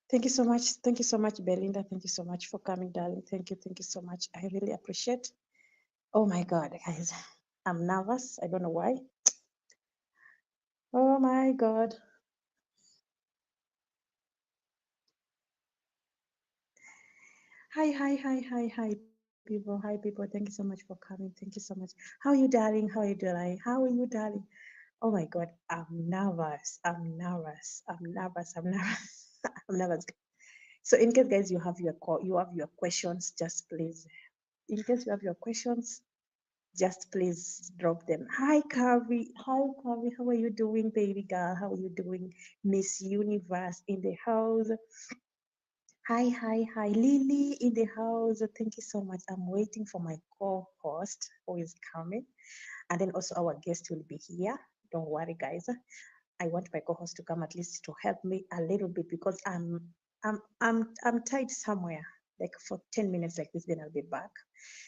Thank you so much. Thank you so much, Belinda. Thank you so much for coming, darling. Thank you. Thank you so much. I really appreciate. Oh my God, guys. I'm nervous. I don't know why. Oh my God. Hi, hi, hi, hi, hi, people. Hi, people. Thank you so much for coming. Thank you so much. How are you, darling? How are you doing? How are you, darling? Oh my God, I'm nervous. I'm nervous. I'm nervous. I'm nervous. I'm nervous. So, in case, guys, you have your call, you have your questions, just please. In case you have your questions, just please drop them. Hi, Carrie. Hi, Carrie. How are you doing, baby girl? How are you doing? Miss Universe in the house. Hi, hi, hi. Lily in the house. Thank you so much. I'm waiting for my co-host who is coming. And then also our guest will be here. Don't worry, guys. I want my co-host to come at least to help me a little bit because I'm tied somewhere like for 10 minutes like this, then I'll be back.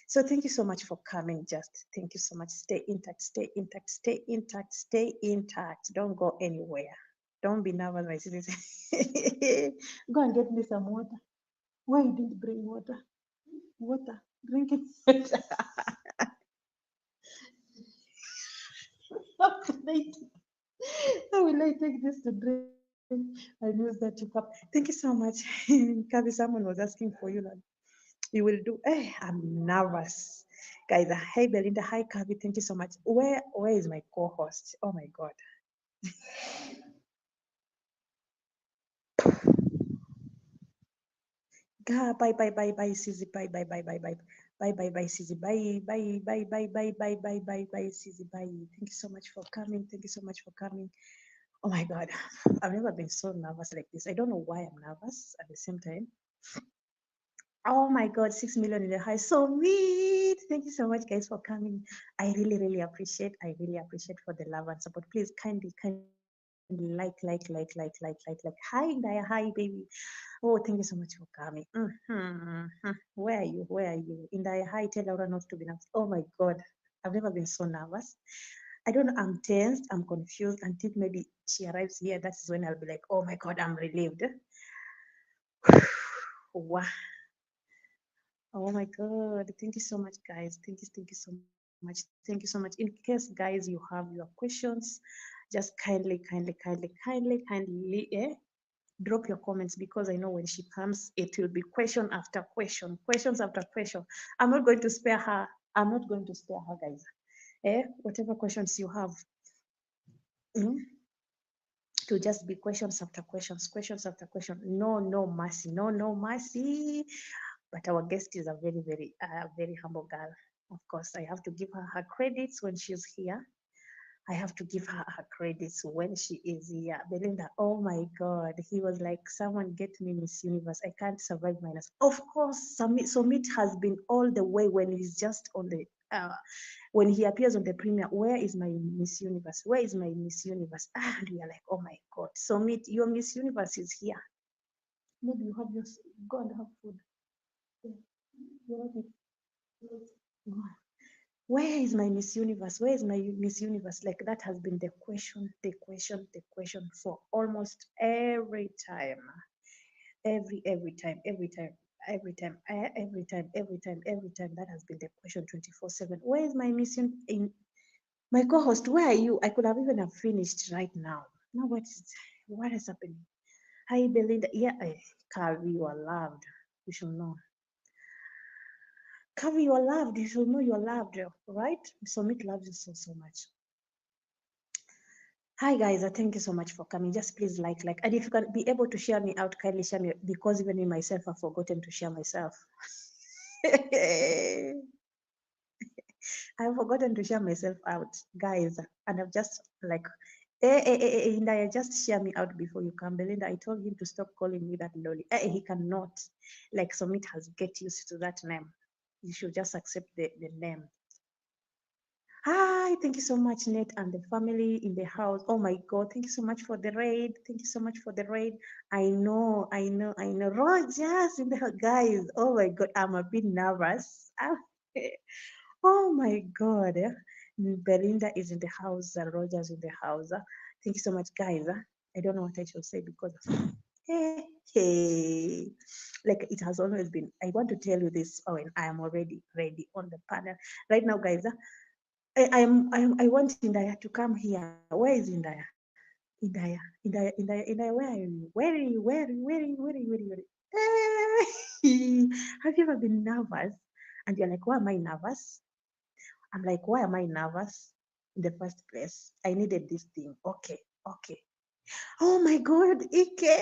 So thank you so much for coming. Just thank you so much. Stay intact, stay intact, stay intact, stay intact. Don't go anywhere. Don't be nervous, my citizens. Go and get me some water. Why you didn't bring water? Water. Drink it. How can I how will I take this to drink? I use that to cup. Thank you so much. Kabi, someone was asking for you. Like, you will do. I'm nervous. Guys, hi Belinda, hi Kabi, thank you so much. Where is my co-host? Oh my god. Bye bye bye bye Susie. Bye bye bye bye bye. Bye bye bye Susie. Bye bye bye bye bye bye bye bye bye Susie. Bye. Thank you so much for coming. Thank you so much for coming. Oh my god. I've never been so nervous like this. I don't know why I'm nervous at the same time. Oh my God, 6 million in the high. So sweet. Thank you so much, guys, for coming. I really, really appreciate. I really appreciate for the love and support. Please kindly, kindly like. Hi, Daya. Hi, baby. Oh, thank you so much for coming. Where are you? Where are you? Indaya, hi, tell Laura not to be nervous. Oh my God. I've never been so nervous. I don't know. I'm tensed. I'm confused until maybe she arrives here. That is when I'll be like, oh my God, I'm relieved. Wow. Oh my God. Thank you so much, guys. Thank you so much. Thank you so much. In case, guys, you have your questions, just kindly drop your comments because I know when she comes, it will be question after question, questions after question. I'm not going to spare her. I'm not going to spare her, guys. Whatever questions you have, mm, to just be questions after questions, questions after question. No, no mercy. No, no mercy. But our guest is a very humble girl. Of course, I have to give her her credits when she's here. I have to give her her credits when she is here. Belinda, oh my God, he was like, someone get me Miss Universe. I can't survive minus. Of course, Summit has been all the way when he's just on the, when he appears on the premiere. Where is my Miss Universe? Where is my Miss Universe? And we are like, oh my God, Summit, your Miss Universe is here. Maybe you have your, go and have food. Yeah. You have it. Where is my Miss Universe? Where is my Miss Universe? Like that has been the question for almost every time, every time. That has been the question 24/7. Where is my mission? In my co-host, where are you? I could have even have finished right now. Now what is happening? Hi Belinda, yeah, Carrie, you are loved. You should know. Carrie, you are loved. You should know you are loved, right? Summit loves you so much. Hi guys, thank you so much for coming. Just please like, and if you can be able to share me out, kindly share me because even me myself, I've forgotten to share myself. I've forgotten to share myself out, guys, and I've just like, Indaya, just share me out before you come. Belinda, I told him to stop calling me that lolly. He cannot. Like, Summit has get used to that name. You should just accept the name. Hi, thank you so much, Nate, and the family in the house. Oh my God, thank you so much for the raid. Thank you so much for the raid. I know. Rogers in the house. Guys, oh my God, I'm a bit nervous. Oh my God. Belinda is in the house, Rogers in the house. Thank you so much, guys. I don't know what I should say because Hey, hey. Like it has always been. I want to tell you this. Oh, and I am already ready on the panel right now, guys. I want Indaya to come here. Where is Indaya? Indaya, where are you? Where are you? Where are you? Where are you? Where are you? Where are you? Hey, have you ever been nervous? And you're like, why am I nervous? I'm like, why am I nervous in the first place? I needed this thing. Okay, okay. Oh my God, Ike.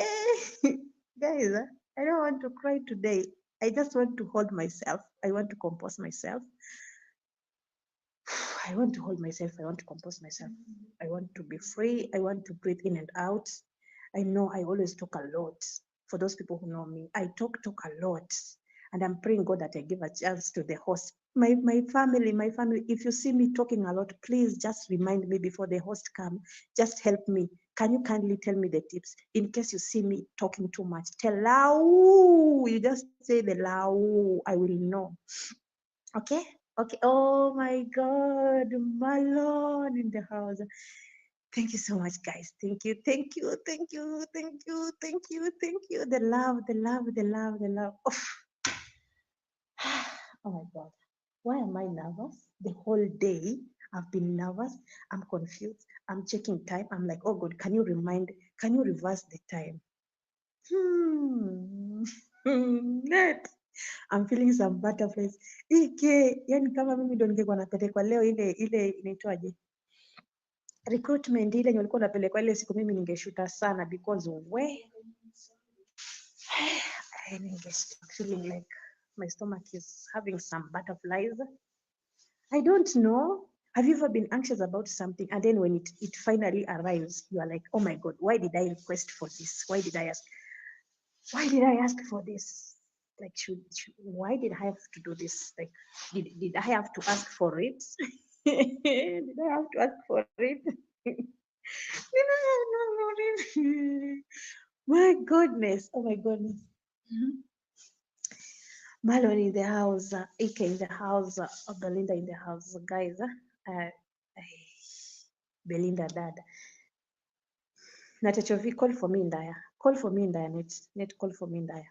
Guys, I don't want to cry today. I just want to hold myself. I want to compose myself. I want to hold myself. I want to compose myself. I want to be free. I want to breathe in and out. I know I always talk a lot. For those people who know me, I talk a lot. And I'm praying God that I give a chance to the host. My family, if you see me talking a lot, please just remind me before the host come. Just help me. Can you kindly tell me the tips? In case you see me talking too much, tell lao. You just say the lao. I will know. Okay? Okay. Oh my God. Malone in the house. Thank you so much, guys. Thank you. Thank you. Thank you. Thank you. Thank you. Thank you. The love, the love, the love, the love. Oh, oh my God. Why am I nervous? The whole day I've been nervous. I'm confused. I'm checking time. I'm like, oh God, can you reverse the time? Hmm. Net. I'm feeling some butterflies. Ike, yani kama mimi ndo ningekuwa napelekwa leo ile inaitwaje? Recruitment ile yenye ulikuwa unapelekwa ile siku mimi ningeshuta sana because I'm feeling like my stomach is having some butterflies. I don't know. Have you ever been anxious about something and then when it finally arrives, you are like, oh my God, why did I request for this? Why did I ask for this? Like, why did I have to do this? Like, did I have to ask for it? Did I have to ask for it? Did I have to ask for it? My goodness. Oh my goodness. Mhm. Marlon in the house, Ike in the house, Belinda in the house, guys. Belinda dad. Natachovi, call for me, Ndaya. Call for me, Ndaya. Net, call for me, Ndaya.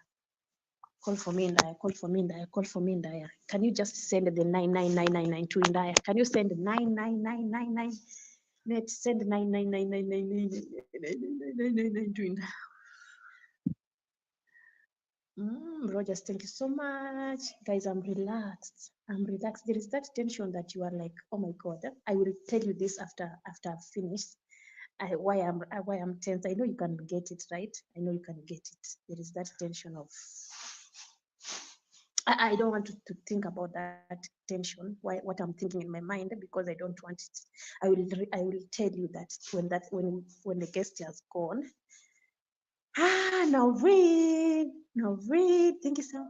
Call for me, Ndaya. Call for me, Ndaya. Call for me, Ndaya. Can you just send the 99999 to Ndaya? Can you send 99999? Net, send 99999 to Ndaya. Rogers, thank you so much. Guys, I'm relaxed. I'm relaxed. There is that tension that you are like, oh my God. I will tell you this after I've finished. Why I'm tense. I know you can get it, right? I know you can get it. There is that tension of I don't want to think about that tension. What I'm thinking in my mind because I don't want it. I will tell you that when the guest has gone. Now read. Now read. Thank you so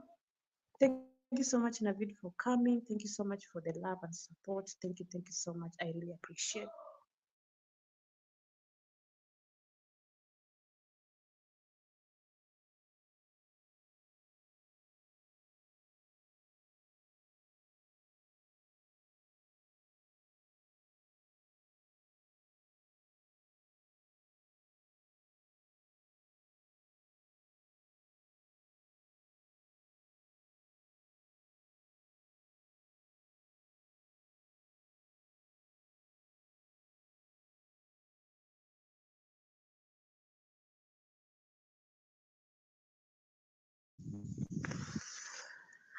much, Navid, for coming. Thank you so much for the love and support. Thank you so much. I really appreciate.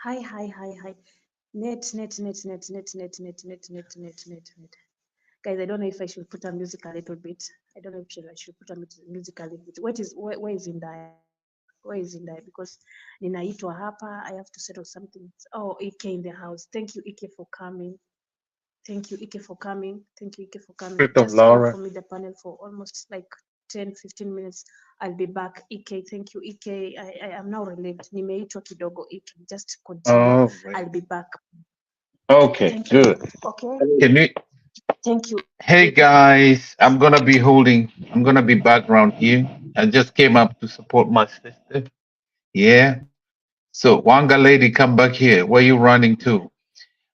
Hi, hi, hi, hi. Net. Guys, I don't know if I should put a music a little bit. I don't know if I should put a music a little bit. Where is in there? Where is in there? Because ninaitwa hapa, I have to settle something. Oh, Ike in the house. Thank you, Ike, for coming. Thank you, Ike, for coming. Thank you, Ike, for coming. Of Just hold Laura. for me the panel for almost like 10, 15 minutes. I'll be back. Ike, thank you, Ike. I am now relieved. Nimeitwa kidogo, Ike. Just continue. All right. I'll be back. Okay, Thank you. good. Okay. Can you? Thank you, Hey Ike. guys, I'm gonna be background here. I just came up to support my sister. Yeah. So Wanga lady, come back here. Where you running to?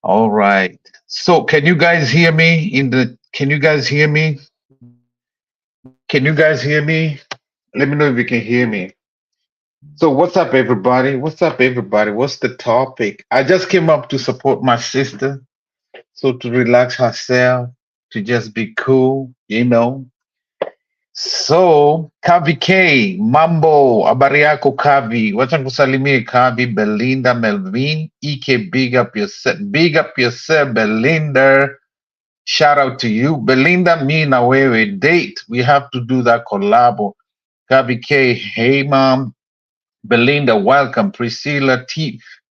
All right. So can you guys hear me can you guys hear me? Can you guys hear me? Let me know if you can hear me. So what's up, everybody? What's up, everybody? What's the topic? I just came up to support my sister, so to relax herself, to just be cool. So Kavi K, Mambo, habari yako Kavi? Wacha nikusalimie Kavi, Belinda, Melvin, EK, big up yourself, Belinda. Shout out to you, Belinda. Me na wewe date. We have to do that collabo. Kavi K, hey mom, Belinda, welcome. Priscilla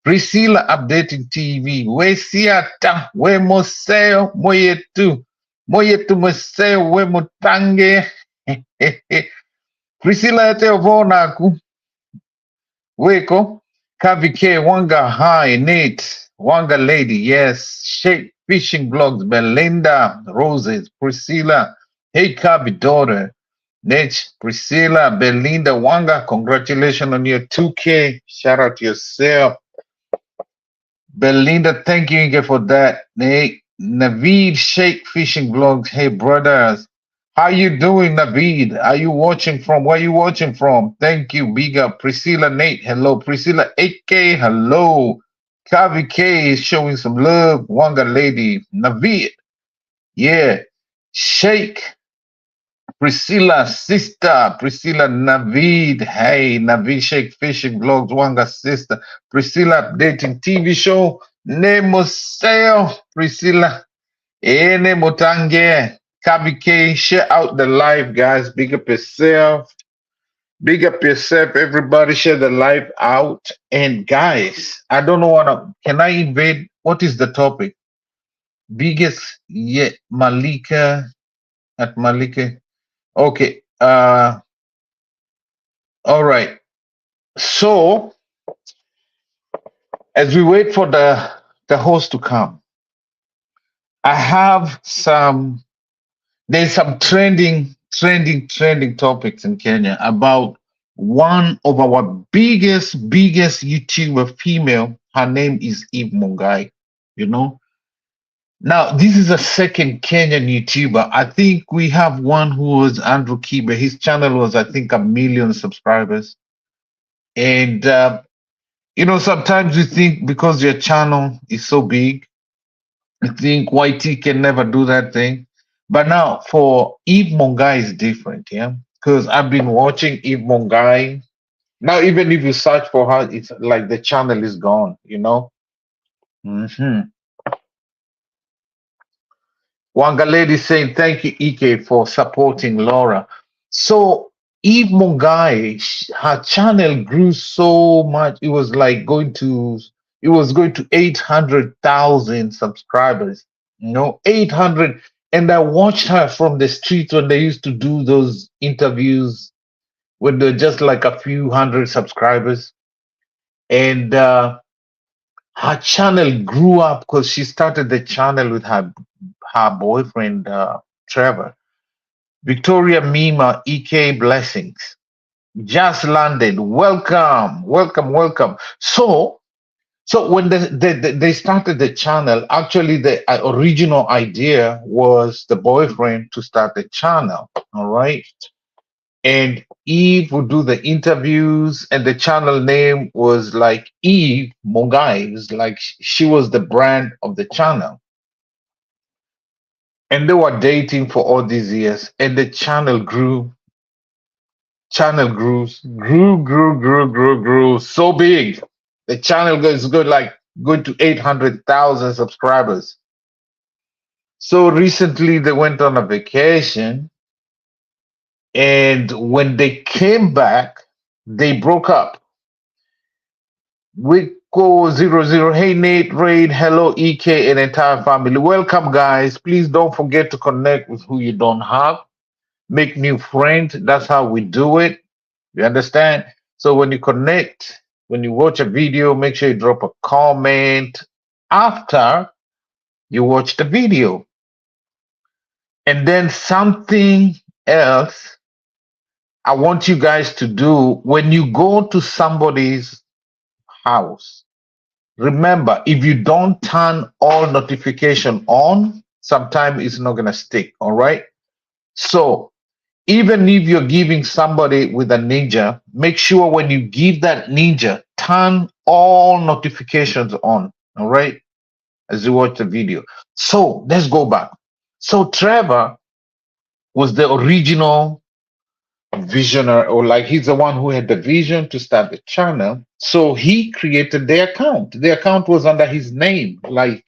updating TV. We siata, we moseo, moyetu moseo, we mutange. Priscilla Teovona Weko, KVK, Wanga Hi, Nate, Wanga Lady, yes, Shape Fishing Blogs, Belinda, Roses, Priscilla, hey Kavi daughter, Nate, Priscilla, Belinda, Wanga, congratulations on your 2K. Shout out to yourself. Belinda, thank you again for that. Nate, Naveed, Shake Fishing Vlogs. Hey, brothers. How you doing, Naveed? Are you watching from? Where you watching from? Thank you, big up. Priscilla, Nate, hello. Priscilla, 8K, hello. Kavi K is showing some love. Wanga Lady, Naveed, yeah. Shake, Priscilla, sister, Priscilla Navid. Hey, Navid Shake Fishing Vlogs, Wanga sister. Priscilla updating TV show. Nemo Sale, Priscilla. Nemo Tange. KBK, share out the live, guys. Big up yourself. Big up yourself, everybody. Share the live out. And guys, I don't know can I invade? What is the topic? Biggest, yeah, Malika at Malika. Okay. All right. So as we wait for the host to come, I have there's some trending topics in Kenya about one of our biggest YouTuber female. Her name is Eve Mungai. You know. Now this is a second Kenyan YouTuber. I think we have one who was Andrew Kibe. His channel was I think 1 million subscribers, and sometimes you think because your channel is so big, you think YT can never do that thing. But now for Eve Mongai is different, yeah. Because I've been watching Eve Mongai. Now, even if you search for her, it's like the channel is gone. hmm Wanga lady saying thank you, Ike, for supporting Laura. So Eve Mongai, her channel grew so much. It was going to 800,000 subscribers. 800. And I watched her from the streets when they used to do those interviews when they're just like a few hundred subscribers. And her channel grew up because she started the channel with her boyfriend Trevor. Victoria Mima, EK Blessings. Just landed. Welcome, welcome, welcome. So when they started the channel, actually the original idea was the boyfriend to start the channel. All right. And Eve would do the interviews, and the channel name was like Eve Mongai. It was like she was the brand of the channel. And they were dating for all these years, and the channel grew so big. The channel is good, like going to 800,000 subscribers. So recently they went on a vacation, and when they came back, they broke up. Rico00, hey Nate, Raid, hello EK and entire family. Welcome, guys. Please don't forget to connect with who you don't have. Make new friends. That's how we do it. You understand? So when you connect, when you watch a video, make sure you drop a comment after you watch the video. And then something else I want you guys to do when you go to somebody's house. Remember, if you don't turn all notification on, sometime it's not gonna stick. All right. So Even if you're giving somebody with a ninja, make sure when you give that ninja, turn all notifications on. All right, as you watch the video. So let's go back. So Trevor was the original visionary, or like he's the one who had the vision to start the channel. So he created the account. The account was under his name, like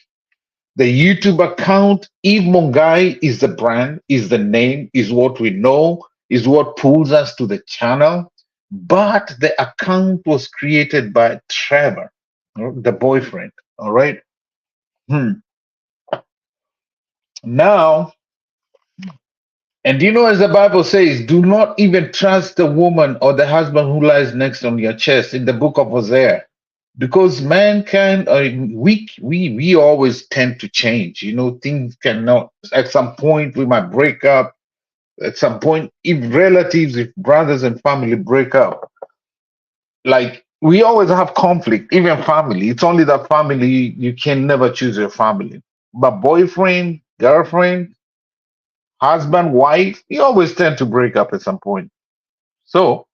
the YouTube account. Eve Mongai is the brand, is the name, is what we know, is what pulls us to the channel. But the account was created by Trevor, the boyfriend. All right. Hmm. Now, and you know, as the Bible says, do not even trust the woman or the husband who lies next on your chest in the book of Hosea. Because mankind, we always tend to change. You know, things cannot. At some point, we might break up. At some point, if relatives, if brothers and family break up, like we always have conflict. Even family, it's only that family you can never choose your family. But boyfriend, girlfriend, husband, wife, you always tend to break up at some point. So,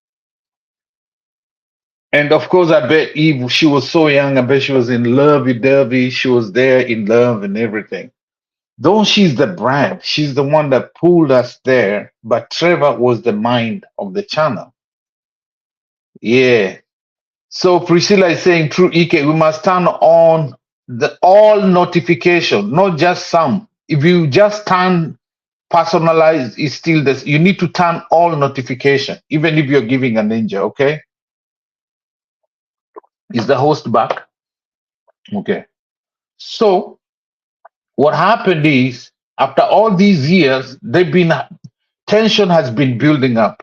and of course, I bet Eve, she was so young. I bet she was in lovey-dovey. She was there in love and everything. Though she's the brand, she's the one that pulled us there. But Trevor was the mind of the channel. Yeah. So Priscilla is saying, through EK, we must turn on the all notification, not just some. If you just turn personalized, is still this. You need to turn all notification, even if you're giving a ninja. Okay. Is the host back? Okay. So what happened is after all these years, they've been tension has been building up.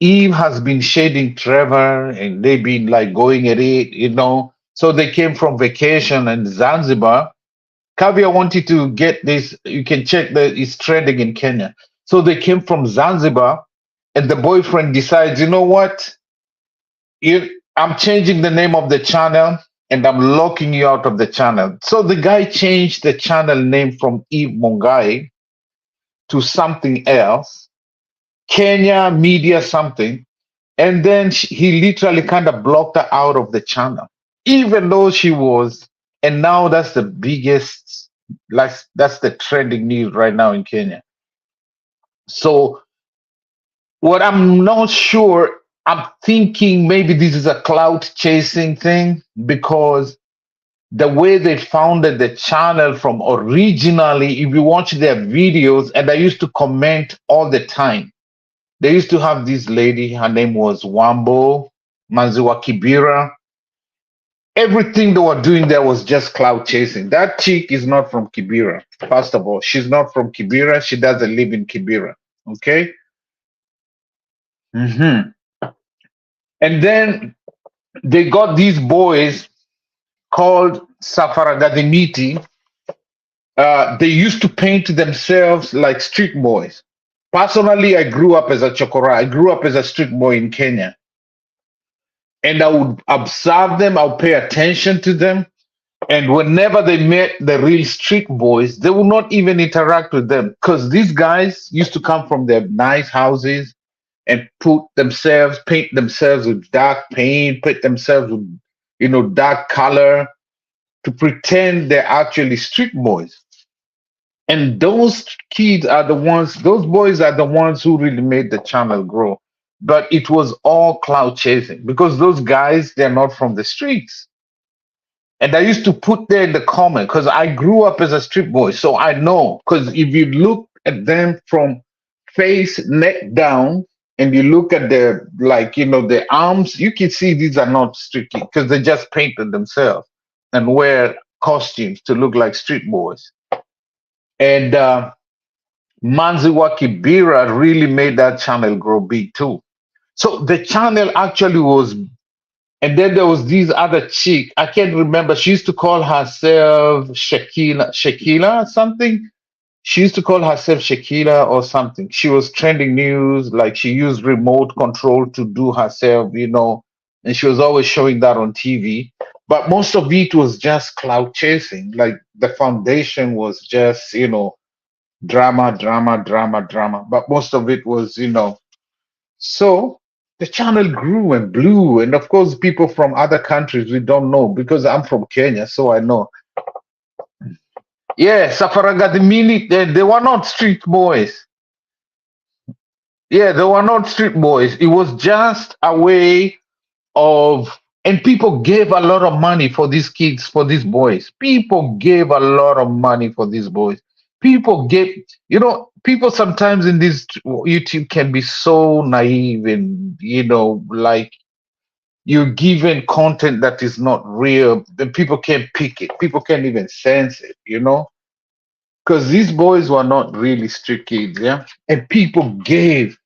Eve has been shading Trevor and they've been like going at it, you know. So they came from vacation in Zanzibar. Kavya wanted to get this. You can check that it's trending in Kenya. So they came from Zanzibar and the boyfriend decides, you know what? I'm changing the name of the channel and I'm locking you out of the channel. So the guy changed the channel name from Eve Mongai to something else, Kenya Media something. And then he literally kind of blocked her out of the channel, even though she was. And now that's the biggest, like, that's the trending news right now in Kenya. So what I'm not sure, I'm thinking maybe this is a cloud chasing thing because the way they founded the channel from originally, if you watch their videos, and I used to comment all the time. They used to have this lady, her name was Wambo Maziwa Kibira. Everything they were doing there was just cloud chasing. That chick is not from Kibera. First of all, she's not from Kibera. She doesn't live in Kibera. Okay. Hmm. And then they got these boys called Safaragadimiti. They used to paint themselves like street boys. Personally, I grew up as a chokora. I grew up as a street boy in Kenya. And I would observe them, I would pay attention to them. And whenever they met the real street boys, they would not even interact with them because these guys used to come from their nice houses and paint themselves with dark paint, put themselves with, dark color to pretend they're actually street boys. And those kids are the ones, those boys are the ones who really made the channel grow. But it was all cloud chasing because those guys, they're not from the streets. And I used to put there in the comment because I grew up as a street boy. So I know because if you look at them from face, neck down, and you look at their, like, their arms, you can see these are not street kids because they just painted themselves and wear costumes to look like street boys. And Manziwa Kibira really made that channel grow big too. So the channel actually was, and then there was this other chick. I can't remember. She used to call herself Shakila something. She used to call herself Shakila or something. She was trending news. Like she used remote control to do herself, and she was always showing that on TV. But most of it was just cloud chasing. Like the foundation was just, drama, drama, drama, drama. But most of it was, so the channel grew and blew. And of course, people from other countries, we don't know because I'm from Kenya, so I know. Yeah, Safaragadimini, they were not street boys. Yeah, they were not street boys. It was just a way of, and people gave a lot of money for these kids, for these boys. People gave a lot of money for these boys. People gave, people sometimes in this YouTube can be so naive and, like you're given content that is not real. Then people can't pick it. People can't even sense it. Because these boys were not really street kids, yeah. And people gave,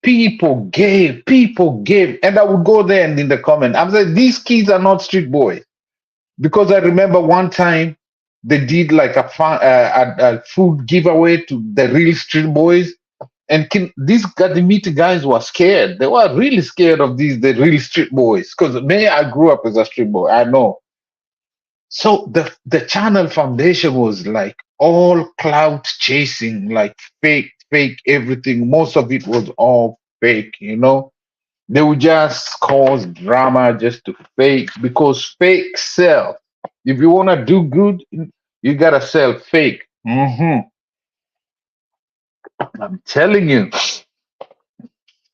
and I would go there and in the comment, I'm like, these kids are not street boys. Because I remember one time they did like a food giveaway to the real street boys, and these Gadimiti guys were scared. They were really scared of the real street boys. Because me, I grew up as a street boy. I know. So the channel foundation was like all clout chasing, like fake everything. Most of it was all fake. They would just cause drama just to fake because fake sell. If you wanna do good, you gotta sell fake. I'm telling you,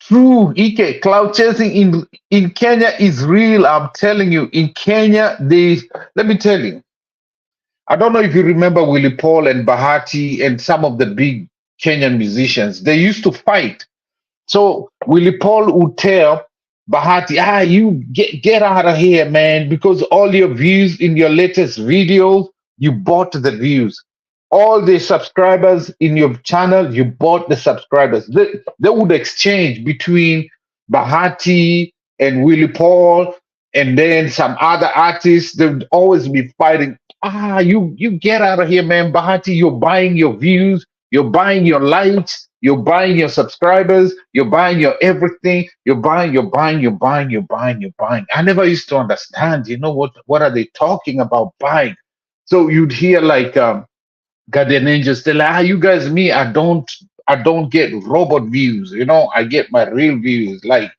true. Ike cloud chasing in Kenya is real. I'm telling you, in Kenya, let me tell you. I don't know if you remember Willie Paul and Bahati and some of the big Kenyan musicians. They used to fight. So Willie Paul would tell Bahati, you get out of here, man, because all your views in your latest videos, you bought the views. All the subscribers in your channel, you bought the subscribers. They would exchange between Bahati and Willie Paul, and then some other artists. They would always be fighting. You get out of here, man. Bahati, you're buying your views, you're buying your likes, you're buying your subscribers, you're buying your everything, you're buying. I never used to understand, what are they talking about buying? So you'd hear like Guardian Angels tell, you guys, me, I don't get robot views, I get my real views. Like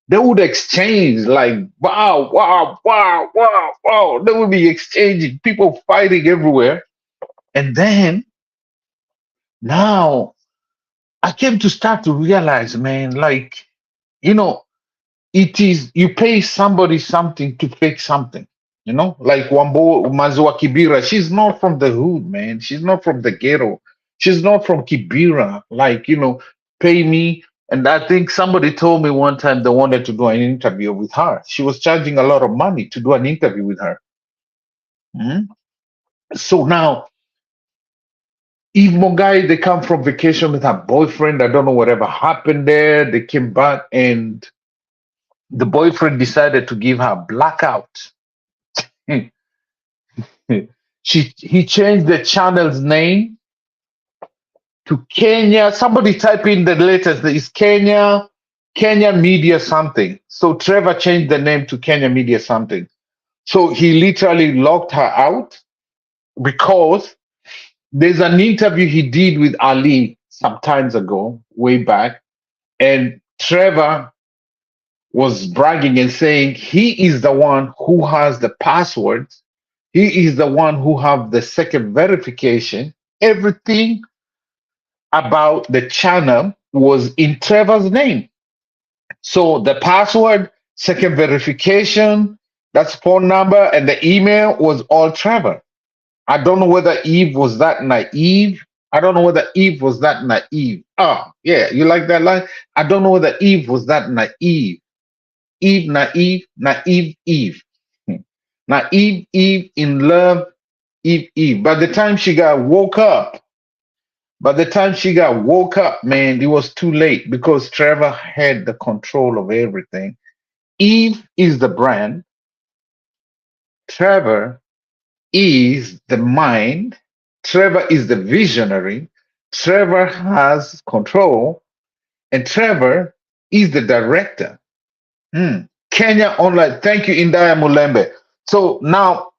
they would exchange, like, wow, wow, wow, wow, wow. They would be exchanging, people fighting everywhere. And then now I came to start to realize, man, like, you know, it is you pay somebody something to fake something. Like Wambo Mazua Kibira, she's not from the hood, man. She's not from the ghetto. She's not from Kibira. Like, pay me. And I think somebody told me one time they wanted to do an interview with her. She was charging a lot of money to do an interview with her. Mhm. So now, Eve Mogai, they come from vacation with her boyfriend. I don't know whatever happened there. They came back and the boyfriend decided to give her blackout. He changed the channel's name to Kenya. Somebody type in the letters. It's Kenya Media something. So Trevor changed the name to Kenya Media something. So he literally locked her out because there's an interview he did with Ali some times ago, way back, and Trevor was bragging and saying he is the one who has the passwords. He is the one who have the second verification. Everything about the channel was in Trevor's name. So the password, second verification, that's phone number, and the email was all Trevor. I don't know whether Eve was that naive. I don't know whether Eve was that naive. Oh, yeah, you like that line? I don't know whether Eve was that naive. Eve, naive, naive, Eve. Hmm. Naive, Eve, in love, Eve, Eve. By the time she got woke up, man, it was too late because Trevor had the control of everything. Eve is the brand. Trevor is the mind. Trevor is the visionary. Trevor has control. And Trevor is the director. Hmm. Kenya Online. Thank you, Indaya Mulembe. So now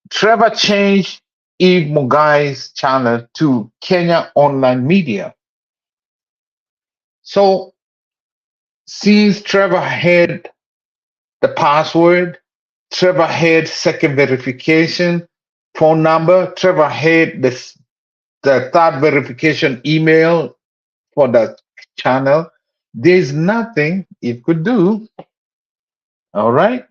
Trevor changed Eve Mugai's channel to Kenya Online Media. So since Trevor had the password, Trevor had second verification phone number, Trevor had the third verification email for the channel, there's nothing it could do. All right.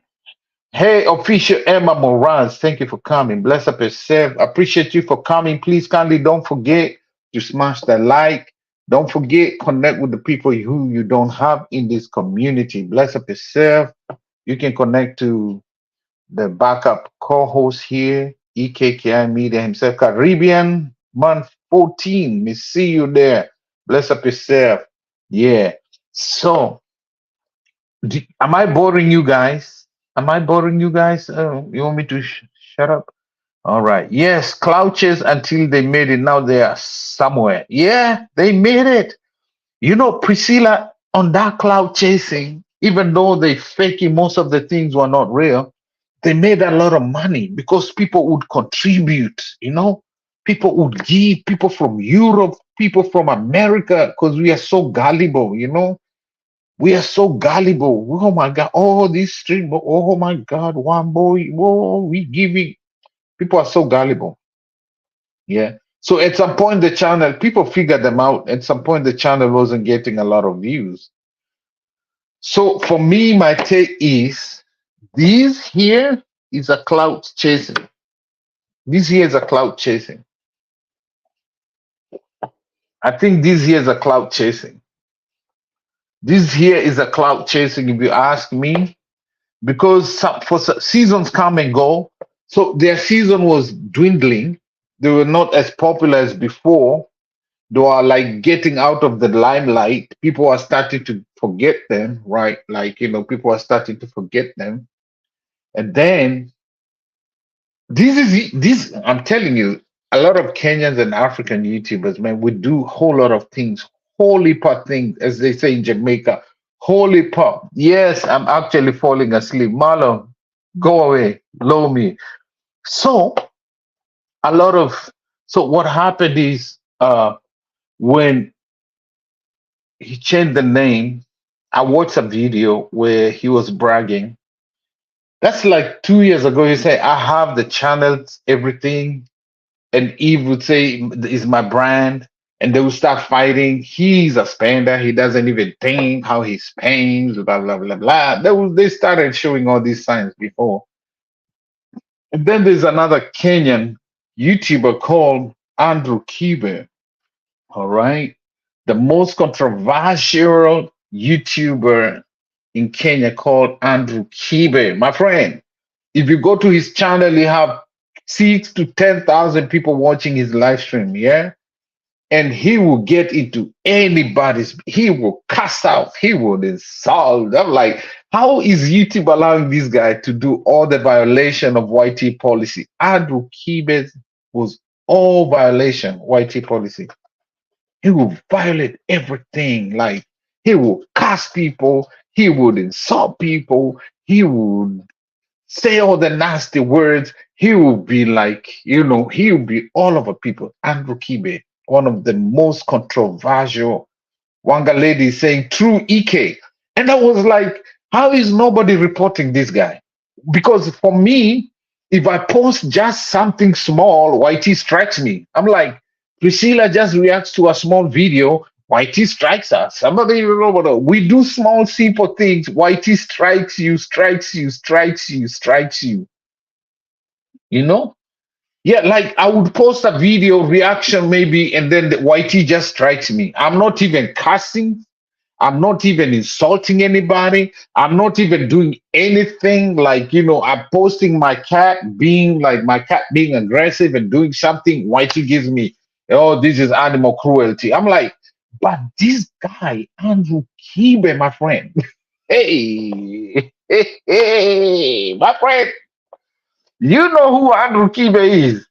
Hey, official Emma Morales, thank you for coming. Bless up yourself. Appreciate you for coming. Please kindly don't forget to smash the like. Don't forget, connect with the people who you don't have in this community. Bless up yourself. You can connect to the backup co-host here, EKKI Media himself, Caribbean month 14. Me see you there. Bless up yourself. Yeah. So, am I boring you guys? Am I boring you guys? You want me to shut up? All right. Yes, clouches until they made it. Now they are somewhere. Yeah, they made it. You know, Priscilla on that cloud chasing, even though they faking most of the things were not real, they made a lot of money because people would contribute, you know, people would give, people from Europe, people from America, because we are so gullible, you know. We are so gullible. Oh my God. Oh, this street. Oh my God. One boy. Whoa, we giving. People are so gullible. Yeah. So at some point, the channel, people figured them out. At some point, the channel wasn't getting a lot of views. So for me, my take is this here is a cloud chasing. This here is a cloud chasing. I think this here is a cloud chasing. This here is a cloud chasing, if you ask me, because seasons come and go. So their season was dwindling. They were not as popular as before. They are like getting out of the limelight. People are starting to forget them, right? Like, you know, people are starting to forget them. And then this, I'm telling you, a lot of Kenyans and African YouTubers, man, we do a whole lot of things, holy pot things, as they say in Jamaica. Holy pot. Yes, I'm actually falling asleep. Marlon, go away, low me. So a lot of so what happened is when he changed the name, I watched a video where he was bragging. That's like 2 years ago. He said, I have the channels, everything. And Eve would say, is my brand. And they would start fighting. He's a spender. He doesn't even think how he spends, blah, blah, blah, blah. They started showing all these signs before. And then there's another Kenyan YouTuber called Andrew Kibe. All right. The most controversial YouTuber in Kenya called Andrew Kibe. My friend, if you go to his channel, you have 6 to 10,000 people watching his live stream. Yeah. And he will get into anybody's, he will cuss out, he will insult. I'm like, how is YouTube allowing this guy to do all the violation of YT policy? Andrew Kibe was all violation YT policy. He will violate everything. Like he will curse people, he would insult people, he would say all the nasty words. He will be like, you know, he will be all over people. Andrew Kibe, one of the most controversial. Wanga lady is saying true EK. And I was like, how is nobody reporting this guy? Because for me, if I post just something small, YT strikes me. I'm like, Priscilla just reacts to a small video, YT strikes us. Somebody, we do small, simple things. YT strikes you, strikes you, strikes you, strikes you. You know? Yeah, like I would post a video reaction maybe, and then the YT just strikes me. I'm not even cussing. I'm not even insulting anybody. I'm not even doing anything like, you know, I'm posting my cat being like my cat being aggressive and doing something. YT gives me, oh, this is animal cruelty. I'm like, but this guy, Andrew Kibe, my friend, hey, hey, my friend, you know who Andrew Kibe is?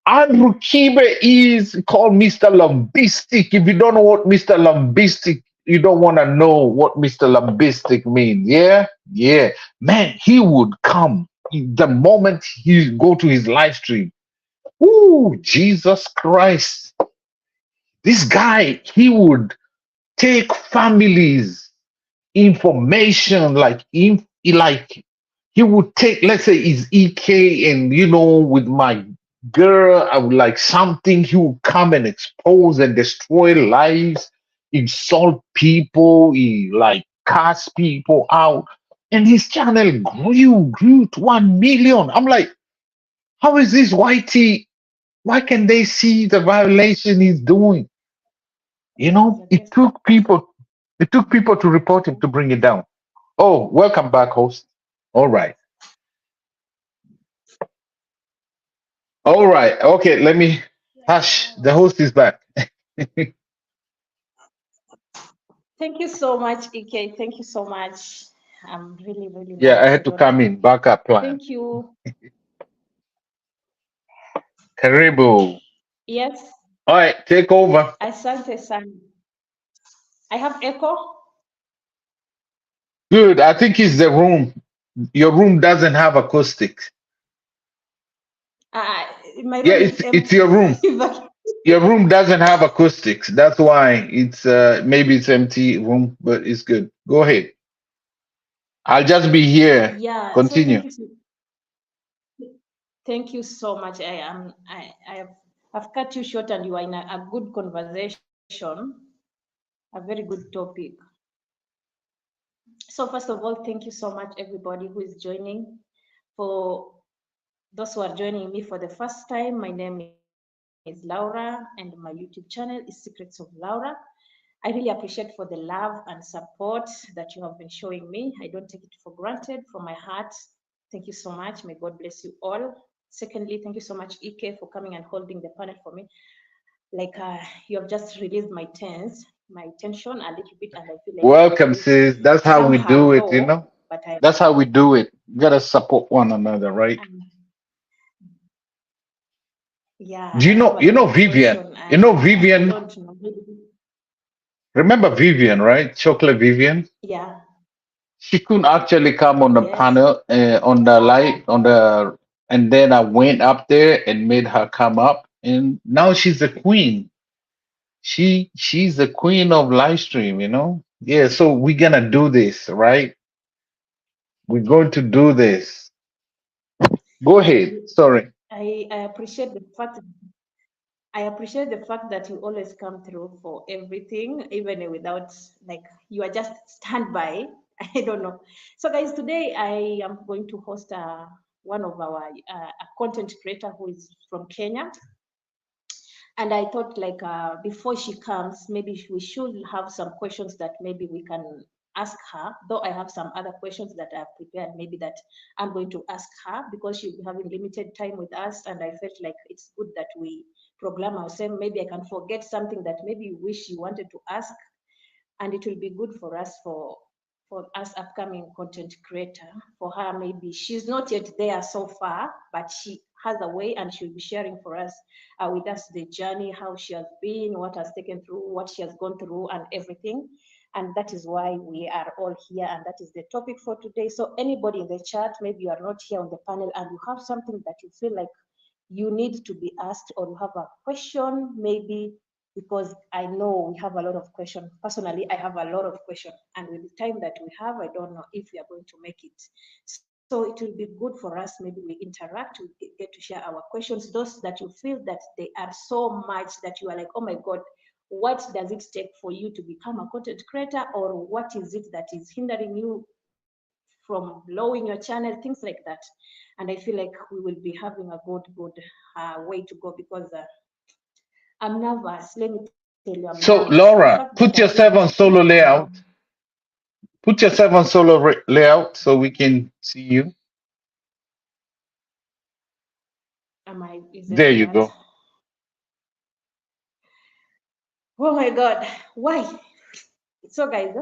Andrew Kibe is called Mr. Lambistic. If you don't know what Mr. Lambistic, you don't want to know what Mr. Lambistic means. Yeah? Yeah. Man, he would come the moment he go to his live stream. Ooh, Jesus Christ. This guy, he would take families information like he would take, let's say it's EK, and with my girl I would like something, he would come and expose and destroy lives, insult people, he like cast people out, and his channel grew to 1 million. I'm like, how is this whitey? Why can they see the violation he's doing? Yeah, he's a It guest. took people to report him to bring it down. Oh, welcome back, host. All right. All right. Okay, let me hush. The host is back. Thank you so much, EK. Thank you so much. I'm really, really Yeah, I nervous. I had to don't come know. in. Backup plan. Thank you. Karibu. Yes, All right, take over. asante sana. I have echo. Good. I think it's the room. Your room doesn't have acoustics. Uh, my Yeah, room is it's your empty. room. Your room doesn't have acoustics. That's why it's maybe it's empty room, but it's good. Go ahead. I'll just be here. Yeah. So Continue. thank you so much. I've cut you short, and you are in a good conversation, a very good topic. So first of all, thank you so much, everybody who is joining. For those who are joining me for the first time, my name is Laura, and my YouTube channel is Secrets of Laura. I really appreciate for the love and support that you have been showing me. I don't take it for granted from my heart. Thank you so much. May God bless you all. Secondly, thank you so much, Ike, for coming and holding the panel for me. Like you have just released my tension a little bit, and I feel like my Welcome, voice sis. That's how we somehow do it, low, but That's how we do it. You gotta support one another, right? I'm yeah, Do I you have know a you lot know of Vivian? question. You know I Vivian? don't know. Remember Vivian, right? Chocolate Vivian? Yeah. She couldn't actually come on the Yes. panel, on the light, and then I went up there and made her come up, and now she's a queen. She's the queen of live stream. Yeah, so we're gonna do this, right? We're going to do this. Go ahead. And Sorry. I appreciate the fact that you always come through for everything, even without like you are just standby. I don't know. So guys, today I am going to host one of our a content creator who is from Kenya. And I thought like before she comes, maybe we should have some questions that maybe we can ask her, though I have some other questions that I've prepared, maybe that I'm going to ask her because she'll be having limited time with us. And I felt like it's good that we program ourselves. Maybe I can forget something that maybe you wish you wanted to ask, and it will be good for us for us upcoming content creator. For her, maybe she's not yet there so far, but she has a way, and she'll be sharing for us with us the journey, how she has been, what has taken through, what she has gone through, and everything. And that is why we are all here, and that is the topic for today. So anybody in the chat, maybe you are not here on the panel and you have something that you feel like you need to be asked, or you have a question, maybe, because I know we have a lot of questions. Personally, I have a lot of questions, and with the time that we have, I don't know if we are going to make it. So it will be good for us. Maybe we interact, we get to share our questions. Those that you feel that they are so much that you are like, oh my God, what does it take for you to become a content creator, or what is it that is hindering you from blowing your channel, things like that. And I feel like we will be having a good way to go, because I'm nervous. Let me tell you, I'm nervous. So The fact that Laura, I've been put yourself on solo layout. Put yourself on solo layout so we can see you. is it There like you that? go. Oh my God, why? So guys,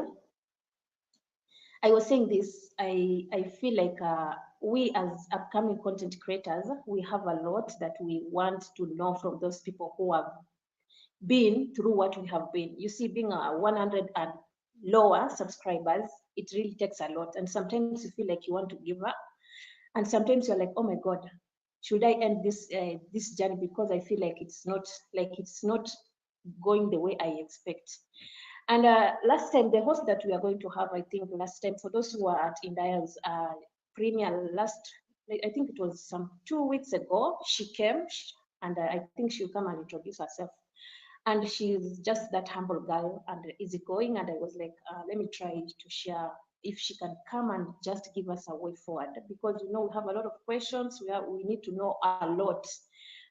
I was saying this, I feel like we as upcoming content creators, we have a lot that we want to know from those people who have been through what we have been. You see, being a 100 and lower subscribers, it really takes a lot. And sometimes you feel like you want to give up. And sometimes you're like, oh my God, should I end this journey, because I feel like it's not going the way I expect. And last time, the host that we are going to have, I think last time, for those who are at India's premiere I think it was some 2 weeks ago, she came, and I think she'll come and introduce herself. And she's just that humble girl and easygoing. And I was like, let me try to share if she can come and just give us a way forward, because we have a lot of questions. We need to know a lot,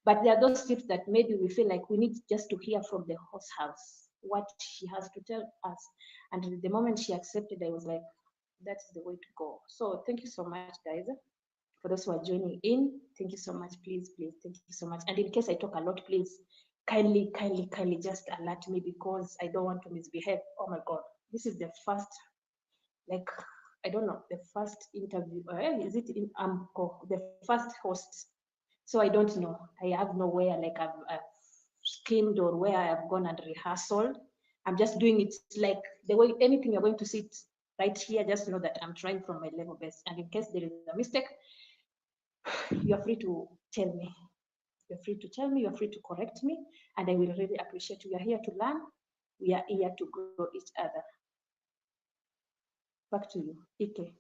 but there are those tips that maybe we feel like we need just to hear from the host house what she has to tell us. And the moment she accepted, I was like, that's the way to go. So thank you so much, guys. For those who are joining in, thank you so much. Please, thank you so much. And in case I talk a lot, please kindly just alert me, because I don't want to misbehave. Oh my God, this is the first, like, I don't know, the first interview, is it in the first host? So I don't know. I have nowhere like I've schemed or where I've gone and rehearsed. I'm just doing it like the way anything you're going to see it right here. Just know that I'm trying from my level best. And in case there is a mistake, you are free to tell me. You're free to tell me, you're free to correct me, and I will really appreciate you. We are here to learn, we are here to grow each other. Back to you, Ike.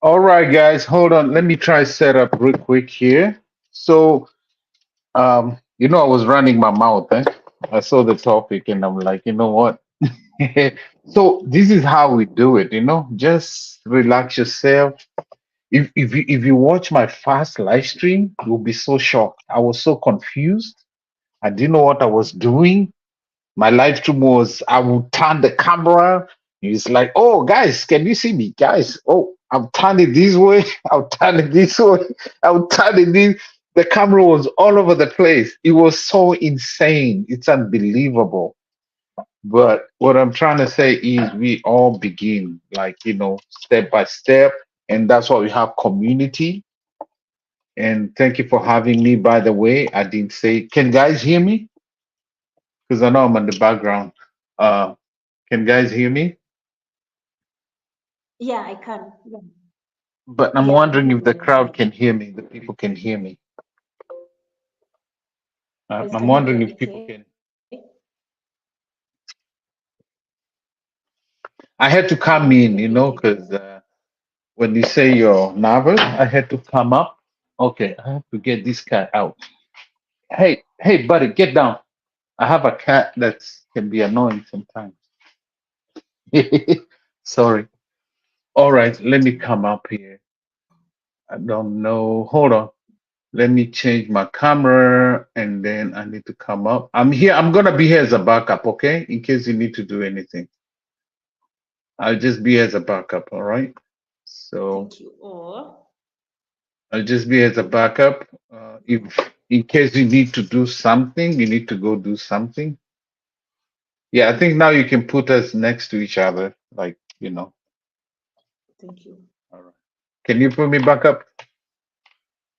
All right, guys, hold on. Let me try set up real quick here. So, I was running my mouth. I saw the topic and I'm like, you know what? So this is how we do it. Just relax yourself. If you watch my first live stream, you'll be so shocked. I was so confused. I didn't know what I was doing. My live stream was, I would turn the camera. It's like, oh, guys, can you see me? Guys, oh, I'm turning this way. I'll turn it this way. I'll turn it this. The camera was all over the place. It was so insane. It's unbelievable. But what I'm trying to say is we all begin like, step by step. And that's why we have community. And thank you for having me, by the way. I didn't say, can guys hear me? Because I know I'm in the background. Uh, can guys hear me? Yeah, I can. Yeah, But I'm yeah, I'm wondering if hearing the you crowd fine. can hear me, the people can hear me. Guys, I'm can you wondering hear if people Ike? can. I had to Can come you in, hear Ike, because guys? when you say you're nervous, I had to come up. Okay, I have to get this cat out. Hey, buddy, get down. I have a cat that can be annoying sometimes. Sorry. All right, let me come up here. I don't know. Hold on. Let me change my camera and then I need to come up. I'm here. I'm gonna be here as a backup, okay? In case you need to do anything. I'll just be as a backup, all right? So Thank you. Or I'll just be as a backup. If in case you need to do something, you need to go do something. Yeah, I think now you can put us next to each other, like. thank you. All right. Can you put me back up?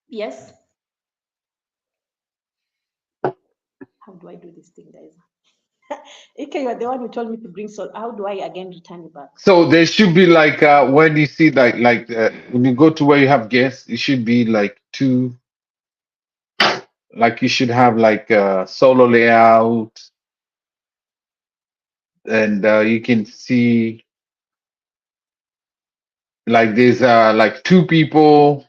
Yes. How do I do this thing, guys? Ike, you are the one who told me to bring salt. How do I again return it back? So there should be like when you see like when you go to where you have guests, it should be like two, like you should have like a solo layout, and you can see like there's like two people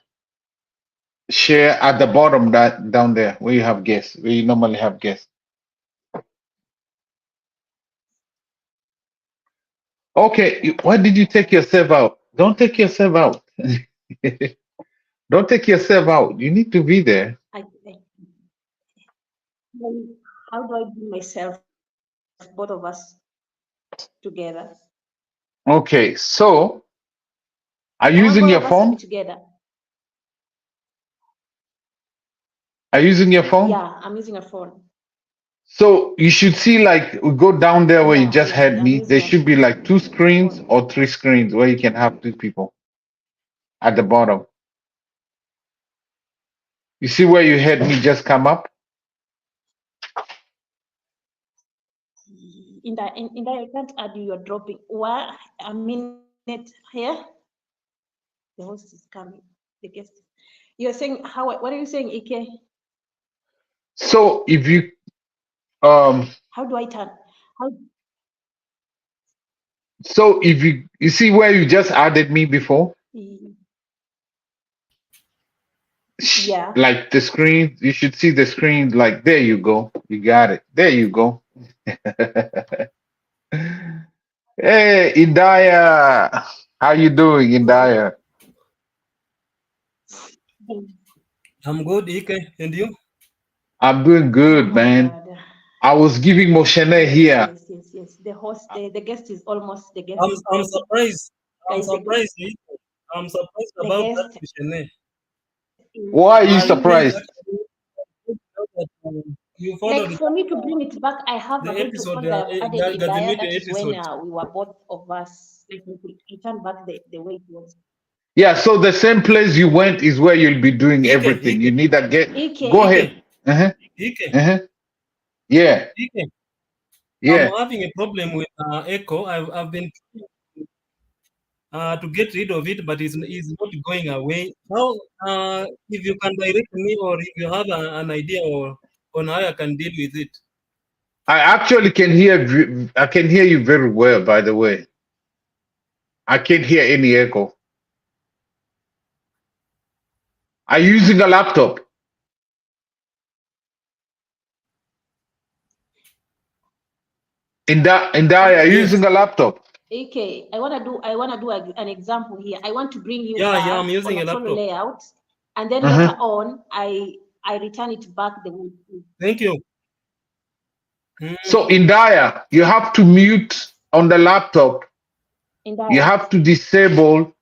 share at the bottom, that down there where you have guests, where you normally have guests. Okay, why did you take yourself out? Don't take yourself out. Don't take yourself out. You need to be there. I how do I bring myself, both of us together? Okay, so are I you want both using of your us to be phone? together. Are you using your phone? Yeah, I'm using a phone. So you should see like we go down there where you Yeah, just had I'm me. There using should be like two a screens phone. or three screens where you can have two people at the bottom. You see where you had me just come up? In that, I can't add you. You're dropping. What? A minute here. The host is coming. The guest. You're saying how? What are you saying, Ike? So if you um How do I turn? How? so if you see where you just added me before, Yeah. like the screen, you should see the screen. Like there you go, you got it. There you go. Hey, Indaya, how you doing, Indaya? I'm good, Ike, and you? I'm doing Oh good, my man. God. I was giving Moshene Yes, here. yes, yes, yes. The host, the guest is almost. The guest I'm is I'm almost. surprised. I'm Guys, surprised, Ike. I'm surprised the about that guest question. is. Why are you My friends surprised? actually told me that you Like followed for me to bring it back, I have the a way to episode, because I've added in there. Gazimite That is when episode. we were both of us. Like we could return back the way it was. Yeah, so the same place you went is where you'll be doing Ike, everything. You Ike, need that get. Go Ike, Ike, ahead. Uh-huh. Ike, Uh-huh. Yeah. Ike. I'm Yeah. having a problem with echo. I've been trying to get rid of it, but it's not going away. How if you can direct me, or if you have an idea or on how I can deal with it? I actually can hear I can hear you very well, by the way. I can't hear any echo. Are you using a laptop? In that, are you Yes. using a laptop? Ike. I wanna do an example here. I want to bring you Yeah, yeah. back I'm on using a a solo laptop. layout, and then later Uh-huh. on, I return it back the way it is. Thank you. So Mm, in Daya, you have to mute on the laptop. In You that. have to disable.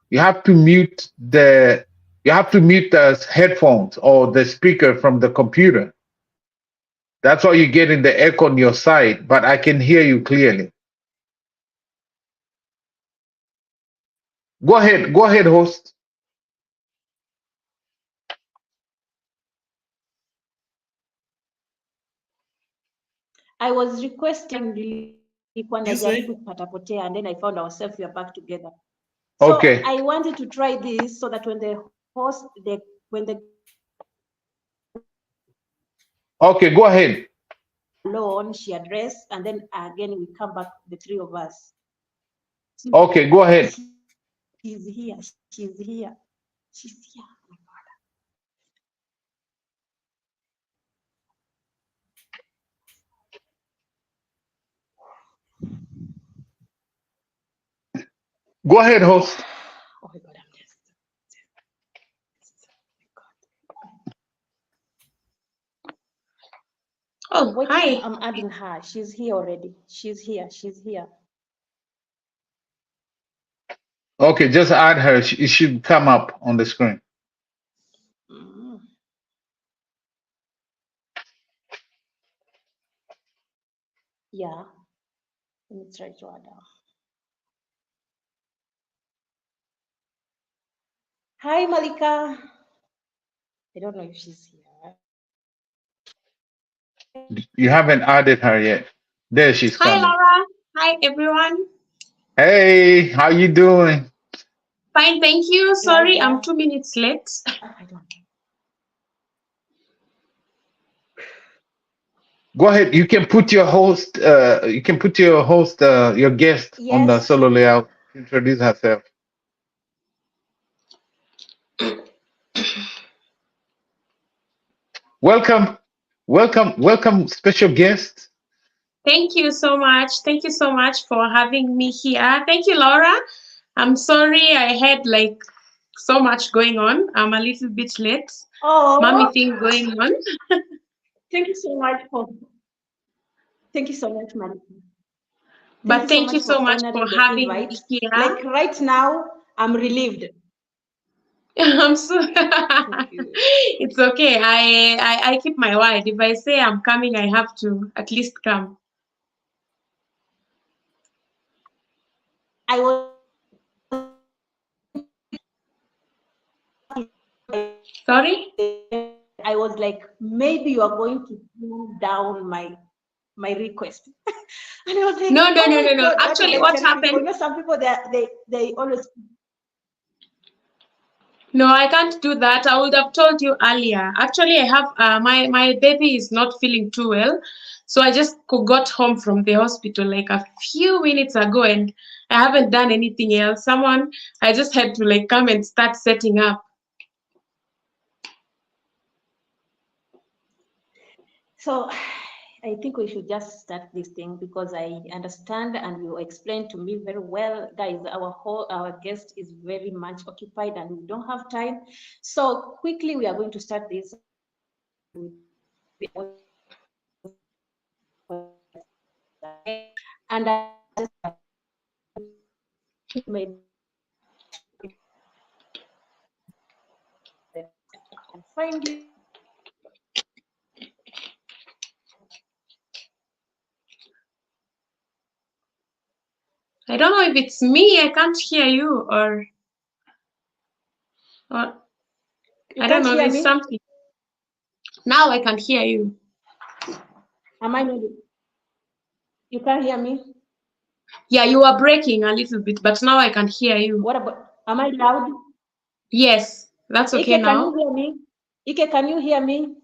You have to mute the. You have to mute the headphones or the speaker from the computer. That's why you get in the echo on your side. But I can hear you clearly. Go ahead. Go ahead, host. I was requesting nilikuwa you najaribu say? kupatapotea, and then I found ourselves we are back together. So Okay. I wanted to try this so that when the host, when the Okay. Go ahead. alone, she addressed, and then again we come back, the three of us. Okay. Go ahead. She's here. She's here. She's here. Go ahead, host. Oh my God, I'm just. Oh, Wait, hi. I'm adding her. She's here already. She's here. She's here. Okay. Just add her. It should come up on the screen. Mm, yeah. Let me try to add her. Hi, Malika. I don't know if she's here. You haven't added her yet. There she's Hi, coming. Laura. Hi, everyone. Hey, how you doing? Fine, thank you. Sorry, I'm Malika. 2 minutes late. I don't. Go ahead. You can put your host. You can put your host. Your guest on the Yes. solo layout. Introduce herself. Welcome, welcome, special guest. Thank you so much. Thank you so much for having me here. Thank you, Laura. I'm sorry I had like so much going on. I'm a little bit late. Mommy Oh, thing going on. thank you so much for. Thank you so much, Malika. Thank you But so thank you much so for much for honoring the having me invite. here. Like right now, I'm relieved. I'm so Thank you. it's okay. I keep my word. If I say I'm coming, I have to at least come. I was Sorry? I was like, maybe you are going to turn down my request. And I was like, No, no, oh no, my no, no. God, what did Actually, I what tell people? happened? You know, some people they always No, I can't do that. I would have told you earlier. Actually, I have my baby is not feeling too well, so I just got home from the hospital like a few minutes ago, and I haven't done anything else. I just had to like come and start setting up. So I think we should just start this thing because I understand and you explained to me very well, guys. Our guest is very much occupied and we don't have time. So quickly we are going to start this and I just may and find you. I don't know if it's me. I can't hear you, or You I don't can't know if hear it's me? something. Now I can hear you. Am I not? You can't hear me? Yeah, you are breaking a little bit, but now I can hear you. What about, am I loud? Yes, that's okay Ike, can you now. hear me? Ike, can you hear me?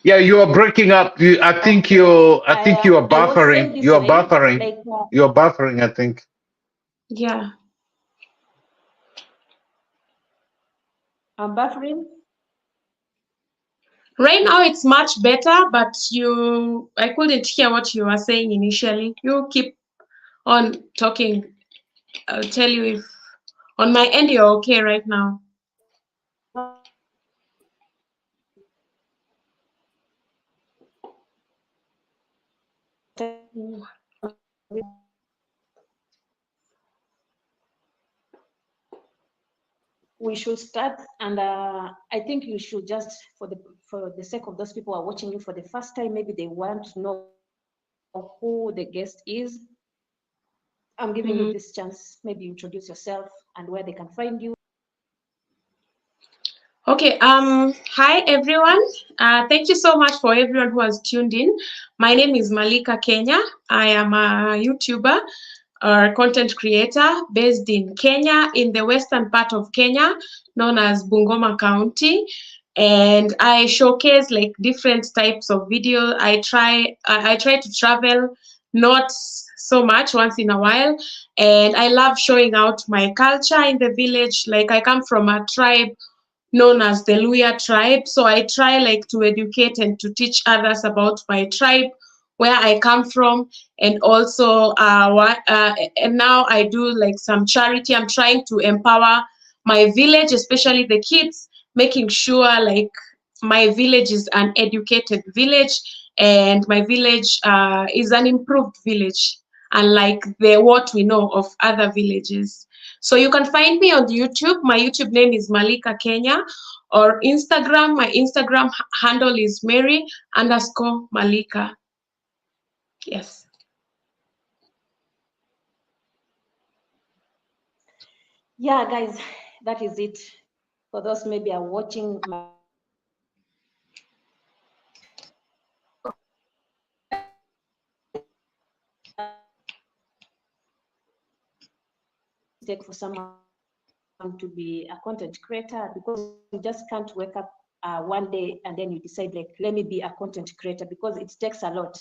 Yeah, you are breaking up. I think Okay. you are I was saying buffering. this You are way, buffering. like You are buffering, I think. Yeah. I'm buffering. Right now it's much better, but I couldn't hear what you were saying initially. You keep on talking. I'll tell you if on my end you're okay right now. We should start, and I think you should just, for the sake of those people who are watching you for the first time, maybe they want to know who the guest is. I'm giving you this chance. Maybe introduce yourself and where they can find you. Okay, hi everyone. Thank you so much for everyone who has tuned in. My name is Malika Kenya. I am a YouTuber or content creator based in Kenya, in the western part of Kenya, known as Bungoma County. And I showcase like different types of video. I try to travel, not so much, once in a while. And I love showing out my culture in the village. Like I come from a tribe known as the Luya tribe. So I try like to educate and to teach others about my tribe, where I come from, and also and now I do like some charity. I'm trying to empower my village, especially the kids, making sure like my village is an educated village and my village is an improved village, unlike the what we know of other villages. So you can find me on YouTube. My YouTube name is Malika Kenya, or Instagram. My Instagram handle is Mary_Malika. Yes. Yeah, guys, that is it. For those maybe are watching my mistake for someone to be a content creator, because you just can't wake up one day and then you decide like, let me be a content creator, because it takes a lot.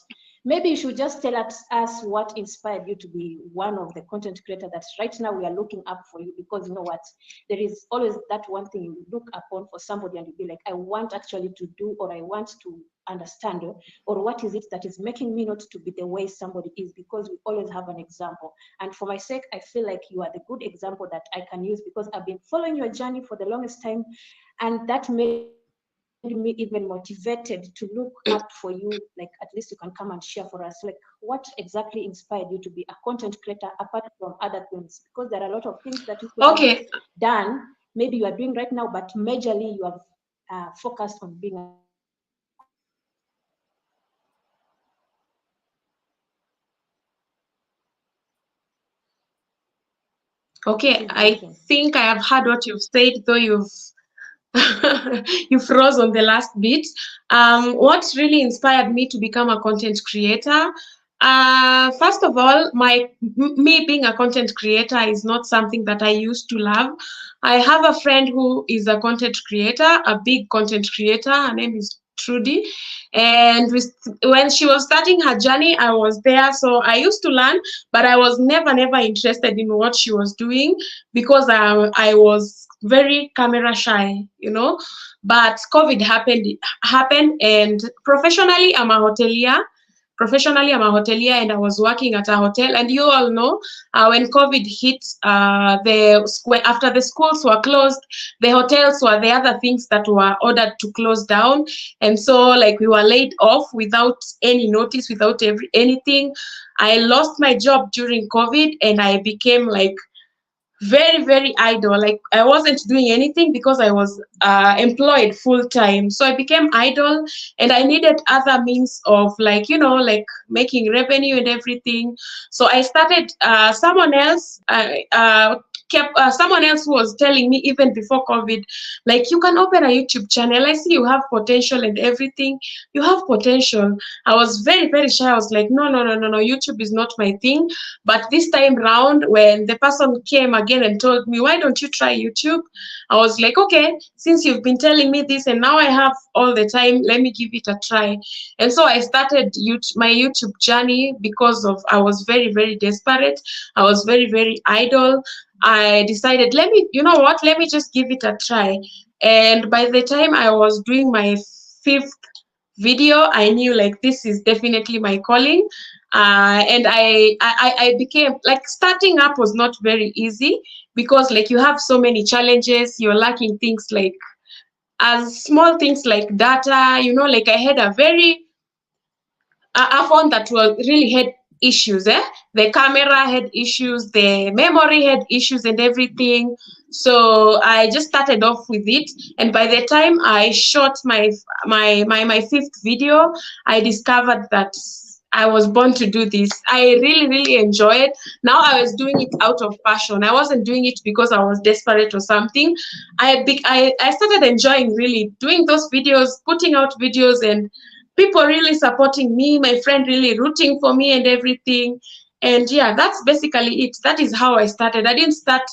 Maybe you should just tell us what inspired you to be one of the content creators that right now we are looking up for you, because you know what, there is always that one thing you look upon for somebody and you be like, I want actually to do, or I want to understand, or what is it that is making me not to be the way somebody is, because we always have an example. And for my sake, I feel like you are the good example that I can use, because I've been following your journey for the longest time, and that made me even motivated to look up for you. Like, at least you can come and share for us, like what exactly inspired you to be a content creator apart from other things, because there are a lot of things that you could have done, maybe you are doing right now, but majorly you have focused on being a Okay, I think I have heard what you've said, though you've you froze on the last bit. What really inspired me to become a content creator? First of all, me being a content creator is not something that I used to love. I have a friend who is a content creator, a big content creator. Her name is Trudy. And when she was starting her journey, I was there. So I used to learn, but I was never interested in what she was doing because I was very camera shy, you know. But COVID happened, and professionally I'm a hotelier, and I was working at a hotel. And you all know, when COVID hit, after the schools were closed, the hotels were the other things that were ordered to close down. And so like we were laid off without any notice, without anything. I lost my job during COVID, and I became like very idle. Like I wasn't doing anything because I was employed full time. So I became idle, and I needed other means of, like, you know, like making revenue and everything. So I started someone else who was telling me even before COVID, like, you can open a YouTube channel. I see you have potential and everything. You have potential. I was very shy. I was like, no, YouTube is not my thing. But this time round, when the person came again and told me, why don't you try YouTube? I was like, okay, since you've been telling me this and now I have all the time, let me give it a try. And so I started my YouTube journey because I was very desperate. I was very idle. I decided, let me just give it a try. And by the time I was doing my 5th video, I knew like this is definitely my calling. And I became like, starting up was not very easy because like you have so many challenges. You're lacking things like as small things like data, you know. Like I had a phone that really had issues. The camera had issues, the memory had issues and everything. So I just started off with it, and by the time I shot my 5th video, I discovered that I was born to do this. I really enjoy it. Now I was doing it out of passion. I wasn't doing it because I was desperate or something. I started enjoying really doing those videos, putting out videos, and people really supporting me, my friend really rooting for me and everything. And yeah, that's basically it. That is how I started. I didn't start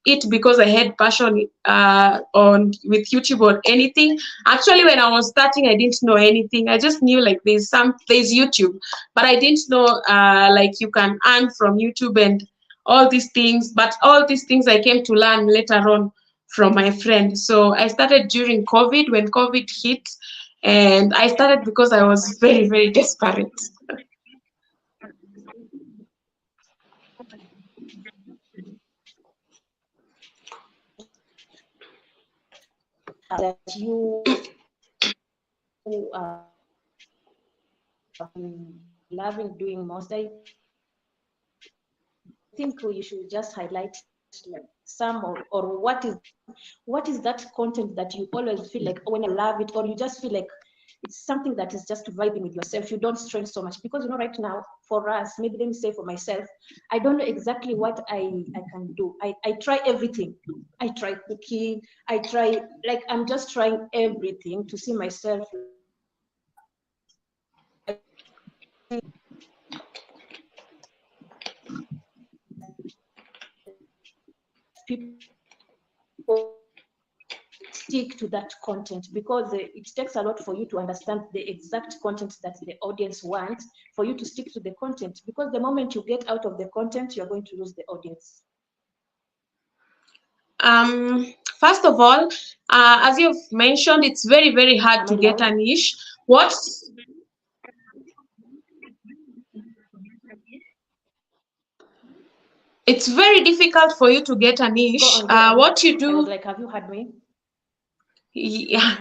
it because I had passion on with YouTube or anything. Actually, when I was starting, I didn't know anything. I just knew like there's YouTube, but I didn't know like you can earn from YouTube and all these things. But all these things I came to learn later on from my friend. So I started during COVID, when COVID hit, and I started because I was very desperate. That you loving doing most. I think you should just highlight like some or what is that content that you always feel like when you love it, or you just feel like it's something that is just vibing with yourself. You don't strain so much because, you know, right now for us, maybe let me say for myself, I don't know exactly what I can do. I try everything. I try cooking. I try, like, I'm just trying everything to see myself. People stick to that content because it takes a lot for you to understand the exact content that the audience wants, for you to stick to the content, because the moment you get out of the content, you're going to lose the audience. First of all, as you've mentioned, it's very hard to get a niche. It's very difficult for you to get a niche. Go on. What you do, like, have you heard me? Yeah,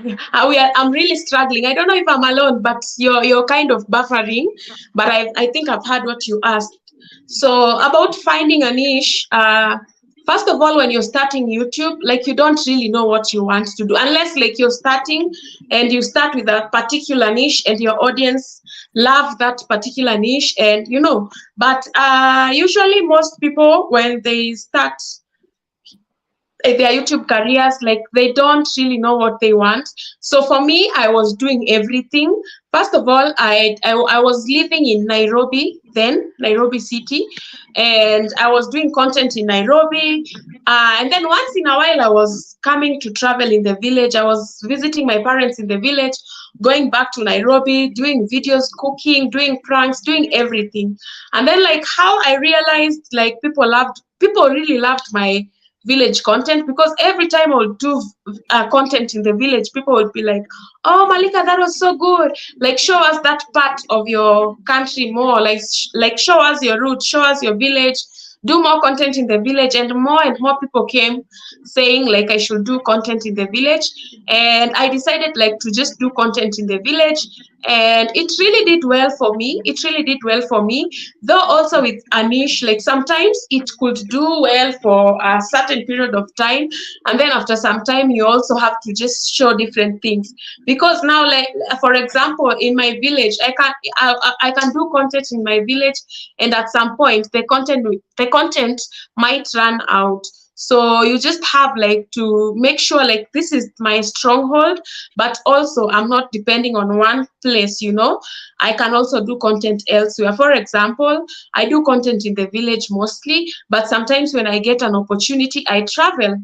I'm really struggling. I don't know if I'm alone, but you're kind of buffering. But I think I've heard what you asked. So about finding a niche, first of all, when you're starting YouTube, like, you don't really know what you want to do unless like you're starting and you start with a particular niche and your audience love that particular niche, and you know. But usually most people, when they start their YouTube careers, like they don't really know what they want. So for me, I was doing everything. First of all, I was living in Nairobi then, Nairobi city, and I was doing content in Nairobi. And then once in a while, I was coming to travel in the village. I was visiting my parents in the village, going back to Nairobi, doing videos, cooking, doing pranks, doing everything. And then like how I realized like people really loved my village content, because every time I would do content in the village, people would be like, "Oh, Malika, that was so good. Like, show us that part of your country more. Like show us your roots, show us your village. Do more content in the village." And more people came saying like I should do content in the village, and I decided like to just do content in the village, and it really did well for me. It really did well for me, though also with a niche. Like sometimes it could do well for a certain period of time, and then after some time you also have to just show different things, because now, like for example, in my village, I can do content in my village, and at some point the content might run out. So you just have like to make sure like this is my stronghold, but also I'm not depending on one place, you know. I can also do content elsewhere. For example, I do content in the village mostly, but sometimes when I get an opportunity, I travel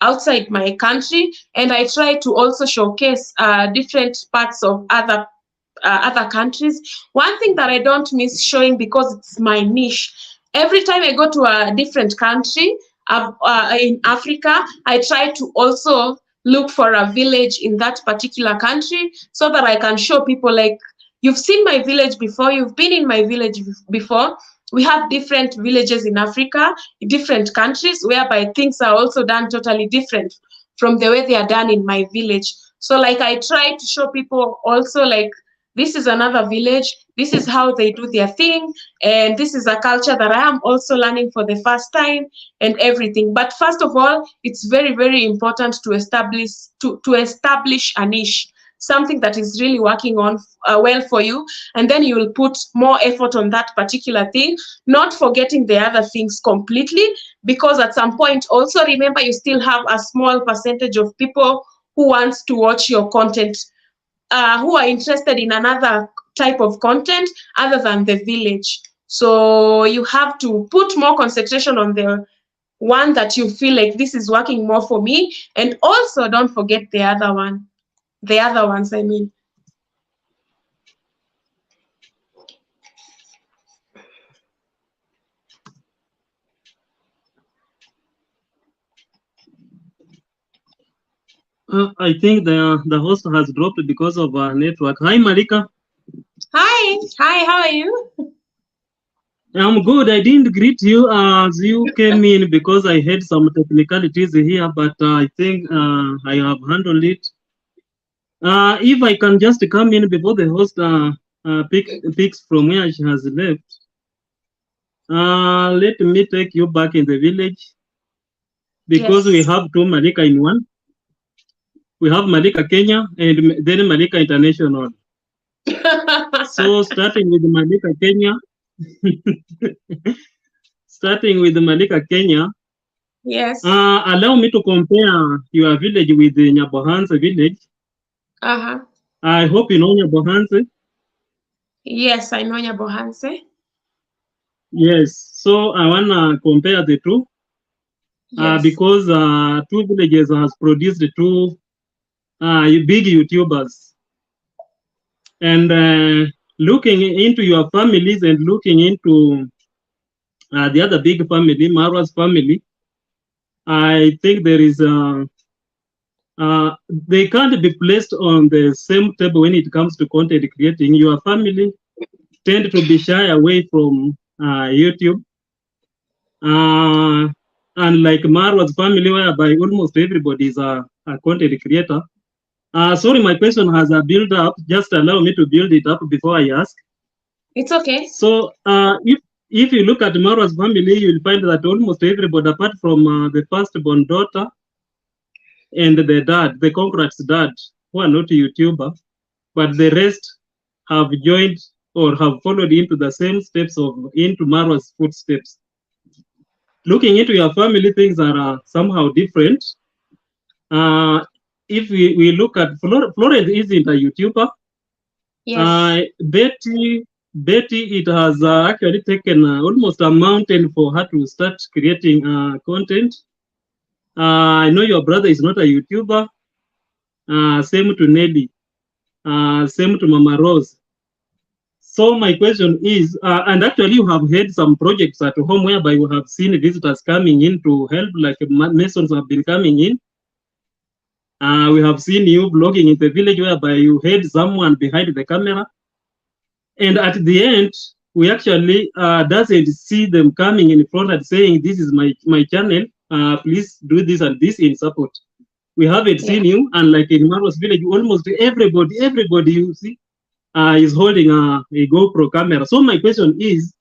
outside my country, and I try to also showcase different parts of other countries. One thing that I don't miss showing, because it's my niche, every time I go to a different country in Africa, I try to also look for a village in that particular country, so that I can show people like, you've seen my village before, you've been in my village before. We have different villages in Africa, different countries, whereby things are also done totally different from the way they are done in my village. So like I try to show people also like, this is another village, this is how they do their thing, and this is a culture that I am also learning for the first time, and everything. But first of all, it's very, very important to establish a niche, something that is really working on well for you, and then you will put more effort on that particular thing, not forgetting the other things completely, because at some point also remember you still have a small percentage of people who wants to watch your content, who are interested in another type of content other than the village. So you have to put more concentration on the one that you feel like this is working more for me, and also don't forget the other ones, I mean. I think the host has dropped because of network. Hi, Malika. Hi, how are you? I'm good. I didn't greet you as you came in because I had some technicalities here, but I think I have handled it. If I can just come in before the host picks from where she has left. Let me take you back in the village, because Yes. we have two Malika in one. We have Malika Kenya and then Malika International. So starting with Malika Kenya, Yes. Allow me to compare your village with the Nyabohanse village. Uh-huh. I hope you know Nyabohanse. Yes, I know Nyabohanse. Yes, so I wanna compare the two, Yes. because two villages has produced two big YouTubers, and looking into your families and looking into the other big family, Marwa's family, I think there is they can't be placed on the same table when it comes to content creating. Your family tend to be shy away from YouTube, unlike Marwa's family, whereby almost everybody is a content creator. Sorry, my question has a build up. Just allow me to build it up before I ask. It's okay. So, if you look at Marwa's family, you'll find that almost everybody, apart from the firstborn daughter and the dad, the Congrats dad, who are not YouTuber, but the rest have joined or have followed into the same steps into Marwa's footsteps. looking into your family, things are somehow different. If we look at Florence isn't a YouTuber. Yes. Betty, it has actually taken almost a mountain for her to start creating content. I know your brother is not a YouTuber. Same to Nelly. Same to Mama Rose. So my question is, and actually you have had some projects at home whereby you have seen visitors coming in to help, like Masons have been coming in. We have seen you blogging in the village whereby you had someone behind the camera. And at the end, we actually doesn't see them coming in front and saying, this is my channel, please do this and this in support. We haven't seen you, and like in Maro's village, almost everybody you see is holding a GoPro camera. So my question is,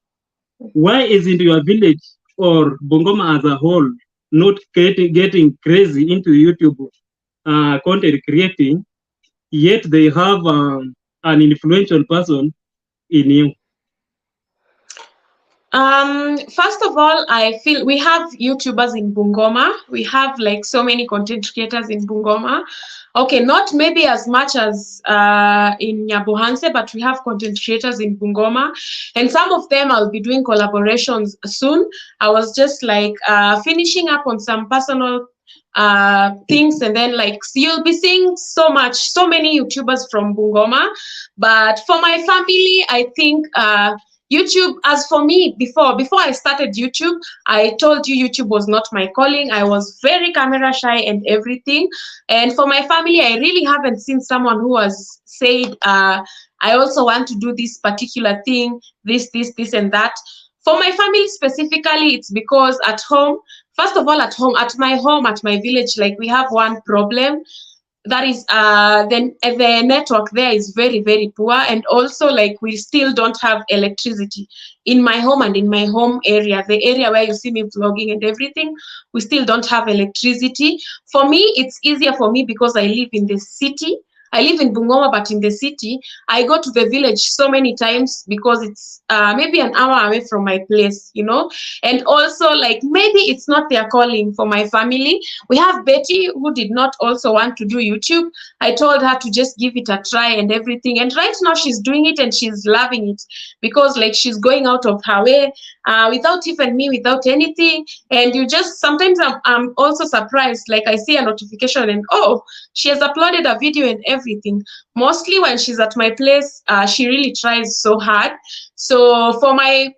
why isn't your village or Bungoma as a whole not getting crazy into YouTube content creating, yet they have an influential person in you? First of all, I feel we have YouTubers in Bungoma. We have like so many content creators in Bungoma. Okay, not maybe as much as in Nyabohanse, but we have content creators in Bungoma. And some of them I'll be doing collaborations soon. I was just like finishing up on some personal things, and then like you'll be seeing so many YouTubers from Bungoma. But for my family, I think YouTube, as for me, before I started YouTube, I told you YouTube was not my calling. I was very camera shy and everything. And for my family, I really haven't seen someone who has said, I also want to do this particular thing, this, and that. For my family specifically, it's because at home, first of all, at my village, like we have one problem. That is the network there is very, very poor, and also like we still don't have electricity in my home and in my home area, the area where you see me vlogging and everything. We still don't have electricity. For me, it's easier for me because I live in the city. I live in Bungoma, but in the city. I go to the village so many times because it's maybe an hour away from my place, you know. And also, like, maybe it's not their calling. For my family, we have Betty, who did not also want to do YouTube. I told her to just give it a try and everything. And right now she's doing it and she's loving it because, like, she's going out of her way without even me, without anything. And you just, sometimes I'm also surprised. Like, I see a notification and, oh, she has uploaded a video and everything. Mostly when she's at my place, she really tries so hard. So for my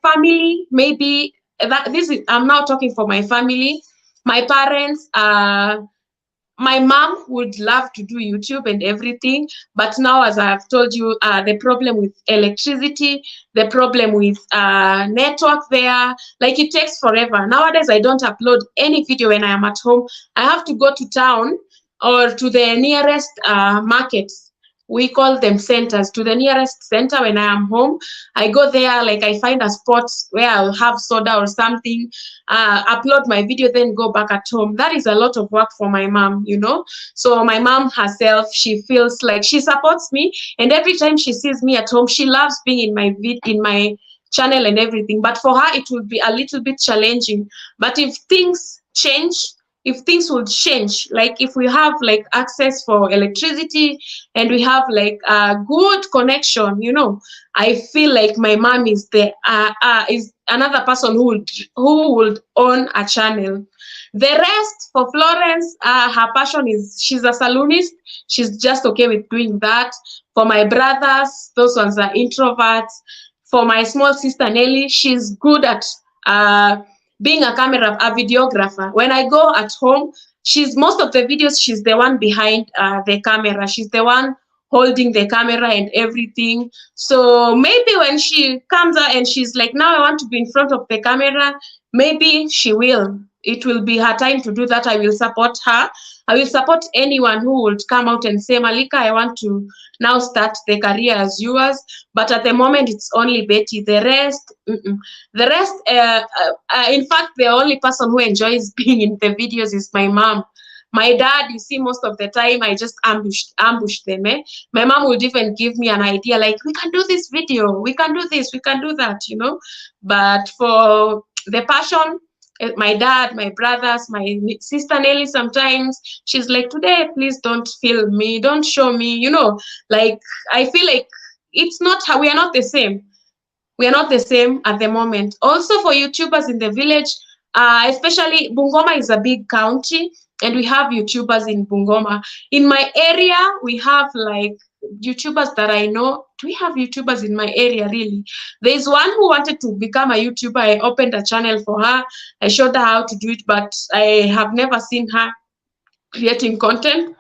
family, maybe I'm now talking for my family. My parents, my mom would love to do YouTube and everything, but now, as I have told you, the problem with electricity, the problem with network there, like it takes forever. Nowadays, I don't upload any video when I am at home. I have to go to town or to the nearest markets. We call them centers, to the nearest center when I am home. I go there, like I find a spot where I'll have soda or something, upload my video, then go back at home. That is a lot of work for my mom, you know. So my mom herself, she feels like she supports me, and every time she sees me at home, she loves being in my channel and everything. But for her, it would be a little bit challenging. But if things change, if things will change, like if we have like access for electricity and we have like a good connection, you know, I feel like my mom is is another person who would own a channel. The rest, for Florence, her passion is she's a saloonist. She's just okay with doing that. For my brothers, those ones are introverts. For my small sister Nelly, she's good at being a videographer. When I go at home, most of the videos, she's the one behind the camera. She's the one holding the camera and everything. So maybe when she comes out and she's like, now I want to be in front of the camera, maybe she will. It will be her time to do that. I will support her. I will support anyone who would come out and say, Malika, I want to now start the career as yours. But at the moment, it's only Betty. The rest, in fact, the only person who enjoys being in the videos is my mom. My dad, you see, most of the time, I just ambush them. My mom would even give me an idea, like, we can do this video, we can do this, we can do that, you know. But for the passion, my dad, my brothers, my sister Nelly. Sometimes she's like, today, please don't film me, don't show me. Like I feel like it's not how we are not the same. We are not the same at the moment. Also for YouTubers in the village, especially Bungoma is a big county, and we have YouTubers in Bungoma. In my area, we have like YouTubers that I know. Do we have YouTubers in my area really? There's one who wanted to become a YouTuber. I opened a channel for her. I showed her how to do it, but I have never seen her creating content.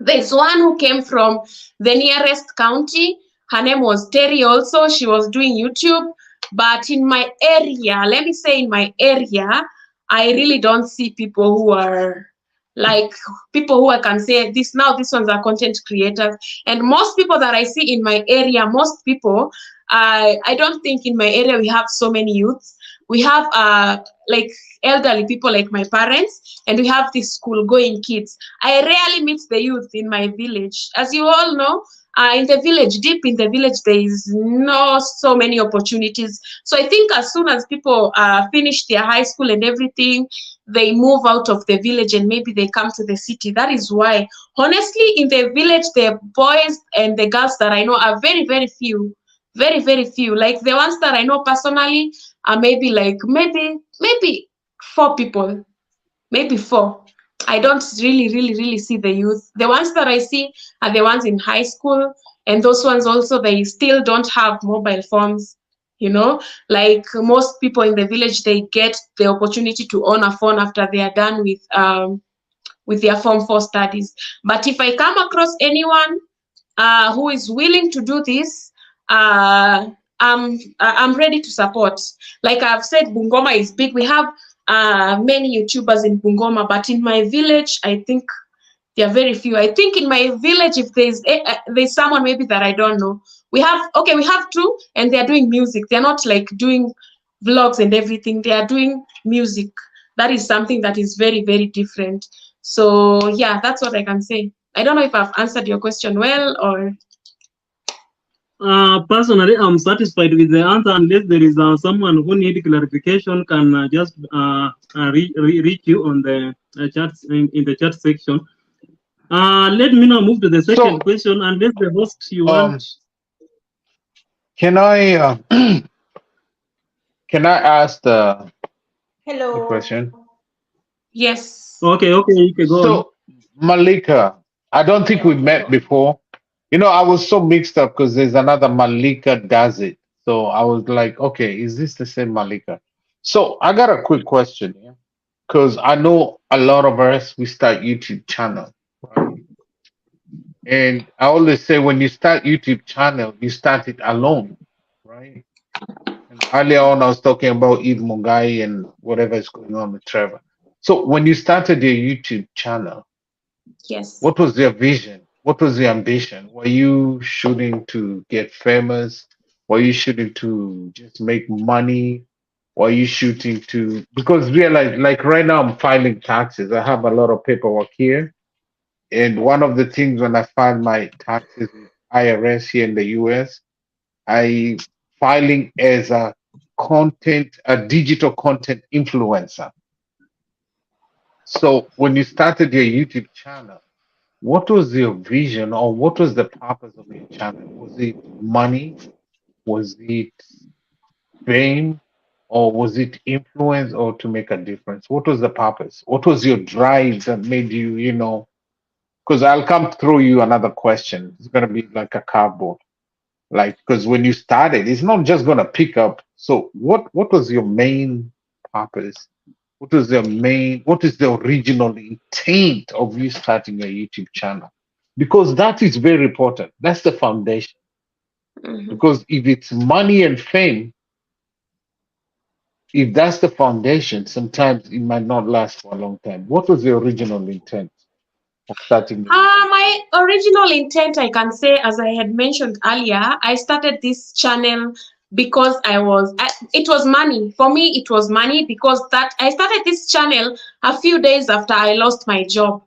There's one who came from the nearest county. Her name was Terry also. She was doing YouTube. But in my area, let me say in my area, I really don't see people who are like people who I can say this now, these ones are content creators. And most people that I see in my area, most people, I don't think in my area we have so many youths. We have like elderly people like my parents, and we have these school going kids. I rarely meet the youth in my village. As you all know, in the village, deep in the village, there is no so many opportunities. So I think as soon as people finish their high school and everything, they move out of the village and maybe they come to the city. That is why, honestly, in the village, the boys and the girls that I know are very, very few. Very, very few. Like the ones that I know personally are maybe like maybe 4 people, maybe 4. I don't really see the youth. The ones that I see are the ones in high school, and those ones also, they still don't have mobile phones. Like most people in the village, they get the opportunity to own a phone after they are done with their Form 4 studies. But if I come across anyone who is willing to do this, I'm ready to support. Like I've said, Bungoma is big. We have many YouTubers in Bungoma, but in my village, I think there are very few. I think in my village, if there's someone maybe that I don't know, we have 2, and they are doing music. They're not like doing vlogs and everything. They are doing music. That is something that is very, very different. So yeah, that's what I can say. I don't know if I've answered your question well or. Personally, I'm satisfied with the answer. Unless there is someone who need clarification, can just reach you on the chat in the chat section. Let me now move to the second question. Unless the host you want. Can I can I ask the question? Yes. Okay, you can go on. Malika, I don't think we met before. I was so mixed up because there's another Malika does it. So I was like, okay, is this the same Malika? So I got a quick question here, because I know a lot of us, we start YouTube channel, right? And I always say when you start YouTube channel, you start it alone, right? And earlier on, I was talking about Eve Mungai and whatever is going on with Trevor. So when you started your YouTube channel, yes, what was your vision? What was the ambition? Were you shooting to get famous? Were you shooting to just make money? Were you shooting to, because realize like right now I'm filing taxes. I have a lot of paperwork here. And one of the things when I file my taxes with IRS here in the US, I filing as a digital content influencer. So when you started your YouTube channel, what was your vision or what was the purpose of your channel? Was it money? Was it fame? Or was it influence or to make a difference? What was the purpose? What was your drive that made you, because I'll come through you another question. It's going to be like a cardboard. Like, because when you started, it's not just going to pick up. So what was your main purpose? What is the original intent of you starting a YouTube channel? Because that is very important. That's the foundation. Mm-hmm. Because if it's money and fame, if that's the foundation, sometimes it might not last for a long time. What was the original intent of starting? My original intent, I can say, as I had mentioned earlier, I started this channel because it was money. For me, it was money because that I started this channel a few days after I lost my job.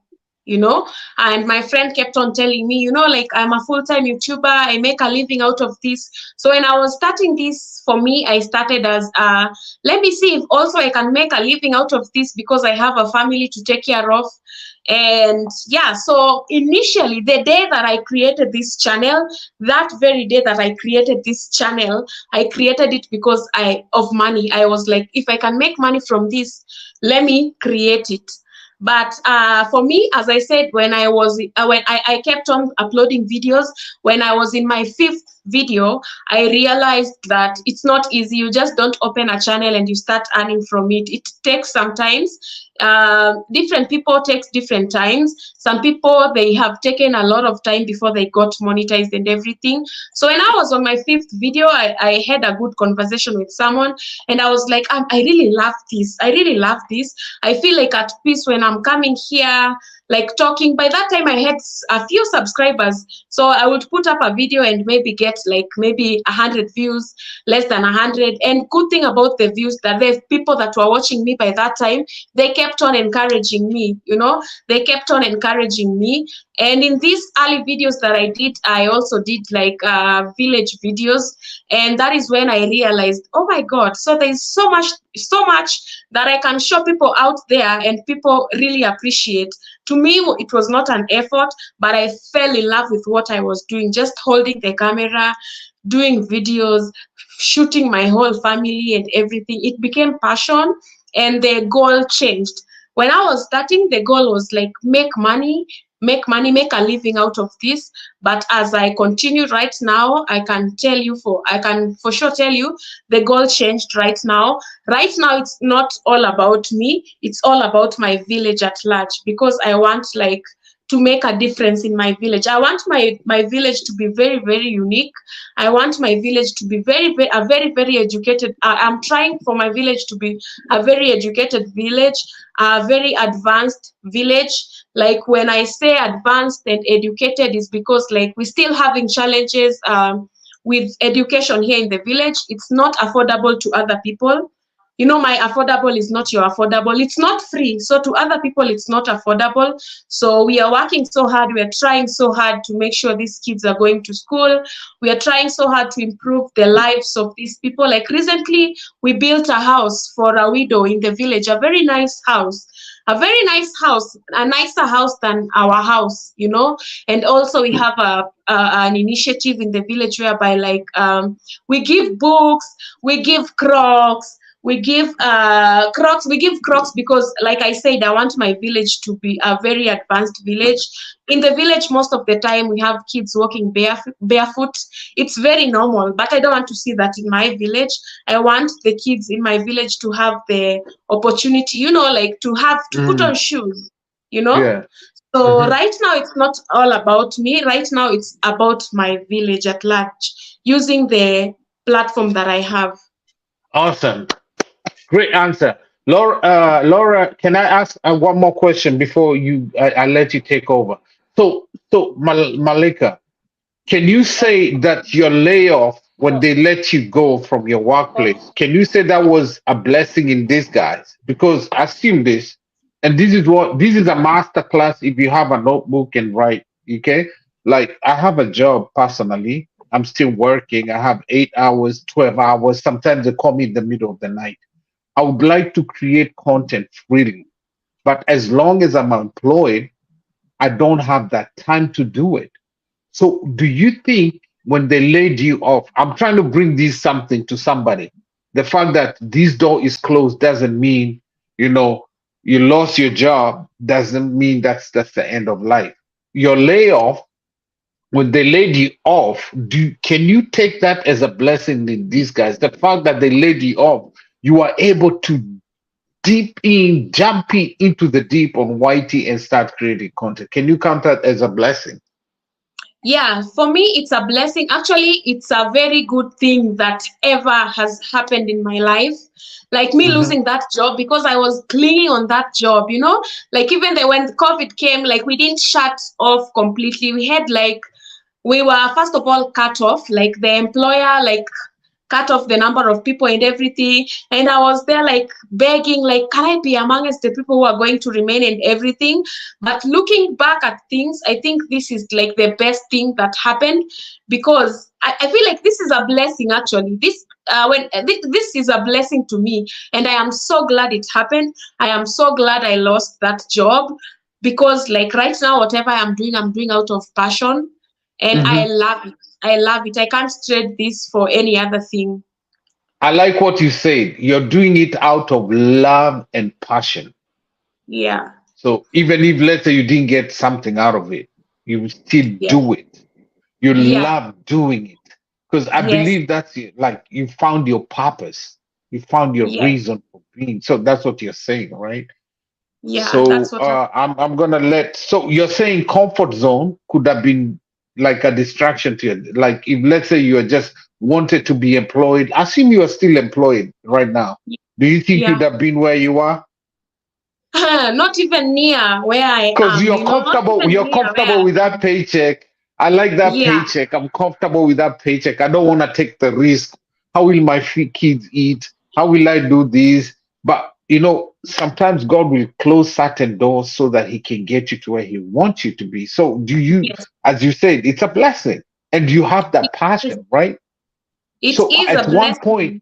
you know. And my friend kept on telling me, you know, like, I'm a full-time YouTuber, I make a living out of this. So when I was starting this, for me, I started as let me see if also I can make a living out of this, because I have a family to take care of. And yeah, so initially, the day that I created this channel, that very day that I created this channel, I created it because of money. I was like, if I can make money from this, let me create it. But for me, as I said, when I kept on uploading videos, when I was in my 5th video, I realized that it's not easy. You just don't open a channel and you start earning from it. It takes sometimes. Different people takes different times. Some people, they have taken a lot of time before they got monetized and everything. So when I was on my 5th video, I had a good conversation with someone, and I was like, I really love this. I really love this. I feel like at peace when I'm coming here, like talking. By that time, I had a few subscribers, so I would put up a video and maybe get like maybe 100 views, less than 100. And good thing about the views, that the people that were watching me by that time, they kept on encouraging me, you know, they kept on encouraging me. And in these early videos that I did, I also did like village videos. And that is when I realized, oh my God, so there's so much that I can show people out there and people really appreciate. To me, it was not an effort, but I fell in love with what I was doing, just holding the camera, doing videos, shooting my whole family and everything. It became passion, and the goal changed. When I was starting, the goal was like, make money, make a living out of this. But as I continue right now, I can for sure tell you, the goal changed right now. Right now, it's not all about me. It's all about my village at large, because I want like to make a difference in my village. I want my village to be very, very unique. I want my village to be very educated. I'm trying for my village to be a very educated village, a very advanced village. Like when I say advanced and educated, is because like we're still having challenges with education here in the village. It's not affordable to other people. You know, my affordable is not your affordable. It's not free. So to other people, it's not affordable. So we are working so hard. We are trying so hard to make sure these kids are going to school. We are trying so hard to improve the lives of these people. Like recently, we built a house for a widow in the village, a very nice house. A very nice house, a nicer house than our house, you know. And also we have an initiative in the village whereby like we give books, we give crocs, we give crocs because, like I said, I want my village to be a very advanced village. In the village, most of the time we have kids walking barefoot. It's very normal, but I don't want to see that in my village. I want the kids in my village to have the opportunity, you know, like to put on shoes, you know. Yeah. So right now it's not all about me. Right now it's about my village at large, using the platform that I have. Awesome. Great answer. Laura, can I ask one more question before I let you take over? So, Malika, can you say that your layoff when they let you go from your workplace, can you say that was a blessing in disguise? Because assume this, and this is a master class if you have a notebook and write, okay? Like I have a job personally. I'm still working. I have 8 hours, 12 hours. Sometimes they call me in the middle of the night. I would like to create content freely, but as long as I'm employed, I don't have that time to do it. So, do you think when they laid you off, I'm trying to bring this something to somebody. The fact that this door is closed doesn't mean, you know, you lost your job, doesn't mean that's the end of life. Your layoff, when they laid you off, can you take that as a blessing in disguise? The fact that they laid you off, you are able to jump in into the deep on YT and start creating content. Can you count that as a blessing? Yeah, for me, it's a blessing. Actually, it's a very good thing that ever has happened in my life. Like me Mhm. losing that job, because I was clinging on that job, you know, like even when COVID came, like we didn't shut off completely. We had like, we were first of all cut off, like the employer, like cut off the number of people and everything. And I was there like begging, like, can I be amongst the people who are going to remain and everything? But looking back at things, I think this is like the best thing that happened, because I feel like this is a blessing actually. This is a blessing to me, and I am so glad it happened. I am so glad I lost that job, because like right now, whatever I'm doing out of passion, and I love it. I love it. I can't trade this for any other thing. I like what you said. You're doing it out of love and passion. Yeah. So even if, let's say, you didn't get something out of it, you will still Yeah. do it. You Yeah. love doing it. Because I Yes. believe that's it. Like you found your purpose. You found your Yeah. reason for being. So that's what you're saying, right? Yeah. So That's what I. I'm gonna let. So you're saying comfort zone could have been like a distraction to you. Like if, let's say, you are just wanted to be employed. Assume you are still employed right now. Do you think Yeah. you'd have been where you are? Not even near where I Because am. Not even you're near where comfortable I with that am. paycheck. I like that Yeah. paycheck. I'm comfortable with that paycheck. I don't want to take the risk. How will my kids eat? How will I do this? But sometimes God will close certain doors so that He can get you to where He wants you to be. So do you, Yes. as you said, it's a blessing, and you have It that is. passion, right? It So is a at one point, blessing.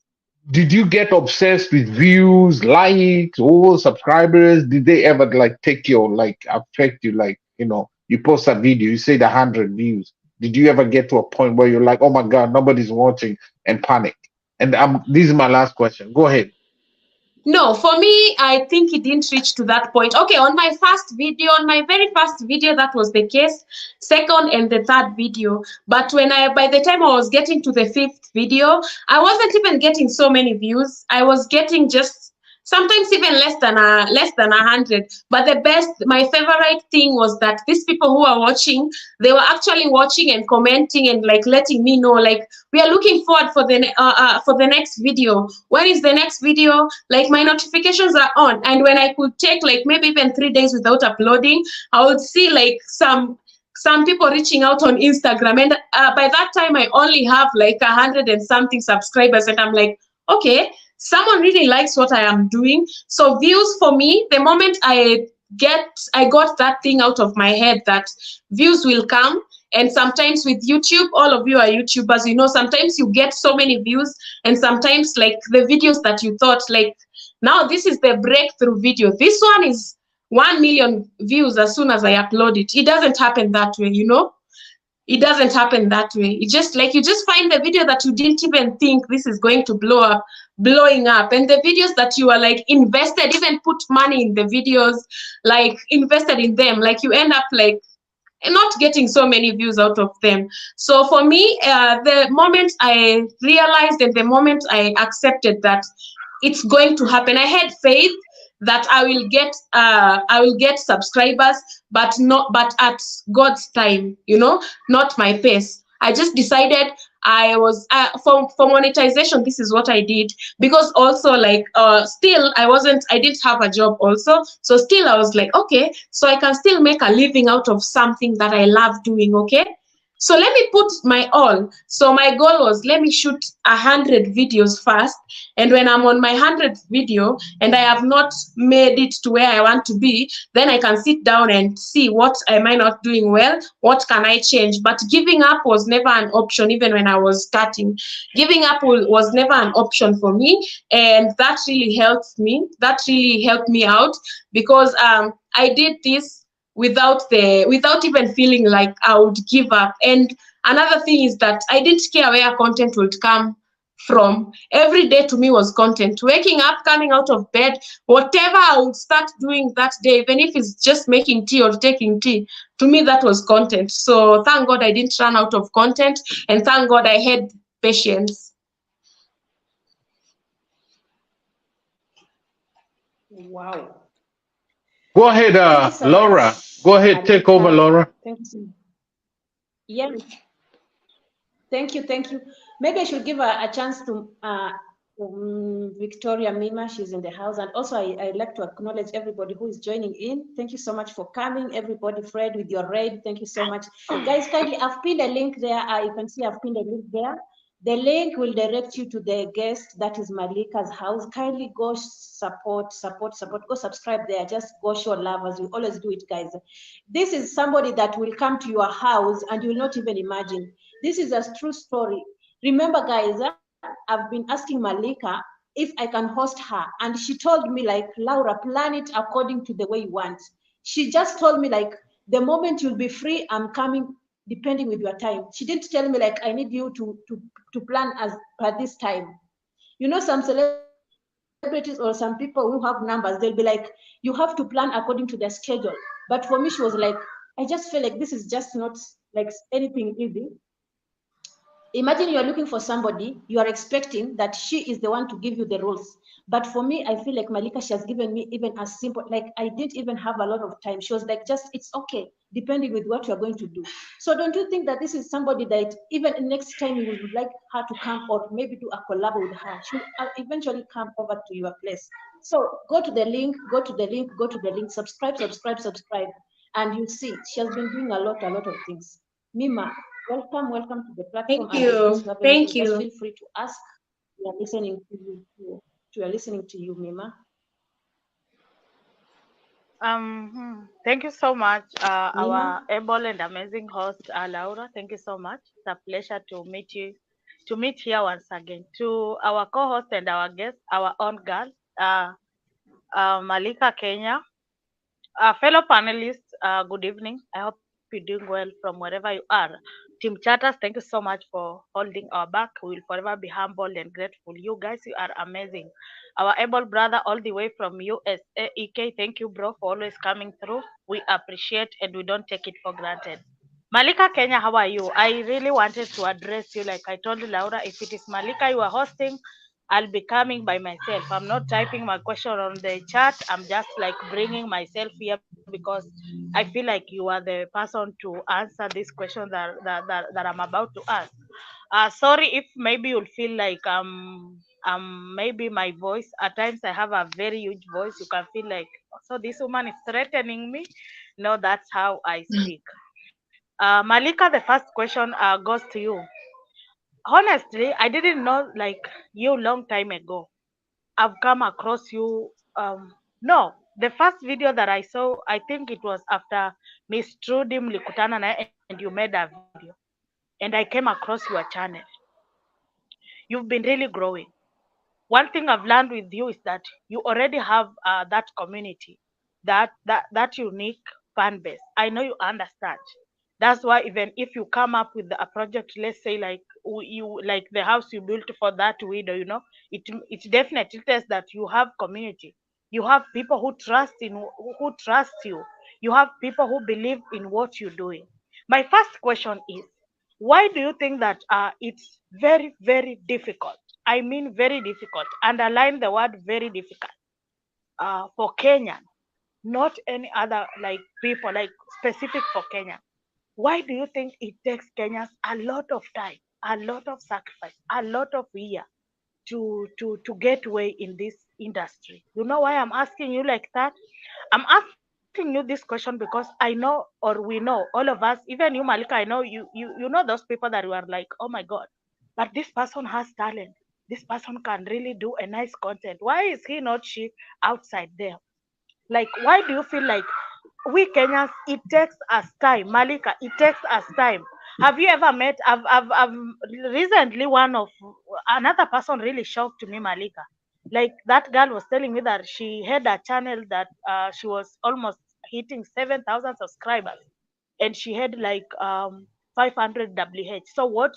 did you get obsessed with views, likes, or subscribers? Did they ever like take your like affect you? Like, you post a video, you say 100 views. Did you ever get to a point where you're like, oh my God, nobody's watching, and panic? And this is my last question. Go ahead. No, for me, I think it didn't reach to that point. Okay, on my very first video, that was the case. Second and the third video. But by the time I was getting to the fifth video, I wasn't even getting so many views. I was getting just sometimes even less than 100. But my favorite thing was that these people who are watching, they were actually watching and commenting and like letting me know, like, we are looking forward for the next video. When is the next video? Like, my notifications are on, and when I could take like maybe even 3 days without uploading, I would see like some people reaching out on Instagram, and by that time I only have like 100 and something subscribers, and I'm like, okay, someone really likes what I am doing. So views for me, the moment I got that thing out of my head that views will come. And sometimes with YouTube, all of you are YouTubers, sometimes you get so many views, and sometimes like the videos that you thought like, now this is the breakthrough video, this one is 1 million views as soon as I upload it. It doesn't happen that way. It doesn't happen that way. It just like, you just find the video that you didn't even think this is going to blowing up, and the videos that you are like invested, even put money in the videos, like invested in them, like you end up like not getting so many views out of them. So for me, the moment I realized and the moment I accepted that it's going to happen, I had faith that I will get subscribers, but at God's time, not my pace. I just decided I was for monetization. This is what I did, because also like still I didn't have a job also, so still I was like, okay, so I can still make a living out of something that I love doing. Okay, so let me put my all. So my goal was, let me shoot 100 videos first, and when I'm on my 100th video and I have not made it to where I want to be, then I can sit down and see what am I not doing well, what can I change. But giving up was never an option. Even when I was starting, giving up was never an option for me, and that really helped me. That really helped me out, because I did this without even feeling like I would give up. And another thing is that I didn't care where content would come from. Every day to me was content. Waking up, coming out of bed, whatever I would start doing that day, even if it's just making tea or taking tea, to me that was content. So thank God I didn't run out of content, and thank God I had patience. Wow. Go ahead, Thank you so Laura. much, Go ahead, take over, Malika. Laura. Thank you so much. Yeah, thank you, thank you. Maybe I should give a chance to Victoria Mima. She's in the house, and also I'd like to acknowledge everybody who is joining in. Thank you so much for coming, everybody. Fred with your raid, thank you so much, guys. Kindly, I've pinned a link there. You can see I've pinned a link there. The link will direct you to the guest that is Malika's house. Kindly go support. Go subscribe there. Just go show love as we always do it, guys. This is somebody that will come to your house and you will not even imagine. This is a true story. Remember, guys, I've been asking Malika if I can host her, and she told me, like, Laura, plan it according to the way you want. She just told me, like, the moment you'll be free, I'm coming depending with your time. She didn't tell me like I need you to plan as per this time. You know, some celebrities or some people who have numbers, they'll be like, you have to plan according to their schedule. But for me, she was like, I just feel like this is just not like anything easy. Imagine you are looking for somebody, you are expecting that she is the one to give you the rules. But for me, I feel like Malika, she has given me even a simple, like I didn't even have a lot of time. She was like, just, it's okay, depending with what you're going to do. So don't you think that this is somebody that even next time you would like her to come or maybe do a collab with her, she'll eventually come over to your place. So go to the link, subscribe, and you see she has been doing a lot of things. Mima, welcome to the platform. Thank And in case you. you have anything, Thank just you. feel free to ask. We are listening to you. We are listening to you, Mima. Thank you so much, Mima, our able and amazing host, Laura. Thank you so much. It's a pleasure to meet you, to meet here once again. To our co-host and our guest, our own girl, Malika Kenya. Fellow panelists, good evening. I hope you're doing well from wherever you are. Team Chatters, thank you so much for holding our back. We will forever be humble and grateful. You guys, you are amazing. Our able brother, all the way from USA, EK, thank you, bro, for always coming through. We appreciate and we don't take it for granted. Malika Kenya, how are you? I really wanted to address you, like I told Laura. If it is Malika you are hosting, I'll be coming by myself. I'm not typing my question on the chat. I'm just like bringing myself here because I feel like you are the person to answer this question that I'm about to ask. Sorry if maybe you'll feel like maybe my voice at times I have a very huge voice. You can feel like, so this woman is threatening me. No, that's how I speak. Malika, the first question goes to you. Honestly, I didn't know like you long time ago. I've come across you. No, the first video that I saw, I think it was after Miss Trudy mlikutana naye and you made a video, and I came across your channel. You've been really growing. One thing I've learned with you is that you already have that community, that unique fan base. I know you understand. That's why even if you come up with a project, let's say like you like the house you built for that widow, it definitely tells that you have community. You have people who trust you. You have people who believe in what you're doing. My first question is, why do you think that it's very, very difficult? I mean, very difficult. Underline the word very difficult for Kenyan, not any other like people, like specific for Kenya. Why do you think it takes Kenyans a lot of time, a lot of sacrifice, a lot of year to get way in this industry? You know why I'm asking you like that? I'm asking you this question because I know, or we know, all of us, even you, Malika, I know you know those people that you are like, oh my God, but this person has talent. This person can really do a nice content. Why is he not she outside there? Like, why do you feel like we Kenyans, it takes us time, Malika, it takes us time. Have you ever met, I've recently one of another person really shocked me, Malika. Like that girl was telling me that she had a channel that she was almost hitting 7,000 subscribers, and she had like 500 WH. So what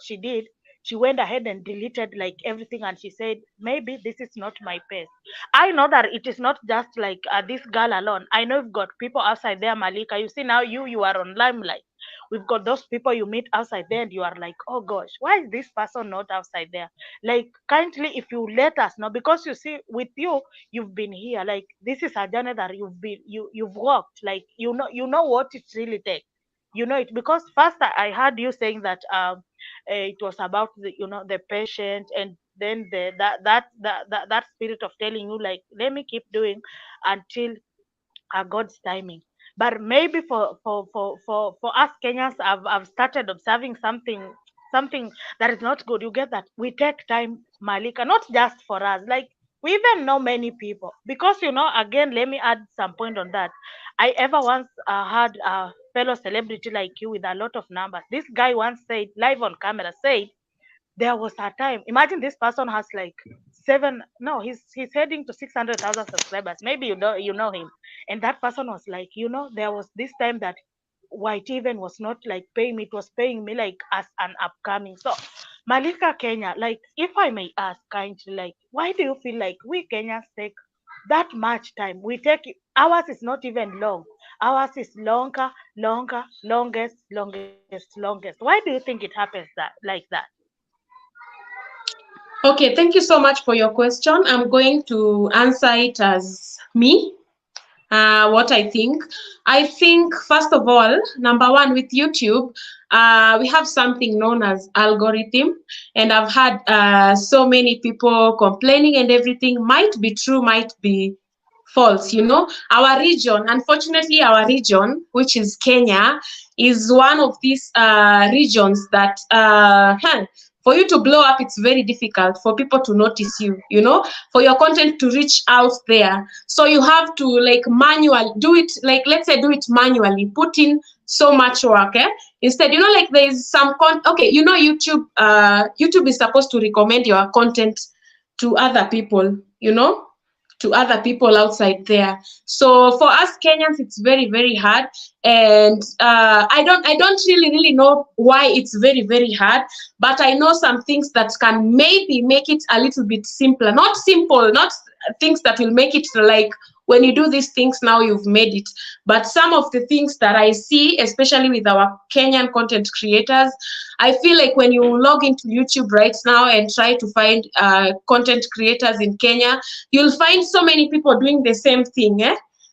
she did, she went ahead and deleted like everything, and she said maybe this is not my pace. I know that it is not just like this girl alone. I know you've got people outside there, Malika. You see now you are on limelight. We've got those people you meet outside there, and you are like, oh gosh, why is this person not outside there? Like, kindly, if you let us know, because you see, with you, you've been here. Like, this is a journey that you've walked. Like, you know what it really takes. You know it because first I heard you saying that it was about the patient, and then that spirit of telling you like, let me keep doing until God's timing. But maybe for us Kenyans, I've started observing something something that is not good, you get that we take time, Malika, not just for us, like we even know many people, because again, let me add some point on that. I ever once had a fellow celebrity like you with a lot of numbers. This guy once said live on camera, said there was a time, imagine this person has like seven, no, he's heading to 600,000 subscribers, maybe you know him, and that person was like, there was this time that white even was not like paying me, it was paying me like as an upcoming. So Malika, Kenya, like if I may ask kindly, like why do you feel like we Kenyans take that much time? We take, ours is not even long, ours is longer, longest. Why do you think it happens that like that? Okay, thank you so much for your question. I'm going to answer it as me. What I think. I think, first of all, number one, with YouTube, we have something known as algorithm, and I've had so many people complaining and everything. Might be true, might be false. Our region, unfortunately, our region, which is Kenya, is one of these regions that for you to blow up, it's very difficult for people to notice you, for your content to reach out there. So you have to like manual do it, like let's say do it manually, put in so much work. Instead, like there's some okay, YouTube is supposed to recommend your content to other people, to other people outside there. So for us Kenyans, it's very, very hard. And I don't really know why it's very, very hard, but I know some things that can maybe make it a little bit simpler. Not simple, not things that will make it like when you do these things now you've made it, but some of the things that I see, especially with our Kenyan content creators, I feel like when you log into YouTube right now and try to find content creators in Kenya, you'll find so many people doing the same thing.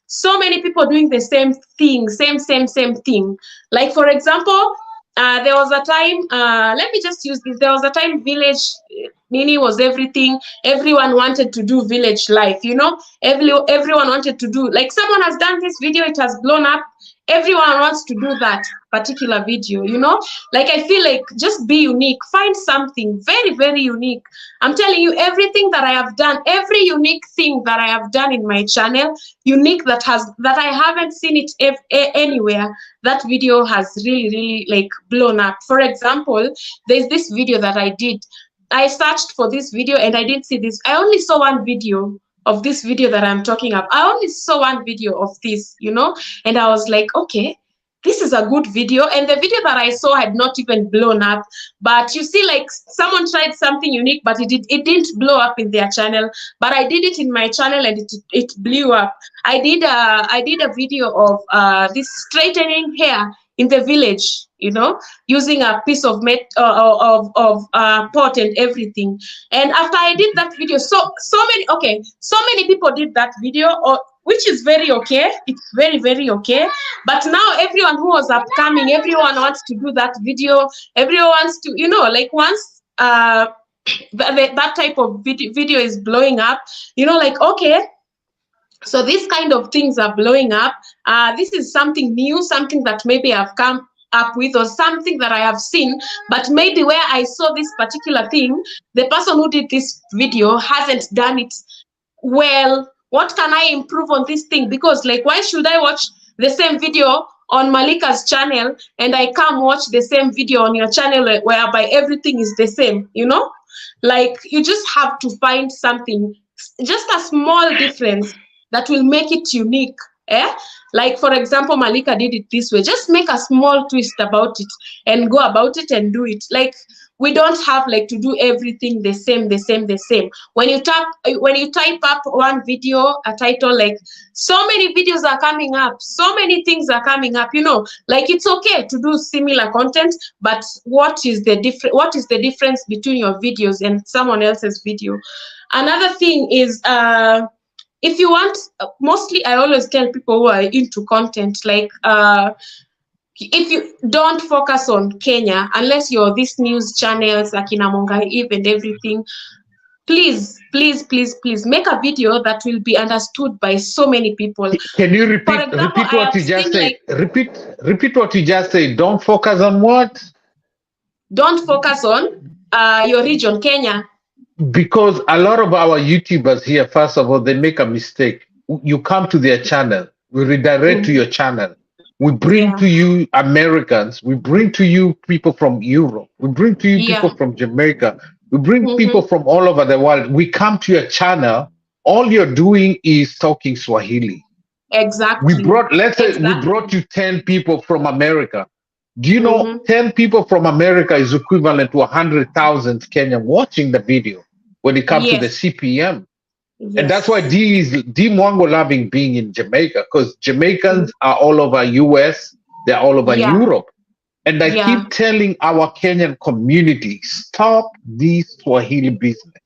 So many people doing the same thing, same thing. Like for example, there was a time, let me just use this. There was a time village Nini was everything. Everyone wanted to do village life, everyone wanted to do, like someone has done this video, it has blown up. Everyone wants to do that particular video, like I feel like just be unique, find something very, very unique. I'm telling you, everything that I have done, every unique thing that I have done in my channel, unique, that I haven't seen it anywhere, that video has really, really like blown up. For example, there's this video that I did. I searched for this video and I didn't see this. I only saw one video of this video that I'm talking about. I only saw one video of this, and I was like, okay, this is a good video. And the video that I saw had not even blown up. But you see, like someone tried something unique, but it didn't blow up in their channel. But I did it in my channel and it blew up. I did a video of this straightening hair in the village, using a piece of pot and everything. And after I did that video, so many people did that video, which is very okay. It's very, very okay. But now everyone who was upcoming, everyone wants to do that video. Everyone wants to, like once that type of video is blowing up, like, okay, so these kind of things are blowing up. This is something new, something that maybe I've come up with, or something that I have seen, but maybe where I saw this particular thing, the person who did this video hasn't done it well. What can I improve on this thing? Because like, why should I watch the same video on Malika's channel and I come watch the same video on your channel whereby everything is the same, Like, you just have to find something, just a small difference that will make it unique. Like, for example, Malika did it this way. Just make a small twist about it and go about it and do it. Like, we don't have like to do everything the same. When you type up one video, a title, like so many videos are coming up, so many things are coming up, like it's okay to do similar content, but what is the difference between your videos and someone else's video? Another thing is, if you want, mostly I always tell people who are into content, like, if you don't focus on Kenya, unless you're these news channels like in Amonga Eve and everything, please make a video that will be understood by so many people. Can you repeat what you just said? Repeat what you just said. Don't focus on what? don't focus on your region, Kenya. Because a lot of our YouTubers here, first of all, they make a mistake. You come to their channel, we redirect to your channel. We bring Yeah. to you Americans, we bring to you people from Europe, we bring to you people Yeah. from Jamaica, we bring people from all over the world. We come to your channel, all you're doing is talking Swahili. Exactly. Let's say we brought you 10 people from America. Do you know 10 people from America is equivalent to 100,000 Kenyan watching the video when it comes to the Yes. CPM? And that's why Yes. D Mwango loving being in Jamaica, because Jamaicans are all over US, they're all over Yeah. Europe. And I Yeah. keep telling our Kenyan community, stop this Swahili business.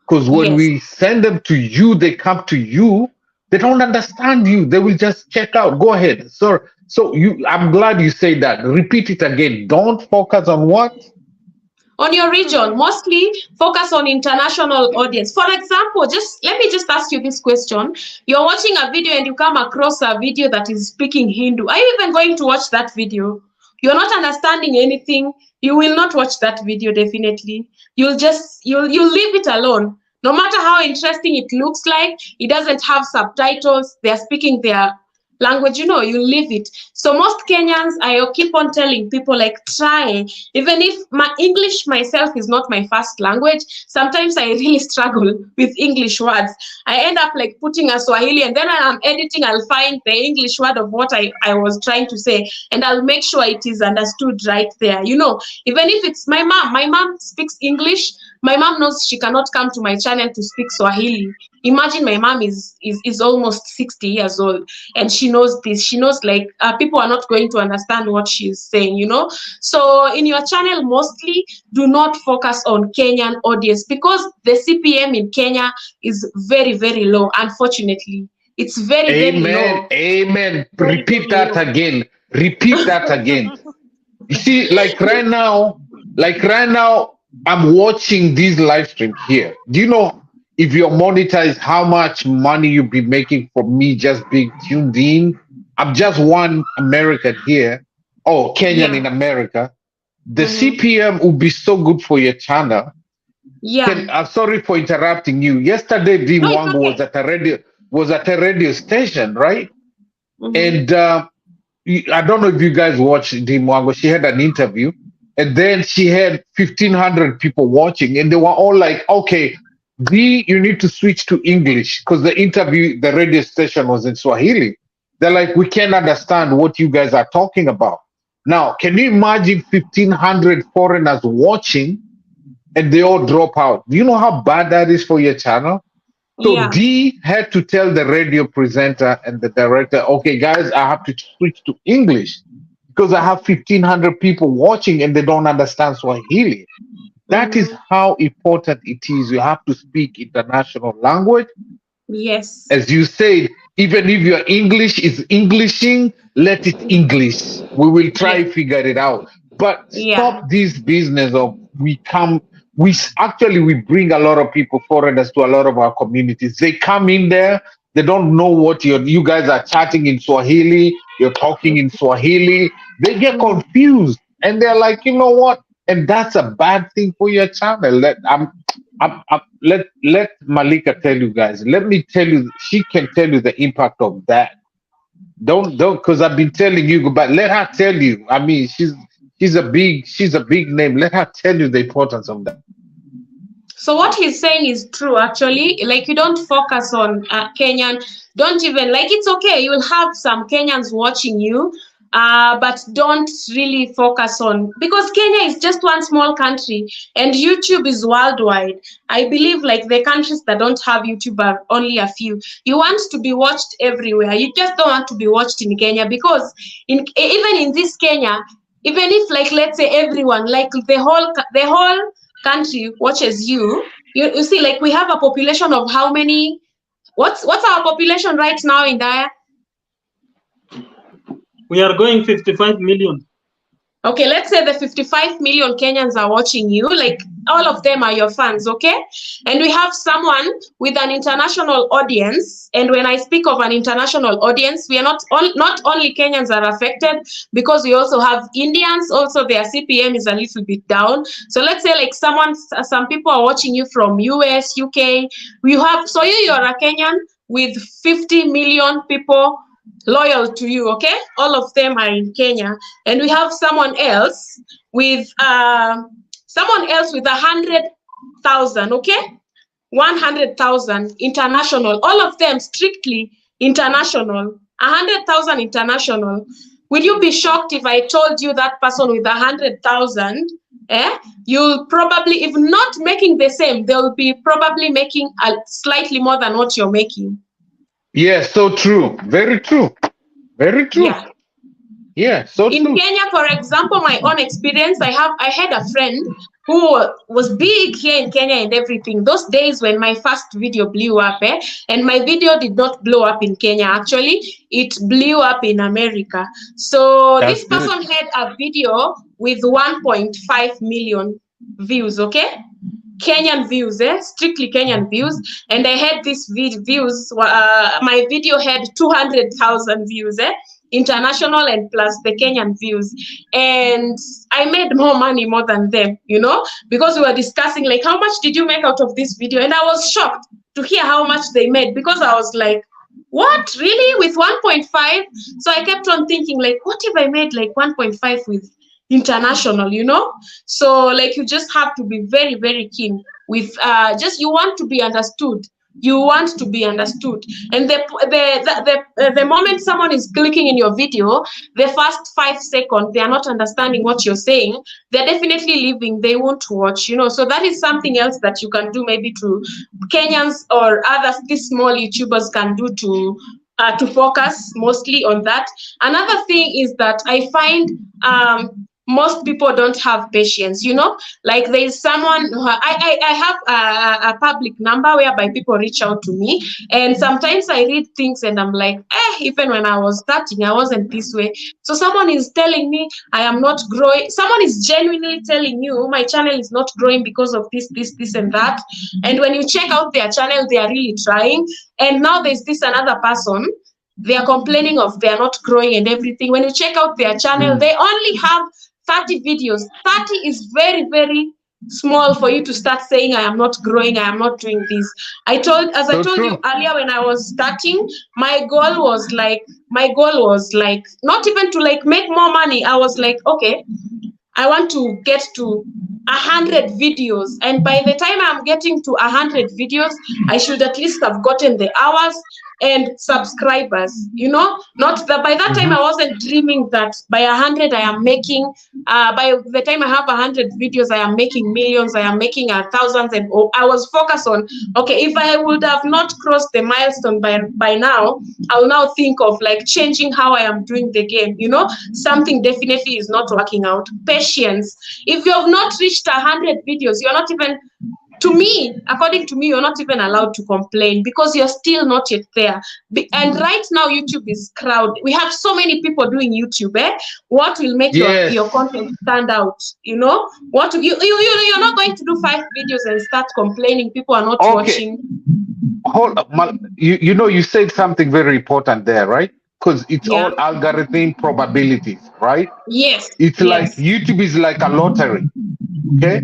Because when Yes. we send them to you, they come to you, they don't understand you. They will just check out. Go ahead. So I'm glad you say that. Repeat it again. Don't focus on what? On your region, mostly focus on international audience. For example, let me ask you this question. You're watching a video and you come across a video that is speaking Hindu. Are you even going to watch that video? You're not understanding anything. You will not watch that video, definitely. You'll leave it alone. No matter how interesting it looks like, it doesn't have subtitles. They're speaking their language, you leave it. So most Kenyans, I keep on telling people, like, try, even if my English myself is not my first language, sometimes I really struggle with English words. I end up like putting a Swahili, and then when I'm editing, I'll find the English word of what I was trying to say, and I'll make sure it is understood right there. Even if it's my mom speaks English. My mom knows she cannot come to my channel to speak Swahili. Imagine, my mom is almost 60 years old, and she knows this. She knows, like, people are not going to understand what she's saying, So in your channel, mostly do not focus on Kenyan audience, because the CPM in Kenya is very, very low. Unfortunately, it's very, very low. Amen. Very, Repeat very that low. again. Repeat that again. You see, like right now, I'm watching this live stream here. Do you know, if you're monetized, how much money you'll be making from me just being tuned in? I'm just one American here, or Kenyan in America. The CPM will be so good for your channel. Yeah. I'm sorry for interrupting you. Yesterday, D No, it's Mwango okay. was at a radio station, right? And I don't know if you guys watched D Mwango. She had an interview, and then she had 1,500 people watching, and they were all like, "Okay, D, you need to switch to English," because the radio station was in Swahili. They're like, "We can't understand what you guys are talking about." Now, can you imagine 1,500 foreigners watching, and they all drop out? Do you know how bad that is for your channel? So Yeah. D had to tell the radio presenter and the director, "Okay, guys, I have to switch to English because I have 1,500 people watching and they don't understand Swahili." That is how important it is. You have to speak international language. Yes. As you said, even if your English is Englishing, let it English. We will try figure it out. But stop Yeah. this business of we bring a lot of people, foreigners, to a lot of our communities. They come in there, they don't know what you guys are chatting in Swahili, you're talking in Swahili. They get confused and they're like, you know what? And that's a bad thing for your channel. Let Malika tell you guys. Let me tell you, she can tell you the impact of that. Don't, because I've been telling you, but let her tell you. I mean, she's a big name. Let her tell you the importance of that. So what he's saying is true, actually. Like, you don't focus on Kenyan. Don't even, like, it's okay. You will have some Kenyans watching you, but don't really focus on, because Kenya is just one small country and YouTube is worldwide. I believe, like, the countries that don't have YouTube are only a few. You want to be watched everywhere. You just don't want to be watched in Kenya, because even in this Kenya, even if, like, let's say everyone, like the whole country watches you see, like, we have a population of how many? What's our population right now in there? We are going 55 million. Okay, let's say the 55 million Kenyans are watching you. Like, all of them are your fans, okay? And we have someone with an international audience. And when I speak of an international audience, we are not only Kenyans are affected, because we also have Indians. Also, their CPM is a little bit down. So let's say like some people are watching you from US, UK. You're a Kenyan with 50 million people loyal to you, okay? All of them are in Kenya. And we have someone else with 100,000, okay? 100,000 international, all of them strictly international, 100,000 international. Will you be shocked if I told you that person with 100,000, you'll probably, if not making the same, they'll be probably making slightly more than what you're making. Yeah, so true. Very true. Very true. Yeah. Yeah, so In true. Kenya, for example, my own experience, I had a friend who was big here in Kenya and everything. Those days when my first video blew up, and my video did not blow up in Kenya, actually, it blew up in America. So That's this good. person had a video with 1.5 million views, okay? Kenyan views, strictly Kenyan views, and I had these views. My video had 200,000 views, international and plus the Kenyan views, and I made more than them, because we were discussing like how much did you make out of this video, and I was shocked to hear how much they made, because I was like, what, really, with 1.5? So I kept on thinking like, what if I made like 1.5 with international, so like you just have to be very, very keen with you want to be understood. And the moment someone is clicking in your video, the first 5 seconds they are not understanding what you're saying, they're definitely leaving, they won't watch, so that is something else that you can do, maybe to Kenyans or others, these small YouTubers can do to focus mostly on that. Another thing is that I find most people don't have patience, like there's someone I have a public number whereby people reach out to me, and sometimes I read things and I'm like, even when I was starting I wasn't this way. So someone is telling me I am not growing, someone is genuinely telling you my channel is not growing because of this and that, and when you check out their channel they are really trying. And now there's this another person, they are complaining of they are not growing and everything. When you check out their channel, they only have 30 videos. 30 is very, very small for you to start saying I am not growing, I am not doing this. I told you earlier, when I was starting, my goal was like not even to like make more money. I was like, okay, I want to get to 100 videos, and by the time I'm getting to 100 videos, I should at least have gotten the hours and subscribers, not that by that time I wasn't dreaming that by 100 I am making by the time I have 100 videos I am making millions, I am making thousands, and I was focused on, okay, if I would have not crossed the milestone by now, I'll now think of like changing how I am doing the game. Something definitely is not working out. Patience. If you have not reached 100 videos, you're not even, according to me, you're not even allowed to complain, because you're still not yet there. And right now, YouTube is crowded. We have so many people doing YouTube. What will make your content stand out? What you're not going to do 5 videos and start complaining people are not watching. Hold up, you said something very important there, right? Because it's all algorithm probabilities, right? Yes. It's like YouTube is like a lottery. Okay,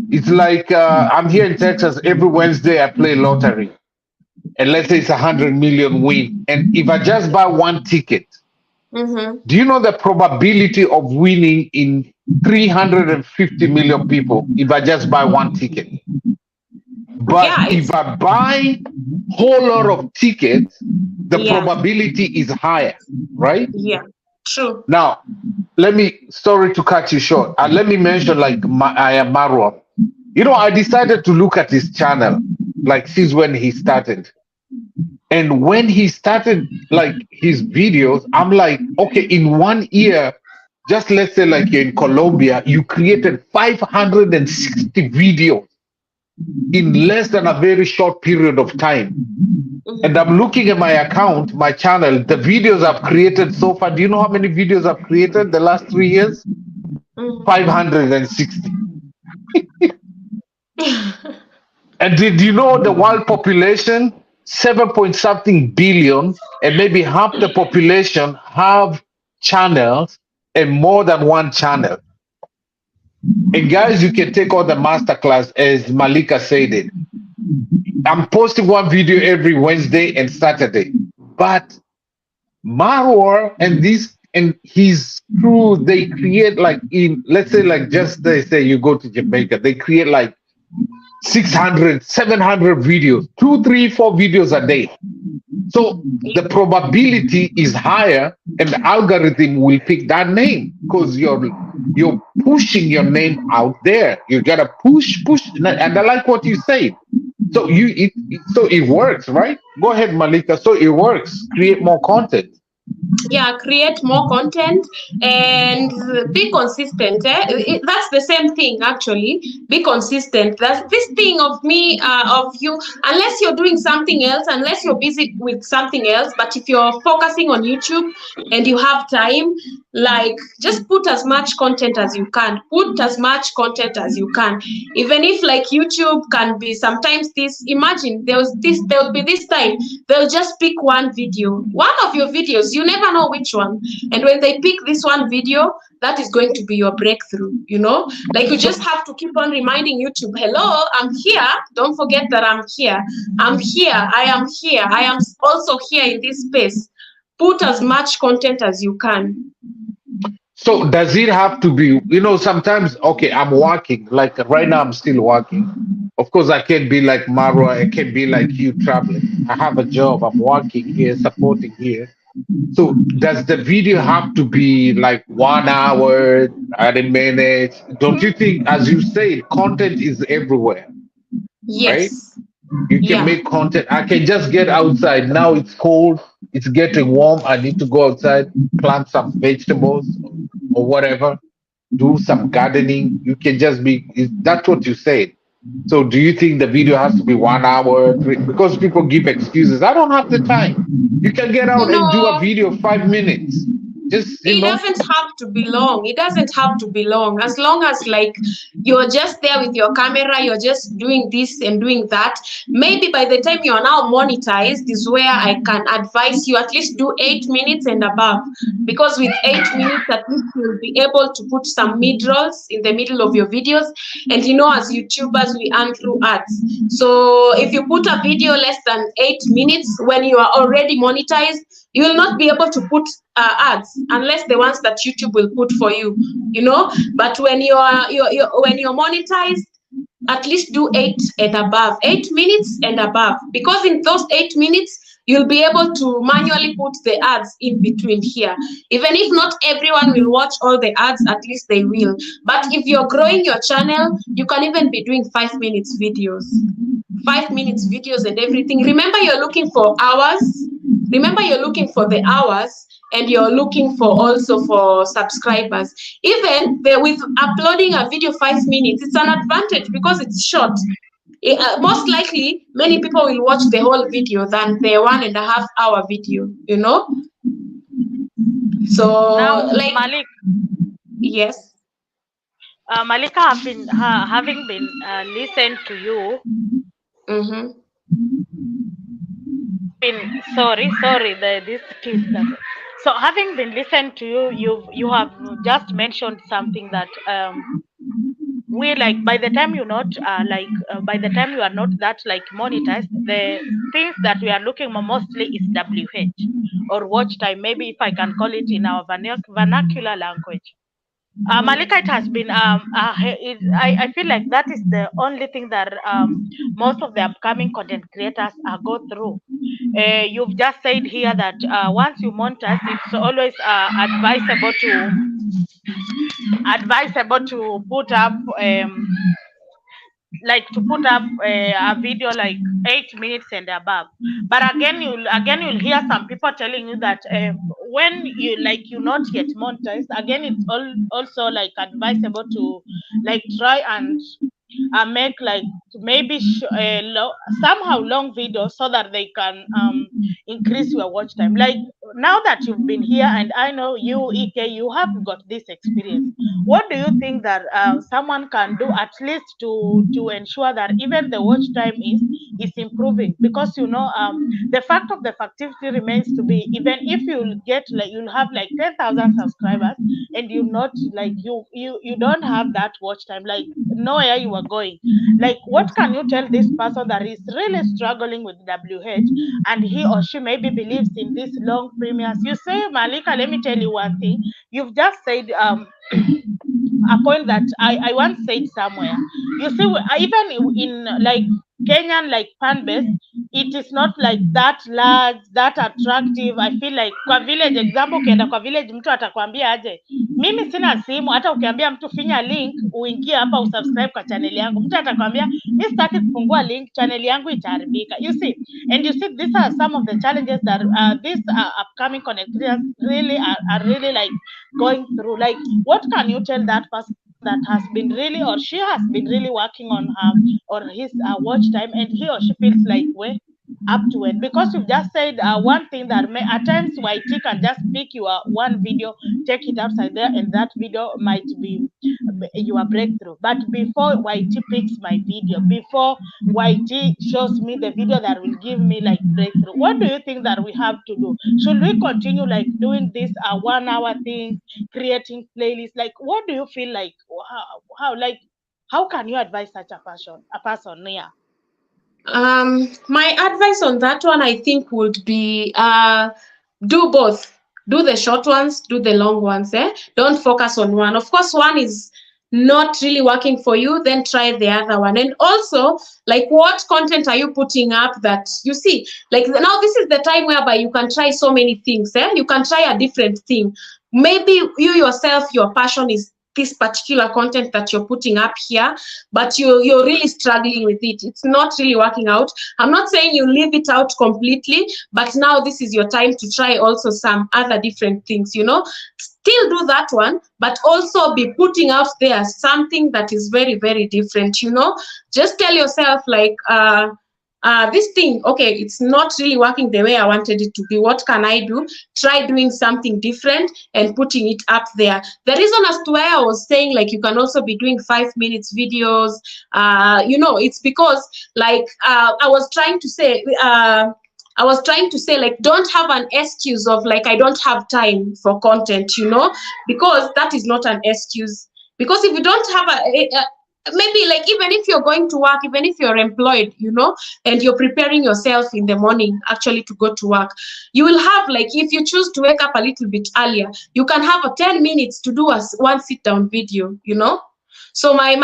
it's like I'm here in Texas. Every Wednesday I play lottery, and let's say it's 100 million win. And if I just buy one ticket, do you know the probability of winning in 350 million people if I just buy one ticket? But if I buy whole lot of tickets, the probability is higher, right? Yeah, true. Now, sorry to cut you short. Let me mention like Marwa. I decided to look at his channel, like since when he started. And when he started like his videos, I'm like, okay, in 1 year, just let's say like you're in Colombia, you created 560 videos in less than a very short period of time. And I'm looking at my account, my channel, the videos I've created so far. Do you know how many videos I've created the last 3 years? 560. And did you know the world population, 7 point something billion, and maybe half the population have channels and more than one channel. And guys, you can take all the masterclass as Malika said it. I'm posting one video every Wednesday and Saturday. But Marwar and this and his crew, they create like in, let's say like just they say you go to Jamaica, they create like 600, 700 videos, two, three, four videos a day. So the probability is higher, and the algorithm will pick that name because you're pushing your name out there. You gotta push, and I like what you said. So so it works, right? Go ahead, Malika. So it works. Create more content. Yeah, create more content and be consistent. That's the same thing actually. Be consistent. That's this thing of me, of you, unless you're doing something else, unless you're busy with something else. But if you're focusing on YouTube and you have time, like just put as much content as you can. Put as much content as you can. Even if like YouTube can be sometimes this, imagine there'll be this time they'll just pick one video, one of your videos, you never know which one. And when they pick this one video, that is going to be your breakthrough, you know? Like you just have to keep on reminding YouTube, hello, I'm here. Don't forget that I'm here. I'm here. I am here. I am also here in this space. Put as much content as you can. So does it have to be, sometimes, okay, I'm working, like right now I'm still working. Of course, I can't be like Maro, I can't be like you traveling. I have a job, I'm working here, supporting here. So does the video have to be like 1 hour, 30 minutes? Don't you think, as you said, content is everywhere, right? Yes. You can Yeah. make content. I can just get outside. Now it's cold, it's getting warm. I need to go outside, plant some vegetables or whatever, do some gardening. You can just that's what you said. So do you think the video has to be 1 hour? Because people give excuses. I don't have the time. You can get You out and do a know, video 5 minutes. Just, it doesn't have to be long. It doesn't have to be long. As long as like you're just there with your camera, you're just doing this and doing that. Maybe by the time you're now monetized is where I can advise you at least do 8 minutes and above. Because with 8 minutes, at least you'll be able to put some mid-rolls in the middle of your videos. And you know, as YouTubers, we earn through ads. So if you put a video less than 8 minutes when you are already monetized, you will not be able to put ads unless the ones that YouTube will put for you, you know. But when you're monetized, at least do 8 and above, 8 minutes and above, because in those 8 minutes you'll be able to manually put the ads in between here. Even if not everyone will watch all the ads, at least they will. But if you're growing your channel, you can even be doing 5 minutes videos, 5 minutes videos and everything. Remember, you're looking for hours. Remember, you're looking for the hours, and you're looking for also for subscribers. Even with uploading a video 5 minutes, it's an advantage because it's short. Most likely, many people will watch the whole video than the 1.5 hour video, you know? So, Now, like, yes. Malika, having been listened to you, Mm-hmm. been sorry, this is so having been listened to you, you have just mentioned something that we like by the time you're not by the time you are not that like monetized, the things that we are looking for mostly is WH or watch time, maybe if I can call it in our vernacular language. Malika, it has been I feel like that is the only thing that most of the upcoming content creators go through. You've just said here that once you monetize, it's always advisable to put up to put up a video like 8 minutes and above. But again you'll hear some people telling you that when you're not yet monetized, again it's also like advisable to like try and make like maybe somehow long videos so that they can increase your watch time. Like now that you've been here, and I know you, Ike, you have got this experience. What do you think that someone can do at least to ensure that even the watch time is improving? Because the fact of the factivity remains to be, even if you'll get like you'll have like 10,000 subscribers, and you not like you don't have that watch time, like nowhere you are going. Like, what can you tell this person that is really struggling with WH, and he or she maybe believes in these long premiers? You say, Malika, let me tell you one thing. You've just said a point that I once said somewhere. You see, even in like Kenyan, like fan base, it is not like that large, that attractive. I feel like kwa village, example, ukienda kwa village mtu atakwambia aje, mimi sina simu. Hata ukiambia mtu finya link uingie hapa usubscribe kwa channel yangu, mtu atakwambia mimi sitaki kufungua link, channel yangu itaharibika. You see, and you see, these are some of the challenges that these upcoming content creators really are really like going through. Like, what can you tell that person that has been really, or she has been really working on her or his watch time, and he or she feels like we're up to it? Because you've just said one thing that at times YT can just pick your one video, take it outside there, and that video might be your breakthrough. But before YT picks my video, before YT shows me the video that will give me like breakthrough, what do you think that we have to do? Should we continue like doing this 1 hour thing, creating playlists? Like, what do you feel like? How can you advise such a person? Yeah. My advice on that one, I think, would be do both. Do the short ones, do the long ones. Don't focus on one. Of course, one is not really working for you, then try the other one. And also, like, what content are you putting up that you see? Like, now this is the time whereby you can try so many things. You can try a different thing. Maybe you yourself, your passion is this particular content that you're putting up here, but you're really struggling with it. It's not really working out. I'm not saying you leave it out completely, but now this is your time to try also some other different things, Still do that one, but also be putting out there something that is very, very different, Just tell yourself, like, this thing, okay, it's not really working the way I wanted it to be. What can I do? Try doing something different and putting it up there. The reason as to why I was saying, like, you can also be doing 5 minutes videos, it's because, like, I was trying to say, like, don't have an excuse of, like, I don't have time for content, because that is not an excuse. Because if you don't have maybe, like, even if you're going to work, even if you're employed, and you're preparing yourself in the morning actually to go to work, you will have, like, if you choose to wake up a little bit earlier, you can have 10 minutes to do one sit down video, So my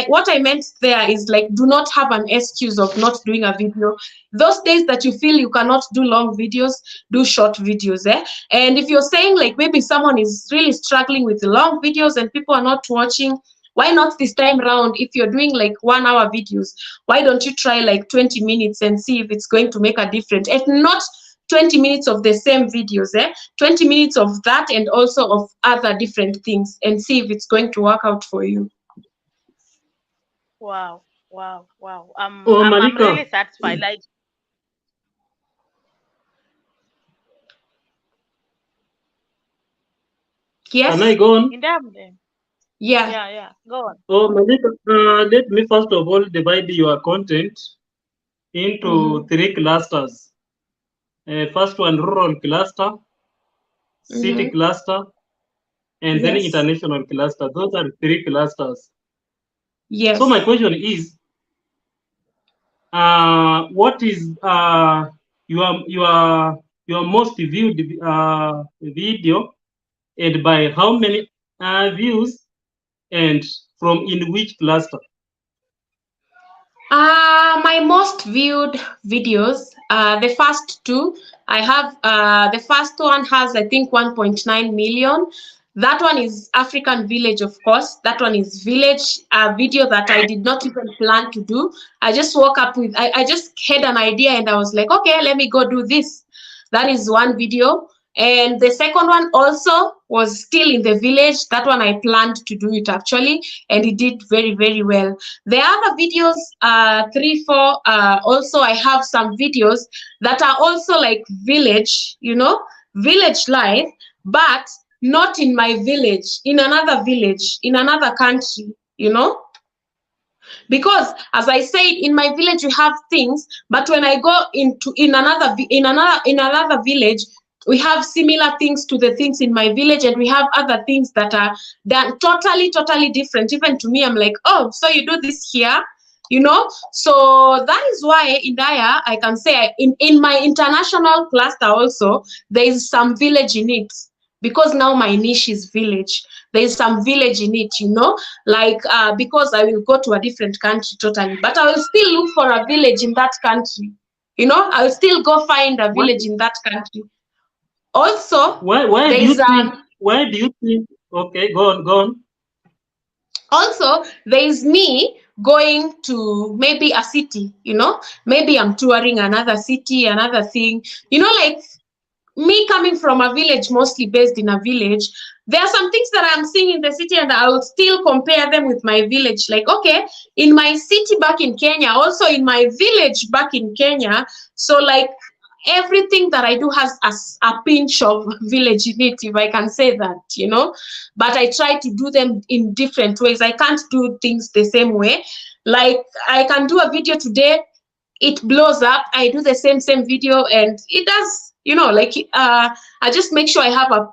what I meant there is, like, do not have an excuse of not doing a video. Those days that you feel you cannot do long videos, do short videos. And if you're saying, like, maybe someone is really struggling with the long videos and people are not watching, why not this time round? If you're doing like 1 hour videos, why don't you try like 20 minutes and see if it's going to make a difference? If not 20 minutes of the same videos, 20 minutes of that and also of other different things, and see if it's going to work out for you. Wow. I'm Malika, really satisfied. Like, yes. can I go on? Yeah. Go on. Oh, Malika, let me first of all divide your content into 3 clusters. First one, rural cluster, city cluster, and then international cluster. Those are 3 clusters. Yes. So my question is, what is your most viewed video, and by how many views, and from in which cluster? My most viewed videos, the first 2, I have, the first one has, I think, 1.9 million. That one is African Village, of course. That one is Village, a video that I did not even plan to do. I just woke up with, I just had an idea and I was like, okay, let me go do this. That is one video. And the second one also was still in the village. That one I planned to do it actually, and it did very, very well. The other videos, 3, 4, also I have some videos that are also like village, you know, village life, but not in my village, in another village, in another country, you know. Because as I said, in my village we have things, but when I go into in another village, we have similar things to the things in my village, and we have other things that are done totally different. Even to me, I'm like, oh, so you do this here, you know. So that is why in Daya I can say in my international cluster also there is some village in it, because now my niche is village. There is some village in it, you know, like because I will go to a different country totally, but I will still look for a village in that country, you know. I will still go find a Why, village in that country. Also, why there do you is think? Why do you think? Okay, go on, go on. also there is me going to maybe a city, you know, maybe I'm touring another city, another thing, you know, like me coming from a village, mostly based in a village, there are some things that I'm seeing in the city and I will still compare them with my village. Like, okay, in my city back in Kenya, also in my village back in Kenya. So like everything that I do has a pinch of village in it, if I can say that, you know. But I try to do them in different ways. I can't do things the same way. Like I can do a video today, it blows up, I do the same video, and it does, you know, like I just make sure I have a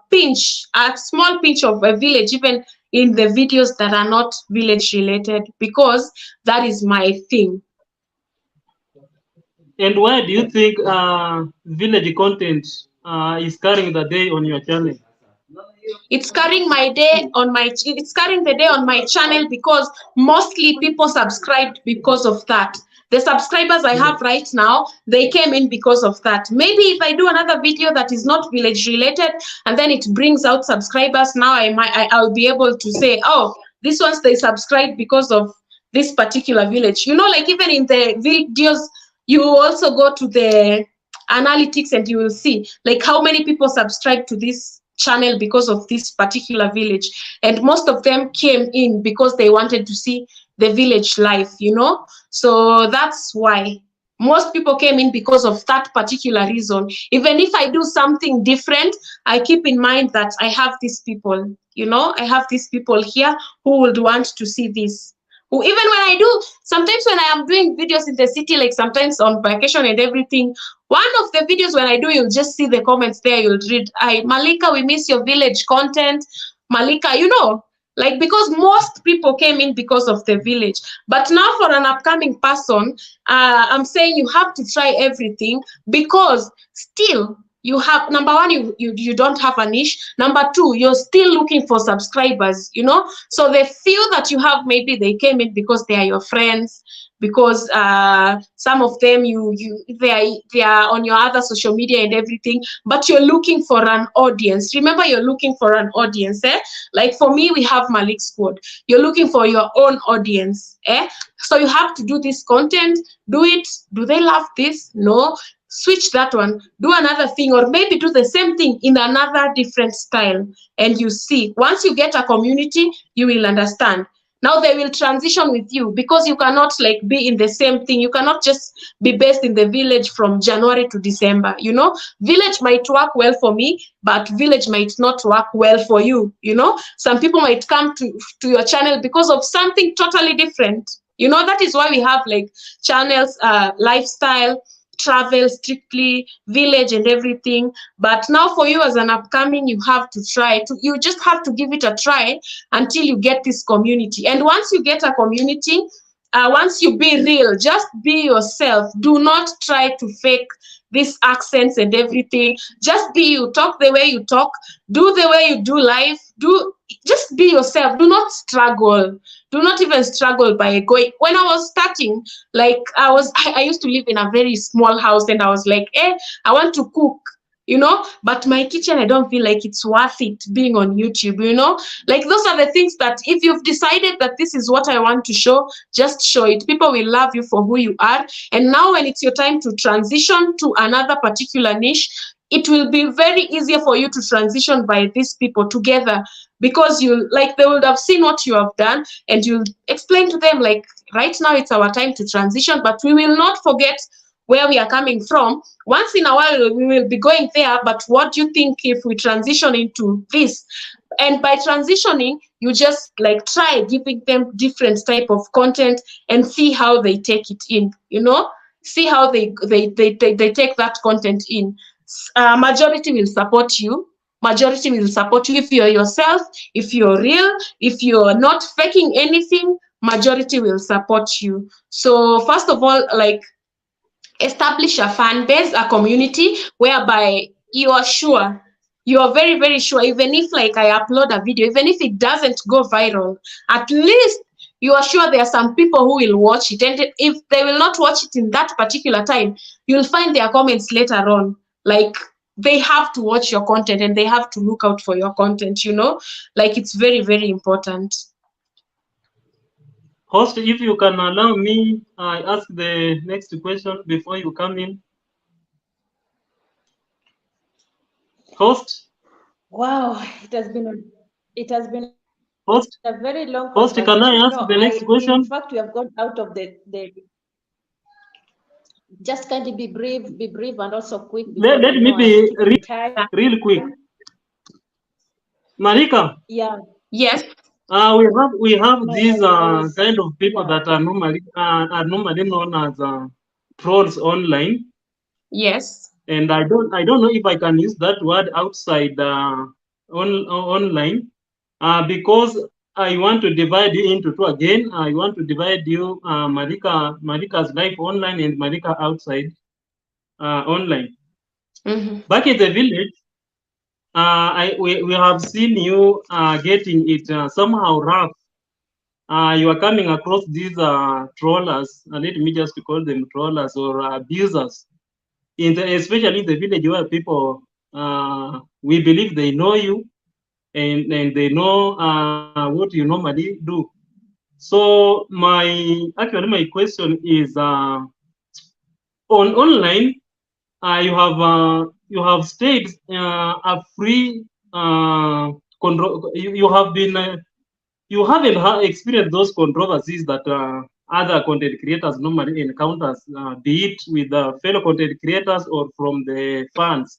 small pinch of a village even in the videos that are not village related, because that is my thing. And why do you think village content is carrying the day on your channel? It's carrying the day on my channel because mostly people subscribed because of that. The subscribers I have right now, they came in because of that. Maybe if I do another video that is not village related and then it brings out subscribers, now I'll be able to say, oh, this ones they subscribed because of this particular village. You know, like even in the videos, you also go to the analytics and you will see like how many people subscribe to this channel because of this particular village, and most of them came in because they wanted to see the village life, you know. So that's why most people came in, because of that particular reason. Even if I do something different, I keep in mind that I have these people, you know, I have these people here who would want to see this. Even when I do, sometimes when I am doing videos in the city, like sometimes on vacation and everything, one of the videos when I do, you'll just see the comments there, you'll read, "Hi, Malika, we miss your village content." Malika, you know, like because most people came in because of the village. But now for an upcoming person, I'm saying you have to try everything, because still, you have, number one, you don't have a niche. Number two, you're still looking for subscribers, you know. So the few that you have, maybe they came in because they are your friends, because some of them they are on your other social media and everything, but you're looking for an audience. Remember, you're looking for an audience, eh? Like for me, we have Malik Squad. You're looking for your own audience, eh? So you have to do this content, do it. Do they love this? No. Switch that one, do another thing, or maybe do the same thing in another different style. And you see, once you get a community, you will understand. Now they will transition with you, because you cannot like be in the same thing. You cannot just be based in the village from January to December, you know. Village might work well for me, but village might not work well for you, you know. Some people might come to your channel because of something totally different, you know. That is why we have like channels, lifestyle, travel, strictly village and everything. But now for you as an upcoming, you have to you just have to give it a try until you get this community. And once you get a community, once you be real, just be yourself. Do not try to fake these accents and everything. Just be you. Talk the way you talk, do the way you do life, just be yourself. Do not struggle. Do not even struggle by going. When I was starting, like I used to live in a very small house, and I was like, I want to cook, you know, but my kitchen, I don't feel like it's worth it being on YouTube, you know. Like those are the things that if you've decided that this is what I want to show, just show it. People will love you for who you are. And now when it's your time to transition to another particular niche, it will be very easier for you to transition by these people together, because you like they would have seen what you have done, and you'll explain to them like, right now it's our time to transition, but we will not forget where we are coming from. Once in a while we will be going there, but what do you think if we transition into this? And by transitioning, you just like try giving them different type of content and see how they take it in, see how they take that content in. Majority will support you. Majority will support you if you're yourself, if you're real, if you're not faking anything. Majority will support you. So first of all, like, establish a fan base, a community whereby you are sure, you are very, very sure, even if like I upload a video, even if it doesn't go viral, at least you are sure there are some people who will watch it. And if they will not watch it in that particular time, you'll find their comments later on. Like, they have to watch your content and they have to look out for your content, like it's very, very important. Host, if you can allow me, I ask the next question before you come in. Host? Wow, it has been Host? a very long Host, conversation. can I ask the next question? In fact, we have gone out of the just kindly be brief and also quick. Let me be real quick. Malika? Yeah. Yes. We have these kind of people that are normally known as trolls online. Yes. And I don't know if I can use that word outside online, because I want to divide you into two again. I want to divide you, Marika's life online and Marika outside online. Mm-hmm. Back in the village, we have seen you getting it somehow rough. You are coming across these trollers, let me just call them trollers or abusers, especially in the village where people, we believe they know you and they know what you normally do. So my question is, on online, you have stayed a free you have been you haven't experienced those controversies that other content creators normally encounters, be it with fellow content creators or from the fans.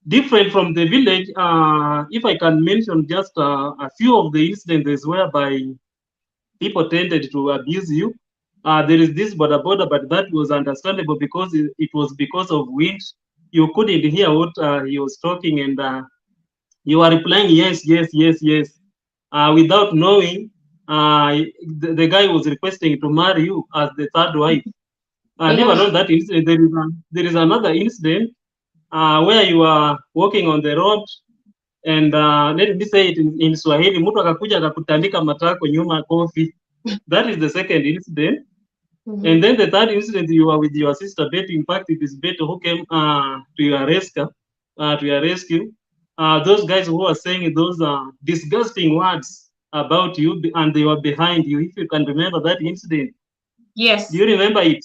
Different from the village, if I can mention just a few of the incidents whereby people tended to abuse you. There is this border, but that was understandable because it was because of wind. You couldn't hear what he was talking, and you are replying yes, yes, yes, yes, without knowing the guy was requesting to marry you as the third wife. Leave alone that incident, there is another incident where you are walking on the road, and let me say it in Swahili, mtu akakuja akakutandika matako nyuma kofi. That is the second incident. Mm-hmm. And then the third incident, you are with your sister Betty. In fact, it is Betty who came to your rescue. Those guys who are saying those disgusting words about you, and they were behind you. If you can remember that incident. Yes. Do you remember it?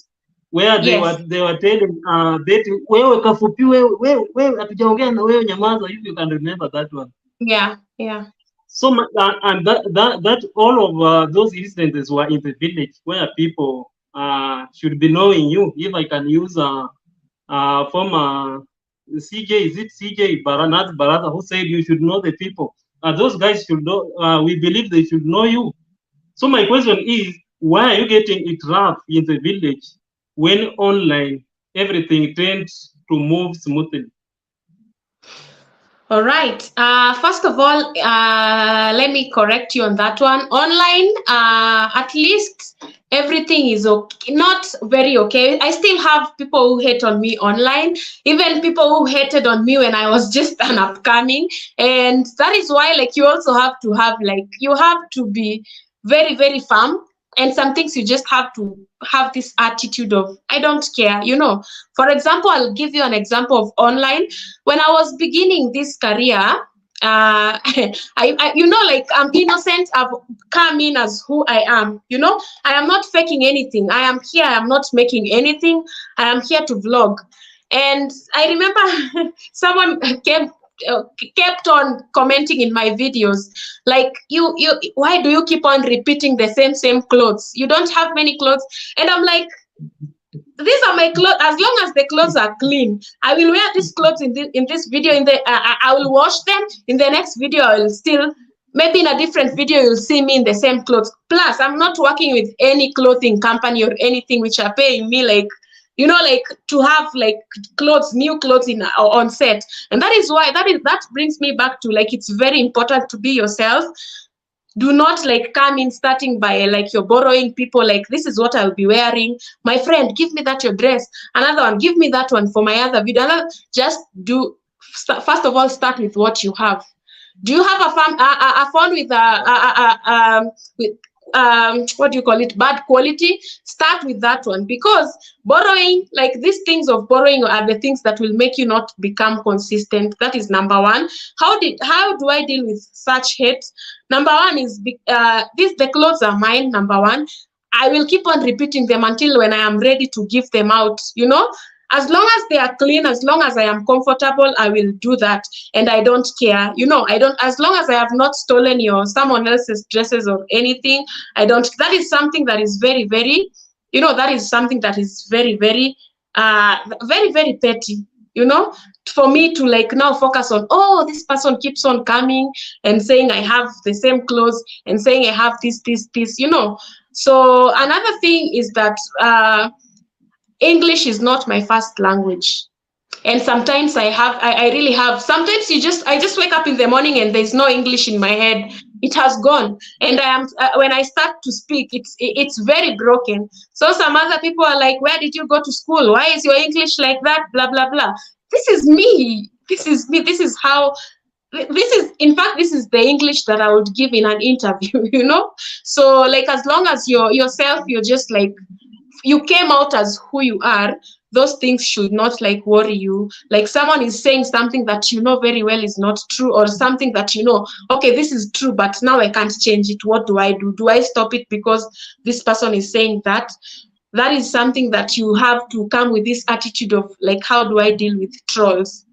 Where they were telling Betty, wewe kafupi, wewe hatujaongea na wewe, nyamaza. If you can remember that one. Yeah, yeah. So and that all of those incidents were in the village where people should be knowing you. If I can use former CJ, is it CJ Barada who said you should know the people? Those guys should know. We believe they should know you. So my question is, why are you getting it rough in the village when online everything tends to move smoothly? All right. First of all, let me correct you on that one. Online, at least everything is okay. Not very okay. I still have people who hate on me online, even people who hated on me when I was just an upcoming. And that is why, like, you also have to have, like, you have to be very, very firm. And some things you just have to have this attitude of, I don't care, For example, I'll give you an example of online. When I was beginning this career, I like, I'm innocent. I've come in as who I am, I am not faking anything. I am here. I am not making anything. I am here to vlog. And I remember someone kept on commenting in my videos, like, you why do you keep on repeating the same clothes? You don't have many clothes. And I'm like, these are my clothes. As long as the clothes are clean, I will wear these clothes in this video. I will wash them. In the next video, I will still, maybe in a different video, you'll see me in the same clothes. Plus, I'm not working with any clothing company or anything which are paying me, like, like, to have like clothes, new clothes on set. And that is why that brings me back to, like, it's very important to be yourself. Do not like come in starting by like you're borrowing people, like, this is what I'll be wearing. My friend, give me that your dress. Another one, give me that one for my other video. Just do, first of all, start with what you have. Do you have a phone with what do you call it, bad quality? Start with that one, because borrowing, like, these things of borrowing are the things that will make you not become consistent. That is number one. How do I deal with such hate? Number one is the clothes are mine. Number one, I will keep on repeating them until when I am ready to give them out. As long as they are clean, as long as I am comfortable, I will do that. And I don't care. I don't, as long as I have not stolen someone else's dresses or anything, I don't. That is something that is very, very, that is something that is very, very, very, very petty, for me to like now focus on, oh, this person keeps on coming and saying I have the same clothes and saying I have this. So another thing is that, English is not my first language. And sometimes I really have, sometimes I just wake up in the morning and there's no English in my head. It has gone. And I am, when I start to speak, it's very broken. So some other people are like, where did you go to school? Why is your English like that? Blah, blah, blah. This is me. This is me. This is how, in fact, this is the English that I would give in an interview, So like, as long as you're yourself, you're just like, you came out as who you are, those things should not like worry you. Like, someone is saying something that very well is not true, or something that okay, this is true, but now I can't change it. What do I do? Do I stop it because this person is saying that? That is something that you have to come with this attitude of like, how do I deal with trolls,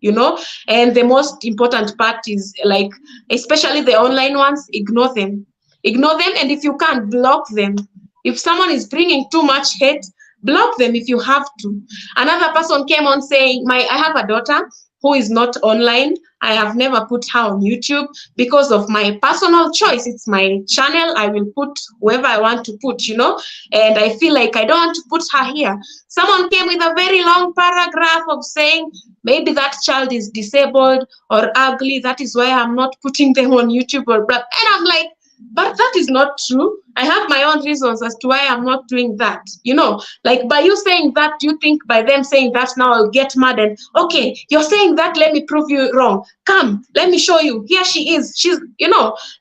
And the most important part is like, especially the online ones, ignore them. Ignore them, and if you can't, block them. If someone is bringing too much hate, block them if you have to. Another person came on saying, I have a daughter who is not online. I have never put her on YouTube because of my personal choice. It's my channel. I will put whoever I want to put, and I feel like I don't want to put her here. Someone came with a very long paragraph of saying, maybe that child is disabled or ugly. That is why I'm not putting them on YouTube or blah. And I'm like, but that is not true. I have my own reasons as to why I'm not doing that. Like, by you saying that, you think by them saying that now I'll get mad and, okay, you're saying that, let me prove you wrong. Come, let me show you. Here she is. She's,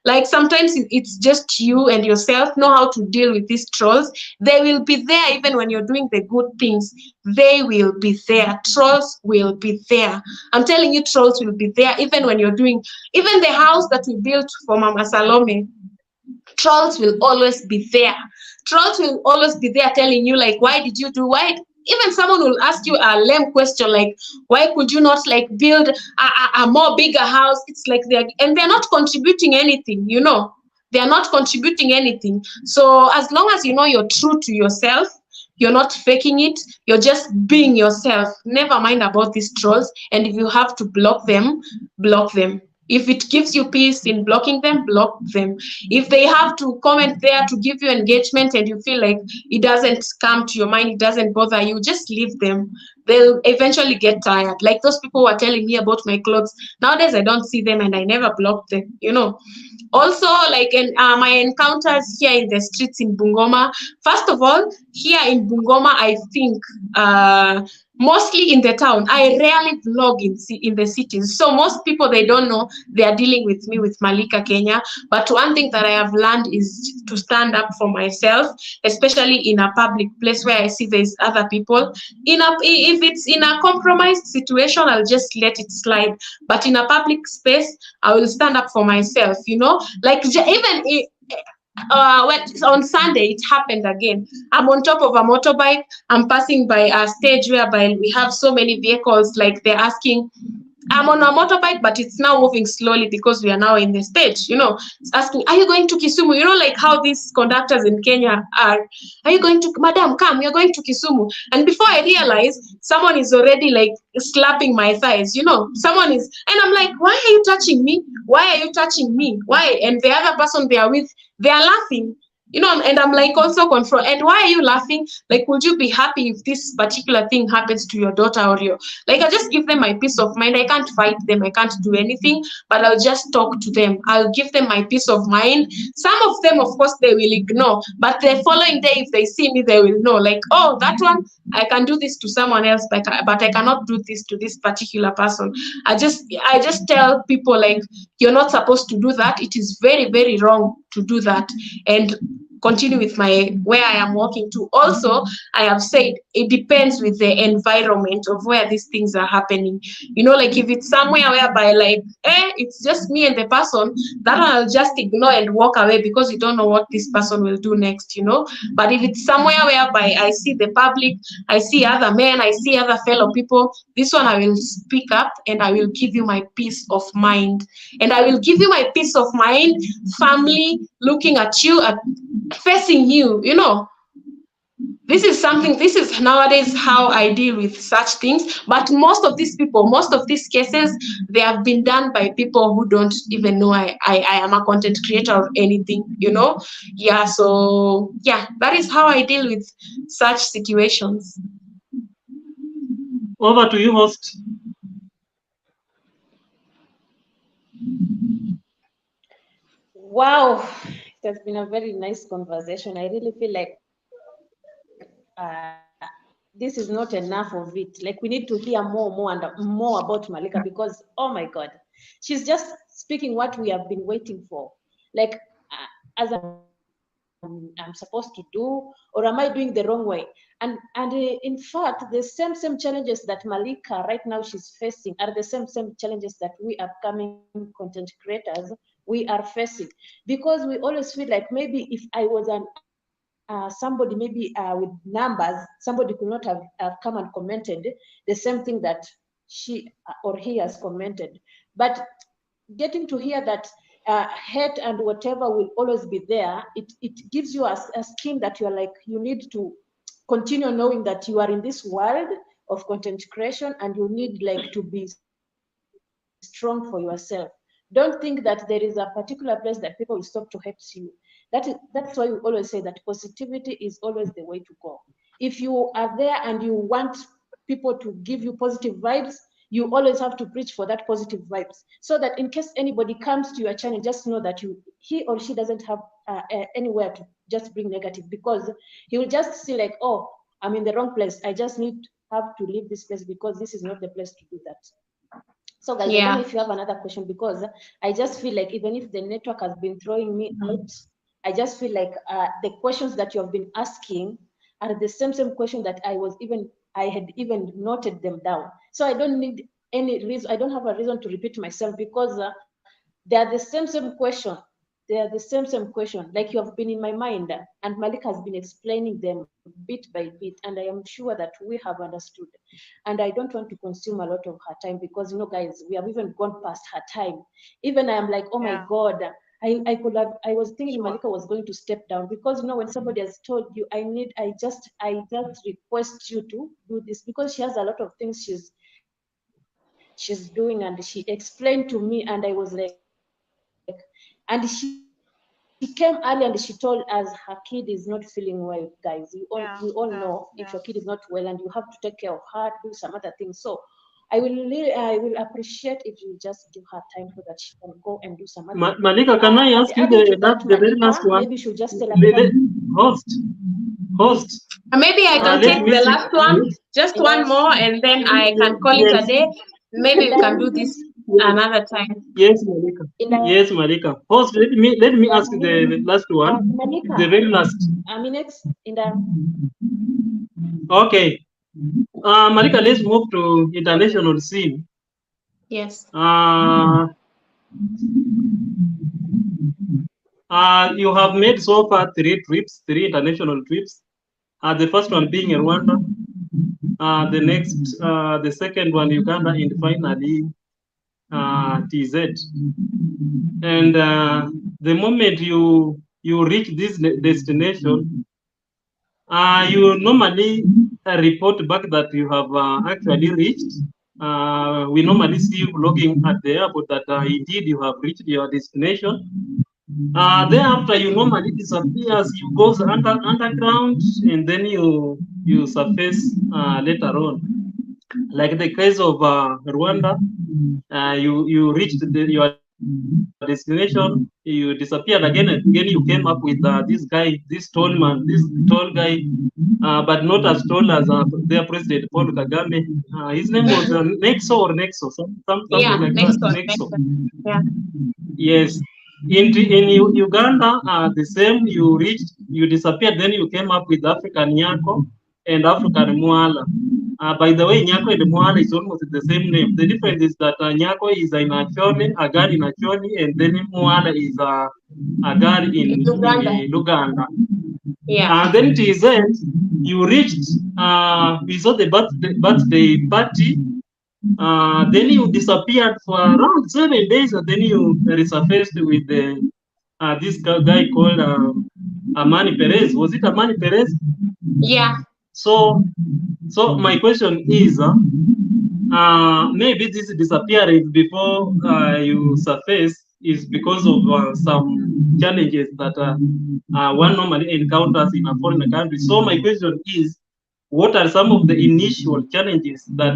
like, sometimes it's just you and yourself know how to deal with these trolls. They will be there even when you're doing the good things. They will be there. Trolls will be there. I'm telling you, trolls will be there even when you're doing, even the house that we built for Mama Salome. Trolls will always be there. Trolls will always be there telling you, like, why did you do, why? Even someone will ask you a lame question, like, why could you not, like, build a more bigger house? It's like they're not contributing anything, They are not contributing anything. So as long as you're true to yourself, you're not faking it, you're just being yourself. Never mind about these trolls. And if you have to block them, block them. If it gives you peace in blocking them, block them. If they have to comment there to give you engagement and you feel like it doesn't come to your mind, it doesn't bother you, just leave them. They'll eventually get tired. Like those people who are telling me about my clothes. Nowadays, I don't see them and I never block them, Also, like my encounters here in the streets in Bungoma. First of all, here in Bungoma, I think mostly in the town. I rarely vlog in the cities. So most people, they don't know they are dealing with me with Malika Kenya. But one thing that I have learned is to stand up for myself, especially in a public place where I see there's other people. If it's in a compromised situation, I'll just let it slide. But in a public space, I will stand up for myself, Like even when on Sunday it happened again. I'm on top of a motorbike. I'm passing by a stage whereby we have so many vehicles, like they're asking. I'm on a motorbike, but it's now moving slowly because we are now in the stage. It's asking, are you going to Kisumu? Like how these conductors in Kenya are you going to, madam, come, you're going to Kisumu. And before I realize, someone is already like slapping my thighs, someone is, and I'm like, why are you touching me? Why are you touching me? Why? And the other person they are with, they are laughing. And I'm like also confront. And why are you laughing? Like, would you be happy if this particular thing happens to your daughter or your, like, I just give them my peace of mind. I can't fight them. I can't do anything, but I'll just talk to them. I'll give them my peace of mind. Some of them, of course, they will ignore, but the following day, if they see me, they will know, like, oh, that one, I can do this to someone else, but I cannot do this to this particular person. I just tell people, like, you're not supposed to do that. It is very, very wrong to do that. And continue with my where I am walking to. Also, I have said it depends with the environment of where these things are happening. Like if it's somewhere whereby like it's just me and the person, that one I'll just ignore and walk away because you don't know what this person will do next. But if it's somewhere whereby I see the public, I see other men, I see other fellow people, this one I will speak up and I will give you my peace of mind. And I will give you my peace of mind, family looking at you, facing you. This is nowadays how I deal with such things. But most of these people, most of these cases, they have been done by people who don't even know I am a content creator or anything. Yeah, so yeah, that is how I deal with such situations. Over to you, host. Wow, it has been a very nice conversation. I really feel like this is not enough of it. Like we need to hear more and more about Malika, because oh my God, she's just speaking what we have been waiting for. Like as I'm supposed to do, or am I doing the wrong way? And in fact, the same challenges that Malika right now she's facing are the same challenges that we upcoming content creators we are facing, because we always feel like maybe if I was somebody maybe with numbers, somebody could not have come and commented the same thing that she or he has commented. But getting to hear that hate and whatever will always be there, it gives you a skin that you're like, you need to continue knowing that you are in this world of content creation, and you need like to be strong for yourself. Don't think that there is a particular place that people will stop to hate you. That's why we always say that positivity is always the way to go. If you are there and you want people to give you positive vibes, you always have to preach for that positive vibes, so that in case anybody comes to your channel, just know that he or she doesn't have anywhere to just bring negative, because he will just see like, oh, I'm in the wrong place, I just have to leave this place because this is not the place to do that. So guys, I don't know if you have another question, because I just feel like even if the network has been throwing me out, I just feel like the questions that you have been asking are the same question that I had even noted them down. So I don't need any reason, I don't have a reason to repeat myself, because they are the same question. They are the same question, like you have been in my mind, and Malik has been explaining them bit by bit, and I am sure that we have understood. And I don't want to consume a lot of her time, because guys, we have even gone past her time. Even I am like, oh my God, I was thinking Malika was going to step down, because when somebody has told you, I just request you to do this, because she has a lot of things she's doing, and she explained to me, and I was like, and she came early and she told us her kid is not feeling well, guys. You all know if your kid is not well and you have to take care of her, do some other things. So I will appreciate if you just give her time so that she can go and do some other things. Malika, can I ask you the very last one? Maybe she'll just tell host. Maybe I can take the last one, just one more, and then I can call it a day. Maybe we can do this another time. Yes, Malika. Yes, Malika. Host, let me ask the last one. Malika, the very last. Okay. Malika, let's move to international scene. Yes. You have made so far 3 trips, 3 international trips. The first one being Rwanda, the second one Uganda, and finally TZ. And the moment you reach this destination, you normally report back that you have actually reached. We normally see you logging at the airport that indeed you have reached your destination. Thereafter, you normally disappear as you go underground, and then you surface later on. Like the case of Rwanda, you reached your destination, you disappeared again and again. You came up with this tall guy, but not as tall as their president Paul Kagame. His name was Nexo or Nexo, something Yeah, like that. next one, next Nexo. one. Yeah. Yes. In Uganda, the same. You disappeared, then you came up with African Nyako and African Mwala. By the way, Nyako and Mwala is almost the same name. The difference is that Nyako is in Acholi, a girl in Acholi, and then Mwala is a girl in Uganda. Luganda. Yeah. And then TZ, you reached, we saw the birthday party. Then you disappeared for around 7 days, and then you resurfaced with this guy called Amani Perez. Was it Amani Perez? Yeah. So my question is, maybe this disappearance before you surface is because of some challenges that one normally encounters in a foreign country. So my question is, what are some of the initial challenges that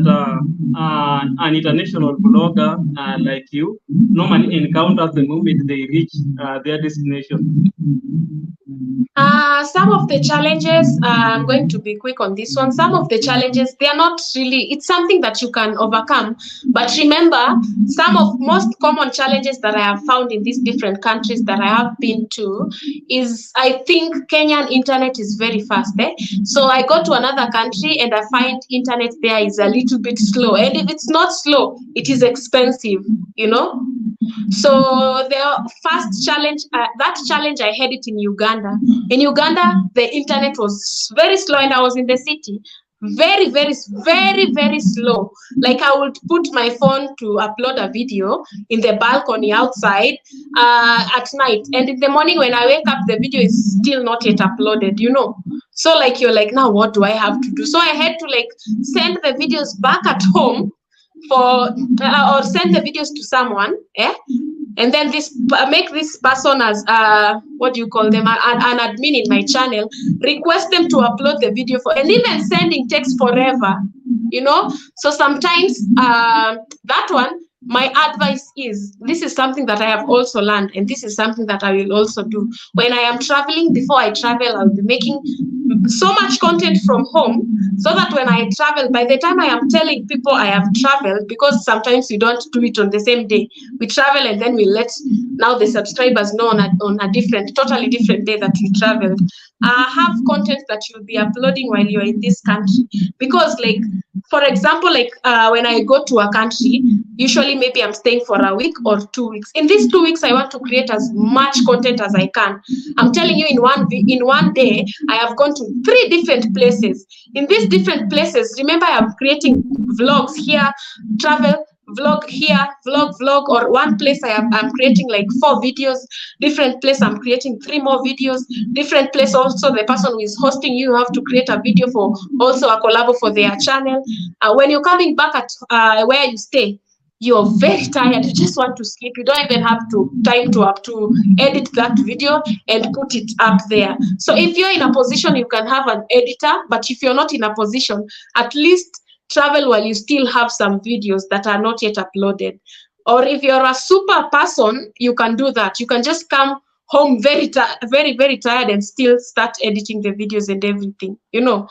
an international blogger like you normally encounters the moment they reach their destination? Some of the challenges, I'm going to be quick on this one. Some of the challenges, they are not really, it's something that you can overcome. But remember, most common challenges that I have found in these different countries that I have been to is, I think Kenyan internet is very fast. So I go to another country and I find internet there is a little bit slow. And if it's not slow, it is expensive, you know? So the first challenge, that challenge, I had it in Uganda. In Uganda, the internet was very slow, and I was in the city. Very, very, very, very slow. Like I would put my phone to upload a video in the balcony outside at night, and in the morning when I wake up, the video is still not yet uploaded. You know. So like you're like, now what do I have to do? So I had to like send the videos back at home for or send the videos to someone, and then make this person as what do you call them, an admin in my channel, request them to upload the video for, and even sending takes forever, you know. So sometimes that one, my advice is, this is something that I have also learned, and this is something that I will also do when I am traveling. Before I travel, I'll be making so much content from home, so that when I travel, by the time I am telling people I have traveled, because sometimes we don't do it on the same day, we travel and then we let now the subscribers know on a totally different day that we traveled. Have content that you'll be uploading while you're in this country, because like, for example, like when I go to a country, usually maybe I'm staying for a week or 2 weeks. In these 2 weeks, I want to create as much content as I can. I'm telling you, in one day, I have gone to 3 different places. In these different places, remember, I'm creating vlogs here, travel, vlog here, vlog, or one place I'm creating like 4 videos, different place I'm creating 3 more videos, different place also the person who is hosting you have to create a video for also a collab for their channel. When you're coming back at where you stay, you're very tired, you just want to sleep, you don't even have time to edit that video and put it up there. So if you're in a position, you can have an editor, but if you're not in a position, at least travel while you still have some videos that are not yet uploaded. Or if you're a super person, you can do that. You can just come home very, very tired and still start editing the videos and everything, you know.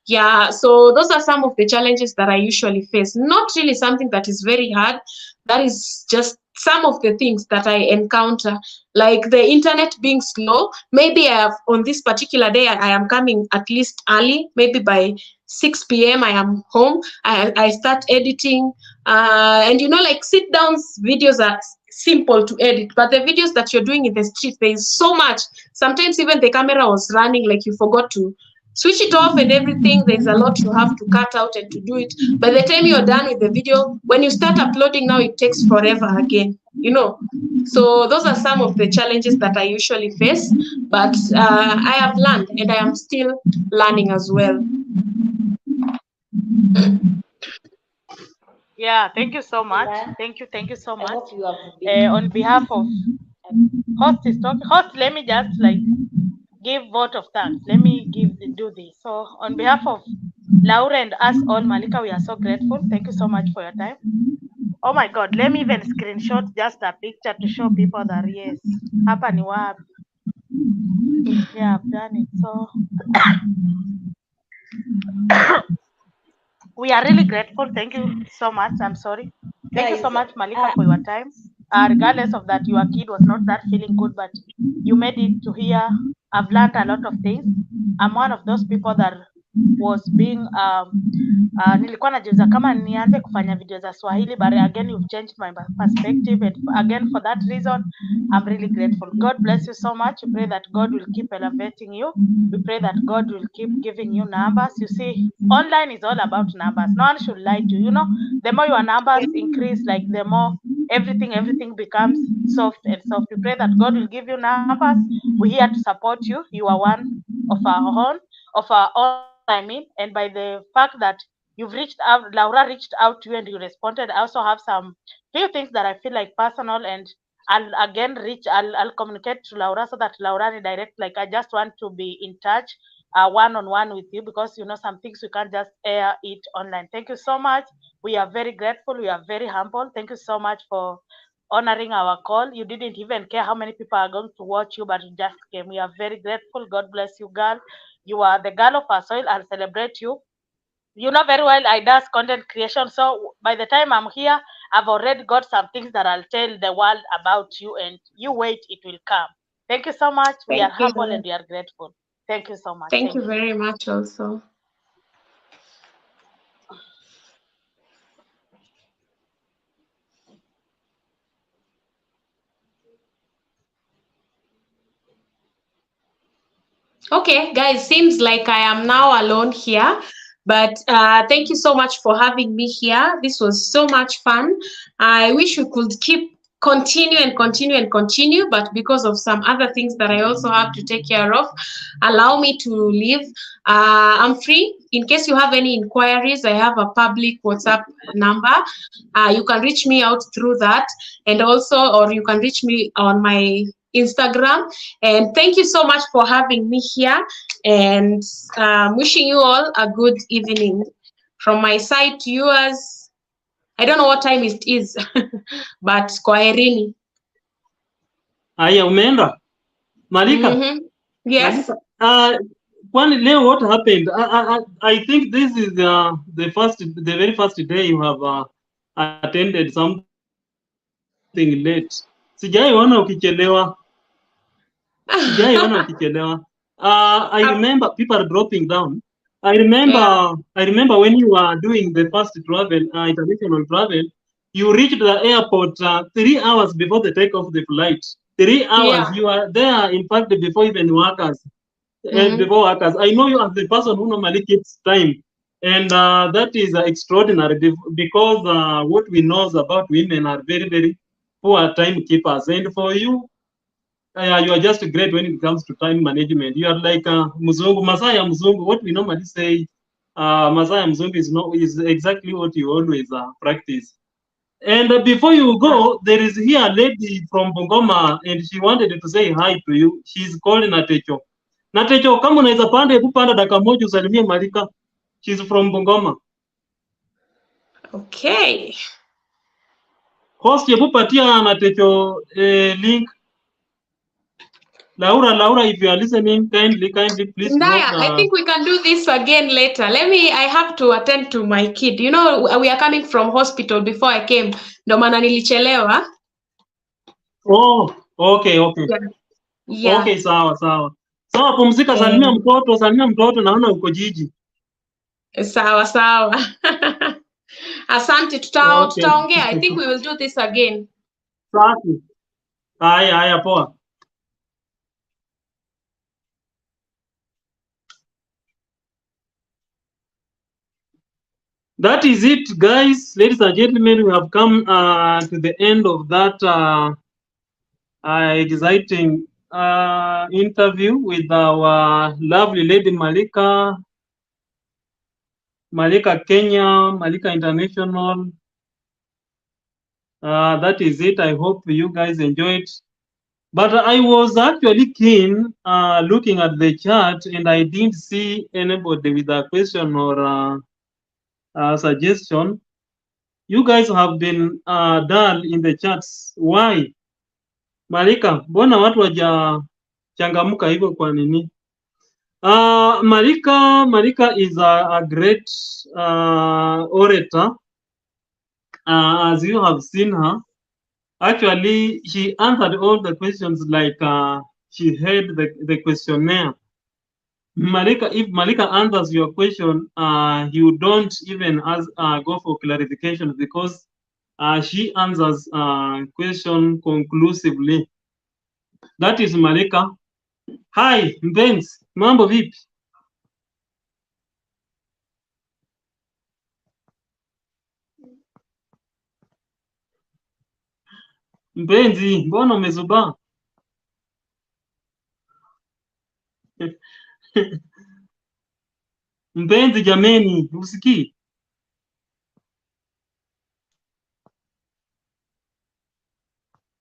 Yeah, so those are some of the challenges that I usually face. Not really something that is very hard. That is just some of the things that I encounter, like the internet being slow. Maybe on this particular day, I am coming at least early, maybe by 6 p.m. I am home. I start editing, and you know, like sit downs videos are simple to edit. But the videos that you're doing in the street, there is so much. Sometimes even the camera was running, like you forgot to switch it off and everything. There's a lot you have to cut out and to do it. By the time you're done with the video, when you start uploading now, it takes forever again, you know. So those are some of the challenges that I usually face, but I have learned and I am still learning as well. Yeah, thank you so much. Yeah. Thank you so I much. hope you have been. On behalf of host is talking. Host, let me just like give vote of thanks. Let me do this. So on behalf of Laura and us all, Malika, we are so grateful. Thank you so much for your time. Oh my God, let me even screenshot just a picture to show people that yes, hapa ni wapi. Yeah, I've done it. So we are really grateful. Thank you so much. I'm sorry. Thank you so Guys, much, Malika, for your time. Regardless of that, your kid was not that feeling good, but you made it to here. I've learned a lot of things. I'm one of those people that was being nilikuwa najiuliza kama nianze kufanya video za Swahili, but again you've changed my perspective, and again for that reason I'm really grateful. God bless you so much. We pray that God will keep elevating you. We pray that God will keep giving you numbers. You see, online is all about numbers. No one should lie to you. You know, the more your numbers increase, like the more everything becomes soft and soft. We pray that God will give you numbers. We're here to support you. You are one of our own, I mean, and by the fact that you've reached out, Laura reached out to you and you responded. I also have some few things that I feel like personal, and I'll communicate to Laura so that Laura redirect. Like, I just want to be in touch one-on-one with you, because you know some things we can't just air it online. Thank you so much. We are very grateful. We are very humble. Thank you so much for honoring our call. You didn't even care how many people are going to watch you, but you just came. We are very grateful. God bless you, girl. You are the girl of our soil. I'll celebrate you. You know very well I does content creation, so by the time I'm here, I've already got some things that I'll tell the world about you, and you wait, it will come. Thank you so much. We are Thank humble you. and we are grateful. Thank you so much. Thank you Thank you. very much also. Okay, guys, seems like I am now alone here, but thank you so much for having me here. This was so much fun. I wish we could continue, but because of some other things that I also have to take care of, allow me to leave. I'm free. In case you have any inquiries, I have a public WhatsApp number. You can reach me out through that, and also, or you can reach me on my Instagram. And thank you so much for having me here, and wishing you all a good evening. From my side to yours, I don't know what time it is, but kwaherini. Aya, umeenda Malika? Yes. Malika, kwani leo what happened? I think this is the very first day you have attended something late. Sijaiona ukichelewa. I remember people are dropping down. I remember when you were doing the first travel, international travel, you reached the airport 3 hours before the takeoff of the flight. 3 hours. You are there, in fact, before even workers. Before workers. I know you are the person who normally keeps time. And that is extraordinary, because what we know about women are very, very poor timekeepers. And for you, you are just great when it comes to time management. You are like Muzungu, Masaya Muzungu. What we normally say, Masaya Muzungu is exactly what you always practice. And before you go, there is here a lady from Bungoma, and she wanted to say hi to you. She's called Natecho. Natecho, kama unaweza panda, hebu panda dakika moja usalimie Malika. She's from Bungoma. Okay. Host, hebu patia Natecho link. Laura, if you are listening, kindly, please. Ndaya, I think we can do this again later. I have to attend to my kid. You know, we are coming from hospital before I came. Ndo maana nilichelewa. Oh, okay. Yeah. Okay, sawa. Pumzika, salimia mtoto, naona uko jiji. Sawa. Asante, tutaongea. I think we will do this again. Safi. Haya poa. That is it, guys. Ladies and gentlemen, we have come to the end of that exciting interview with our lovely lady Malika Kenya, Malika International. That is it. I hope you guys enjoyed. But I was actually keen looking at the chat, and I didn't see anybody with a question or suggestion. You guys have been dull in the chats. Why? Malika, mbona watu wajachangamka hivyo kwa nini? Malika is a great orator, as you have seen her. Actually, she answered all the questions like she had the questionnaire. Malika, if Malika answers your question, you don't even go for clarification because she answers question conclusively. That is Malika. Hi, mpenzi, mambo vipi? Mpenzi, mbona umezubaa? Mpenzi jameni, usikii?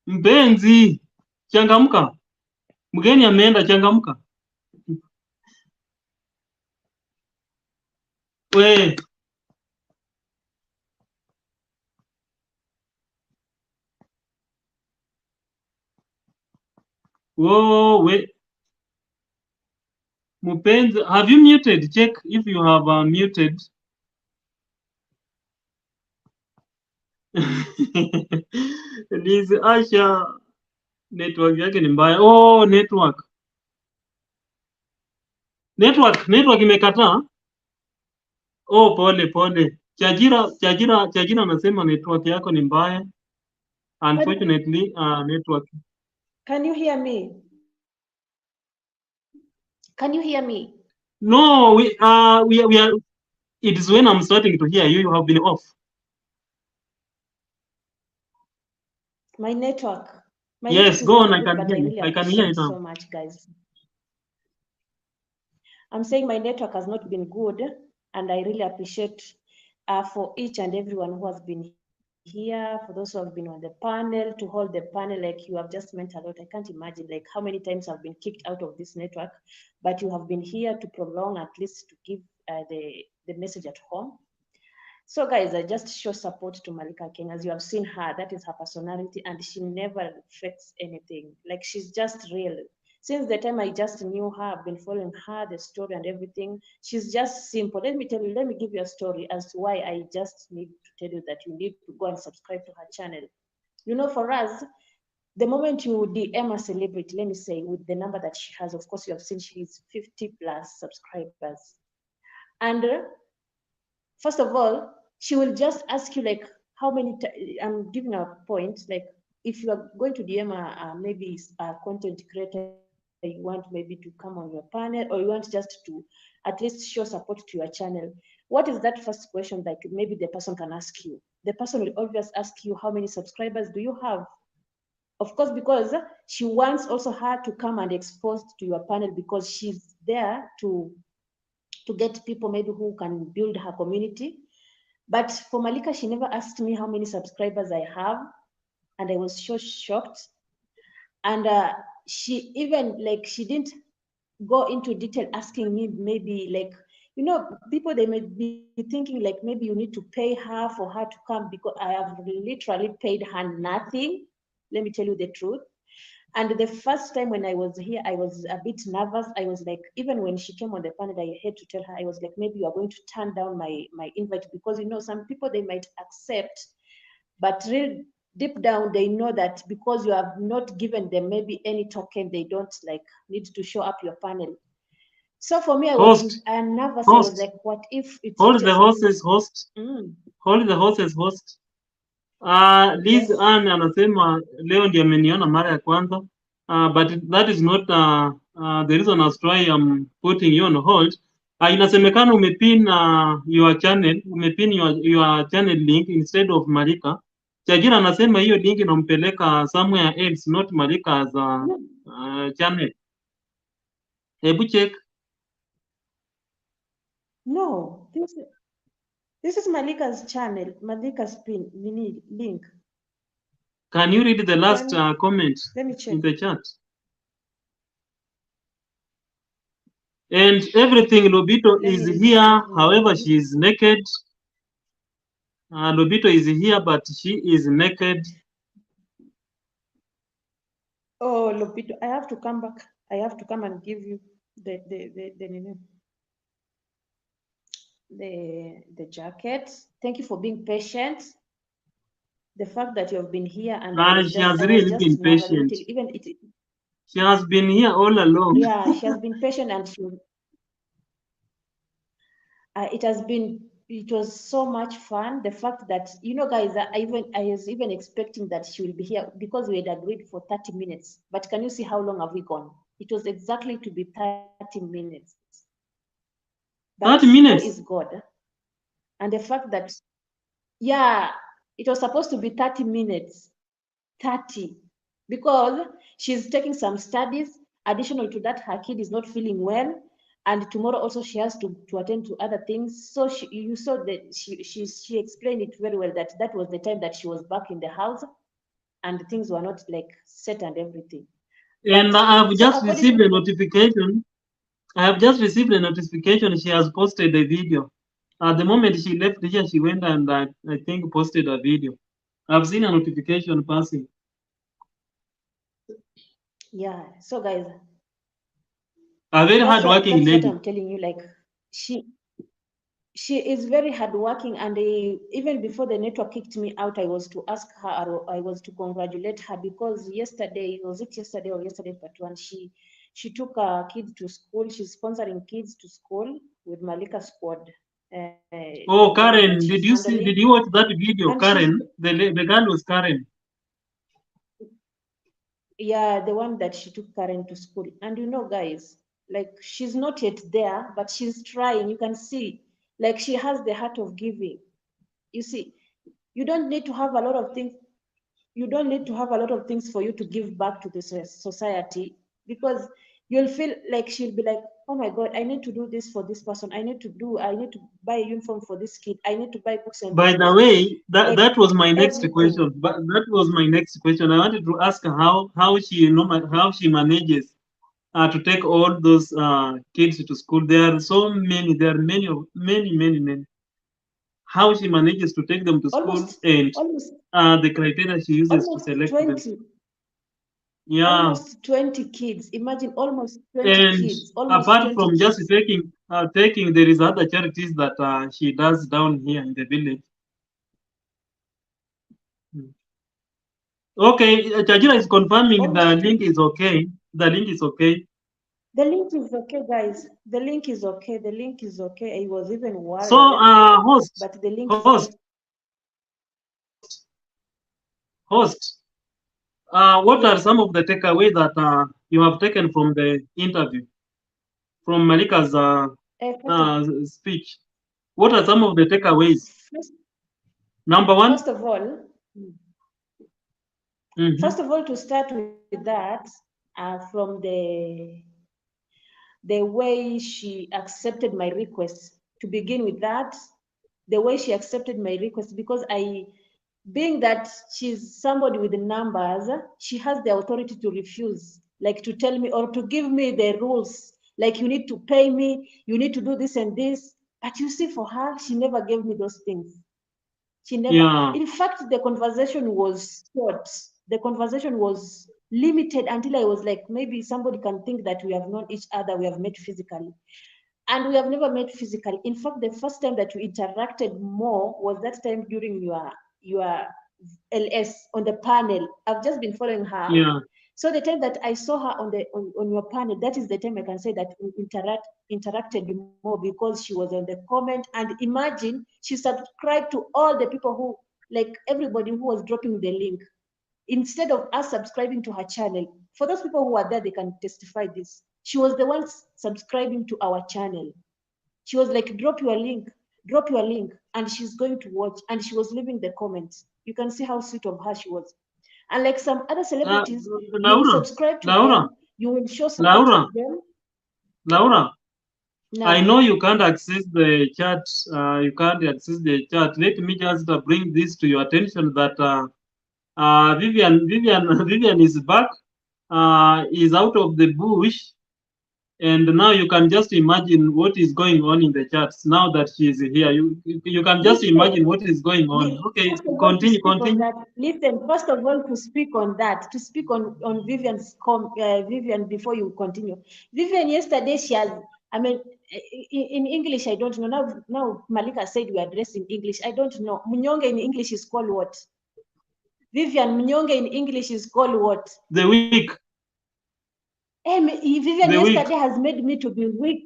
Mpenzi, changamka. Mgeni ameenda, changamka. We, whoa, we. Mpenzi, have you muted? Check if you have muted. Liz Asha, network yake ni mbaya. Oh, network imekataa. Oh, pole. Chajira anasema network yako ni mbaya. Unfortunately, network. Can you hear me? Can you hear me? No, we are. It is when I'm starting to hear you. You have been off. My network. Yes, go on. I can but hear I you. really I can hear you appreciate now. so much, guys. I'm saying my network has not been good, and I really appreciate for each and everyone who has been here, for those who have been on the panel, to hold the panel. Like, you have just meant a lot. I can't imagine like how many times I've been kicked out of this network, but you have been here to prolong, at least to give the message at home. So guys, I just show support to Malika King. As you have seen her, that is her personality, and she never fakes anything. Like, she's just real. Since the time I just knew her, I've been following her, the story and everything. She's just simple. Let me give you a story as to why I just need to tell you that you need to go and subscribe to her channel. You know, for us, the moment you DM a celebrity, let me say, with the number that she has, of course, you have seen she's 50 plus subscribers. And first of all, she will just ask you like how many. I'm giving a point. Like, if you are going to DM maybe a content creator, you want maybe to come on your panel, or you want just to at least show support to your channel. What is that first question that maybe the person can ask you? The person will always ask you, how many subscribers do you have? Of course, because she wants also her to come and expose to your panel, because she's there to get people maybe who can build her community. But for Malika, she never asked me how many subscribers I have, and I was so shocked. And she even, like, she didn't go into detail asking me maybe, like, you know, people, they may be thinking like maybe you need to pay her for her to come, because I have literally paid her nothing. Let me tell you the truth. And the first time when I was here, I was a bit nervous. I was like, even when she came on the panel, I had to tell her, I was like, maybe you are going to turn down my invite, because, you know, some people, they might accept, but real deep down, they know that because you have not given them maybe any token, they don't like need to show up your panel. So for me, I was nervous. I was like, what if it's Hold just the horses, host. Mm. Hold the horses, host. Liz Yes. Ann anasema leo ndiye ameniona mara ya kwanza. But that is not the reason as to why I'm putting you on hold. Inasemekana umepin your channel, umepin your channel link instead of Marika. Chajira anasema hiyo link inampeleka somewhere else, not Marika's No, channel. Hebu check. no. This is Malika's channel. Malika's pin. We need link. Can you read the last Can comment let me check. in the chat? And everything, Lobito Let is me read here. something However, again. she is naked. Lobito is here, but she is naked. Oh, Lupito, I have to come back. I have to come and give you the jacket. Thank you for being patient. The fact that you have been here and She has I was really just been patient. even it She has been here all along. yeah, she has been patient and it was so much fun. The fact that guys, I was even expecting that she will be here because we had agreed for 30 minutes. But can you see how long have we gone? It was exactly to be 30 minutes. But 30 God minutes. is God. And the fact that, yeah, it was supposed to be 30 minutes, 30, because she's taking some studies. Additional to that, her kid is not feeling well. And tomorrow also she has to attend to other things. So you saw that she explained it very well that was the time that she was back in the house and things were not like set and everything. And But I have so just according received a to notification. I have just received a notification. She has posted a video. At the moment she left here, she went and I think posted a video. I've seen a notification passing. yeah, so guys, A very hardworking that's what lady. I'm telling you. Like she she is very hardworking, and even before the network kicked me out, I was to ask her, or I was to congratulate her because yesterday, was it yesterday or yesterday part one, she took a kid to school. She's sponsoring kids to school with Malika Squad, the Oh, one that Karen, she's did you see? handling, Did you watch that video, and she's Karen? The girl was Karen. yeah, the one that she took Karen to school. And guys, like she's not yet there, but she's trying. You can see, like she has the heart of giving. You see, you don't need to have a lot of things. You don't need to have a lot of things for you to give back to the society, because you'll feel like she'll be like, oh my God, I need to do this for this person. I need to buy a uniform for this kid. I need to buy books and By books for the this kid. way, Like that was my next everything. question. But that was my next question. I wanted to ask her how she how she manages to take all those kids to school. There are so many. There are many. How she manages to take them to school Almost, and almost, the criteria she uses to almost select them. 20, Yeah, almost 20 kids. Imagine almost 20 and kids, almost apart 20 from just kids. taking, there is other charities that she does down here in the village. Hmm. Okay, Chajira is confirming the Almost link 20. is okay. The link is okay. The link is okay, guys. The link is okay. The link is okay. I was even So, worried, host, but the link is host, okay. host. What are Yes. some of the takeaway that you have taken from the interview, from Malika's First of, speech? What are some of the takeaways? first, Number one. first of all, Mm-hmm. to start with that, from the way she accepted my request. To begin with that, the way she accepted my request, because being that she's somebody with numbers, she has the authority to refuse, like to tell me or to give me the rules, like you need to pay me, you need to do this and this. But you see, for her, she never gave me those things. She never. Yeah. In fact, the conversation was short. The conversation was limited until I was like, maybe somebody can think that we have known each other, we have met physically. And we have never met physically. In fact, the first time that we interacted more was that time during your LS on the panel. I've just been following her. Yeah. So the time that I saw her on your panel, that is the time I can say that we interacted more, because she was on the comment. And imagine, she subscribed to all the people like everybody who was dropping the link, instead of us subscribing to her channel, for those people who are there, they can testify this. She was the one subscribing to our channel. She was like, drop your link, and she's going to watch. And she was leaving the comments. You can see how sweet of her she was. And like some other celebrities, you will Laura, subscribe to Laura, them, you will show support Laura, to them. Laura. I Now, know you can't access the chat. You can't access the chat. Let me just bring this to your attention that Vivian is back. Is out of the bush, and now you can just imagine what is going on in the chats now that she is here. You can just listen, imagine what is going on. Okay, first of all, to continue, speak on continue. that, listen, first of all, to speak on that, to speak on Vivian before you continue. Vivian, yesterday, she has, I mean, in English, I don't know. Now Malika said we are addressing English. I don't know. Munyonge in English is called what? Vivian, Munyonge in English is called what? The week, Vivian the week. yesterday has made me to be weak.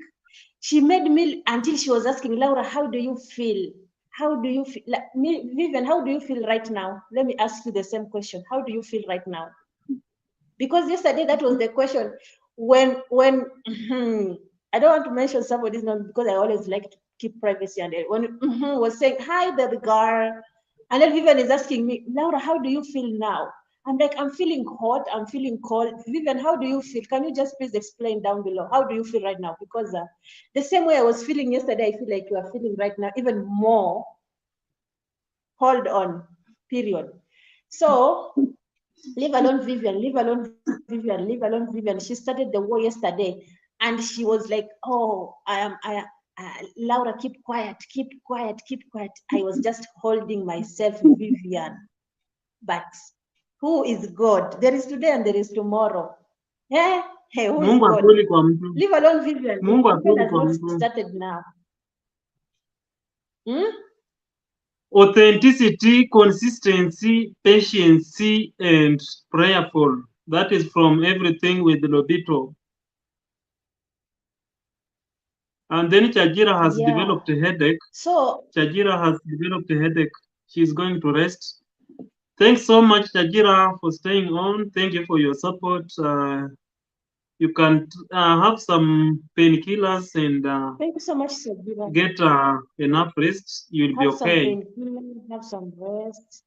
She made me until she was asking Laura, how do you feel? How do you feel? Like, Vivian, how do you feel right now? Let me ask you the same question. How do you feel right now? Because yesterday that was the question. When I don't want to mention somebody's name because I always like to keep privacy, and when was saying hi baby girl, and then Vivian is asking me, Laura, how do you feel now? I'm like, I'm feeling hot, I'm feeling cold. Vivian, how do you feel? Can you just please explain down below? How do you feel right now? Because the same way I was feeling yesterday, I feel like you are feeling right now, even more. Hold on, period. So leave alone Vivian, leave alone Vivian, leave alone Vivian. She started the war yesterday, and she was like, "Oh, Laura, keep quiet, keep quiet, keep quiet." I was just holding myself, Vivian. But who is God? There is today and there is tomorrow. Yeah, hey, who is Mungu God? atuli kwa mtu. Leave alone Vivian. Mungu Vivian atuli has kwa not mtu. started now. Hmm? Authenticity, consistency, patience, and prayerful. That is from everything with Lobito. And then Chajira has Yeah. developed a headache. So Chajira has developed a headache. She's going to rest. Thanks so much, Chajira, for staying on. Thank you for your support. You can have some painkillers and thank you so much, Sabina. get enough rest. You'll be Have some okay. painkillers, have some rest.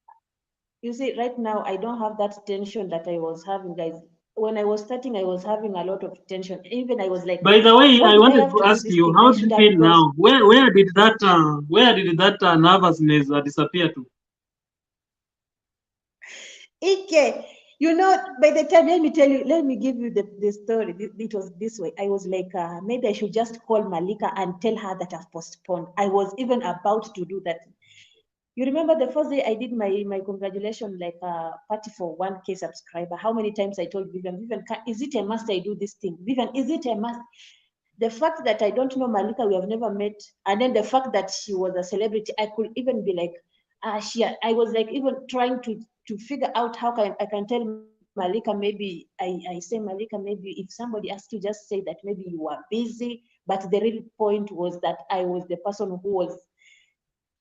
You see, right now I don't have that tension that I was having, guys. When I was starting, I was having a lot of tension. Even I was like, By the way, why I do I wanted have to to do ask this you, thing? how I do you should have feel paused. now? Where did that nervousness disappear to? Ike, you know, by the time, let me tell you, let me give you the story. It was this way. I was like, maybe I should just call Malika and tell her that I've postponed. I was even about to do that. You remember the first day I did my congratulation like party for 1K subscriber. How many times I told Vivian, is it a must I do this thing? Vivian, is it a must? The fact that I don't know Malika, we have never met, and then the fact that she was a celebrity, I could even be like, I was like even trying to figure out how I can tell Malika, maybe I say Malika, maybe if somebody asks you, just say that maybe you are busy. But the real point was that I was the person who was,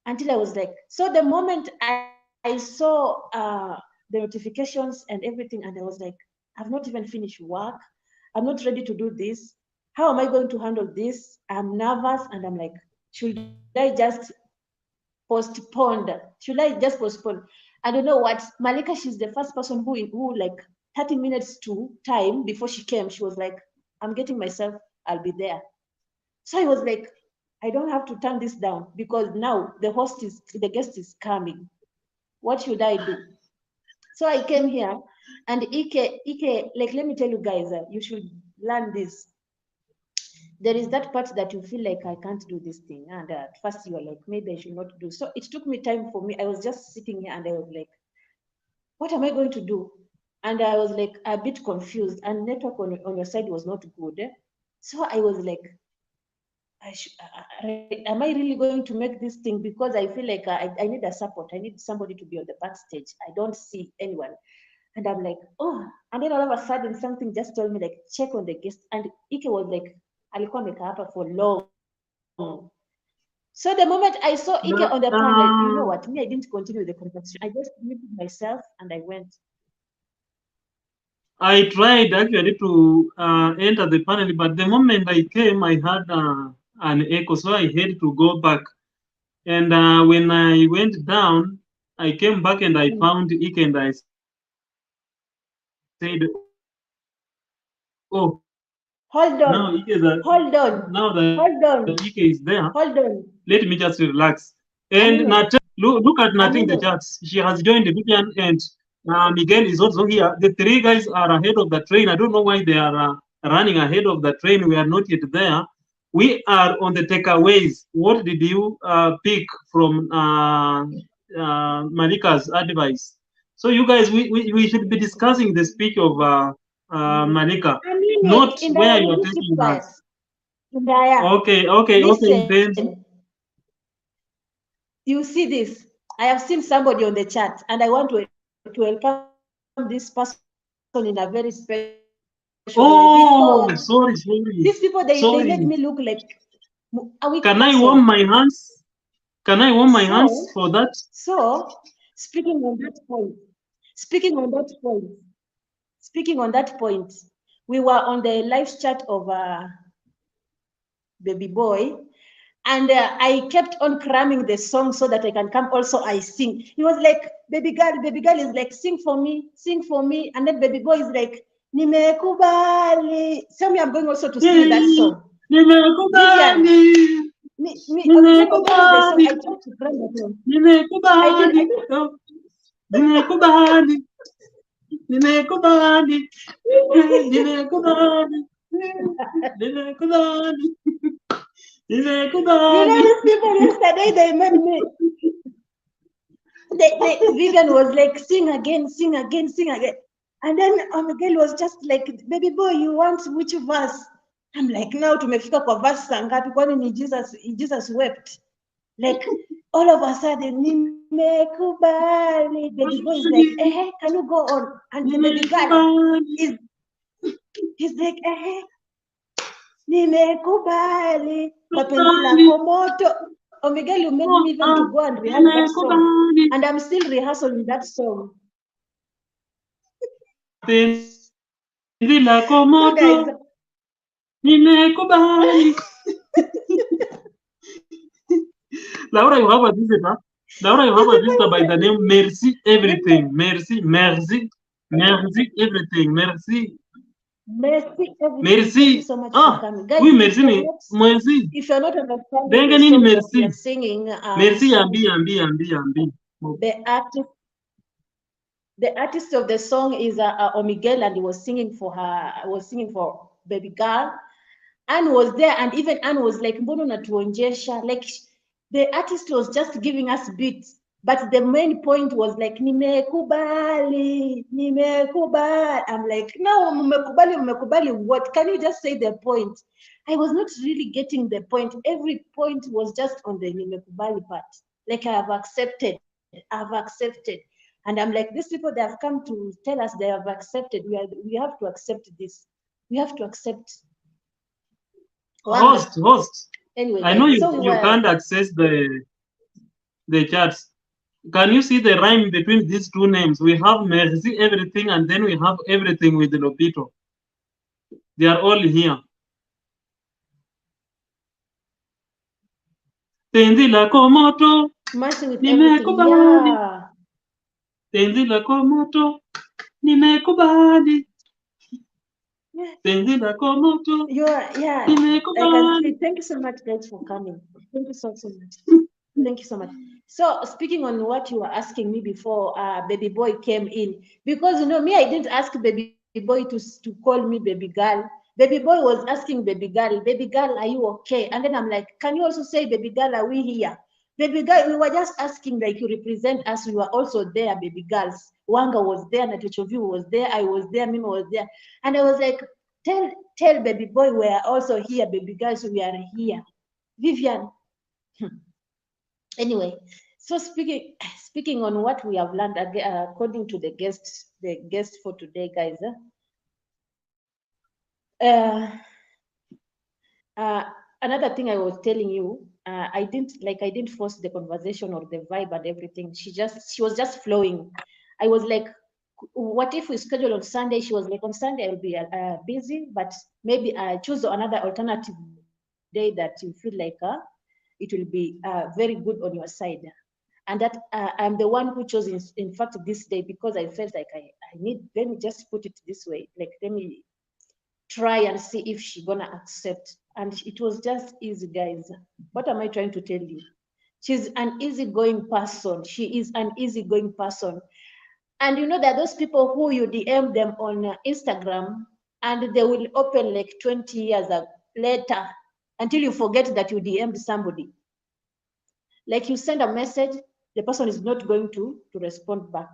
until I was like, so the moment I saw the notifications and everything, and I was like, I've not even finished work. I'm not ready to do this. How am I going to handle this? I'm nervous, and I'm like, should I just postpone? Should I just postpone? I don't know what. Malika, she's the first person who like 30 minutes to time before she came, she was like, I'm getting myself, I'll be there. So I was like, I don't have to turn this down because now the guest is coming. What should I do? So I came here, and Ike, like, let me tell you guys, you should learn this. There is that part that you feel like I can't do this thing, and at first you are like, maybe I should not do. So it took me time for me. I was just sitting here, and I was like, what am I going to do? And I was like a bit confused, and network on your side was not good. So I was like, am I really going to make this thing? Because I feel like I need a support. I need somebody to be on the backstage. I don't see anyone. And I'm like, oh. And then all of a sudden, something just told me, like, check on the guest. And Ike was like, alikuwa amekaa hapa for long. So the moment I saw Ike But, on the panel, you know what? Me, I didn't continue the conversation. I just muted myself and I went. I tried actually to enter the panel, but the moment I came, I had an echo, so I had to go back. And when I went down, I came back and I found Ike, and I said, "Oh, now Hold Ike is on, hold on, now that hold Ike is on, there. hold on. Let me just relax." A And minute, look at a Natin the minute. charts. She has joined the Vivian, and Miguel is also here. The three guys are ahead of the train. I don't know why they are running ahead of the train. We are not yet there. We are on the takeaways. What did you pick from Malika's advice? So you guys, we should be discussing the speech of Malika, A minute. not Indaya, where will you are you keep taking quiet? us. Indaya, Okay. listen. Then You see this? I have seen somebody on the chat, and I want to welcome this person in a very special way because oh, these people they made me look like sorry. a weak person. Can I warm my hands? Can I warm my So, hands for that? so speaking on that point, speaking on that point, speaking on that point, we were on the live chat of Baby Boy, and I kept on cramming the song so that I can come also I sing. He was like, baby girl is like, sing for me. And then baby boy is like, nimekubali. Tell me I'm going also to sing that song. Vivian, Nimekubali, Omega was not in the song. nimekubali, I tried to cram the song. nimekubali, I didn't. oh, nimekubali, nimekubali, nimekubali, nimekubali, You know, nimekubali. these people yesterday, they made me. Vivian was like, sing again, sing again, sing again. And then Miguel was just like, baby boy, you want which verse? I'm like, now tumefika kwa verse sangapi? Kwani ni Jesus wept. Like, all of a sudden, nimekubali. Baby boy is like, can you go on? And the baby girl is he's like, nimekubali. Kwa penzi lako moto. Oh, Miguel, you made me even to go and rehearse that song. And I'm still rehearsing that song. Penzi lako So moto, guys, nimekubali. Laura, you have a visitor. Laura, you have a visitor by the name Merci Everything. Merci Everything. Merci. merci everything. Thank you Merci. so much for Ah, coming, guys. oui, merci ni. Merci. If you're not understanding the Denga nini song that we are merci. singing, Merci ambi. the artist, the artist of the song is Omigel, and he was singing for her. Was singing for baby girl. Anne was there, and even Anne was like, "Mbono natuonjesha." Like the artist was just giving us beats, but the main point was like, "Nimekubali, nimekubali." I'm like, "No, mmekubali. What? Can you just say the point?" I was not really getting the point. Every point was just on the nimekubali part. Like I have accepted, and I'm like, these people they have come to tell us they have accepted. We have to accept this. We have to accept Wanga. Host. Anyway, I know guys, so we you were. can't access the charts. Can you see the rhyme between these two names? We have Merci Everything, and then we have Everything with Lopito. They are all here. Penzi lako moto, Mercy with everything. nimekubali. Yeah. Penzi lako moto, nimekubali. Yeah. Penzi lako moto, Yeah. I can nimekubali. see. Thank you so much, guys, for coming. Thank you so much. Thank you so much. So speaking on what you were asking me before baby boy came in, because you know me, I didn't ask baby boy to call me baby girl. Baby boy was asking baby girl, are you okay? And then I'm like, can you also say baby girl, are we here? Baby girl, we were just asking like you represent us. We were also there, baby girls. Wanga was there, Natochovu was there, I was there, Mima was there. And I was like, tell baby boy we are also here, baby girls, we are here. Vivian, anyway, so speaking on what we have learned according to the guest for today, guys. Uh, another thing I was telling you, I didn't force the conversation or the vibe and everything. She was just flowing. I was like, what if we schedule on Sunday? She was like, on Sunday I'll be busy, but maybe I choose another alternative day that you feel like it will be very good on your side. And that I'm the one who chose, in fact, this day, because I felt like let me just put it this way, like, let me try and see if she gonna accept. And it was just easy, guys. What am I trying to tell you? She's an easygoing person. She is an easygoing person. And you know, there are those people who you DM them on Instagram and they will open like 20 years later until you forget that you DM'd somebody. Like, you send a message, the person is not going to respond back.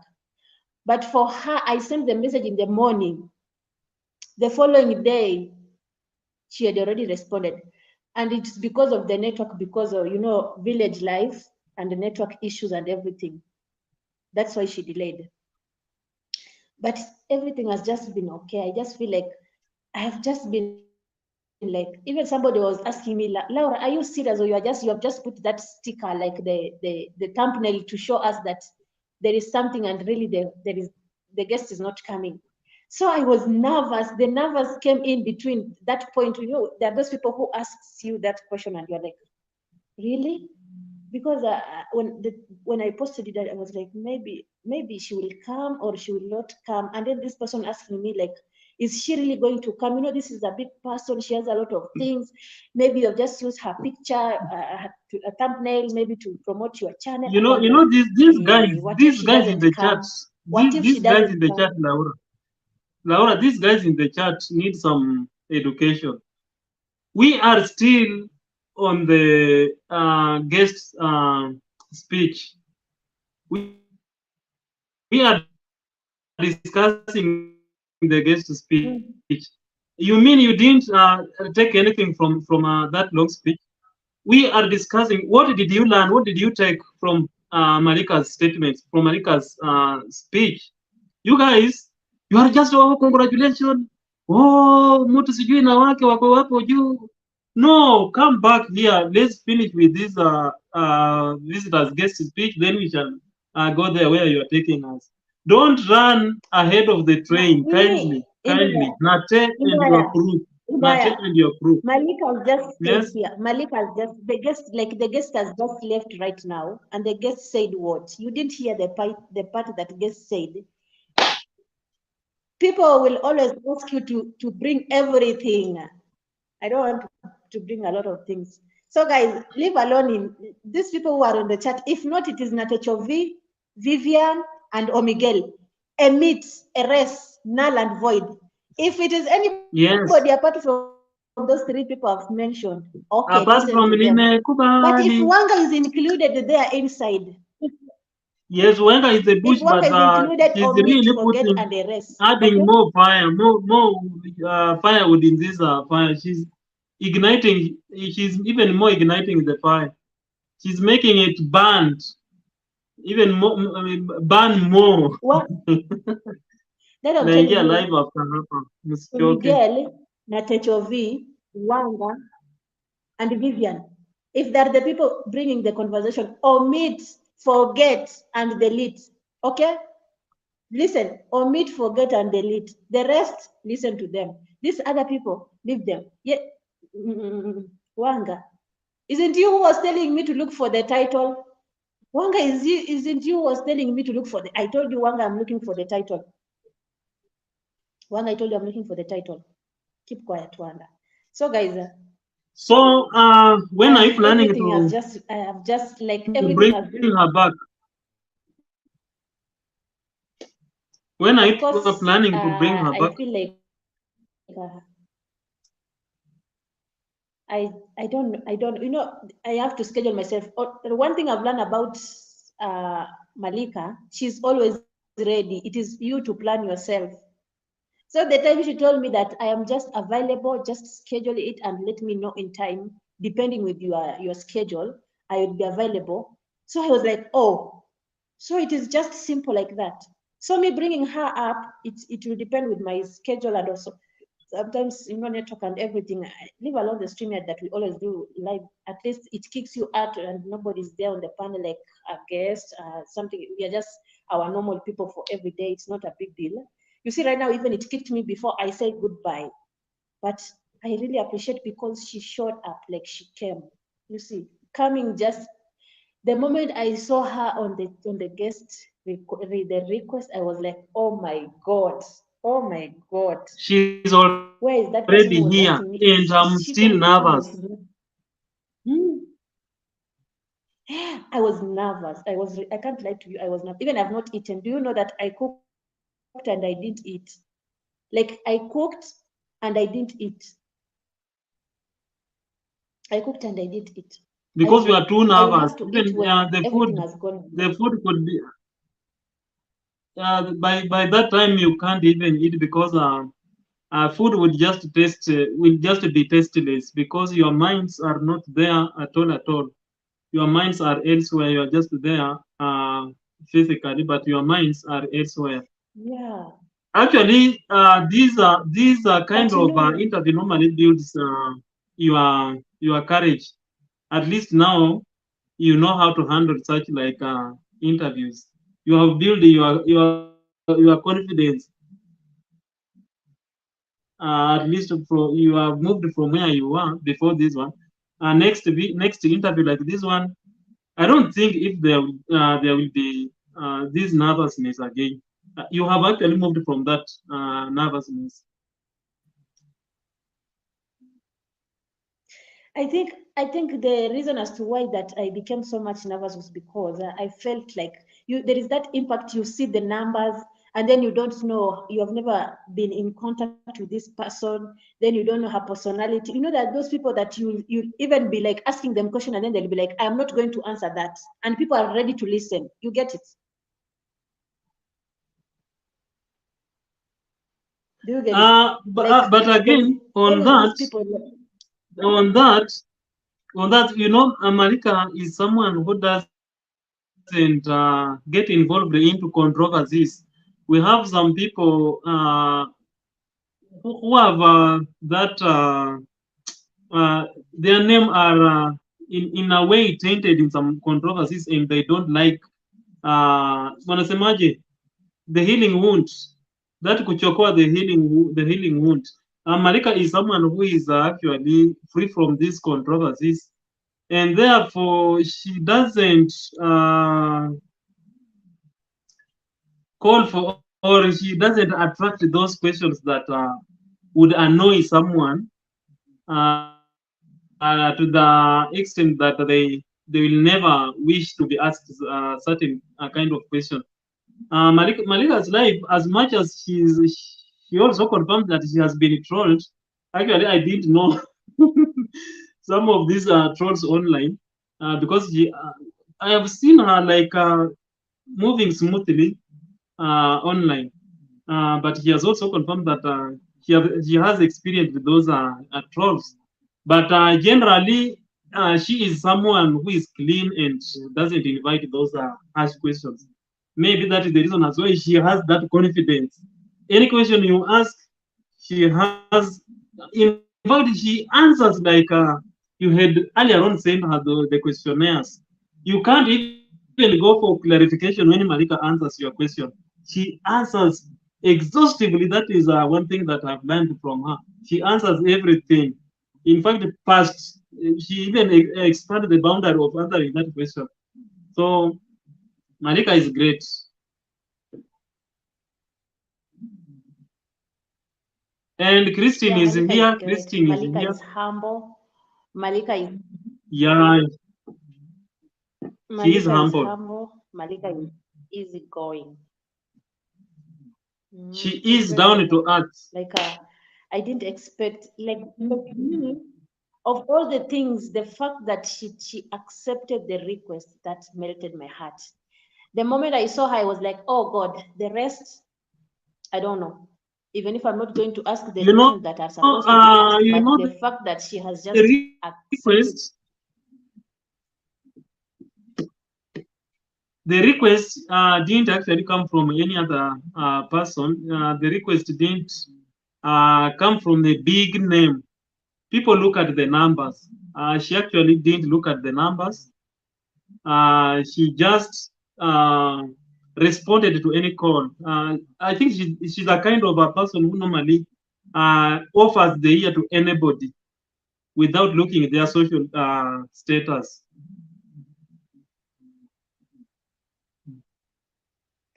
But for her, I sent the message in the morning. The following day, she had already responded. And it's because of the network, because of, you know, village life and the network issues and everything. That's why she delayed. But everything has just been okay. I just feel like I have just been like, even somebody was asking me, Laura, are you serious, or you have just put that sticker, like the thumbnail, to show us that there is something and really the guest is not coming. So I was nervous. The nervous came in between that point. You know, there are those people who asks you that question and you're like, really? Because when I posted it, I was like, maybe she will come or she will not come. And then this person asking me like, is she really going to come? You know, this is a big person. She has a lot of things. Maybe you've just used her picture, a thumbnail, maybe to promote your channel. And I'm like, These guys, what if these she guys in doesn't the chat, come? What if she these guys doesn't in the chat, come? Laura, these guys in the chat need some education. We are still on the guest speech. We are discussing the guest speech. You mean you didn't take anything from that long speech? We are discussing what did you learn? What did you take from Malika's statements, from Malika's speech? You guys, you are just, oh, congratulations. Oh, mtu sijui na wake wako wapo juu. No, come back here. Let's finish with this visitors guest speech. Then we shall go there where you are taking us. Don't run ahead of the train, kindly, kindly. Nate and your crew. Nate and your crew. Malik has just said Yes. here. Malik has just the guest has just left right now, and the guest said what? You didn't hear the part that guest said. People will always ask you to bring everything. I don't want to bring a lot of things. So guys, leave alone these people who are on the chat. If not, it is Natecho V, Vivian, and Omigel. Emit, Eres, null and void. If it is Yes. anybody apart from those three people I've mentioned, okay, listen to Apart them. from But if Nimekubali. Wanga is included there inside, Yes, Wenga is the if bush, Wanga but is included, she's omit, really forget, putting, and the rest, adding okay? more fire, more firewood in this fire. She's igniting. She's even more igniting the fire. She's making it burn even more. I mean, burn more. What? Then I'm telling Naingia you, live after hapa, msichoke. Miguel, Natecho V, Wanga, and Vivian. If they're the people bringing the conversation, omit, forget, and delete. Okay? Listen, omit, forget, and delete. The rest, listen to them. These other people, leave them. Yeah. Wanga. Isn't you who was telling me to look for the title? Wanga, isn't you who was telling me to look for the I told you, Wanga, I'm looking for the title. Wanga, I told you I'm looking for the title. Keep quiet, Wanga. So guys, So, when are you planning everything has just I have just like to everything bring has her been, back? When are of you course, planning to bring her I back? feel like I don't, you know, I have to schedule myself. One thing I've learned about Malika, she's always ready. It is you to plan yourself. So the time she told me that I am just available, just schedule it and let me know in time, depending with your schedule, I would be available. So I was like, oh, so it is just simple like that. So me bringing her up, it will depend with my schedule and also sometimes network and everything. Leave alone the StreamYard that we always do live. At least it kicks you out and nobody's there on the panel like a guest, something. We are just our normal people for every day. It's not a big deal. You see, right now, even it kicked me before I said goodbye. But I really appreciate because she showed up, like she came. You see, coming just the moment I saw her on the the request, I was like, oh my god, oh my god, She's already where is that here, person who was and asking me? I'm Is still she coming to nervous. come? Hmm. I was nervous. I can't lie to you. I was not even. I've not eaten. Do you know that I cooked and I didn't eat? Like I cooked and I didn't eat. I cooked and I didn't eat. I was Because like, you are too I will have nervous. to eat Even when everything has gone. the food could be by that time you can't even eat because food would just be tasteless because your minds are not there at all at all. Your minds are elsewhere. You are just there physically, but your minds are elsewhere. Yeah, Actually, these are kind but of interview normally builds your courage. At least now you know how to handle such like interviews. You have built your confidence. At least you have moved from where you were before this one. Next interview like this one, I don't think if there will be this nervousness again. You have actually moved from that nervousness. I think the reason as to why that I became so much nervous was because I felt like there is that impact. You see the numbers and then you don't know, you have never been in contact with this person, then you don't know her personality. You know that those people that you even be like asking them question and then they'll be like, I'm not going to answer that, and people are ready to listen. You get it? Do you get it? Like But there's again, always these people. on that, Malika is someone who doesn't get involved into controversies. We have some people who have that their name are in a way tainted in some controversies, and they don't like wanasemaje, the healing wound, that kuchokoa the healing wound. Malika is someone who is actually free from these controversies, and therefore she doesn't call for, or she doesn't attract those questions that would annoy someone to the extent that they will never wish to be asked certain kind of question. Malika's life, as much as she also confirmed that she has been trolled. Actually, I didn't know some of these trolls online because I have seen her like moving smoothly online. But he has also confirmed that he has experienced those trolls. But generally, she is someone who is clean and doesn't invite those harsh questions. Maybe that is the reason as well she has that confidence. Any question you ask, she has. In fact, she answers like you had earlier on sent her the questionnaires. You can't even go for clarification when Malika answers your question. She answers exhaustively. That is one thing that I've learned from her. She answers everything. In fact, past she even expanded the boundary of answering that question. So Malika is great. And Christine Yeah, is Malika is here. great. Christine is Malika here. is humble. Malika is Yeah, she is Malika is humble. humble. Malika is easygoing. She She's is very, very down to humble. earth. Like I didn't expect of all the things, the fact that she accepted the request that melted my heart. The moment I saw her, I was like, oh God, the rest, I don't know. Even if I'm not going to ask the You know, questions that are supposed to be asked, but the fact that she has the just accepted. request, the request didn't actually come from any other person. The request didn't come from a big name. People look at the numbers. She actually didn't look at the numbers. She just responded to any call. I think she's a kind of a person who normally offers the ear to anybody without looking at their social status.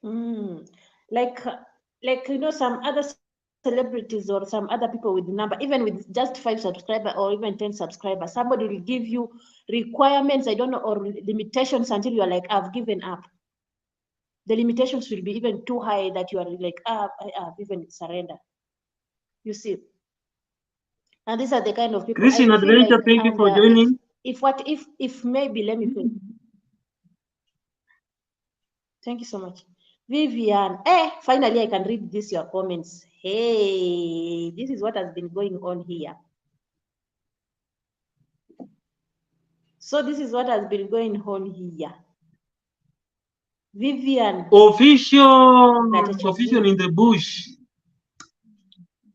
Mm. Like, some other celebrities or some other people with the number, even with just 5 subscribers or even 10 subscribers, somebody will give you requirements, I don't know, or limitations until you are like, I've given up. The limitations will be even too high that you are like, I've even surrender. You see, and these are the kind of people Christian I feel like. Adventure, thank you And for joining. if maybe let me finish. Thank you so much. Vivian, finally I can read this, your comments. Hey, this is what has been going on here. So this is what has been going on here. Vivian. Official in the bush.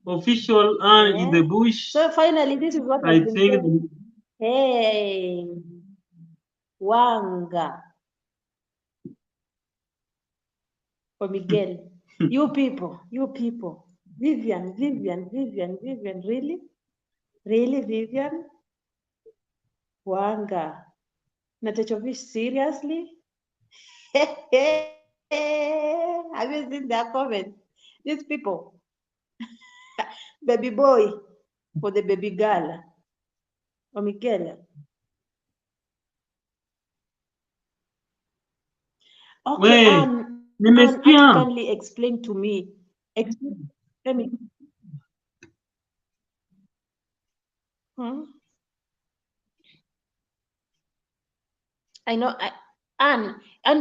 Official in the bush. So finally, this is what has been going. Hey, Wanga. For Miguel. You people. Vivian, really? Really, Vivian? Wanga. Natachovish, seriously? Have you seen their comments? These people. Baby boy for the baby girl. Or Miguel. Okay, Anne actually kindly explain to me. Let me. I know. Anne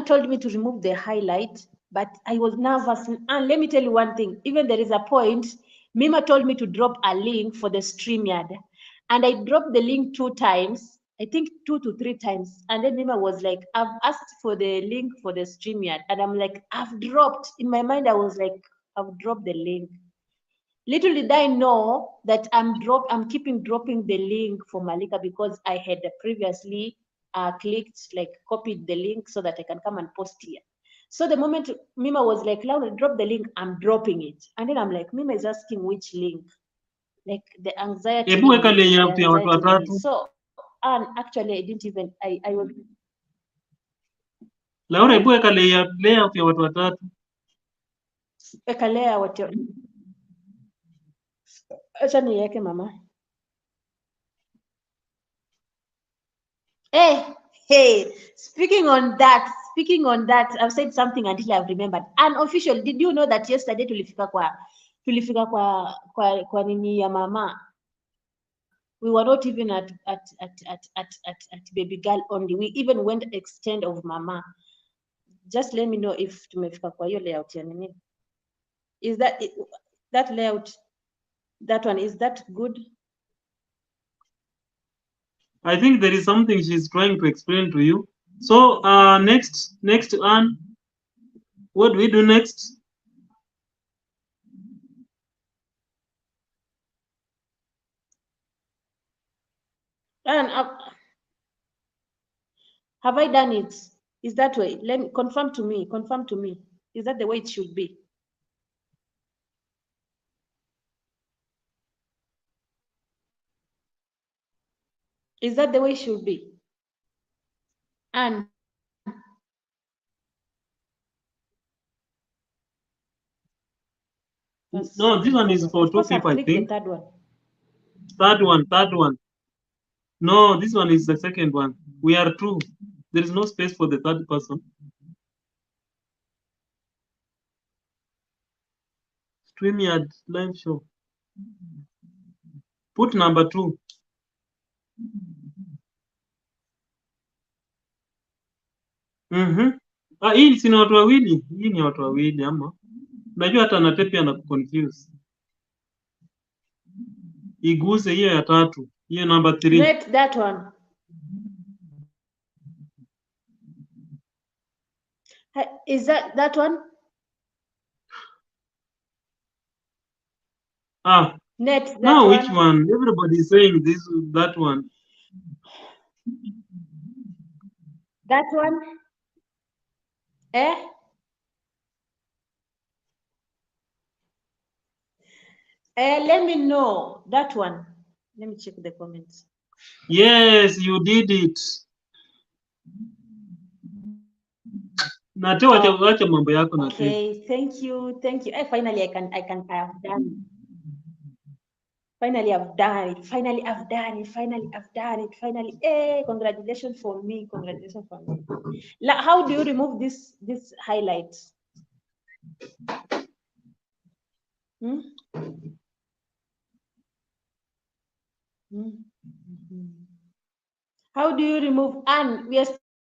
told me to remove the highlight, but I was nervous. And let me tell you one thing. Even there is a point. Mima told me to drop a link for the StreamYard, and I dropped the link 2 times. I think 2 to 3 times. And then Mima was like, I've asked for the link for the StreamYard. And I'm like, I've dropped. In my mind, I was like, I've dropped the link. Little did I know that I'm keeping dropping the link for Malika because I had previously clicked, like copied the link so that I can come and post here. So the moment Mima was like, Laura, drop the link, I'm dropping it. And then I'm like, Mima is asking which link? Like the anxiety. So, and actually I didn't even, I was. Laura, hebu weka layout ya watu watatu. Weka layout. Acha niweke mama. Hey, speaking on that, I've said something until I've remembered. Unofficial, did you know that yesterday tulifika kwa nini ya mama? We were not even at baby girl only. We even went extend of mama. Just let me know if tumefika kwa hiyo layout ya nini. Is that layout, that one, is that good? I think there is something she's trying to explain to you. So next Anne, what do we do next? And have I done it? Is that way? Let me confirm to me. Is that the way it should be? Is that the way it should be? And no, this one is for 2 people, I think. The third one. Third one. No, this one is the second one. We are 2. There is no space for the third person. StreamYard live show. Put number 2. Hii si ni watu wawili. Hii ni watu wawili ama. Unajua hata Natepi ana confuse. Iguse hiyo ya 3. Hiyo number 3. Net that one. Is that one? Ah, Net, that now which one. one? Everybody is saying this, that one. That one. Eh? Let me know. That one. Let me check the comments. Yes, you did it. Nate, wacha mambo yako Nate. Okay, thank you, thank you. Finally, I have done it. Finally, I've done it. Finally, I've done it. Finally, I've done it. Finally, hey, congratulations for me. Congratulations for me. How do you remove this highlight? Hmm? Hmm? How do you remove? And we are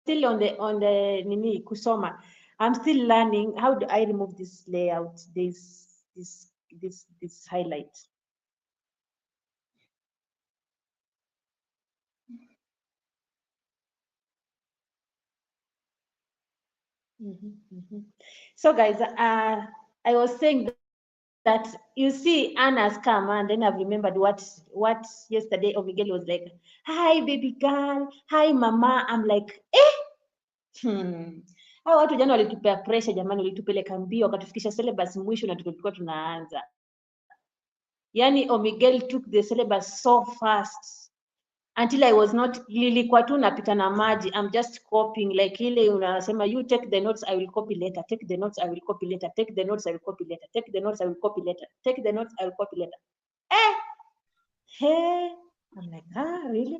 still on the Nini Kusoma. I'm still learning. How do I remove this layout? This highlight. So guys, I was saying that you see Anna's come and then I've remembered what yesterday Omigeli was like, hi baby girl, hi mama. I'm like, hao watu jana walitupea pressure jamani, walitupeleka mbio wakatufikisha syllabus mwisho na tulikuwa tunaanza. Yani Omigeli took the syllabus so fast until I was not, nilikuwa tu napita na maji. I'm just copying like ile unasema you take the notes, I will copy later, take the notes, I will copy later, take the notes, I will copy later, take the notes, I will copy later, take the notes, I will copy later. Hey, I'm like, really?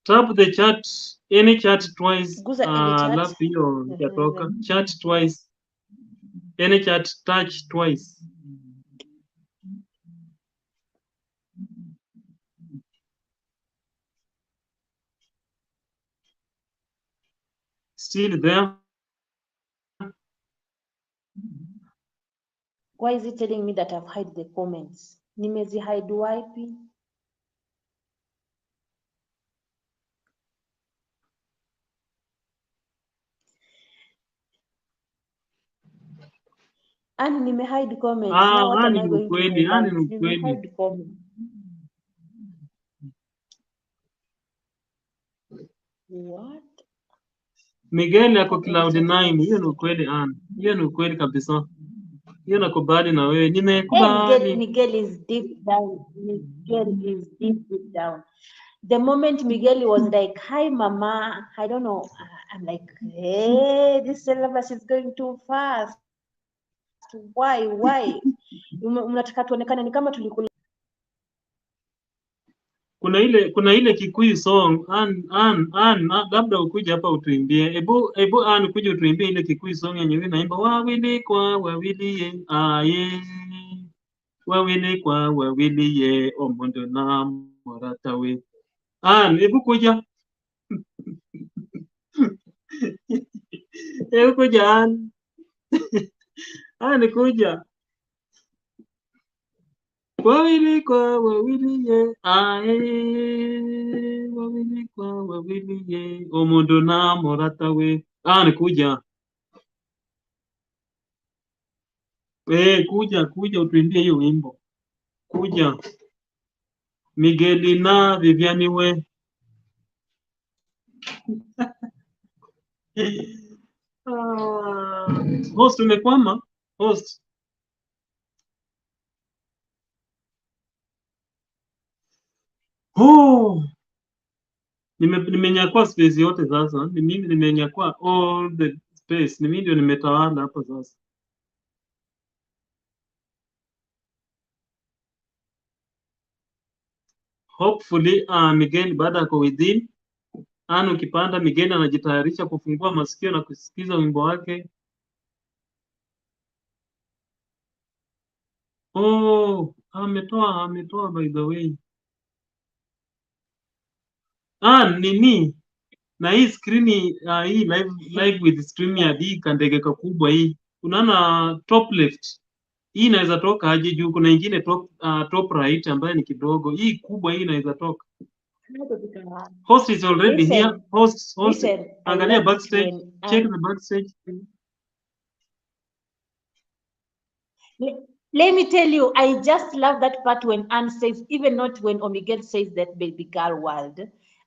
Tap the chat, any chat twice. Guza any chat. Alafu hiyo itatoka. Chat twice. Any chat touch twice. Still there? Why is it telling me that I've hide the comments? Nimezi hide wapi? And nime hide comments. Now what am I going to ukweli, highlight? ni Nime ukweli. hide comments. What? Miguel yako Cloud9, hiyo ni ukweli hiyo ni ukweli kabisa. Hiyo nakubali na wewe. Nimekubali. Miguel is deep down. Miguel is deep down. The moment Miguel was like, hi mama, I don't know. I'm like, hey, this syllabus is going too fast. Why? Mnataka tuonekane ni kama tulikula. Kuna ile Kikuyu song labda ukuje hapa utuimbie. Ebu kuja utuimbie ile Kikuyu song yenye wewe naimba wawili kwa wawili ye aye. Wawili kwa wawili ye omondo na moratawe. Ebu kuja. Ebu kuja kuja. Wawili kwa wawili ye ae, wawili kwa wawili ye omondo na moratawe. Kuja. Kuja utuimbie hiyo wimbo. Kuja. Migeli na Viviani we. Host umekwama? Host. Nimenyakua space yote sasa. Ni mimi nimenyakua all the space. Ni mimi ndio nimetawala hapa sasa. Hopefully Miguel baada yako within. Ukipanda Miguel anajitayarisha kufungua masikio na kusikiza wimbo wake. Ametoa by the way. Nini? Na hii screen hii live with stream ya hii kandege kakubwa hii. Unaona top left. Hii inaweza toka aje juu, kuna nyingine top right ambayo ni kidogo. Hii kubwa hii inaweza toka. Host is already here. Host. Angalia backstage. Check the backstage. Let me tell you, I just love that part when Anne says, even not when Omigel says that baby girl world.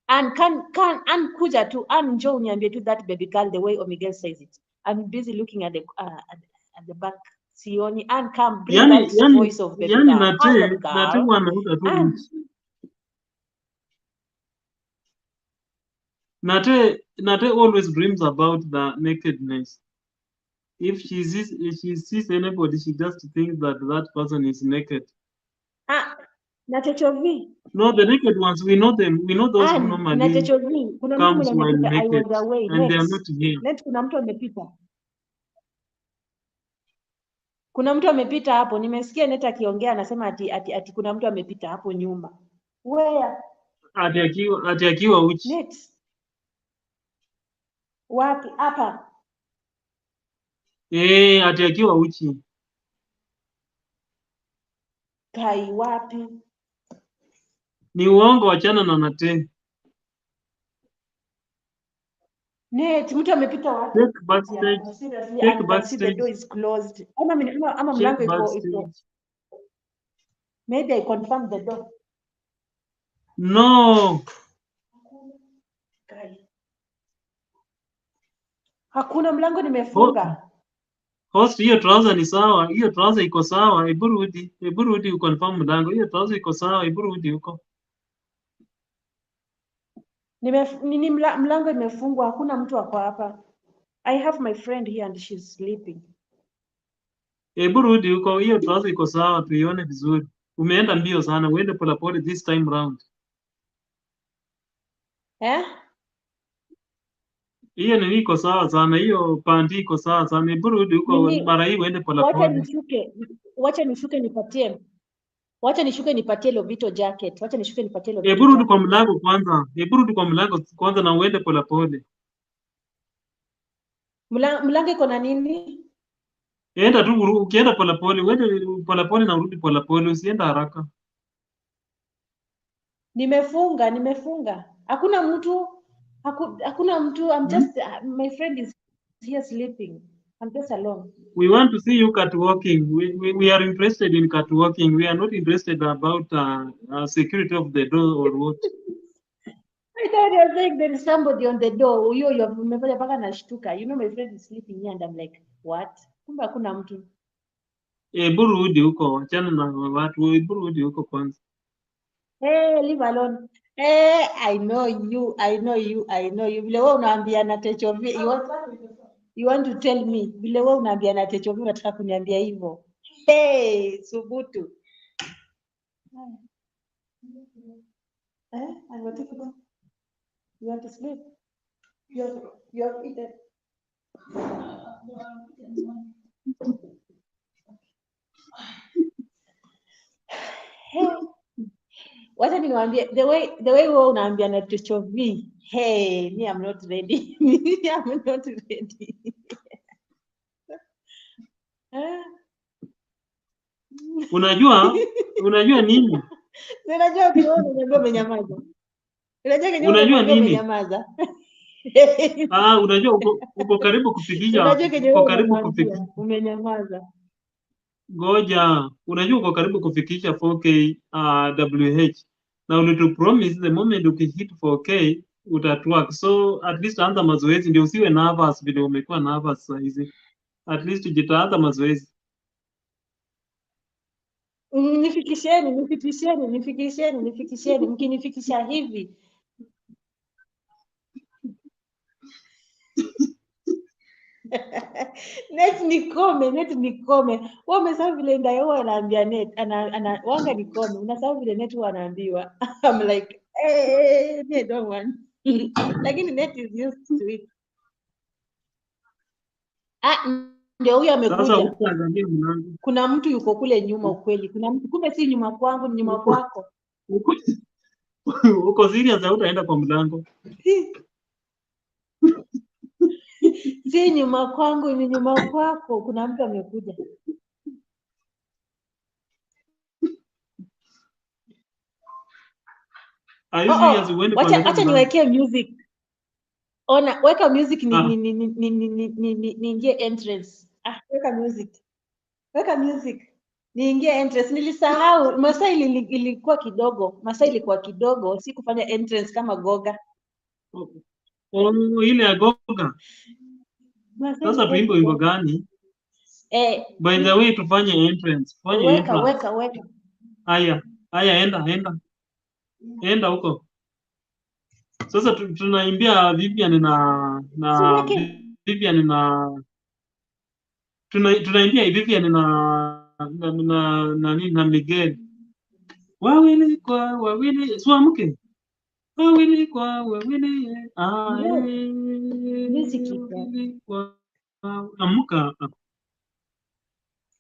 And can Anne kuja to Anne njoo uniambie to that baby girl the way Omigel says it. I'm busy looking at the back. Sioni, Anne, come bring that voice of baby girl. Hi baby Nate girl. wanauga tu Anne. uchi. Nate always dreams about the nakedness. If she sees anybody, she just thinks that that person is naked. Natechovi. No, the naked ones, we know them. We know those who normally Natechovi. Kuna mtu comes mwenye while amepita. I naked, was away. and they are not here. Net kuna mtu amepita. Kuna mtu amepita hapo. Nimesikia Net akiongea anasema ati kuna mtu amepita hapo nyuma. Where? Ati akiwa uchi. Net. Wapi? Hapa. Ati akiwa uchi. Kai wapi? Ni uongo, wachana na Nate. Net, mtu amepita wapi? Take backstage. Seriously, Take and you can see the backstage. door is closed. Ama Check mlango iko. backstage. Maybe I confirmed the door. No. Kai. Hakuna mlango nimefunga. Host, hiyo trouser ni sawa. Hiyo trouser iko sawa. Hebu rudi uconfirm mlango. Hiyo trouser iko sawa. Hebu rudi huko. Mlango imefungwa, hakuna mtu ako hapa. I have my friend here and she's sleeping. Hebu rudi huko. Hiyo trouser iko sawa, tuione vizuri. Umeenda mbio sana. Uende polepole this time round. Hiyo nini iko sawa sana. Hiyo panty iko sawa sana. Hebu rudi huko mara hii uende polepole. Wacha nishuke nipatie. Wacha nishuke nipatie Lovito jacket. Wacha nishuke nipatie Lovito jacket. Hebu rudi kwa mlango kwanza na uende polepole. Mlango iko na nini? Enda tu ukienda polepole, uende polepole na urudi polepole, usienda haraka. Nimefunga. Hakuna mtu. I'm just my friend is here sleeping. I'm just alone. We want to see you catwalking. We are interested in catwalking. We are not interested about security of the door or what. I thought you were saying there is somebody on the door. You umefanya paka nashtuka. You know my friend is sleeping here and I'm like, what? Kumbe hakuna mtu. Hebu rudi huko, achana na watu. Hebu rudi huko kwanza. Hey, leave alone. Hey, I know you. Vile wewe unaambia na Techovi. You want to tell me vile wewe unaambia na Techovi unataka kuniambia hivyo. Hey, subutu. And what if you want to sleep? You have eaten. Hey. Wacha niwaambie the way wewe unaambia na Techovi. Hey, me I'm not ready. I'm not ready. Unajua nini? Unajua kidogo unajua umenyamaza. Unajua nini? Umenyamaza. Unajua uko karibu kufikisha. Unajua kidogo karibu kufikisha. Umenyamaza. Ngoja, unajua uko karibu kufikisha 4K WH. Na ulitu promise the moment ukihit 4K utatwork. So at least anza mazoezi ndio usiwe nervous vile umekuwa nervous saa hizi. At least jitaanza mazoezi. Nifikisheni. Mkinifikisha hivi. Net nikome. Wewe umesahau vile ndio anaambia Net. Wanga nikome. Unasahau vile Net huwa anaambiwa. I'm like, I don't want. Lakini Net is used to it. Ndio huyu amekuja. Kuna mtu yuko kule nyuma ukweli. Kuna mtu kumbe si nyuma kwangu, ni nyuma kwako. Uko serious au utaenda kwa mlango? Si nyuma kwangu, ni nyuma kwako. Kuna mtu amekuja. Acha niwekee music. Ona, weka music niingie entrance. Weka music. niingie entrance. Nilisahau masaa ilikuwa kidogo, masaa ilikuwa kidogo, sikufanya entrance kama Goga. Ile ya Goga. Sasa tuimbe wimbo gani? By the way, tufanye entrance. Weka. Haya, enda huko. Sasa tunaimbia Vivian na Vivian tunaimbia Vivian na Miguel. Wawili kwa wawili, suamke. Wawili kwa wawili. Amka.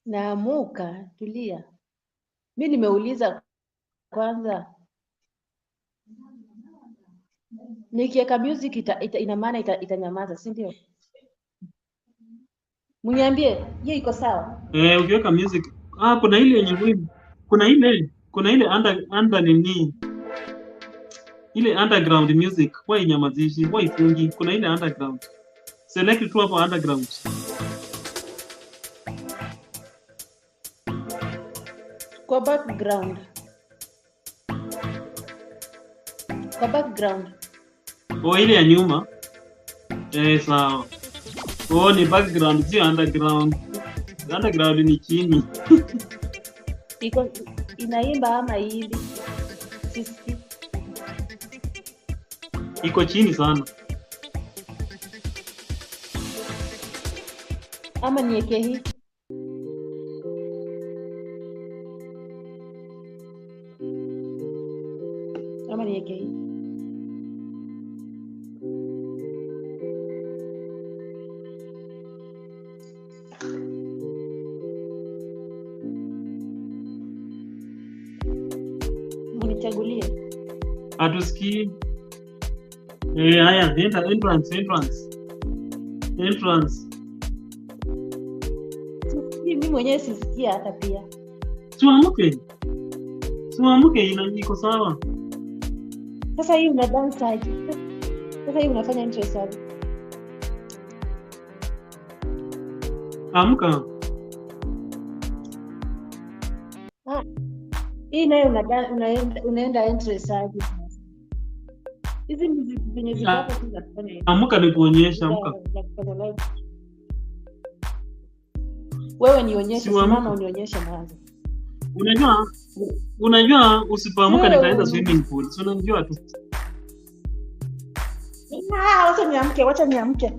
Naamuka, tulia. Mimi nimeuliza kwanza. Nikiweka music ina maana itanyamaza, si ndio? Mniambie, hiyo iko sawa? Ukiweka music. Kuna ile yenye wimbo. Kuna ile under nini? Ile underground music. Why inyamazishi? Why ifungi? Kuna ile underground. Select tu hapo underground. Kwa background. Ile ya nyuma. Sawa. Ni background, sio underground. Underground ni chini. Inaimba ama hivi? Sisi. Iko chini sana. Ama niweke hii? Ama niweke hii? Munichagulie. Atusikii. Haya, entrance. Mimi mwenyewe sisikia hata pia. Suamke iko sawa. Sasa hii una dance aje? Sasa hii unafanya interest aje? Amka. Hii nayo unaenda interest aje sasa? Hizi muziki zenye zikapo za kufanya hivi. Amka nikuonyesha, amka. Wewe nionyeshe, simama unionyeshe mwanzo. Unajua usipoamka nitaenda swimming pool. So unajua tu. Wacha niamke.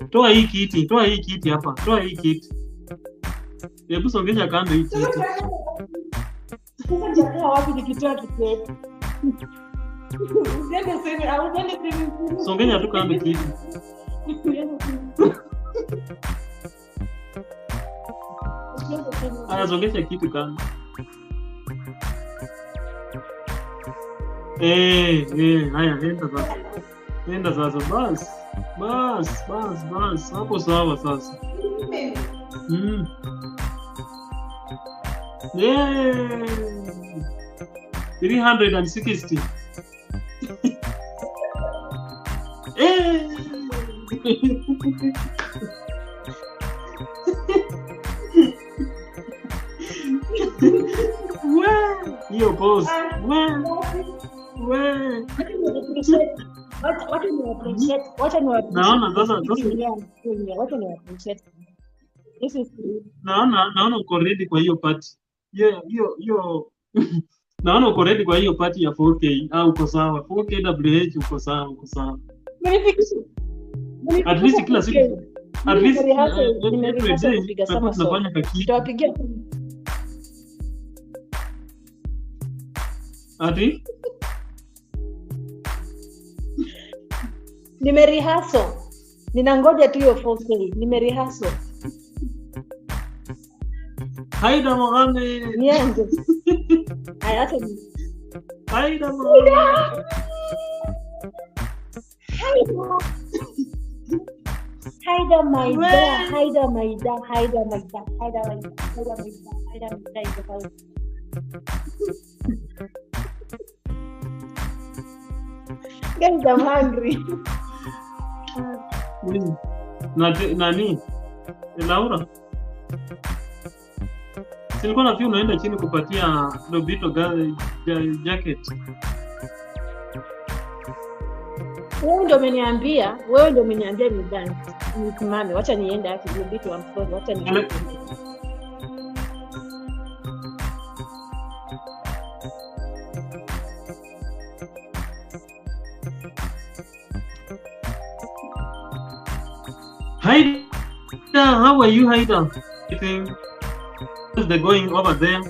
Toa hii kiti hapa. Toa hii kiti. Hebu songesha kando hii kiti. Sasa wapi nikitoa kiti? Songesha tu kando kiti. Songesha kiti kando. Haya, enda sasa. Bas. Hapo sawa sasa. 360. Hiyo pose. Wacha ni naona sasa naona uko ready kwa hiyo party. Hiyo naona uko ready kwa hiyo party ya 4K. Uko sawa. 4K WH uko sawa. At least kila siku. At least tunafanya kakitu. Ati? Nimerihaso. Ninangoja tu hiyo 4K. Nimerihaso. Haida Mohamed. Nianze. Haya Haida Mohamed. Haida Maida, Haida Maida, Haida Maida, Haida Maida, Haida Maida, Haida Maida is the house. Guys, I'm hungry. Nani? Laura. Silikuwa na pia unaenda chini kupatia Lobito jacket. Wewe ndio umeniambia ni dance. Nisimame, wacha niende hapo Lobito amforo, wacha niende. Haida, how are you, Haida? How's the going over there?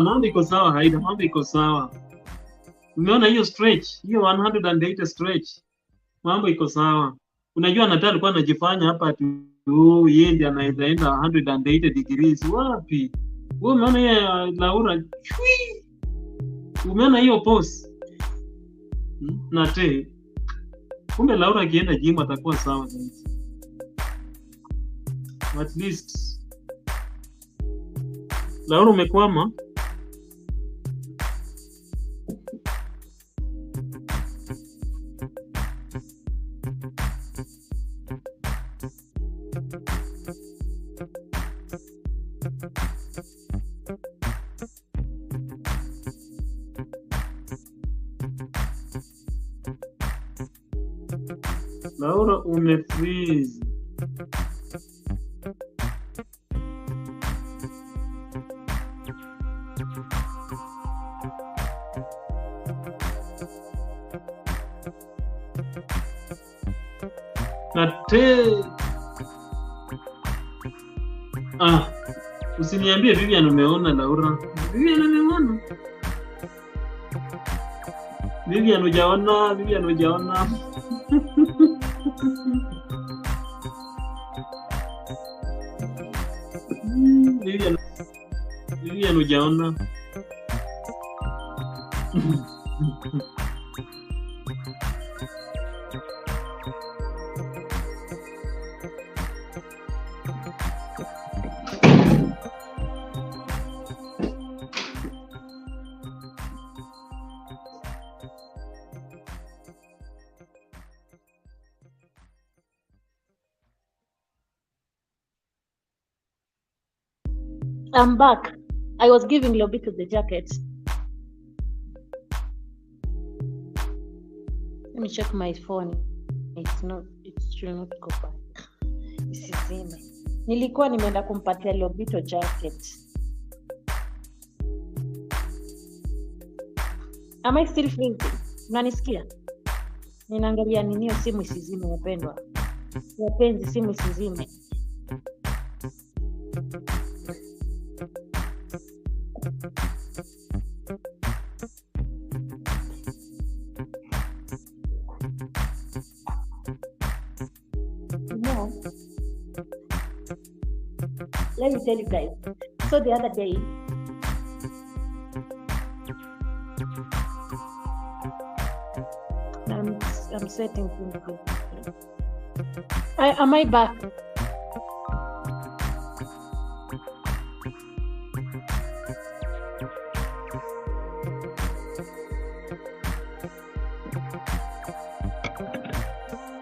Mambo iko sawa Haida, mambo iko sawa. Umeona hiyo stretch, hiyo 180 stretch. Mambo iko sawa. Unajua Natal alikuwa anajifanya hapa tu yeye ndiye anaweza enda 180 degrees. Wapi? Wewe umeona hiyo Laura? Chui! Umeona hiyo pose? Nate. Kumbe Laura akienda gym atakuwa sawa zaidi. At least Laura umekwama? Laura umefreeze. Nate. Usiniambie Vivian umeona Laura. Vivian ameona. Vivian hujaona. Vivian hujaona. I'm back. I was giving Lobito the jacket. Let me check my phone. It should not go back. Isizime. Nilikuwa nimeenda kumpatia Lobito jacket. Am I still freezing? Unanisikia? Ninaangalia nini simu isizime wapendwa. Wapenzi simu isizime. Let me tell you guys. So the other day, I'm setting things. Am I back?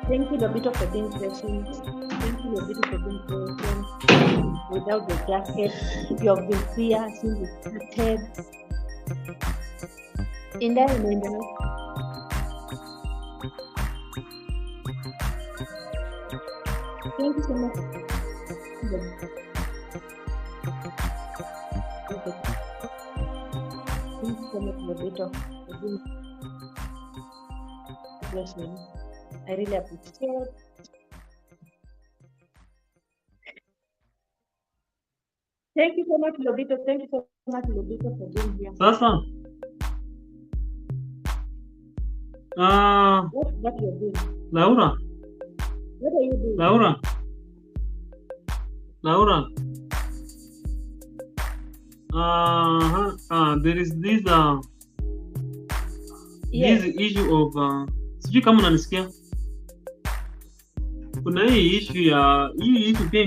Thank you, Lobito, for being patient. Thank you, Lobito, for being patient. Without the jacket, you have been here since we started. In that remember, thank you so much. Thank you so much, Lobito, for being patient. I really appreciate it. Thank you so much, Lobito. Thank you so much, Lobito, for being here. Sasa. What you're doing? Laura. What are you doing? Laura. There is this Yes. issue of sijui kama unanisikia. Kuna hii issue pia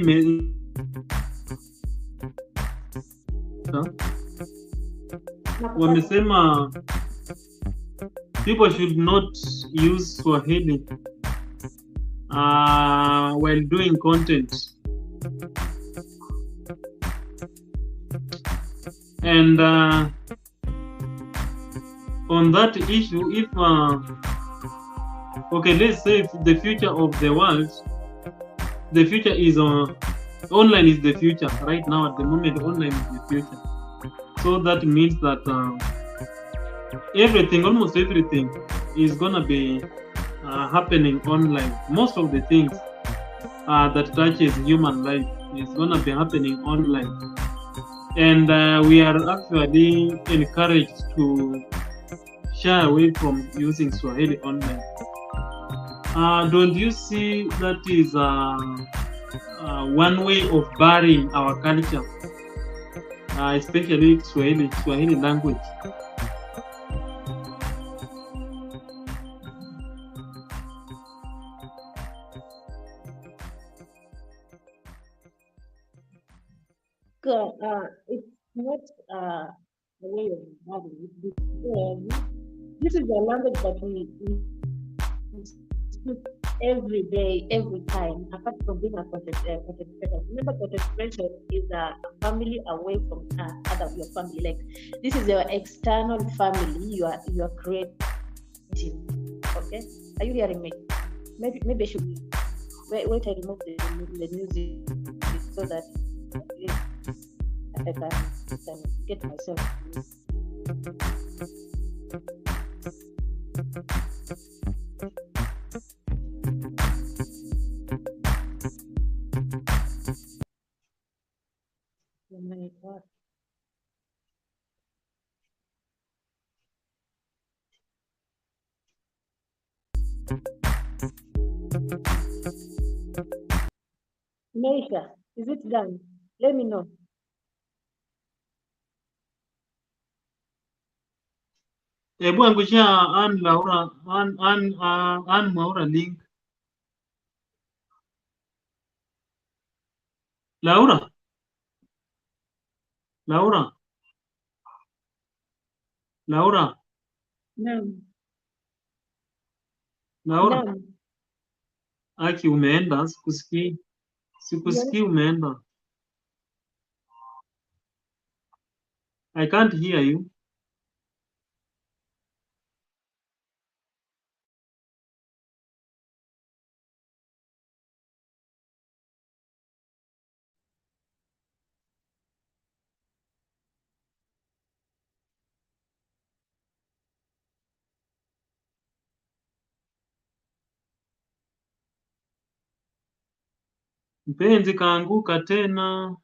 wamesema people should not use Swahili while doing content. And on that issue, if okay, let's say if the future of the world, the future is online is the future right now. At the moment, online is the future. So that means that almost everything is gonna be happening online. Most of the things that touches human life is gonna be happening online. And we are actually encouraged to shy away from using Swahili online. Don't you see that is one way of burying our culture, especially Swahili language? It's not a way of having it because this is a language that we speak every day, every time, apart from being a content creator. Remember, content creation is a family away from other your family. Like this is your external family you are creating. Okay, are you hearing me? Maybe I should wait. I remove the music so that I can get myself. Oh my God. Meisha, is it done? Let me know. Hebu angushia Ann Mwaura link. Laura. Naam. Laura. Naam. Aki, umeenda? Sikusikii umeenda. I can't hear you. Mpenzi kaanguka tena.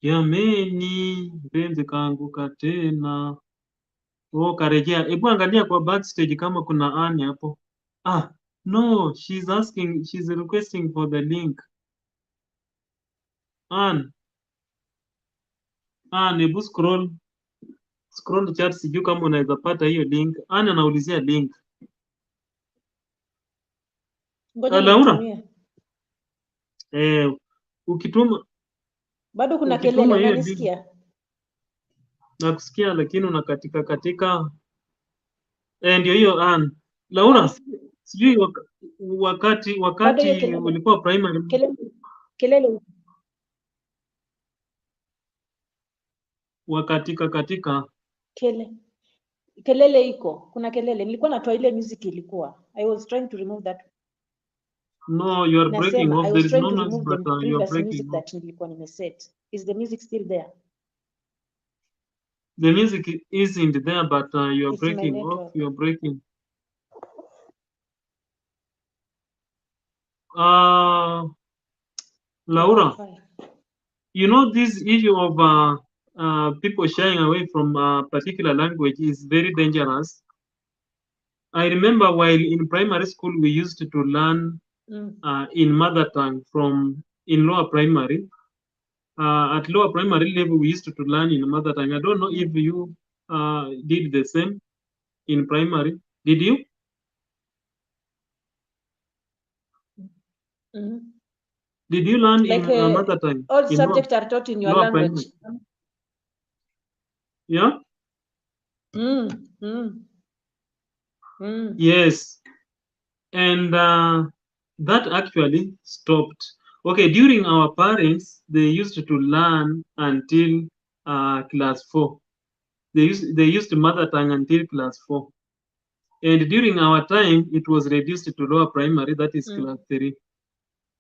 Jameni, mpenzi kaanguka tena. Oh, karejea. Hebu angalia kwa backstage kama kuna Ann hapo. No, she's requesting for the link. Ann, hebu scroll chat, sijui kama unaweza pata hiyo link. Ann anaulizia link. Ngoja Laura, nikutumie. ukituma Bado kuna kelele, hiyo link, unanisikia? nakusikia lakini unakatika katika. Ndio hiyo Ann. Laura, sijui Bado hiyo kelele. ulikuwa primary. Kelele. Katika. Kelele iko. Kuna kelele. Nilikuwa natoa ile music ilikuwa. I was trying to remove that. No, you are breaking off. I There was is trying no to noise, remove but the you are previous breaking music off. that nilikuwa nimeset. Is the music still there? The music isn't there, but you are It's my breaking off. network. You are breaking. Laura, Fine. you know this issue of people shying away from a particular language is very dangerous. I remember while in primary school we used to learn Mm. in mother tongue from in lower primary. At lower primary level, we used to learn in mother tongue. I don't know if you did the same in primary. Did you? Mhm. Did you learn Like in mother tongue all in subjects are taught in your lower language. primary? Yeah. Mm. Mm. Mm. Yes. And that actually stopped. Okay, during our parents, they used to learn until class 4. They used mother tongue until class 4. And during our time, it was reduced to lower primary, that is Mm. class 3.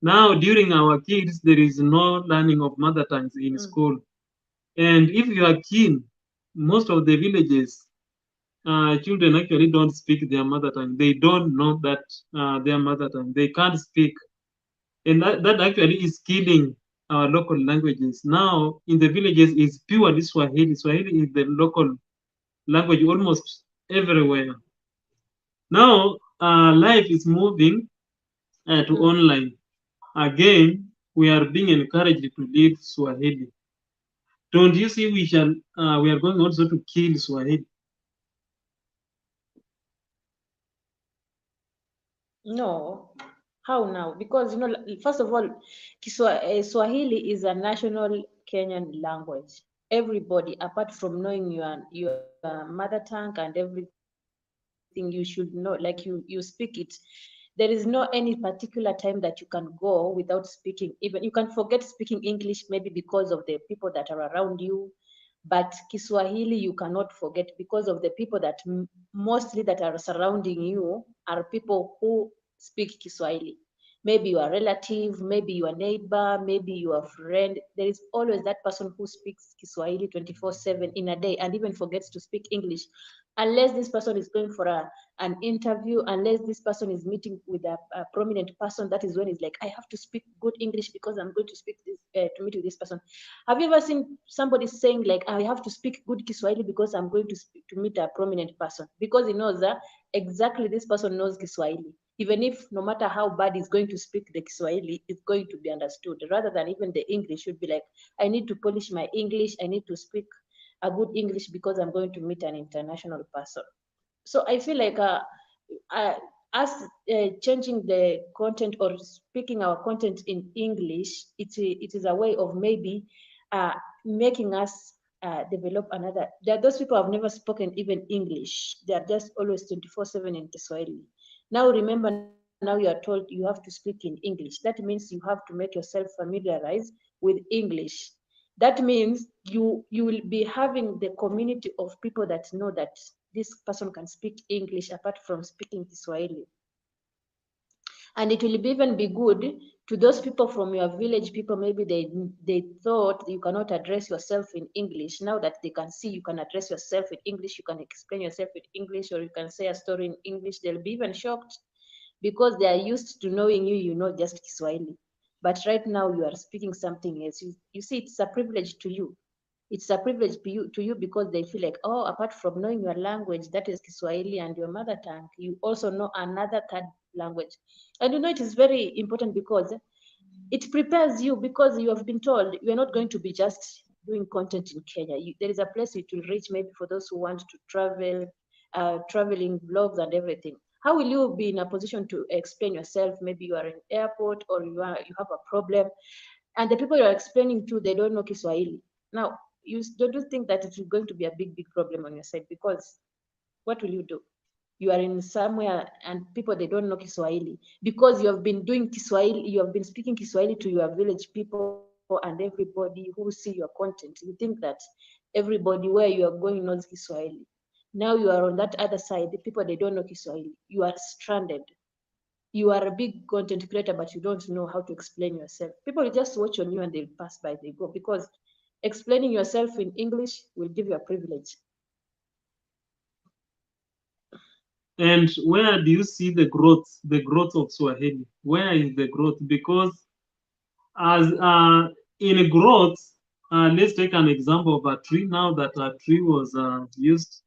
Now, during our kids, there is no learning of mother tongues in Mm. school. And if you are keen, most of the villages, children actually don't speak their mother tongue. They don't know that their mother tongue. They can't speak. And that actually is killing our local languages. Now, in the villages, is purely Swahili. Swahili is the local language almost everywhere. Now, life is moving to Mm. online. Again, we are being encouraged to leave Swahili. Don't you see we are going also to kill Swahili? No. How now? Because first of all, Swahili is a national Kenyan language. Everybody, apart from knowing your mother tongue and everything, you should know. Like you speak it. There is no any particular time that you can go without speaking. Even you can forget speaking English, maybe because of the people that are around you. But Kiswahili you cannot forget because of the people that mostly that are surrounding you are people who speak Kiswahili. Maybe your relative, maybe your neighbor, maybe your friend. There is always that person who speaks Kiswahili 24/7 in a day and even forgets to speak English. Unless this person is going for an interview, unless this person is meeting with a prominent person, that is when it's like, I have to speak good English because I'm going to speak this to meet with this person. Have you ever seen somebody saying like, I have to speak good Kiswahili because I'm going to speak, to meet a prominent person? Because he knows that exactly this person knows Kiswahili. Even if no matter how bad he's going to speak the Kiswahili, it's going to be understood. Rather than even the English should be like, I need to polish my English. I need to speak a good English because I'm going to meet an international person. So I feel like uh, us changing the content or speaking our content in English, it is a way of maybe uh, making us develop another. There are those people who have never spoken even English. They are just always 24/7 in Kiswahili. Now remember, now you are told you have to speak in English. That means you have to make yourself familiarize with English. That means you will be having the community of people that know that this person can speak English apart from speaking Kiswahili. And it will even be good to those people from your village. People maybe they thought you cannot address yourself in English. Now that they can see you can address yourself in English, you can explain yourself in English, or you can say a story in English, they'll be even shocked because they are used to knowing you know just Kiswahili. But right now you are speaking something else. You see, it's a privilege to you. It's a privilege to you because they feel like, oh, apart from knowing your language, that is Kiswahili and your mother tongue, you also know another third language. And it is very important because it prepares you, because you have been told you are not going to be just doing content in Kenya. There is a place it will reach maybe for those who want to travel, traveling vlogs and everything. How will you be in a position to explain yourself? Maybe you are in airport or you have a problem, and the people you are explaining to, they don't know Kiswahili. Now, you don't you think that it is going to be a big problem on your side? Because what will you do? You are in somewhere and people, they don't know Kiswahili because you have been doing Kiswahili, you have been speaking Kiswahili to your village people and everybody who see your content. You think that everybody where you are going knows Kiswahili. Now you are on that other side, the people, they don't know Kiswahili. You are stranded. You are a big content creator, but you don't know how to explain yourself. People will just watch on you and they'll pass by, they go, because explaining yourself in English will give you a privilege. And where do you see the growth of Swahili? Where is the growth? Because as in growth, let's take an example of a tree. Now that a tree was used,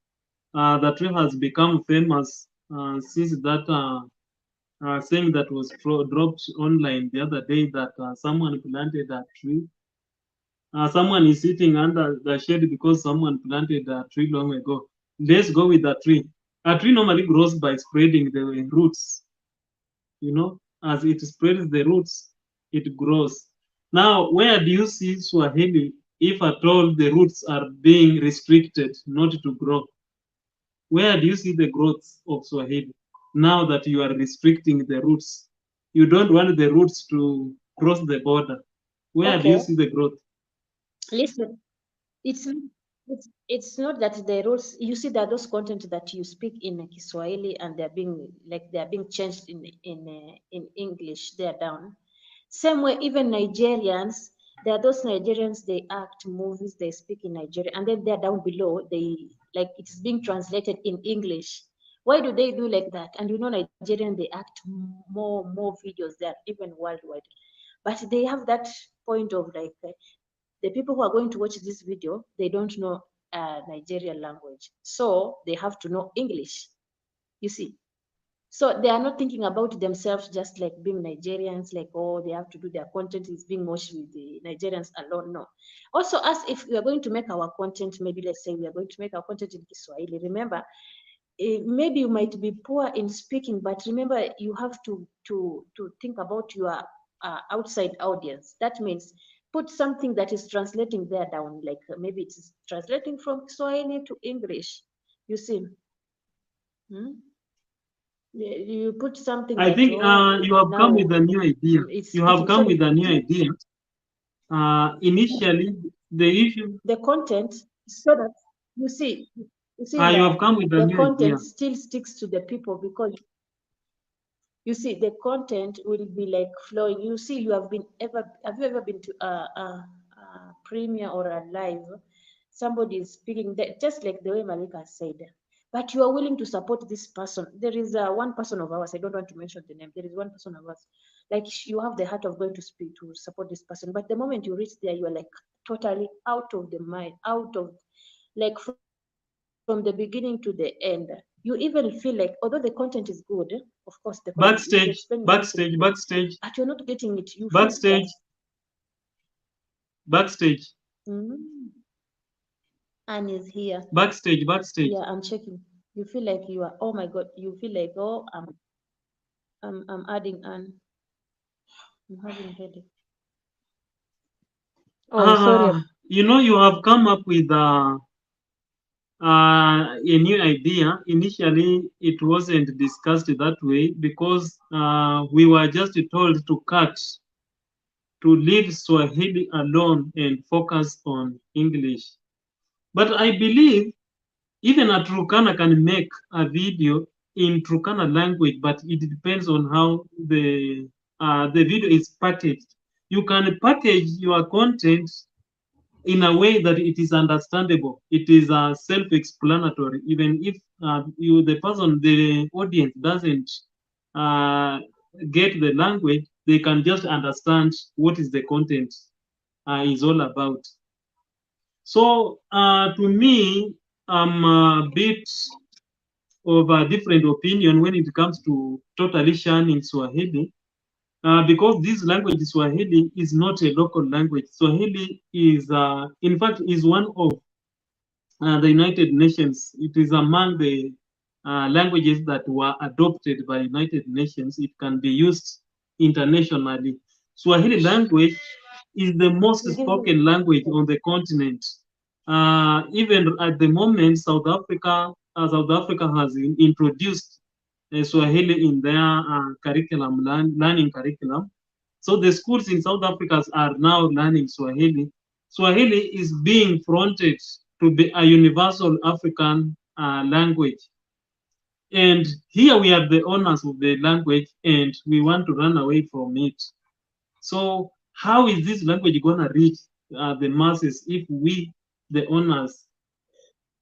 the tree has become famous since that saying that was dropped online the other day, that someone planted a tree. Someone is sitting under the shade because someone planted a tree long ago. Let's go with the tree. A tree normally grows by spreading the roots. As it spreads the roots, it grows. Now, where do you see Swahili if at all the roots are being restricted not to grow? Where do you see the growth of Swahili now that you are restricting the roots? You don't want the roots to cross the border. Where do you Okay, see the growth? listen, it's it's not that the rules, you see that those content that you speak in Kiswahili and they're being changed in English, they're down. Same way, even Nigerians, there are those Nigerians, they act movies, they speak in Nigeria, and then they're down below, they like it's being translated in English. Why do they do like that? And Nigerian, they act more videos, they're even worldwide. But they have that point of like the people who are going to watch this video, they don't know Nigerian language, so they have to know English. You see, so they are not thinking about themselves just like being Nigerians, like, oh, they have to do their content is being watched with the Nigerians alone. No. Also, us, if we are going to make our content, maybe let's say we are going to make our content in Kiswahili, remember, maybe you might be poor in speaking, but remember, you have to think about your outside audience. That means put something that is translating there down, like maybe it's translating from Kiswahili to English. You see. You put something I that, think oh, you have come now with a new idea. it's You have speaking. come So with a new idea. Initially, the issue. the content, so that you see You that have come with a the new idea. content still sticks to the people, because you see the content will be like flowing. You see, have you ever been to a premiere or a live? Somebody is speaking that, just like the way Malika said, but you are willing to support this person. There is one person of ours, I don't want to mention the name, there is one person of us, like you have the heart of going to speak to support this person, but the moment you reach there, you are like totally out of the mind, out of, like, from the beginning to the end. You even feel like, although the content is good, of course the content is explaining the message Backstage, is good, backstage, but backstage, you're not getting it. You feel that. backstage, backstage, mm, Anne is here. backstage, backstage. Yeah, I'm checking. You feel like you are, oh my God, you feel like, oh, I'm adding Anne. I'm having headache. Oh, sorry. You have come up with a new idea. Initially, it wasn't discussed that way because we were just told to leave Swahili alone and focus on English. But I believe even a Turkana can make a video in Turkana language, but it depends on how the video is packaged. You can package your content in a way that it is understandable. It is self-explanatory. Even if the audience doesn't uh, get the language, they can just understand what is the content is all about. So to me, I'm a bit of a different opinion when it comes to totally shunning Swahili, because this language Swahili is not a local language. Swahili is, in fact, is one of the United Nations. It is among the languages that were adopted by United Nations. It can be used internationally. Swahili language is the most You give me spoken language on the continent. Even at the moment, South Africa has introduced Swahili in their learning curriculum. So the schools in South Africa are now learning Swahili. Swahili is being fronted to be a universal African language. And here we are the owners of the language and we want to run away from it. So how is this language going to reach the masses if we, the owners,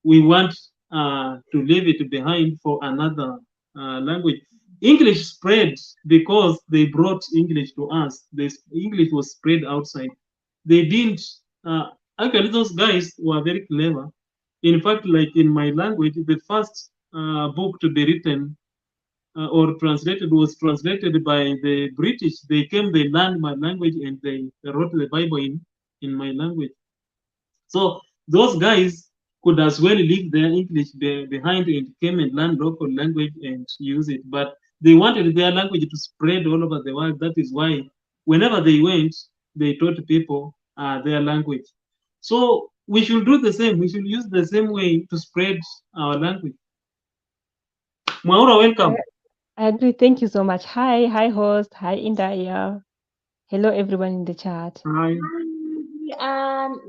we want to leave it behind for another language. English spread because they brought English to us. English was spread outside. They didn't. Actually, those guys were very clever. In fact, like in my language, the first book to be written or translated was translated by the British. They came, they learned my language, and they wrote the Bible in my language. So those guys could as well leave their English behind and came and learn local language and use it. But they wanted their language to spread all over the world. That is why whenever they went, they taught people their language. So we should do the same. We should use the same way to spread our language. Mwaura, welcome. I agree. Thank you so much. Hi, host. Hi, Indaya. Hello, everyone in the chat. Hi.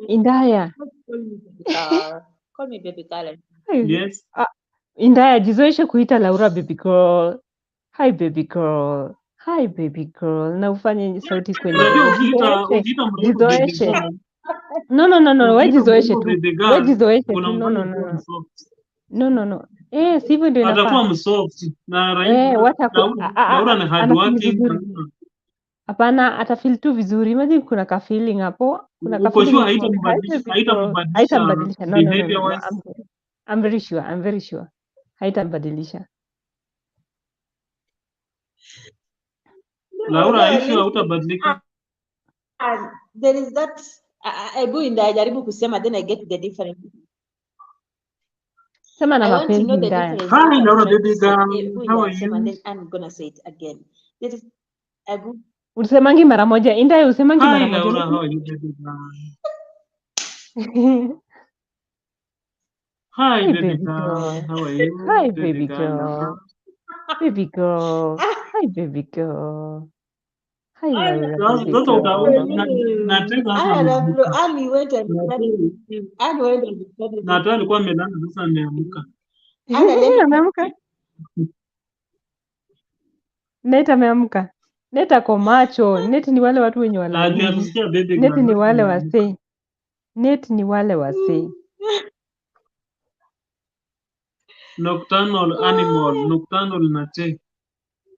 Indaya. Call me baby girl. Yes. Indaya, jizoeshe kuita Laura baby girl. Hi, baby girl. Hi, baby girl. Na ufanye sauti kwenye. Jizoeshe. No. Wewe jizoeshe tu. Wewe jizoeshe tu. No. Sivyo ndio inafaa. Atakuwa msoft na Laura ni hard working. Hapana, atafeel tu vizuri. Imagine kuna ka feeling hapo. Kuna ka feeling. Haitambadilisha. No. I'm very sure. Haitambadilisha. Laura, are you sure hautabadilika? There is that I go in there jaribu kusema, then I get the difference. Sema na mapenzi ndaya. Hi Laura baby girl. How are you? And then I'm gonna say it again. There is I go. Usemangi mara moja. Indaya usemangi mara moja. Hi Laura, how are you baby girl? Hi baby girl. How are you? Hi baby girl. Baby girl. Hi baby girl. Hi Laura. Nata alikuwa amelala sasa ameamka. Ameamka. Neta ameamka. Neta kwa macho. Neti ni wale watu wenye wanalala. Neti ni wale wasee. Neti ni wale wasee. Nocturnal animal, nocturnal nate.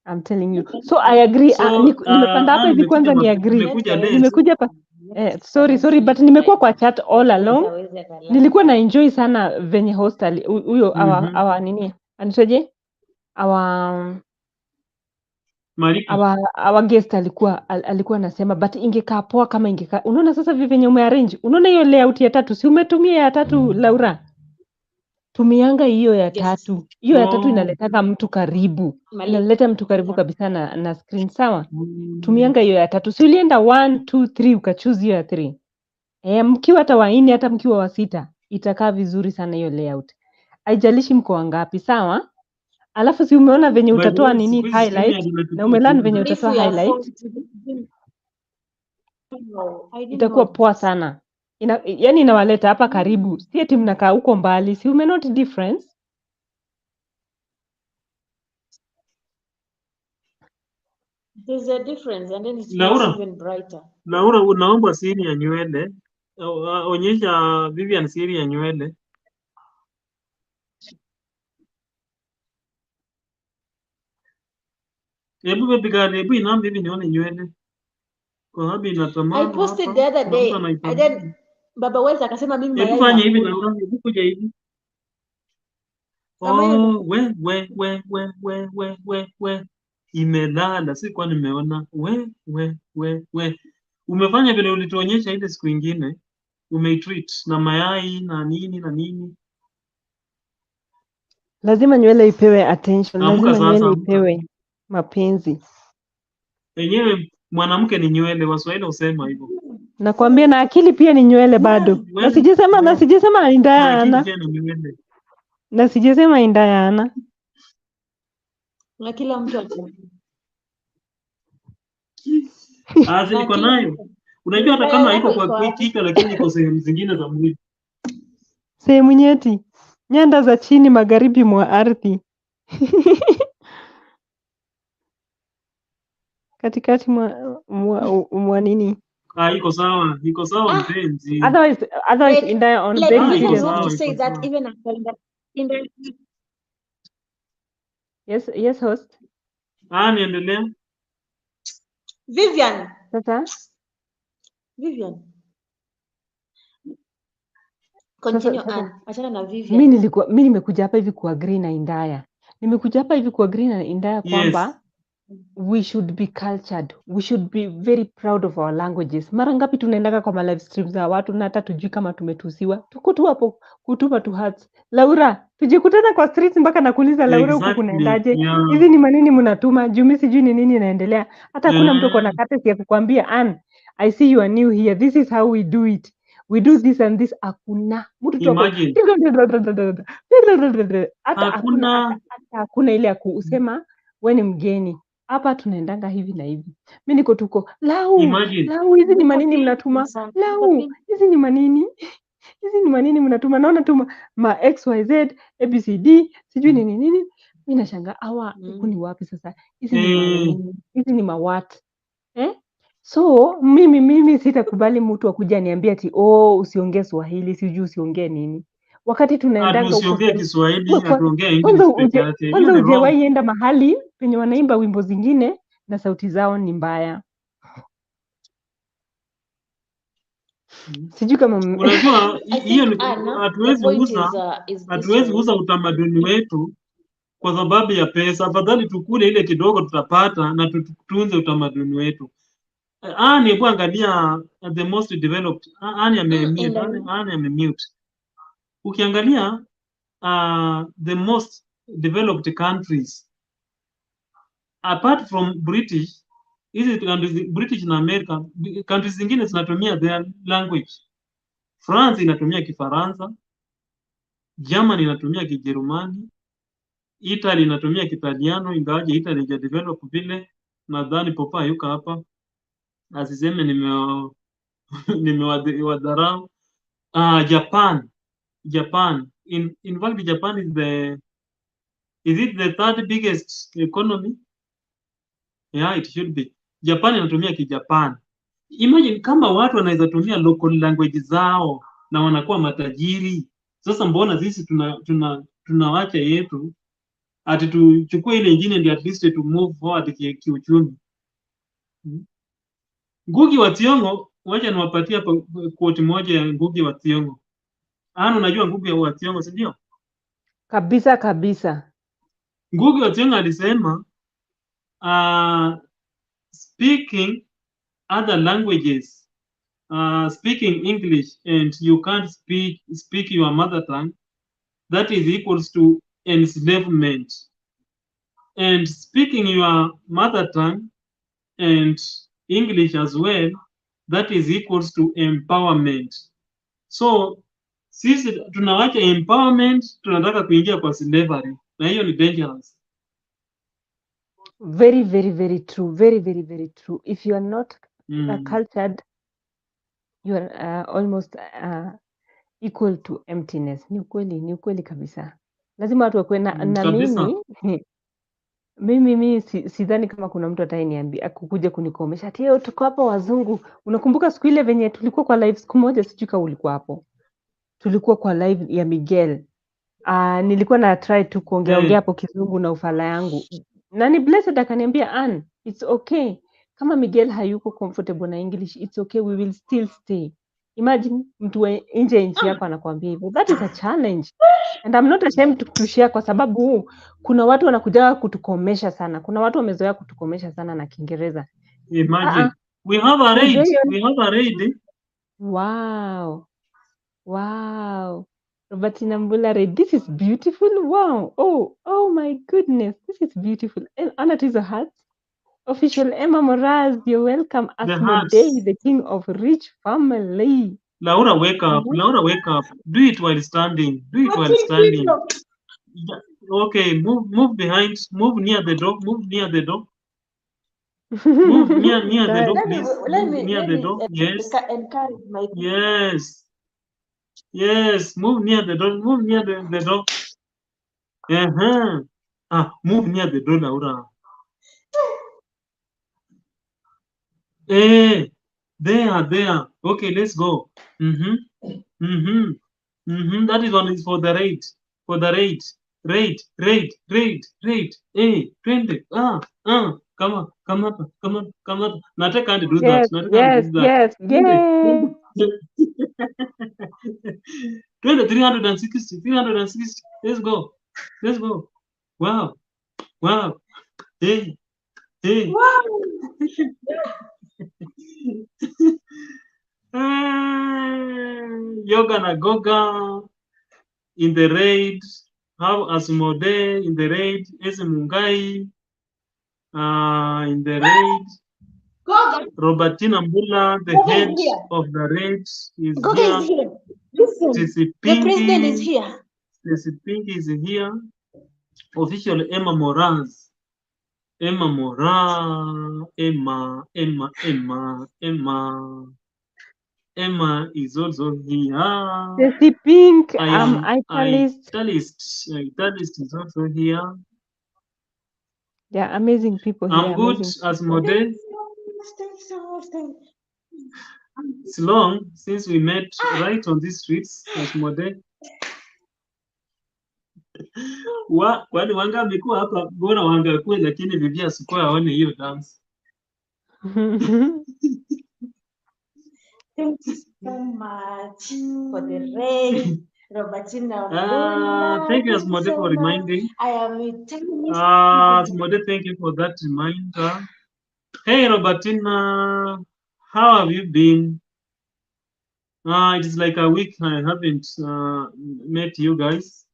I'm telling you. So I agree. Nimepanda hapa hivi kwanza ni agree. Nimekuja hapa. Sorry but nimekuwa kwa chat all along. Nilikuwa na enjoy sana venye hostel huyo awa nini? Anitoje? Our guest alikuwa anasema but ingekaa poa kama ingekaa. Unaona sasa venye umearrange. Unaona hiyo layout ya tatu. Si umetumia ya tatu Laura? Tumianga hiyo ya tatu. Hiyo ya tatu inaleta mtu karibu. Inaleta mtu karibu kabisa na screen, sawa? Tumianga hiyo ya tatu. Si ulienda 1 2 3 ukachoose hiyo ya 3. Mkiwa hata wa 4 hata mkiwa wa 6 itakaa vizuri sana hiyo layout. Haijalishi mko wangapi, sawa? Alafu si umeona venye utatoa nini highlight na umelearn venye utatoa highlight. Itakuwa poa sana. Yani inawaleta hapa karibu. Si eti mnakaa huko mbali. Si umenote difference? There's a difference and then it's even brighter. Laura, unaomba siri ya nywele. Onyesha Vivian siri ya nywele. Hebu baby girl, hebu inaomba hivi nione nywele. Kwa sababu inatamani. I posted the other day. And then Baba Weza akasema mimi mayai. Hebu fanya hivi na hebu kuja hivi. We. Imelala, si kwa nimeona. We. Umefanya vile ulituonyesha ile siku nyingine. Umeitreat na mayai na nini. Lazima nywele ipewe attention. Lazima nywele ipewe mapenzi. Yenyewe mwanamke ni nywele, Waswahili husema hivyo. Nakwambia na akili pia ni nywele bado. Nasijisema Indayana. Nasijisema Indayana. Na kila mtu iko nayo. Unajua hata kama iko kwa kichwa lakini iko sehemu zingine za mwili. Sehemu nyeti. Nyanda za chini magharibi mwa ardhi. Katikati mwa nini? Iko sawa mpenzi. Otherwise Indaya on very to say that even in the Yes host. Niendelea. Vivian. Sasa Vivian. sasa Continue sasa Ann. Achana na mi Vivian. nimekuja hapa hivi kuagree na Indaya. Nimekuja hapa hivi kuagree na Indaya Yes. kwamba we should be cultured. We should be very proud of our languages. Mara ngapi tunaendaga kwa live stream za watu na hata tujui kama tumetusiwa. Tuko tu hapo kutuma tu hearts. Laura, tujikutana kwa streets mpaka nakuuliza Laura, huku Exactly. kunaendaje? Yeah. Hizi ni manini mnatuma? Juu mimi sijui ni nini inaendelea. Hata hakuna mtu Eh, ako na courtesy ya kukwambia Ann, I see you are new here. This is how we do it. We do this and this. Hakuna mtu tu ako imagine. hata hakuna Hakuna. hata hakuna ile ya kusema we ni mgeni hapa, tunaendanga hivi na hivi. Mi niko tuko lau Imagine. hizi ni manini mnatuma, lau hizi ni manini mnatuma, naona tu ma xyz abcd sijui nini nini. Mi nashanga awa huku ni wapi sasa? Hizi ni manini, hizi ni mawat eh? So mimi sitakubali mtu akuja niambia ati usiongee Swahili, sijui usiongee nini, wakati tunaendaga huko Usiongee Kiswahili, atuongee kwanza English peke yake. Hiyo kwanza ni wrong. hujawahi enda mahali penye wanaimba wimbo zingine na sauti zao ni mbaya. Sijui kama Unajua hiyo ni hatuwezi uza utamaduni wetu kwa sababu ya pesa. Afadhali tukule ile kidogo tutapata na tutunze utamaduni wetu. Hebu angalia the most developed. Amemute. Ukiangalia the most developed countries apart from British, hizi countries British na America, countries zingine zinatumia their language. France inatumia Kifaransa, Germany inatumia Kijerumani, Italy inatumia Kitaliano, ingawaje Italy haija develop vile. Nadhani Popa yuko hapa asiseme nimewadharau. Japan in fact Japan is it the third biggest economy? Yeah, it should be. Japan inatumia Kijapan. Imagine kama watu wanaweza tumia local language zao na wanakuwa matajiri. Sasa mbona sisi tunawacha yetu ati tuchukue ile ingine ndio at least to move forward kiuchumi. Ngugi wa Thiong'o, wacha niwapatie quote moja ya Ngugi wa Thiong'o. Unajua Ngugi wa Thiong'o, si ndio? Kabisa. Ngugi wa Thiong'o alisema speaking other languages, speaking English and you can't speak your mother tongue, that is equals to enslavement. And speaking your mother tongue and English as well, that is equals to empowerment. So sisi tunawacha empowerment, tunataka kuingia kwa slavery, na hiyo ni dangerous. Very true. Very true. If you are not cultured, you are almost equal to emptiness. Ni ukweli kabisa. Lazima watu wakuwe na mimi sidhani kama kuna mtu ataniambia kukuja kunikomesha ati tuko hapa wazungu. Unakumbuka siku ile venye tulikuwa kwa live siku moja, sijui kama ulikuwa hapo. Tulikuwa kwa live ya Miguel. Nilikuwa na try tu kuongea hapo kizungu na ufala yangu. Nani Blessed akaniambia Ann, it's okay. Kama Miguel hayuko comfortable na English, it's okay, we will still stay. Imagine mtu nje ya nchi yako anakuambia hivyo. That is a challenge. And I'm not ashamed to share kwa sababu kuna watu wanakuja kutukomesha sana. Kuna watu wamezoea kutukomesha sana na Kiingereza. Imagine. We have a raid. Wow. Robertina Mbula raid. This is beautiful. Wow. Oh my goodness. This is beautiful. And Anna to the heart. Official Emma Moraz, you're welcome. Asmodee, the king of rich family. Laura, wake up. Do it while standing. Okay, move behind. Move near the door. Move near the door, please. Near the door. Yes. Encourage my Yes. Move near the door. Move near the door. Move near the door, Laura. There. Okay, let's go. That is one is for the raid. Raid. Hey, 20. Come on. Nate can't do that. Yes, Nate can't yes, do that. yes, 20. yay! 20, 360. Let's go. Wow. Hey. Wow. Yoga na Goga in the raid. Have Asmode in the raid. Mungai in the raid. Goga. Robertina Mbula, the Goga head is here. of the raid, is Goga here. is here. Listen. Stacy The president is Pinky. here. Stacy Pinky is here. Official Emma Moraz. Emma is also here. Stacy Pink, I am Italist. Italist is also here. There are amazing people here. I'm good Amazing as people. Mode. It's long since we met right on these streets as Mode. Kwani Wanga amekuwa hapa, bora Wanga akue, lakini bibi asikuwa aone hiyo dance. Thank you so much for the raid. Robertina Mbula. Thank you, Asmode, so for much. reminding. I am Italian. Asmode, thank you for that reminder. Hey, Robertina, how have you been? It is like a week I haven't met you guys.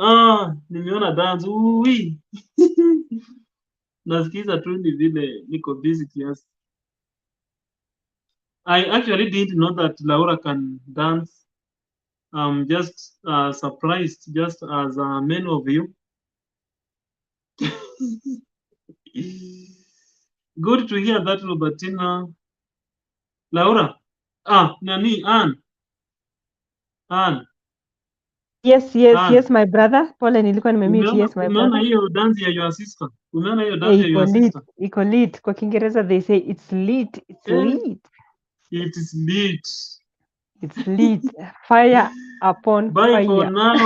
Nimeona dance. Ui. Nasikiza tu ni vile niko busy kiasi. I actually didn't know that Laura can dance. I'm just surprised, just as many of you. Good to hear that, Robertina. Laura. Nani? Ann. Yes, my brother. Pole nilikuwa nimemute. Yes, my Umeona brother. hiyo dance ya your sister? Umeona hiyo dance ya your sister? Iko lit. Kwa Kiingereza they say it's lit. It's lit. It is lit. It's lit. Fire upon Bye fire. for now.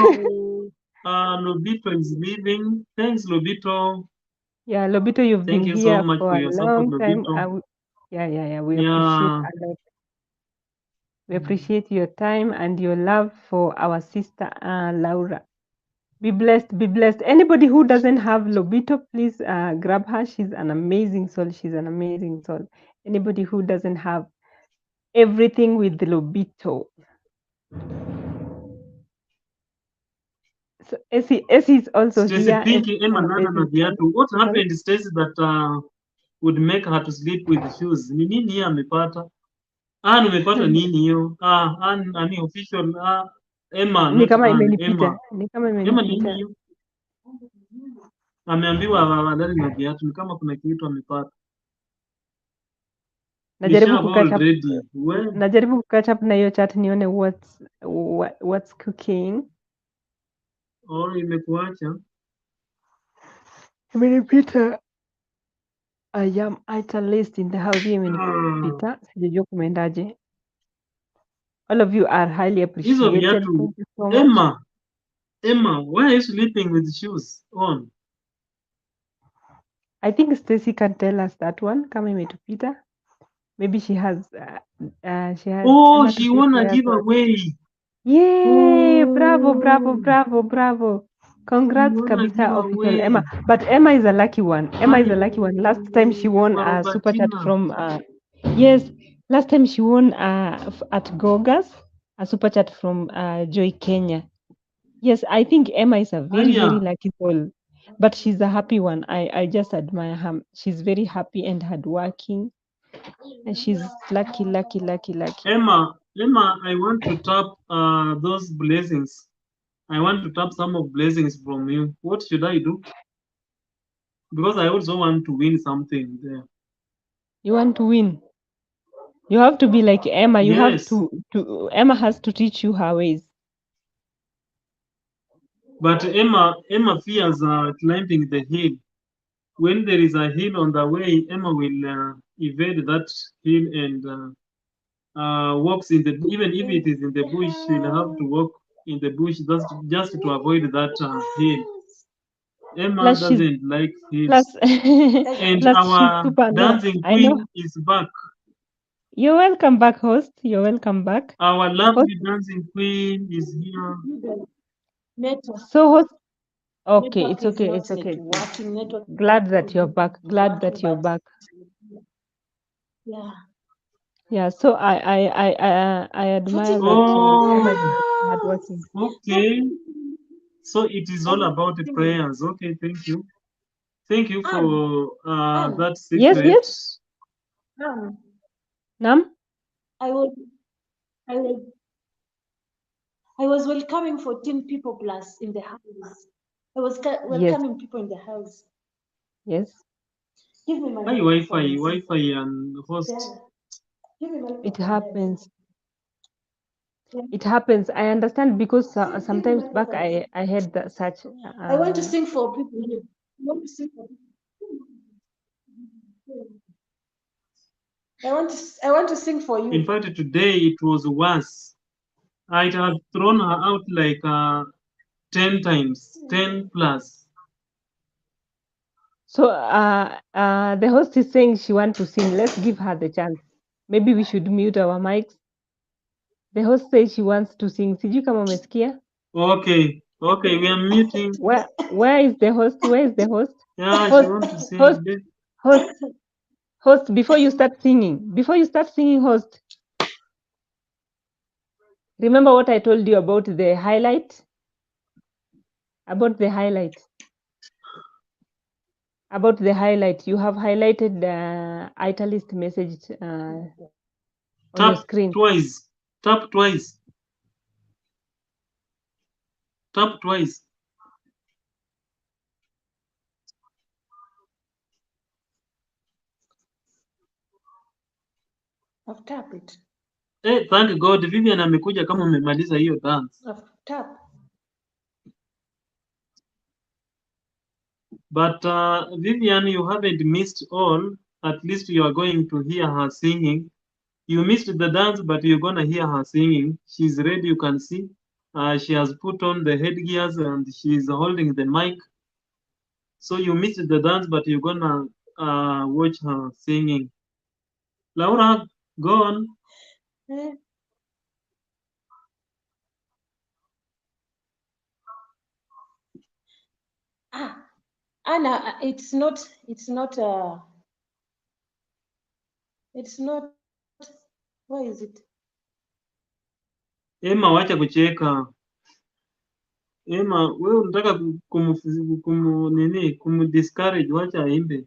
Lobito is leaving. Thanks, Lobito. Yeah, Lobito, you've Thank been you here so much for for a your support, long time. Lobito. Yeah. We appreciate a lot. We appreciate your time and your love for our sister Laura. Be blessed, be blessed. Anybody who doesn't have Lobito, please grab her. She's an amazing soul. Anybody who doesn't have everything with Lobito. So Essie is also Stacy here. Pinky, Emma An Nana na amazing soul. viatu. What happened, Stacy, that would make her to sleep with shoes? Ni nini hiyo amepata? Nimepata nini hiyo? Ani official. Emma, Ni not kama Ann. imenipita. Emma nini hiyo? Ameambiwa walale na viatu. Ni kama kuna kitu amepata. Najaribu kukatch up na hiyo chat nione what's cooking. Imekuacha. Imenipita. I am Italist in the house. Hiyo imenipita. Sijajua kumeendaje. All of you are highly appreciated. Thank you so much. Emma, why are you sleeping with shoes on? I think Stacy can tell us that one. Kama imetupita. Maybe she has. She won a giveaway. Yay! Bravo. Congrats, kabisa, official Emma. But Emma is a lucky one. Last time she won a super chat from. Yes, last time she won at Gogas a super chat from Joy Kenya. Yes, I think Emma is a very lucky soul. But she's a happy one. I just admire her. She's very happy and hardworking. And she's lucky. Emma, I want to tap those blessings. I want to tap some of blessings from you. What should I do? Because I also want to win something there. You want to win? You have to be like Emma. You have to Emma has to teach you her ways. But Emma fears climbing the hill. When there is a hill on the way, Emma will evade that hill and walks in the, even if it is in the bush, she'll have to walk in the bush just to avoid that hill. Emma Plus she's doesn't like plus hills. And plus she's our super. No, dancing I know. queen is back. You're welcome back, host. You're welcome back. Our Host. lovely dancing queen is here. Network, So host. Okay, network it's is okay. not It's okay. working. Network is Glad that you're back. Glad working, that you're but back. yeah. Yeah. So I admire that Emma is Oh, hardworking. okay. So it is all about the prayers. Okay, thank you. Thank you for that Yes, secret. yes. Nam? I was I was welcoming 14 people plus in the house. I was Yes. welcoming people in the house. Yes. Give me my Hi, microphone. Wi-Fi and host. Give me my It microphone. happens. It happens. I understand because sometimes back I had such. I want to sing for people. I want to sing for people. I want to sing for you. In fact, today it was worse. I had thrown her out like 10 times, 10 plus. So the host is saying she wants to sing. Let's give her the chance. Maybe we should mute our mics. The host says she wants to sing. Sijui kama umesikia? Okay, we are meeting. Where is the host? Where is the host? Yeah, Host, she wants to sing. host, before you start singing, host, remember what I told you about the highlight? About the highlight. You have highlighted the italist message on your screen. Tap twice. I've tapped it. Thank God Vivian amekuja kama umemaliza hiyo dance. I've tapped. But Vivian, you haven't missed all. At least you are going to hear her singing. You missed the dance, but you're gonna hear her singing. She's ready, you can see. She has put on the headgears and she's holding the mic. So you missed the dance, but you're gonna watch her singing. Laura, go on. Anna, it's not, why is it? Emma, wacha kucheka. Emma, wewe unataka kumdiscourage, wacha aimbe.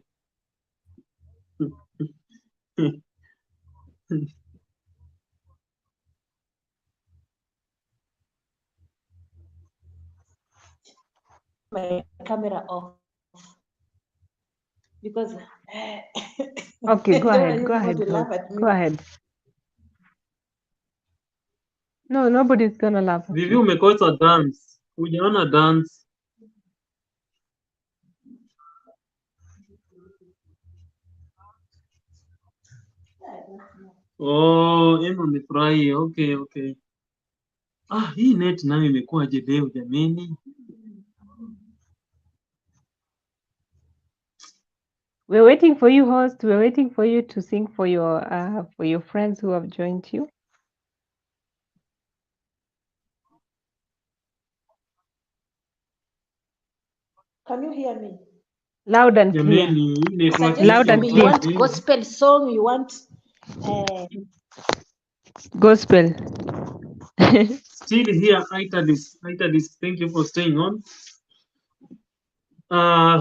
My camera off because Okay, go I don't ahead. want Go you ahead. to laugh at me. Go ahead. No, nobody's gonna laugh at Vivi, you. umekosa dance. Hujaona dance. Oh, Emma amefurahi. Okay. Hii net nayo imekuwaje leo jameni? We're waiting for you, host. We're waiting for you to sing for your friends who have joined you. Can you hear me? Loud and clear. Jameni, hii network Suggest Loud to and me. You clear. want gospel song? You want Gospel. Still here, Italis, thank you for staying on.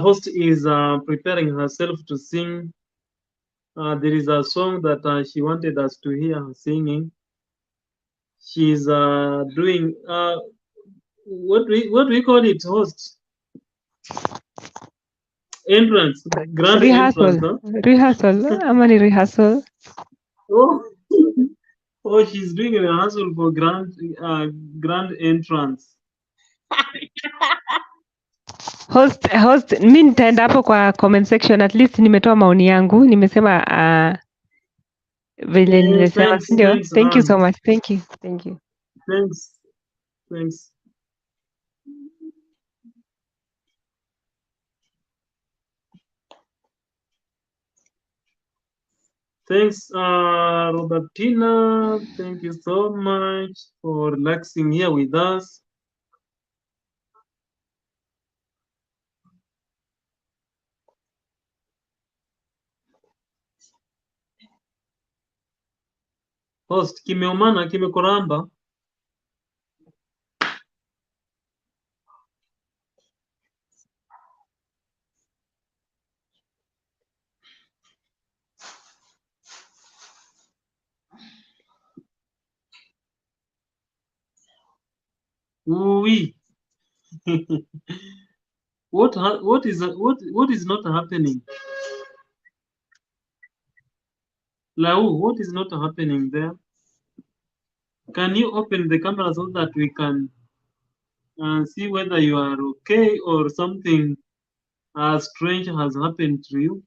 Host is preparing herself to sing. There is a song that she wanted us to hear her singing. She's doing what do we call it, host? Entrance, grand Rehearsal. entrance, huh? Rehearsal. How many rehearsal? Oh, she's doing a rehearsal for grand entrance. Host, mi nitaenda hapo kwa comment section, at least nimetoa maoni yangu, nimesema vile nimesema, Thanks, ndio. Thank you so Anne. much. Thank you. Thanks. Thanks. Thanks, Robertina. Thank you so much for relaxing here with us. Host, kimeumana, kimekuramba. Oui. What is not happening? Lau, what is not happening there? Can you open the camera so that we can see whether you are okay or something strange has happened to you?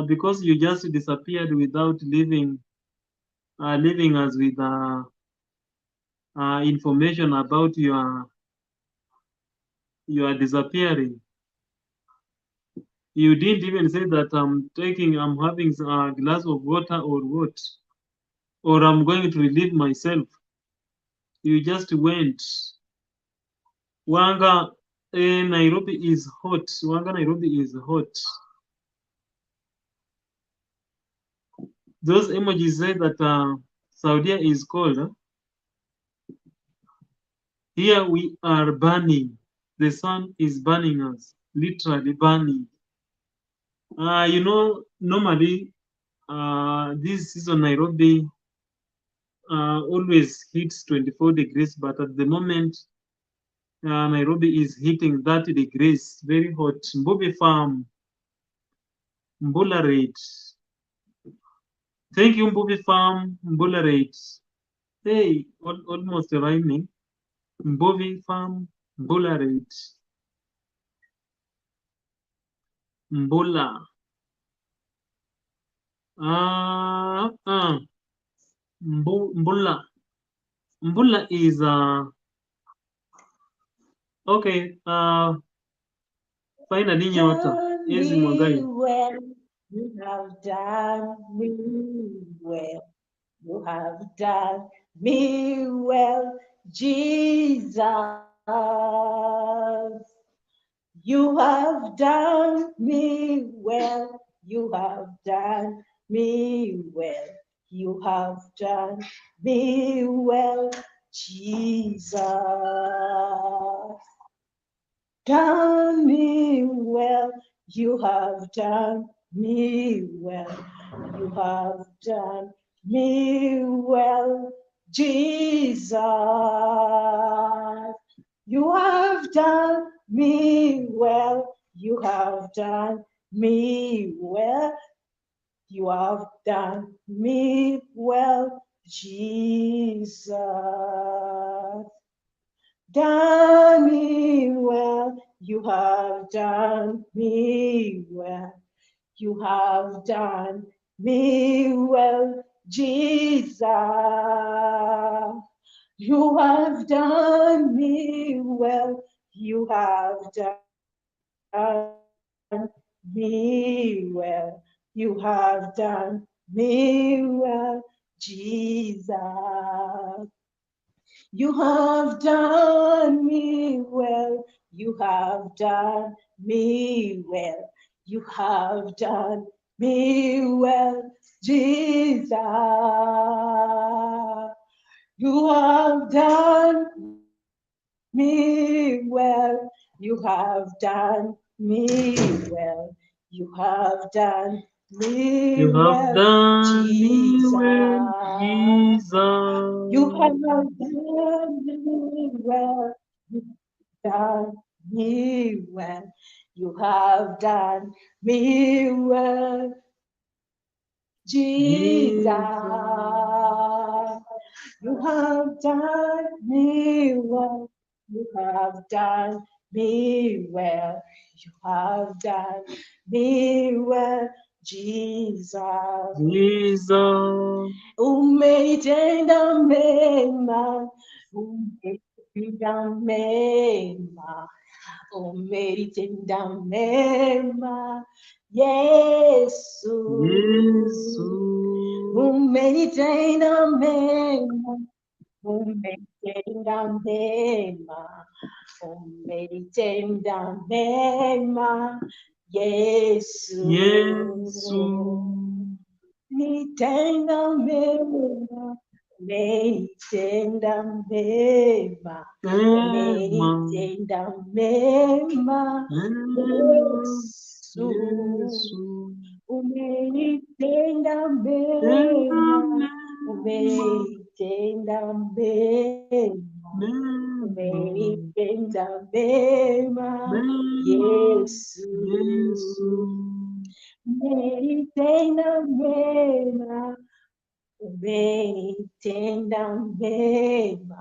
Because you just disappeared without leaving us with information about your disappearing. You didn't even say that I'm having a glass of water or what, or I'm going to relieve myself. You just went. Wanga, Nairobi is hot. Wanga, Nairobi is hot. Those emojis say that Saudi is cold. Huh? Here we are burning. The sun is burning us, literally burning. Normally, this season Nairobi always hits 24 degrees, but at the moment, Nairobi is hitting 30 degrees, very hot. Mbubi Farm, Mbula rate. Thank you, Mbubi Farm, Mbula rate. Hey, almost rhyming. Mbubi Farm, Mbula rate. Mbula. Mbula. Mbula is okay. Finally, nyota. Ezi mwangai. Well, you have done me well. You have done me well, Jesus. You have done me well. You have done me well. You have done me well, Jesus. Done me well. You have done me well. You have done me well, Jesus. You have done me well. You have done me well. You have done me well, Jesus. Done me well. You have done me well. You have done me well, Jesus. You have done me well. You have done me well. You have done me well, Jesus. You have done me well. You have done me well. You have done me well, Jesus. You have done me well. You have done me well. You have done me You have well, done me Jesus. well, Jesus. You have done me well. You have done me well. You have done me well, Jesus. You have done me well. You have done me well. You have done me well, Jesus. Jesus. Umeitenda mema, Tenda mema, umenitenda mema, Yesu. Umenitenda mema, umenitenda mema, umenitenda mema, Yesu. Nitenda mema, umenitenda mema, umenitenda mema, Yesu. Umenitenda mema, umenitenda mema, umenitenda mema, Yesu. Umenitenda mema, umenitenda mema,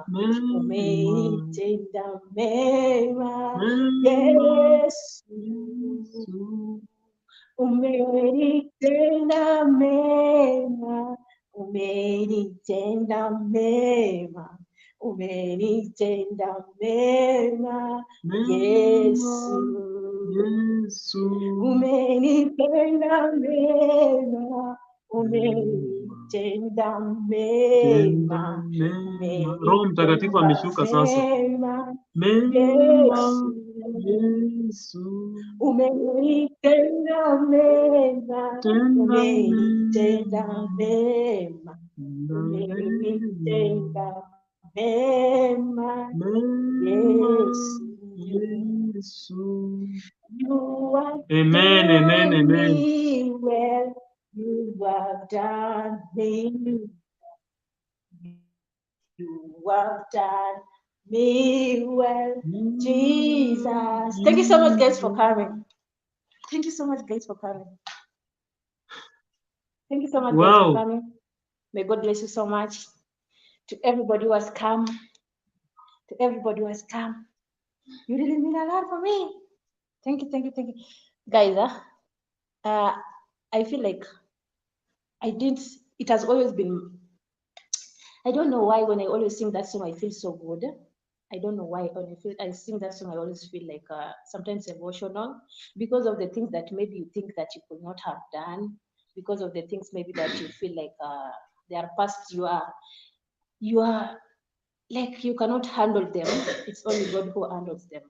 umenitenda mema, Yesu. Umenitenda mema, umenitenda mema, umenitenda mema, Yesu. Umenitenda mema, umenitenda mema, Roho Mtakatifu ameshuka sasa. Yesu. Umenitenda mema, umenitenda mema, umenitenda mema, Yesu. You have done me well, you have done me. You have done me well, Jesus. Thank you so much, guys, for coming. Thank you so much, guys, for coming. Thank you so much, guys, for coming. May God bless you so much. To everybody who has come, to everybody who has come, you really mean a lot for me. Thank you, thank you, thank you, guys. I feel like it has always been. I don't know why when I always sing that song I feel so good. I don't know why when I sing that song I always feel like sometimes emotional because of the things that maybe you think that you could not have done, because of the things maybe that you feel like they are past you are like you cannot handle them. It's only God who handles them.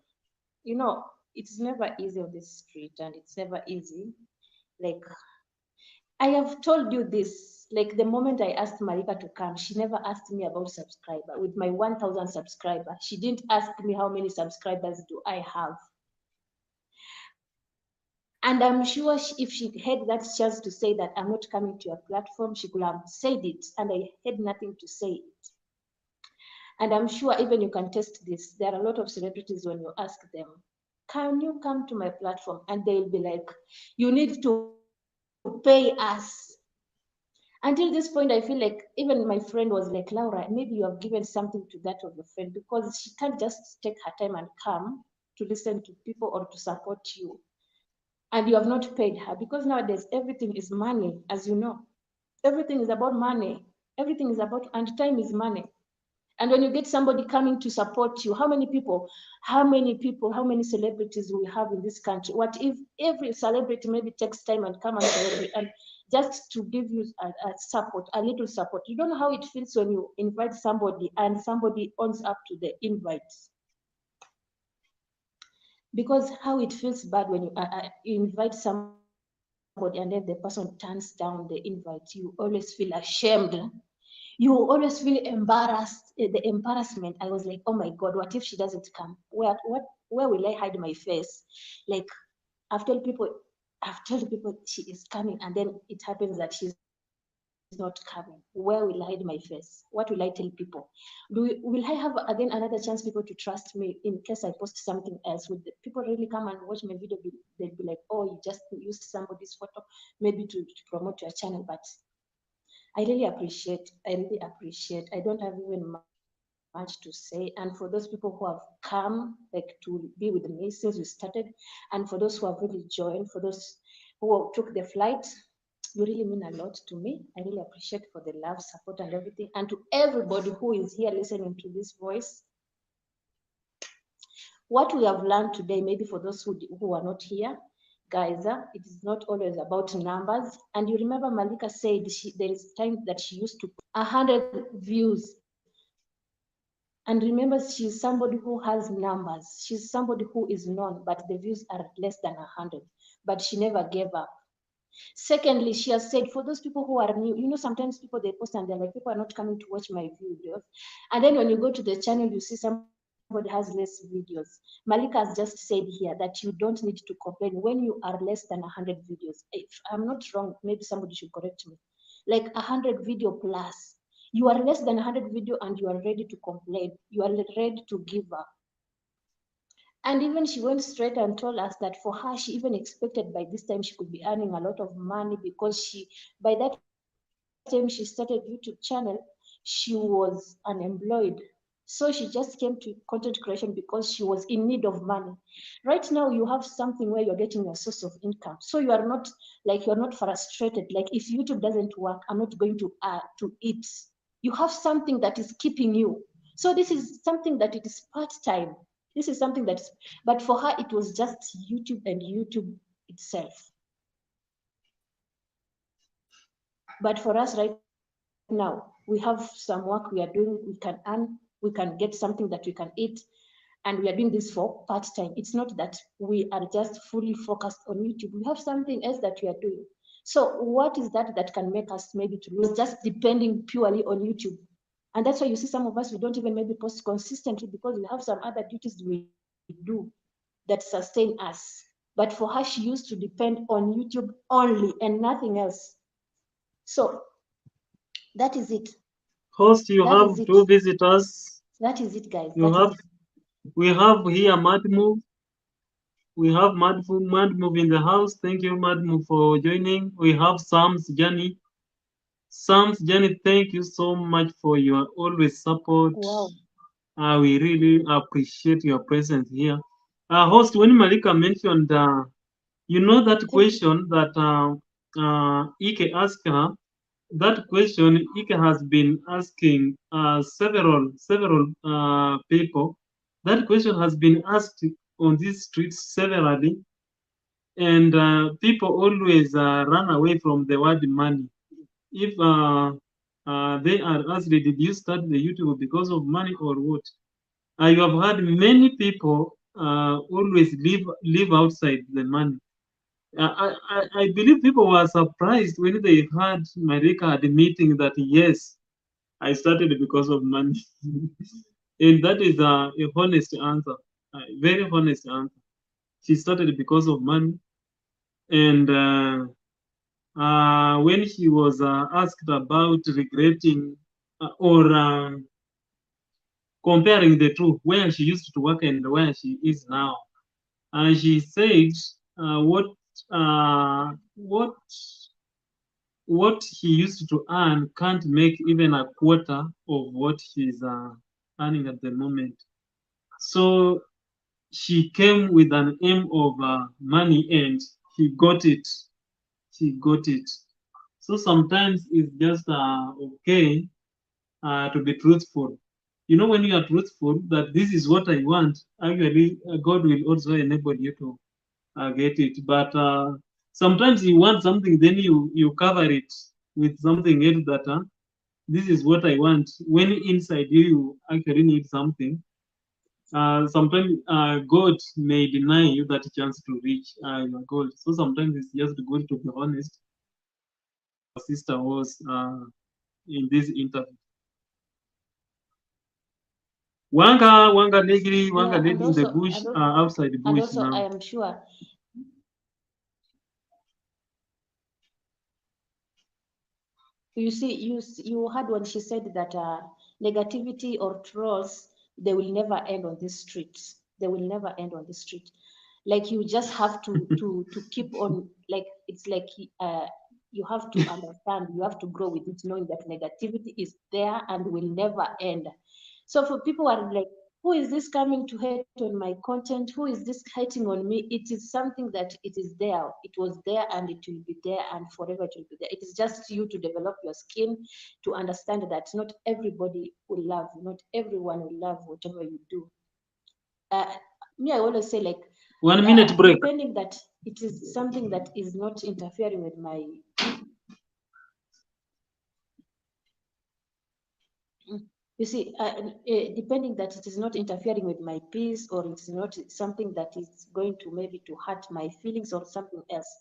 You know, it's never easy on this street and it's never easy. Like I have told you this, like the moment I asked Marika to come, she never asked me about subscriber. With my 1,000 subscribers, she didn't ask me how many subscribers do I have. And I'm sure if she had that chance to say that I'm not coming to your platform, she could have said it, and I had nothing to say it. And I'm sure even you can test this. There are a lot of celebrities when you ask them, can you come to my platform? And they'll be like, you need to pay us. Until this point, I feel like even my friend was like, Laura, maybe you have given something to that of your friend because she can't just take her time and come to listen to people or to support you. And you have not paid her because nowadays everything is money, as you know. Everything is about money. Everything is about, and time is money. And when you get somebody coming to support you, how many celebrities we have in this country? What if every celebrity maybe takes time and come and just to give you a support, a little support? You don't know how it feels when you invite somebody and somebody owns up to the invite. Because how it feels bad when you invite somebody and then the person turns down the invite, you always feel ashamed. You always feel embarrassed, the embarrassment. I was like, oh my God, what if she doesn't come? Where will I hide my face? Like, I've told people she is coming, and then it happens that she's not coming. Where will I hide my face? What will I tell people? Will I have again another chance people to trust me in case I post something else? Would people really come and watch my video? They'll be like, oh, you just used somebody's photo maybe to promote your channel, but I really appreciate. I don't have even much to say. And for those people who have come like to be with me since we started, and for those who have really joined, for those who took the flight, you really mean a lot to me. I really appreciate for the love, support, and everything. And to everybody who is here listening to this voice, what we have learned today, maybe for those who are not here, guys, it is not always about numbers. And you remember Malika said there is time that she used to 100 views. And remember, she's somebody who has numbers. She's somebody who is known, but the views are less than 100. But she never gave up. Secondly, she has said, for those people who are new, you know, sometimes people they post and they're like, people are not coming to watch my videos. And then when you go to the channel, you see somebody has less videos. Malika has just said here that you don't need to complain when you are less than 100 videos. If I'm not wrong, maybe somebody should correct me. Like 100 video plus. You are less than 100 video and you are ready to complain. You are ready to give up. And even she went straight and told us that for her, she even expected by this time she could be earning a lot of money because by that time she started YouTube channel, she was unemployed. So she just came to content creation because she was in need of money. Right now, you have something where you're getting your source of income. So you're not frustrated. Like if YouTube doesn't work, I'm not going to eat. You have something that is keeping you. So this is something that it is part-time. This is something that's, but for her, it was just YouTube and YouTube itself. But for us right now, we have some work we are doing, we can earn, we can get something that we can eat, and we are doing this for part-time. It's not that we are just fully focused on YouTube. We have something else that we are doing. So what is that can make us maybe to lose just depending purely on YouTube? And that's why you see some of us, we don't even maybe post consistently because we have some other duties we do that sustain us. But for her, she used to depend on YouTube only and nothing else. So that is it. Host, you That have is it. two visitors. That is it, guys. You That have, is it. we have here Madmove. We have Madmove in the house. Thank you, Madmove, for joining. We have Sam's Journey. Sam's Journey, thank you so much for your always support. Wow. We really appreciate your presence here. Host, when Malika mentioned, you know that question that Ike asked her, that question Ike has been asking several people. That question has been asked on these streets severally, and people always run away from the word money. If they are asked, did you start the YouTube because of money or what? You have had many people always live outside the money. I believe people were surprised when they heard Marika admitting that yes, I started because of money, and that is a honest answer, a very honest answer. She started because of money, and when she was asked about regretting or comparing the two, where she used to work and where she is now, she said uh, what he used to earn can't make even a quarter of what he's earning at the moment. So she came with an aim of money and he got it. She got it. So sometimes it's just okay to be truthful. You know, when you are truthful, that this is what I want, actually, God will also enable you to get it. But sometimes you want something, then you cover it with something else that this is what I want. When inside you, you actually need something. Sometimes God may deny you that chance to reach your goal. So sometimes it's just good to be honest, like our sister was in this interview. Wanga Yeah, lady in the bush outside the and bush also I now. am sure you heard when she said that negativity or trolls, they will never end on this street. They will never end on this street. Like you just have to keep on, like it's like you have to understand, you have to grow with it, knowing that negativity is there and will never end. So for people who are like, who is this coming to hate on my content? Who is this hating on me? It is something that it is there. It was there and it will be there and forever it will be there. It is just you to develop your skin to understand that not everybody will love you, not everyone will love whatever you do. Uh, me, I always say like 1 minute break. depending that it is something that is not interfering with my you see, depending that it is not interfering with my peace or it's not something that is going to maybe to hurt my feelings or something else,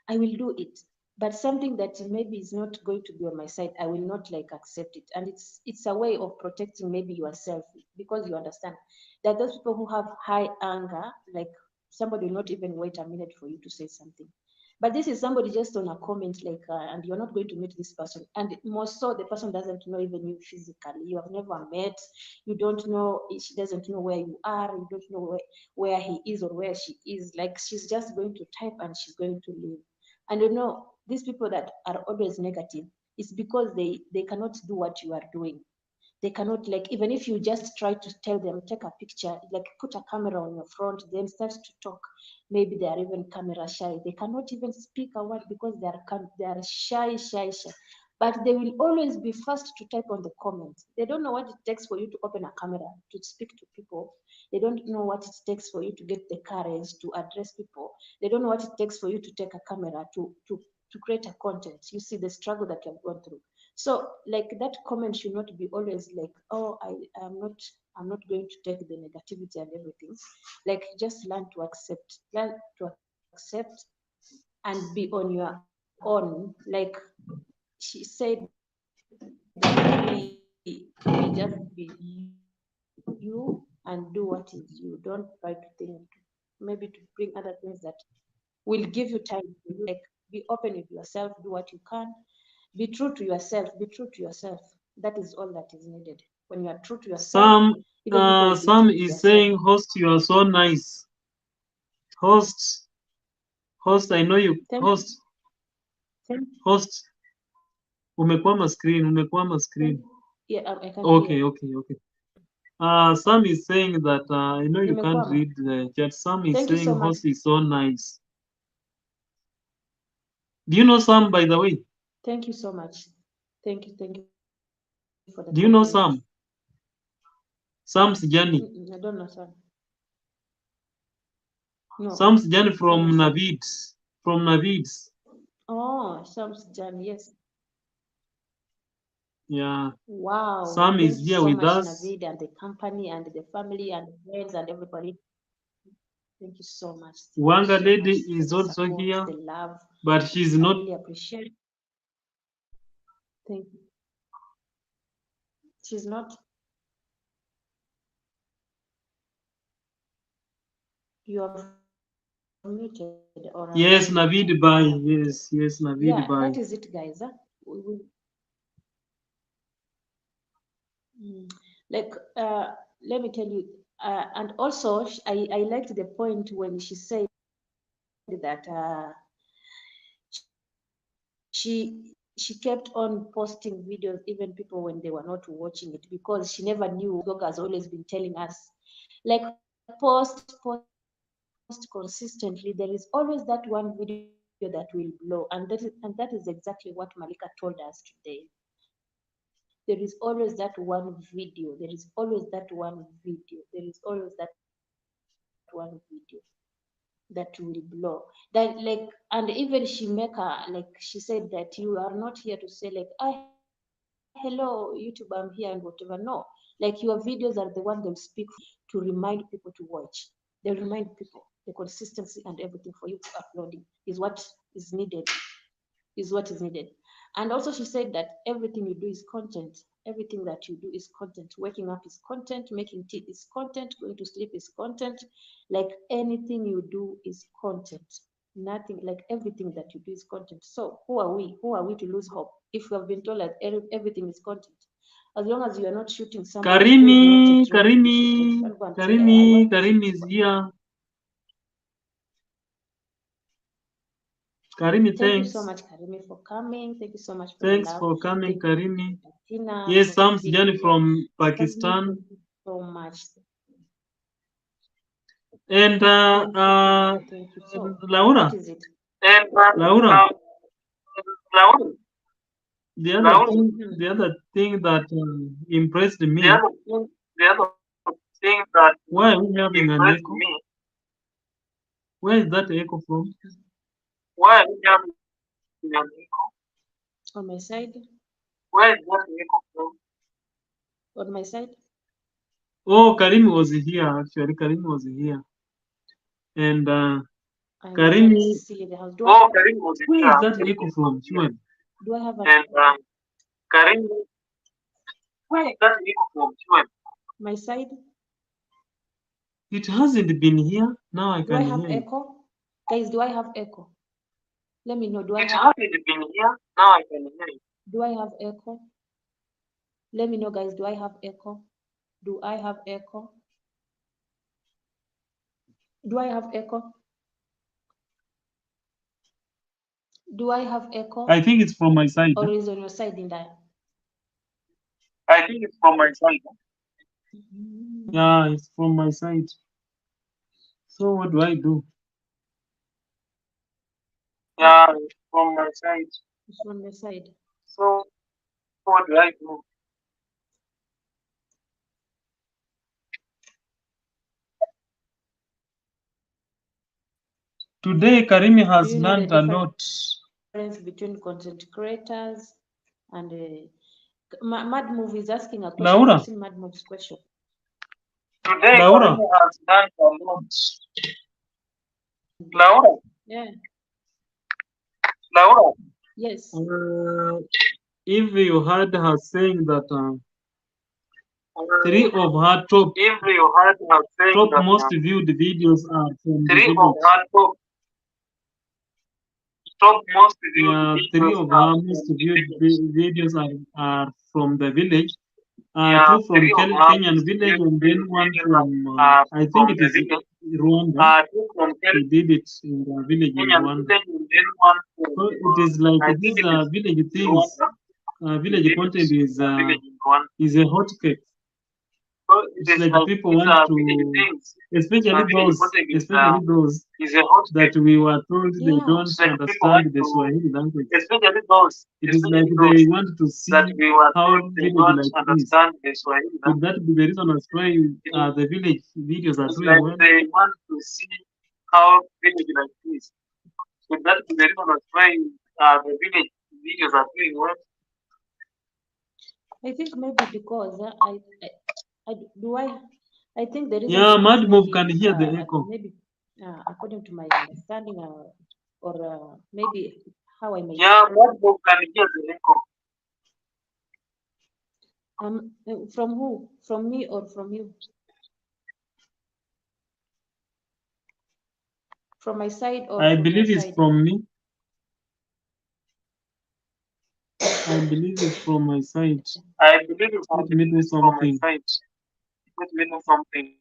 I will do it. But something that maybe is not going to be on my side, I will not like accept it. And it's a way of protecting maybe yourself, because you understand that those people who have high anger, like somebody will not even wait a minute for you to say something. But this is somebody just on a comment, like, and you're not going to meet this person. And most so, the person doesn't know even you physically. You have never met. You don't know, she doesn't know where you are. You don't know where he is or where she is. Like, she's just going to type and she's going to leave. And you know, these people that are always negative, it's because they cannot do what you are doing. They cannot, like, even if you just try to tell them, take a picture, like put a camera on your front, then start to talk, maybe they are even camera shy. They cannot even speak a word because they are shy. But they will always be first to type on the comments. They don't know what it takes for you to open a camera to speak to people. They don't know what it takes for you to get the courage to address people. They don't know what it takes for you to take a camera to create a content. You see the struggle that you have gone through. So like that comment should not be always like, oh, I'm not going to take the negativity and everything. Like just learn to accept and be on your own. Like she said that be just be you and do what is you. Don't try to think maybe to bring other things that will give you time to you. Like be open with yourself, do what you can. Be true to yourself. Be true to yourself. That is all that is needed. When you are true to yourself, Some even people will be true to some yourself. is saying, host, you are so nice. Host, host, I know you. Thank you. Host, Thank, host. Umekwama screen. Umekwama thank, screen. yeah, I can hear. Okay. Sam is saying that I know you can't Nimekwama. read the chat. Sam is Thank you saying so much. host is so nice. Do you know Sam, by the way? Thank you so much. Thank you for the compliment. Do you know Sam? Sam's journey. I don't know, son. No, Sam's journey I don't know, from son. Navid. From Navid. Oh, Sam's Jan, yes. Yeah. Wow, Sam is thank you here so with much, us. Navid, and the company and the family and the friends and everybody. Thank you so much. Thank you Wanga so lady much for is the also support, here, the love. but she's I not. really appreciate it. Thank you. She's not. You are muted, or am I muted? Yes, Navid Bai. Yes, Yeah, Navid that Bai. is it, guys. Mm. Like, let me tell you, and also I liked the point when she said that she kept on posting videos, even people when they were not watching it, because she never knew. God has always been telling us, like, post consistently. There is always that one video that will blow, and that is exactly what Malika told us today. There is always that one video. There is always that one video. There is always that one video that will blow. That like, and even she make her, like, she said that you are not here to say like, hello YouTube, I'm here and whatever. No, like your videos are the one they'll speak for you, to remind people to watch. They'll remind people. The consistency and everything for you uploading is what is needed. And also she said that everything you do is content. Everything that you do is content. Waking up is content, making tea is content, going to sleep is content. Like anything you do is content. Nothing, like everything that you do is content. So who are we? Who are we to lose hope if we have been told that everything is content? As long as you are not shooting somebody who is not yet ready to be shooted, don't go and say, I want to shoot Karimi this is one. here. Karimi, Thank you so thanks. much, Karimi, for coming. Thank you so much for the Thanks love. for coming, Thank you, Karimi. Tina, Yes, for Sam's being journey here. from Stanley, Pakistan. thank you so much. And Thank you. So, Laura, what is it? Laura, the other Mhm. thing, the other thing that impressed me, Well, things that why are we having an echo? Me. Where is that echo from? Why are we having an echo? On my side. Where is that echo from? On my side. Oh, Karim was here. Actually, Karim was here, and Karim. Still in the house. Oh, Karim was here. Where is that echo from? Sure. Do I have a And Karim. Where is that echo from? Sure. my side? It hasn't been here. Now I Do I can have hear it. echo? Guys, do I have echo? Let me know. Do I It have hasn't been here. Now I can hear it. do I have echo? Let me know, guys. Do I have echo? Do I have echo? Do I have echo? Do I have echo? I think it's from my side. Or is on your side in there? I think it's from my side. Yeah, it's from my side. So what do I do? Yeah, it's from my side. It's from your side. So what do I do? Today, Karimi has Do you know the learned a lot. difference between content creators and Mad Move is asking a question. Laura. Have you seen Mad Move's question? Today, Laura has learned a lot. Laura. Yeah. Laura. Yes. If you heard her saying that 3 of her top most viewed videos are from the village. Top most viewed 3 of her most viewed videos are from the village. 2 from Kenyan village and then 1 from I think it is Rwanda. He did it in the village in Rwanda. So it is like these village things. Village content is a hot cake. It's like people want to, especially those that we were told they don't understand the Swahili language. It is like they want to see how village life is. Could that be the reason as why the village videos are doing well? They want to see how village life is. Could that be the reason as why the village videos are doing well? I think maybe because I think the reason Yeah, for this Mad Move maybe, can hear the echo. maybe according to my understanding or maybe how I may. Yeah, Mad Move can hear the echo. From who? From me or from you? From my side or I from believe your it's side? from me. I believe it's from my side. I believe it's from my side. Let me do something.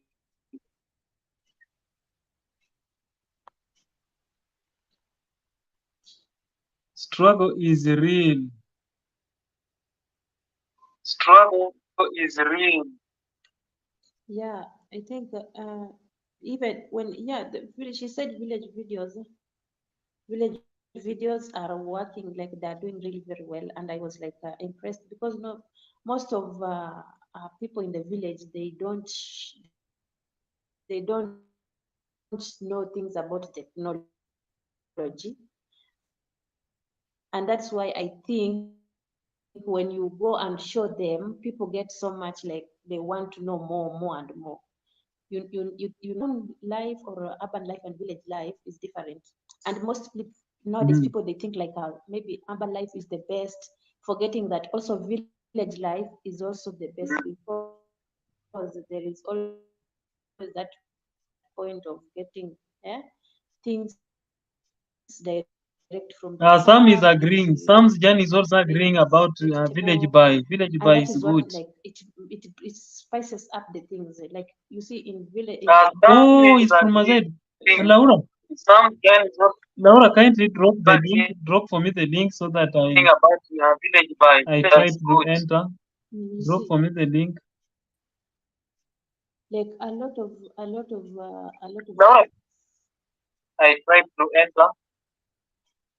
Struggle is real. Struggle is real. Yeah, I think even when she said village videos are working, like they're doing really very well, and I was like impressed because no, most of people in the village they don't know things about technology, and that's why I think when you go and show them, people get so much like they want to know more and more. You know, life or urban life and village life is different, and most nowadays people they think like maybe urban life is the best, forgetting that also village life is also the best because there is always that point of getting things direct from the farm. Sam is It's agreeing. Sam's Jan is also direct agreeing about more, village buy. Village and buy that is is what good. like it spices up the things like you see in village. Oh, it's from my side. Laura. Sam Jan is also Laura, kindly drop the link. Drop for me the link so that I try to enter. You Drop see, for me the link. like a lot of Laura, I tried to enter.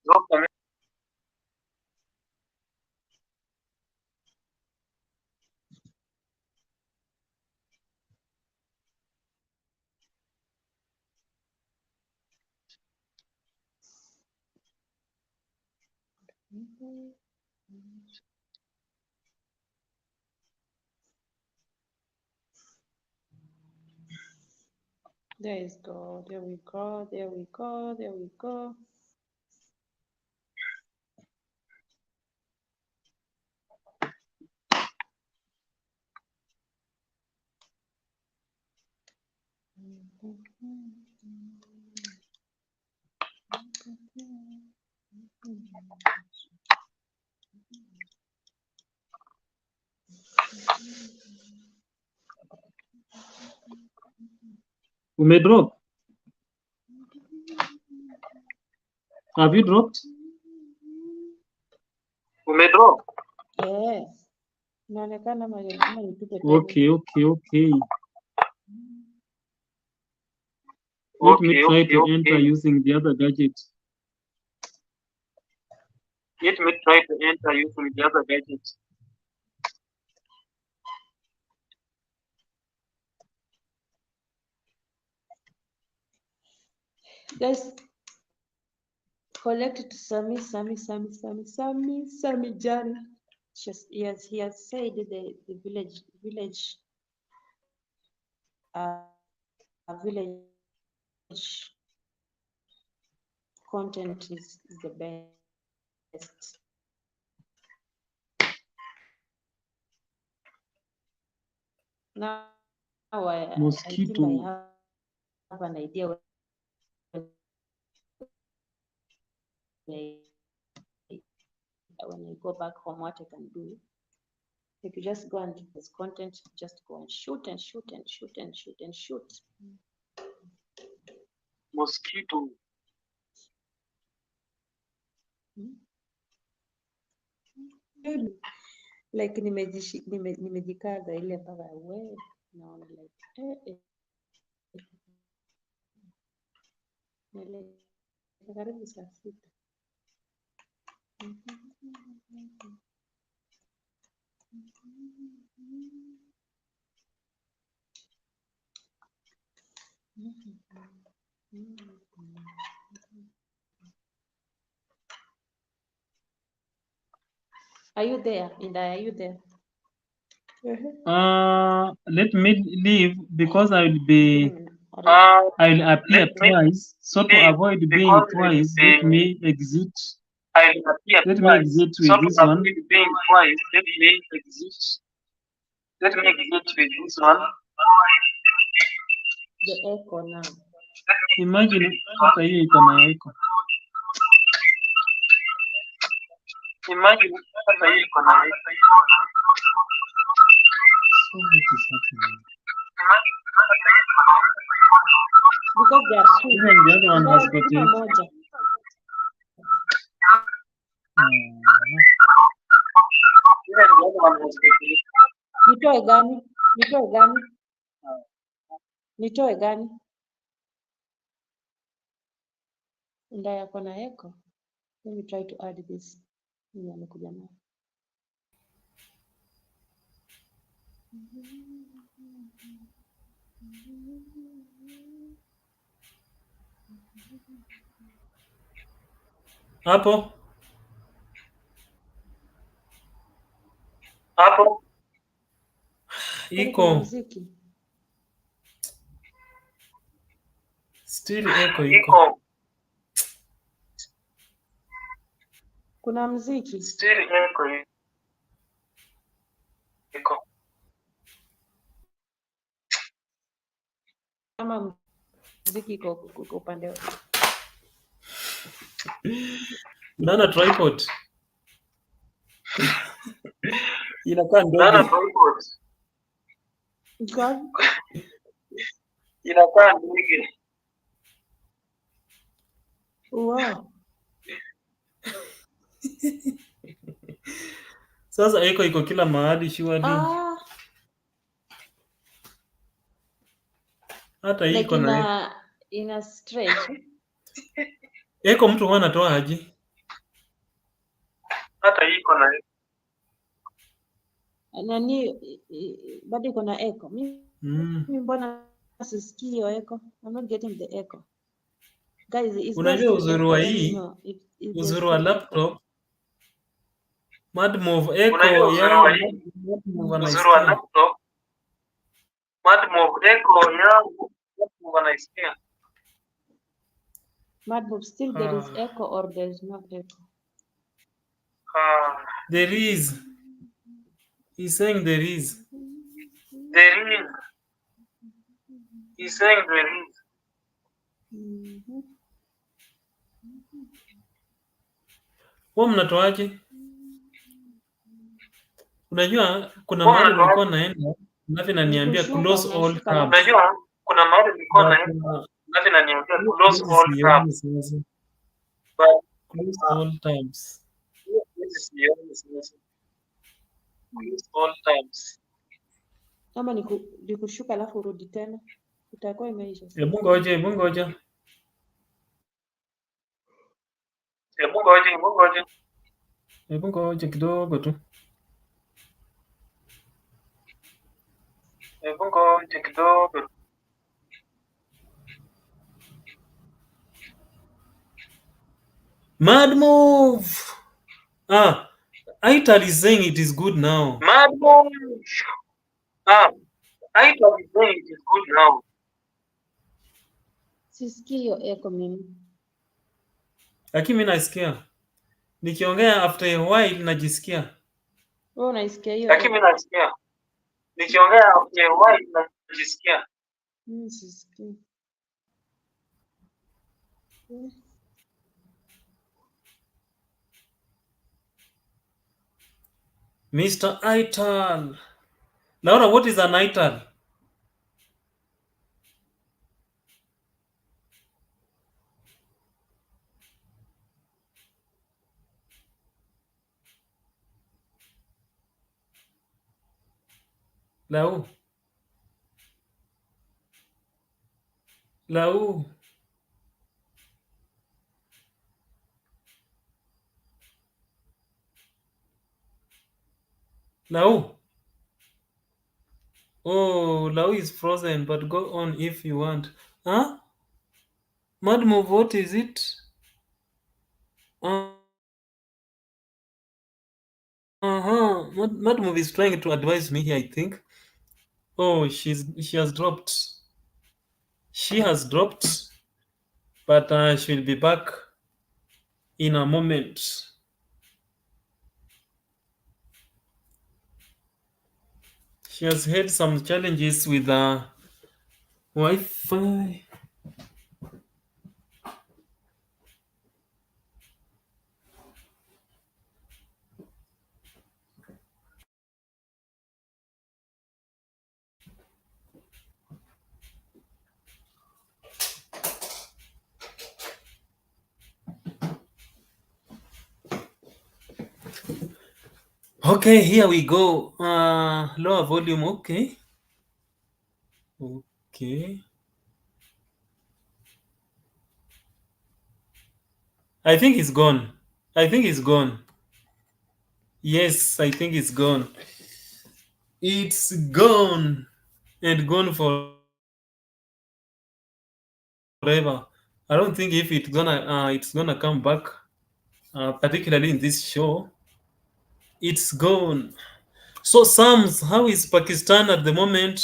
Drop for me. There is go. There we go. There we go. There we go. Umedrop? Have you dropped? Umedrop? Inaonekana kama nitupe tena. Okay. Let me try to enter using the other gadget. Guys, collect to Sami Jani. He has said the village content is the best. Now I think Mosquito. I have an idea when I go back home what I can do. If you just go and this content, just go and shoot. Mosquito. Like nimejikaza ile mpaka we naona like karibu saa 6. Are you there, Inda? Are you there? Let me leave because I will appear twice. So to avoid being twice, let me exit. Let me exit with this one. The echo now. Imagine hata hiyo iko na echo. So what is happening? Because they are two. Even the other one has got it. Moja. Nitoe gani? Nda yako na echo. Let me try to add this. Nimekuja nayo. Hapo iko muziki. still echo iko. Kuna muziki. Still echo iko. Kama muziki iko upande wako. Nana tripod. Inakaa ndogo. Inakaa ndege. Wow. Sasa echo iko kila mahali surely. Hata hii iko na ina stretch. Echo mtu huwa anatoa aje? Hata hii iko na nani bado iko na echo. Mimi mbona sisikii hiyo echo? I'm not getting the echo. Guys, is unajua uzuri wa hii uzuri wa laptop Mad move echo Unajua uzuri ya wa hii, uzuri wa laptop, mad move echo yangu wanaisikia. Madbub, still there is echo or there is no echo? There is. He's saying there is. There is. He's saying there is. Wewe mnatoaje? Unajua kuna mahali nilikuwa naenda alafu inaniambia close all tabs. Unajua kuna mahali nilikuwa naenda alafu inaniambia close all tabs. Close all tabs. Close all tabs. Kama ni kushuka alafu urudi tena itakuwa imeisha. Hebu ngoja. Hebu ngoja Hebu ngoja kidogo tu. hebu ngoja kidogo. Mad move. Ital is saying it is good now. Mad move. Ital is saying it is good now. Sisikii hiyo echo mimi. Lakini mimi nasikia. Nikiongea after a while najisikia. Wewe unaisikia hiyo? Lakini mimi nasikia. Nikiongea after a while najisikia. Sisikii. Mr. Ital. Laura, what is an Ital? Lau. Oh, Lau is frozen, but go on if you want. Huh? Mad move, what is it? Mad move is trying to advise me here, I think. Oh, she has dropped. She has dropped, but she will be back in a moment. She has had some challenges with Wi-Fi. Okay, here we go. Lower volume, okay. I think it's gone. Yes, I think it's gone. It's gone and gone forever. I don't think if it's gonna come back, particularly in this show. It's gone. So Sams, how is Pakistan at the moment?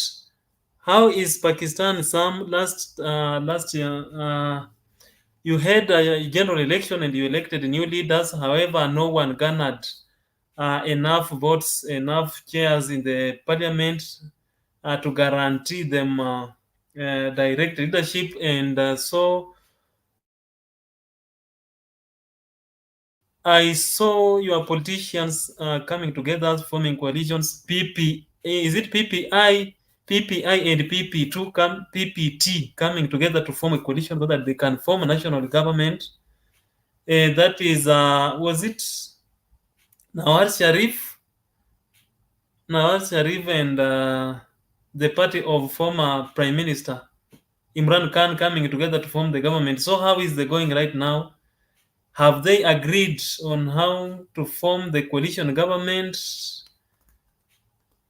How is Pakistan, Sam? Last year, you had a general election and you elected new leaders. However, no one garnered enough votes, enough chairs in the parliament to guarantee them direct leadership. And so I saw your politicians coming together, forming coalitions. Is it PPI and PPT coming together to form a coalition so that they can form a national government. That is, was it Nawaz Sharif and the party of former Prime Minister Imran Khan coming together to form the government. So how is the going right now? Have they agreed on how to form the coalition government,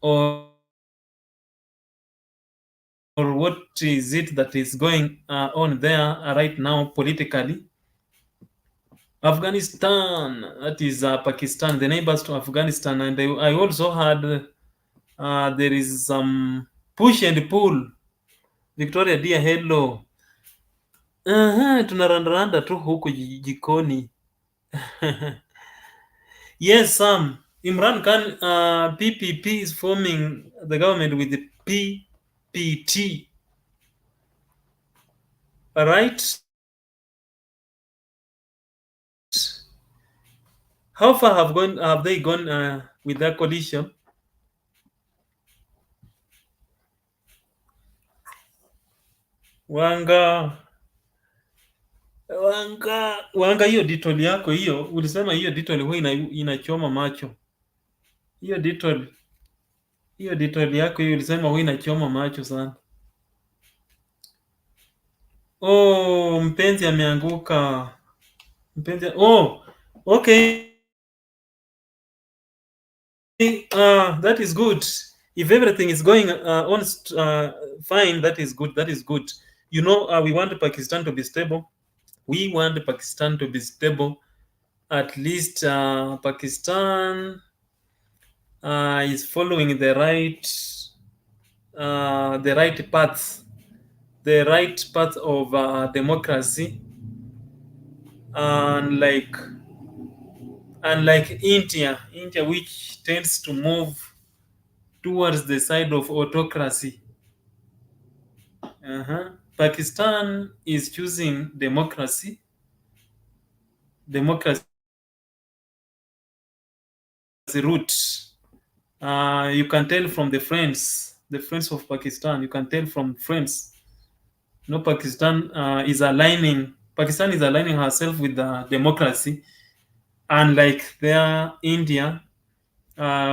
or what is it that is going on there right now politically? Afghanistan, that is Pakistan, the neighbors to Afghanistan. And I also had there is some push and pull. Victoria dear, hello. Tunarandaranda tu huku jikoni. Yes, Sam. Imran Khan, PPP is forming the government with the PPT. All right. How far have they gone with that coalition? Wanga, hiyo detail yako hiyo, ulisema hiyo detail huwa inachoma macho. Hiyo detail yako hiyo ulisema huwa inachoma macho sana. Oh, mpenzi ameanguka. Okay. That is good. If everything is going on fine, that is good. That is good. You know, we want Pakistan to be stable. We want Pakistan to be stable. At least Pakistan is following the right path, of democracy, unlike India, which tends to move towards the side of autocracy. Pakistan is choosing democracy route. You can tell from the friends of Pakistan. You can tell from friends. Pakistan is aligning herself with the democracy, unlike their India,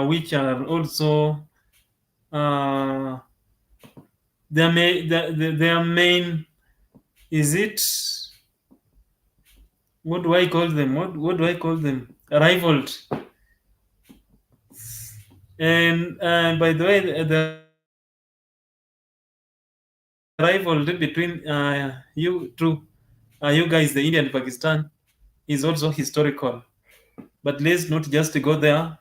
which are also their main is it, what do I call them? What do I call them? Rivaled. And by the way, the rivalry between you guys, the India and Pakistan, is also historical. But let's not just go there.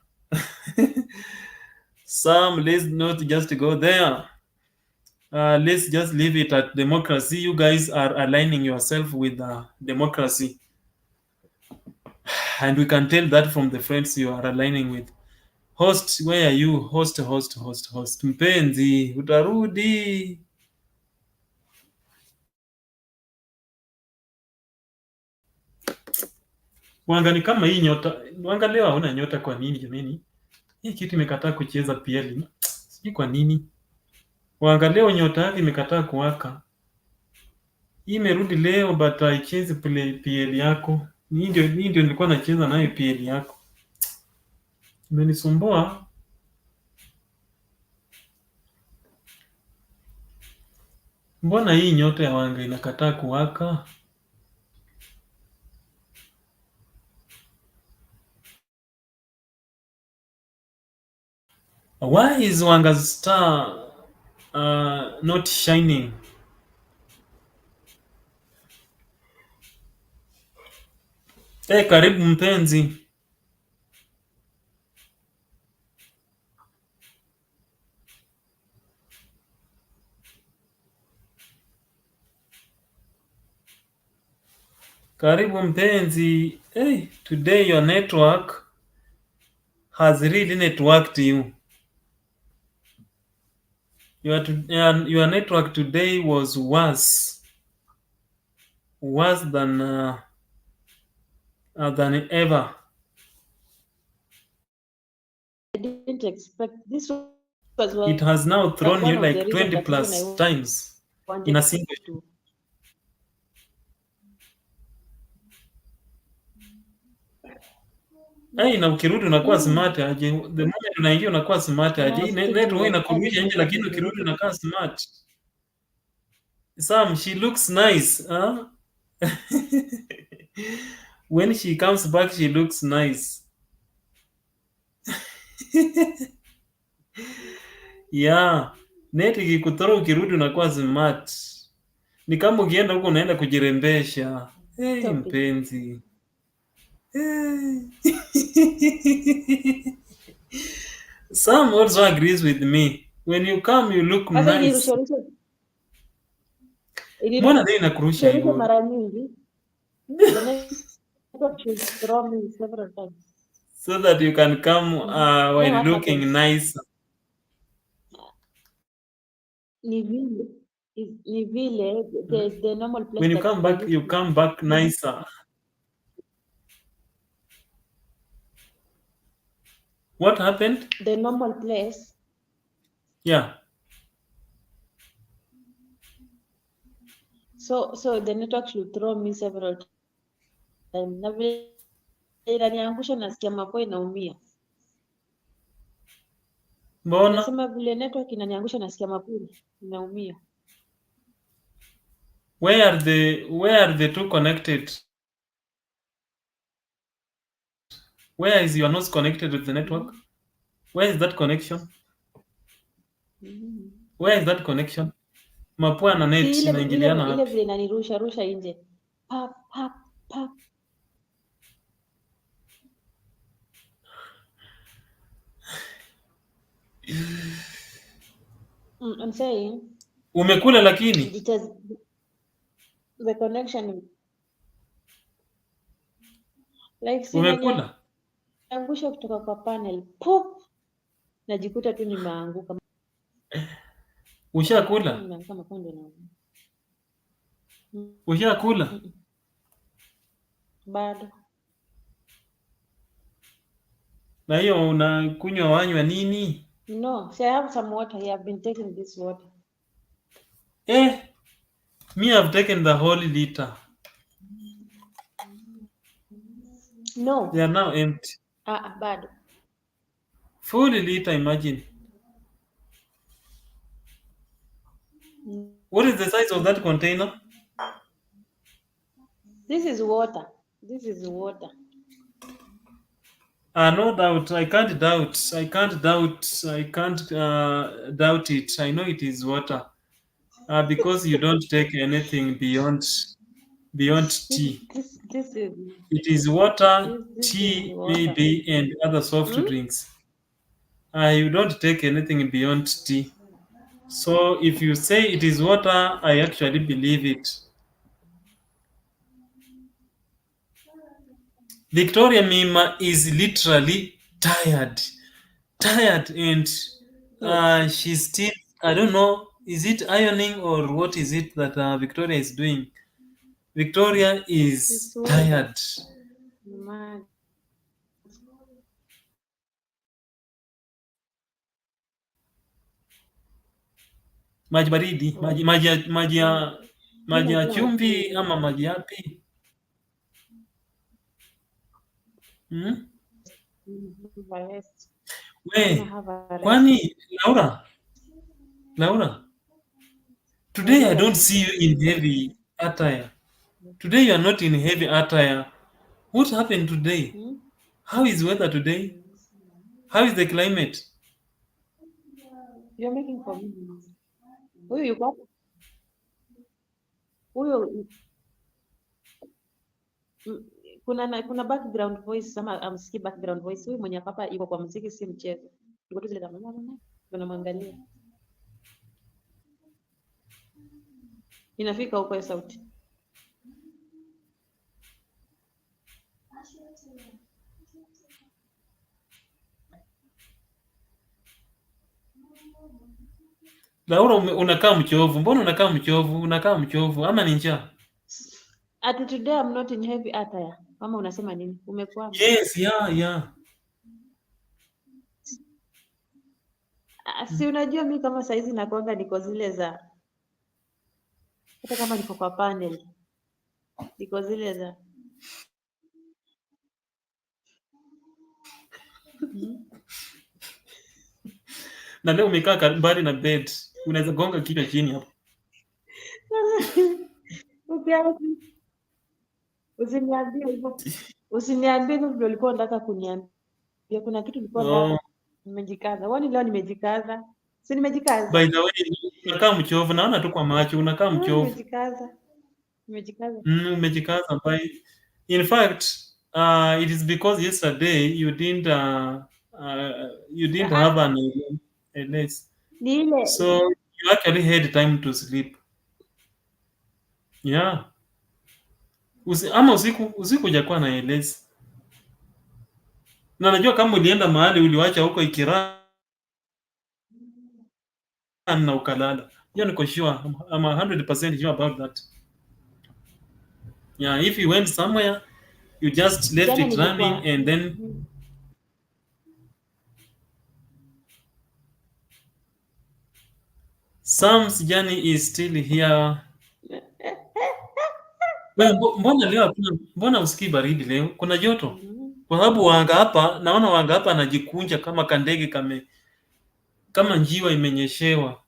Let's not just go there. Let's just leave it at democracy. You guys are aligning yourself with democracy. And we can tell that from the friends you are aligning with. Host, where are you? Host. Mpenzi, utarudi. Wanga ni kama hii nyota. Wanga leo hauna nyota kwa nini jamani? Hii kitu imekataa kucheza PL. Sijui kwa nini. Wanga leo nyota yake imekataa kuwaka. Hii imerudi leo but haichezi PL yako. Hii ndio nilikuwa nacheza nayo PL yako. Imenisumbua. Mbona hii nyota ya Wanga inakataa kuwaka? Why is Wanga's star not shining? Karibu mpenzi. Karibu mpenzi. Today your network has really networked you. Your network today was worse than ever. I didn't expect this. It has now thrown you like 20 plus times in a single show. Na ukirudi unakuwa smart aje. The moment unaingia unakuwa smart aje. Network inakurudisha nje lakini ukirudi unakuwa smart. Sam, she looks nice, huh? When she comes back, she looks nice. Yeah, net ikikutoa ukirudi unakuwa smart. Ni kama ukienda huko unaenda kujirembesha. Mpenzi. Sam also agrees with me. When you come, you look Sasa nice. Mbona leo inakurusha ilirusha hivyo? mara nyingi. The network should throw me several times. So that you can come No, while what looking happens? nice. Ni vile the normal place When you that come they back, used you to. come back nicer. What happened? The normal place. Yeah. So the network should throw me several times. Na vile inaniangusha nasikia mapua inaumia. Mbona? Nasema vile network inaniangusha nasikia mapua inaumia. Where are the two connected? Where is your nose connected with the network? Where is that connection? Where is that connection? Mapua na net Si inaingiliana ile wapi? vile inanirusha rusha nje. Pap pap pap. I'm saying Umekula lakini? it has the connection like Umekula? angusha kutoka kwa panel pop, najikuta tu nimeanguka. Ushakula? Nimeanguka mapondo na Ushakula? bado. Na hiyo unakunywa wanywa nini? No, so I have some water. I have been taking this water. Me have taken the whole liter. No. They are now empty. Bado. Full liter, imagine. What is the size of that container? This is water. This is water. No doubt. I can't doubt. I can't doubt. I can't doubt it. I know it is water. Because you don't take anything beyond tea. This is. It is water, This tea, is water. maybe, and other soft drinks. You don't take anything beyond tea. So if you say it is water, I actually believe it. Victoria Mima is literally tired, and she's still, I don't know, is it ironing or what is it that Victoria is doing? Victoria is tired. Maji baridi, maji ya chumvi ama maji yapi? We, kwani Laura, today I don't see you in heavy attire. Today you are not in heavy attire. What happened today? How is weather today? How is the climate? You're making for me. Huyu yuko huyo, kuna background voice ama amsikii background voice. Huyu mwenye hapa yuko kwa muziki, si mchezo. Yuko tu zile kama mama, tunamwangalia. Inafika huko sauti. Laura, unakaa mchovu. Mbona unakaa mchovu? Unakaa mchovu ama ni njaa? Ati today I'm not in heavy attire. Mama unasema nini? Umekuwa? Yes, yeah. Si unajua mimi kama saizi nakwanga niko zile za, hata kama niko kwa panel niko zile za Na leo umekaa mbali na bed. Unaweza gonga kichwa chini hapo. Usiniambie hivyo. Usiniambie hivyo ndio ulikuwa unataka kuniambia. Kuna kitu ulikuwa unataka. Nimejikaza. Wani leo nimejikaza. Si nimejikaza. By the way, unakaa mchovu. Naona tu kwa macho unakaa mchovu. Nimejikaza. Umejikaza by. In fact, It is because yesterday you didn't have an LS, Ni ile so you actually had time to sleep. Yeah. Ama usiku hujakuwa na LS. Na najua kama ulienda mahali uliwacha huko ikirun na ukalala. Hiyo niko sure. I'm 100% sure about that. Yeah, if you went somewhere, you just left jana it running nilikuwa and then Sam's journey is still here. Wewe mbona leo mbona usikii baridi leo? Kuna joto? Kwa sababu naona wanga hapa anajikunja kama kandege kama njiwa imenyeshewa.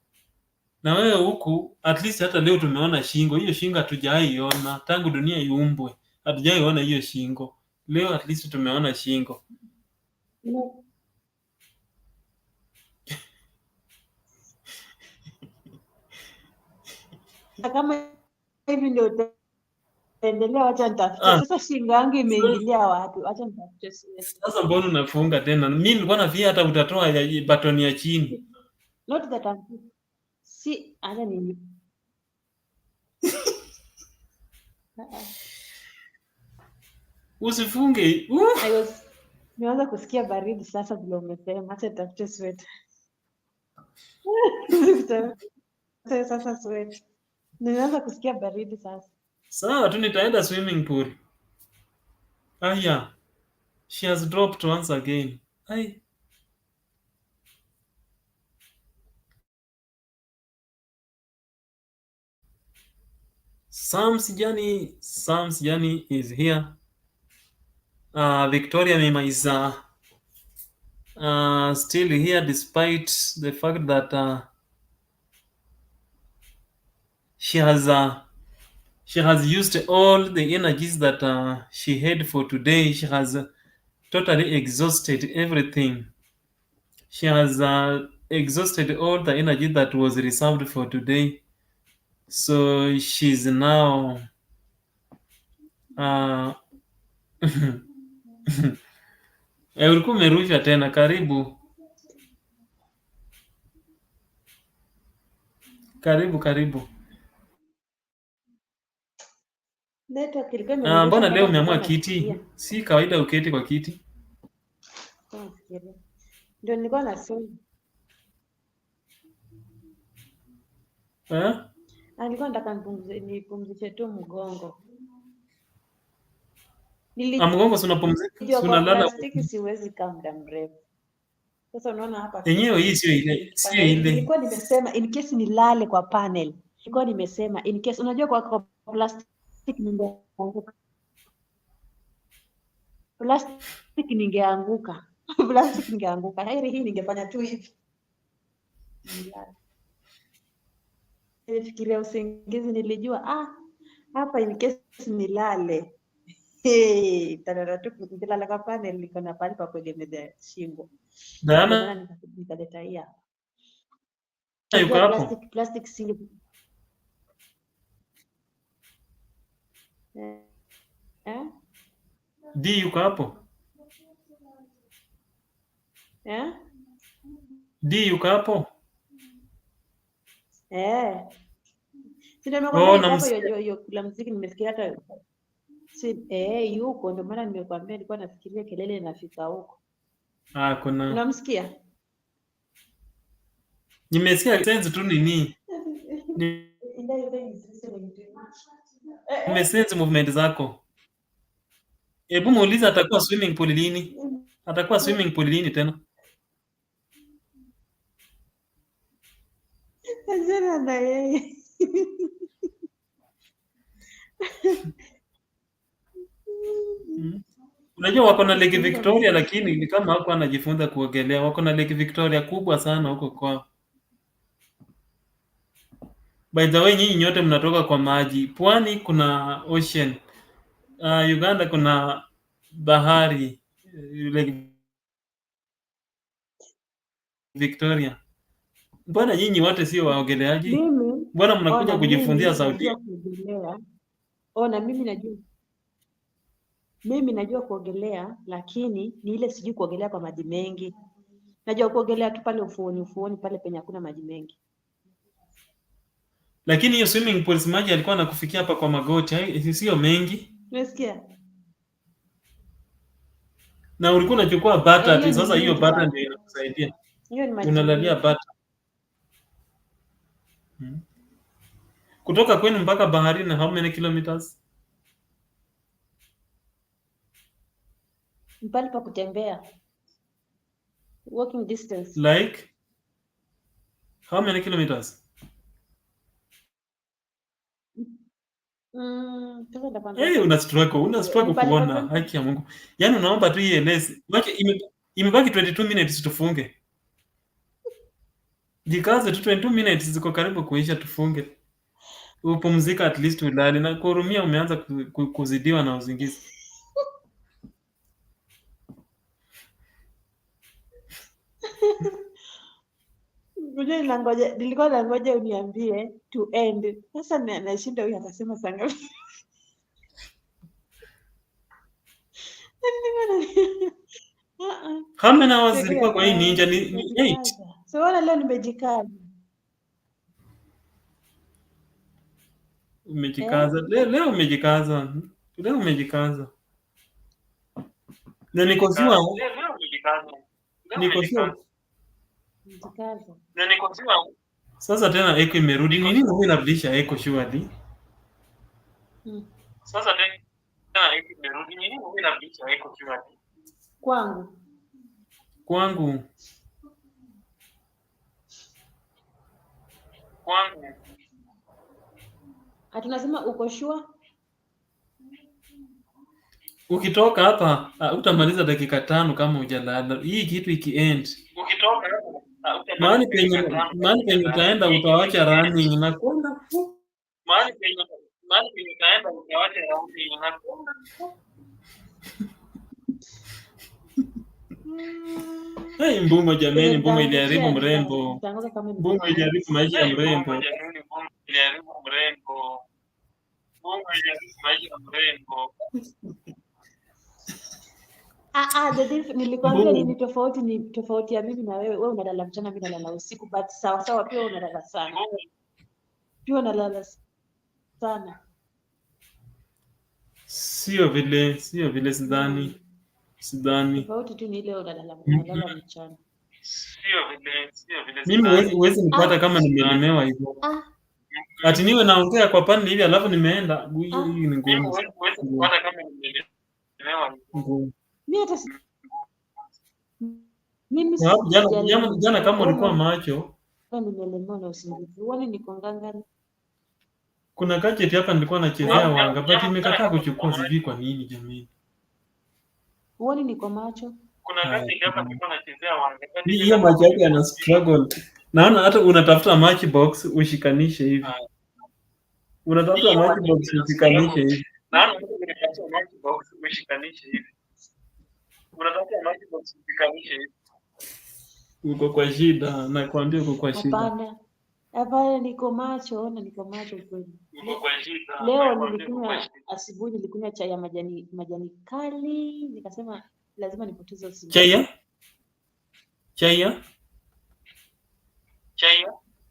Na wewe huku at least hata leo tumeona shingo. Hiyo shingo hatujaiona tangu dunia iumbwe. Hatujaiona hiyo shingo. Leo at least tumeona shingo. kama hivi ndio utaendelea, wacha nitafute. Sasa shingo yangu imeingilia wapi? Wacha nitafute. Sasa mbona unafunga tena? Mimi nilikuwa nafikiria hata utatoa batoni ya chini. Not that si ana nini. Usifunge. Nianza kusikia baridi sasa vile umesema. Acha nitafute sweater. Sasa sweater. Nianza kusikia baridi sasa. Sawa tu nitaenda swimming pool. Yeah. She has dropped once again. Sam's journey is here. Victoria Mima is still here despite the fact that she has used all the energies that she had for today. She has totally exhausted everything. She has exhausted all the energy that was reserved for today. So she's now ulikuwa umerusha tena. Karibu. Mbona leo umeamua kiti? Si kawaida uketi kwa kiti. Ndio nilikuwa nasema. Nilikuwa nataka nipumzishe tu mgongo. Mgongo si unapumzika, unalala. Plastiki siwezi kaa muda mrefu. Sasa unaona hapa. Yenyewe hii sio ile. Nilikuwa nimesema in case nilale kwa panel. Nilikuwa nimesema in case unajua kwa plastiki ningeanguka. Plastiki ningeanguka. Heri hii ningefanya tu hivi. Nilifikiria usingizi, nilijua hapa in case nilale. Tarara tu nikilala kwa panel niko na pale pa kuegemea shingo. Dana nikaleta hii hapa. Yuko hapo. Plastic singe. D yuko hapo. D yuko hapo. Sina nimekwambia hapo hiyo kula muziki nimesikia hata yuko, ndio maana nimekwambia nilikuwa nafikiria kelele inafika huko. Kuna. Unamsikia? Nimesikia sense tu nini? Nimesense movement zako. Hebu muulize atakuwa swimming pool lini? Atakuwa swimming pool lini tena? Ajana na yeye. Unajua wako na Lake Victoria lakini ni kama hapo anajifunza kuogelea. Wako na Lake Victoria kubwa sana huko kwao. By the way, nyinyi nyote mnatoka kwa maji. Pwani kuna ocean. Uganda kuna bahari, Lake Victoria. Mbona nyinyi wote sio waogeleaji? Mbona mnakuja kujifunzia sauti? Na mimi najua. Mimi najua kuogelea, lakini ni ile sijui kuogelea kwa maji mengi. Najua kuogelea tu pale ufuoni pale penye hakuna maji mengi. Lakini hiyo swimming pool maji alikuwa anakufikia hapa kwa magoti, sio mengi. Umesikia? Na ulikuwa unachukua bata hiyo ati ni sasa hiyo mingi bata bana. ndio inakusaidia. Hiyo ni maji Unalalia mingi. bata. Kutoka kwenu mpaka baharini how many kilometers? Mpali pa kutembea. Walking distance. Like how many kilometers? Sasa nitakwambia. Una struggle Mpali kuona pa haki ya Mungu. Yaani unaomba tu ieleze. Imebaki 22 minutes tufunge. Jikaze tu 22 minutes ziko karibu kuisha tufunge. Upumzika at least ulale na kuhurumia umeanza kuzidiwa na uzingizi. Nilikuwa nangoja uniambie to end. Sasa nashinda huyu akasema saa ngapi? How many hours zilikuwa kwa hii ninja? Ni 8. So wala leo nimejikaza. Umejikaza. Leo umejikaza. Leo umejikaza. Na niko sure. Leo umejikaza. Niko sure. Nimejikaza. Na niko sure. Sasa tena echo imerudi. Ni nini huwa inarudisha echo surely? Sasa tena echo imerudi. Ni nini huwa inarudisha echo surely? Kwangu. Tunasema uko sure? Ukitoka hapa utamaliza dakika 5 kama hujalala. Hii kitu iki-end. Ukitoka hapa mahali penye utaenda utawacha running na kwenda. Mahali penye utaenda utawacha running na kwenda. Hey, Mbuma jameni, Mbuma iliharibu mrembo. Mbuma iliharibu maisha ya mrembo. Nilikwambia nini tofauti ya mimi na wewe. Wewe unalala mchana, mimi nalala usiku, but sawa pia unalala sana. Pia unalala sana. Sio vile sidhani. Tofauti tu ni ile unalala mchana. Sio vile. Mimi huwezi nipata kama nimelemewa hivyo. Ati niwe naongea kwa pani hivi alafu nimeenda. Hii ni ngumu. Huwezi nipata kama nimelemewa hivyo. Jana kama ulikuwa macho. Nimelemewa na usingizi. Uone niko ngangari. Kuna gadget hapa nilikuwa nachezea wanga but imekataa kuchukua, sijui kwa nini jamani. Uone niko macho. Kuna gadget hapa nilikuwa nachezea wanga. Hiyo macho yake yana struggle. Naona hata unatafuta matchbox ushikanishe hivi. Unatafuta matchbox ushikanishe hivi. Naona unatafuta matchbox ushikanishe hivi. Uko kwa shida, nakwambia uko kwa shida. Hapana, niko macho, ona niko macho kweli. Leo asubuhi nilikunywa chai ya majani kali, nikasema lazima nipoteze usingizi. Chai ya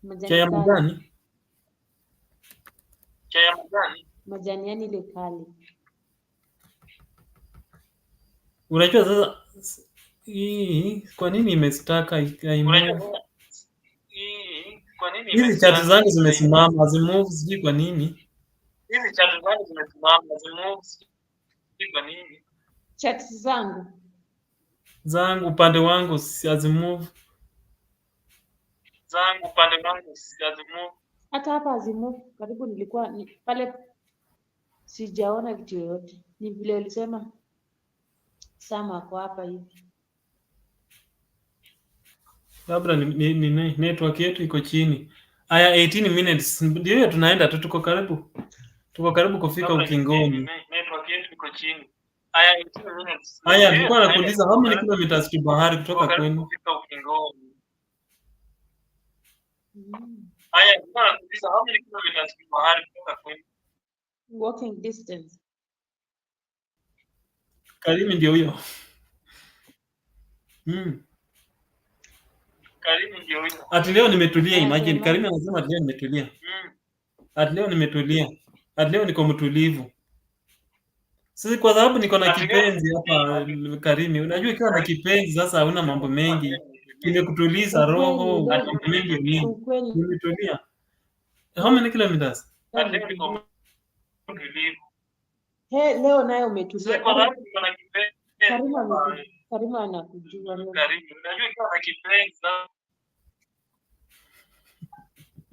majani? Majani yani ile kali. Unajua sasa kwa nini imestaka hizi chat zangu zimesimama, hazimove, sijui kwa nini. Chat zangu upande wangu hazimove. Hata hapa hazimove. Karibu nilikuwa pale sijaona kitu yoyote. Ni vile ulisema Sama kwa hapa hivi. Labda ni network yetu iko chini. Aya 18 minutes. Ndio tunaenda tu, tuko karibu kufika ukingoni. Network yetu iko chini. Aya 18 minutes. Aya tulikuwa nakuuliza how many kilometers to bahari kutoka kwenu? Kufika ukingoni. Aya tulikuwa nakuuliza how many kilometers to bahari kutoka kwenu? Walking distance. Karimi ndio huyo. Ati leo nimetulia, imagine. Karimi anasema ati leo nimetulia. Ati leo nimetulia. Ati leo niko mtulivu. Sisi kwa sababu niko na kipenzi hapa Karimi. Unajua ikiwa na kipenzi sasa hauna mambo mengi. Kimekutuliza roho, mambo mengi ni. Ukweli. Nimetulia. How many kilometers? Leo nayo umetulia. Karima anakujua leo. Unajua ikiwa na kipenzi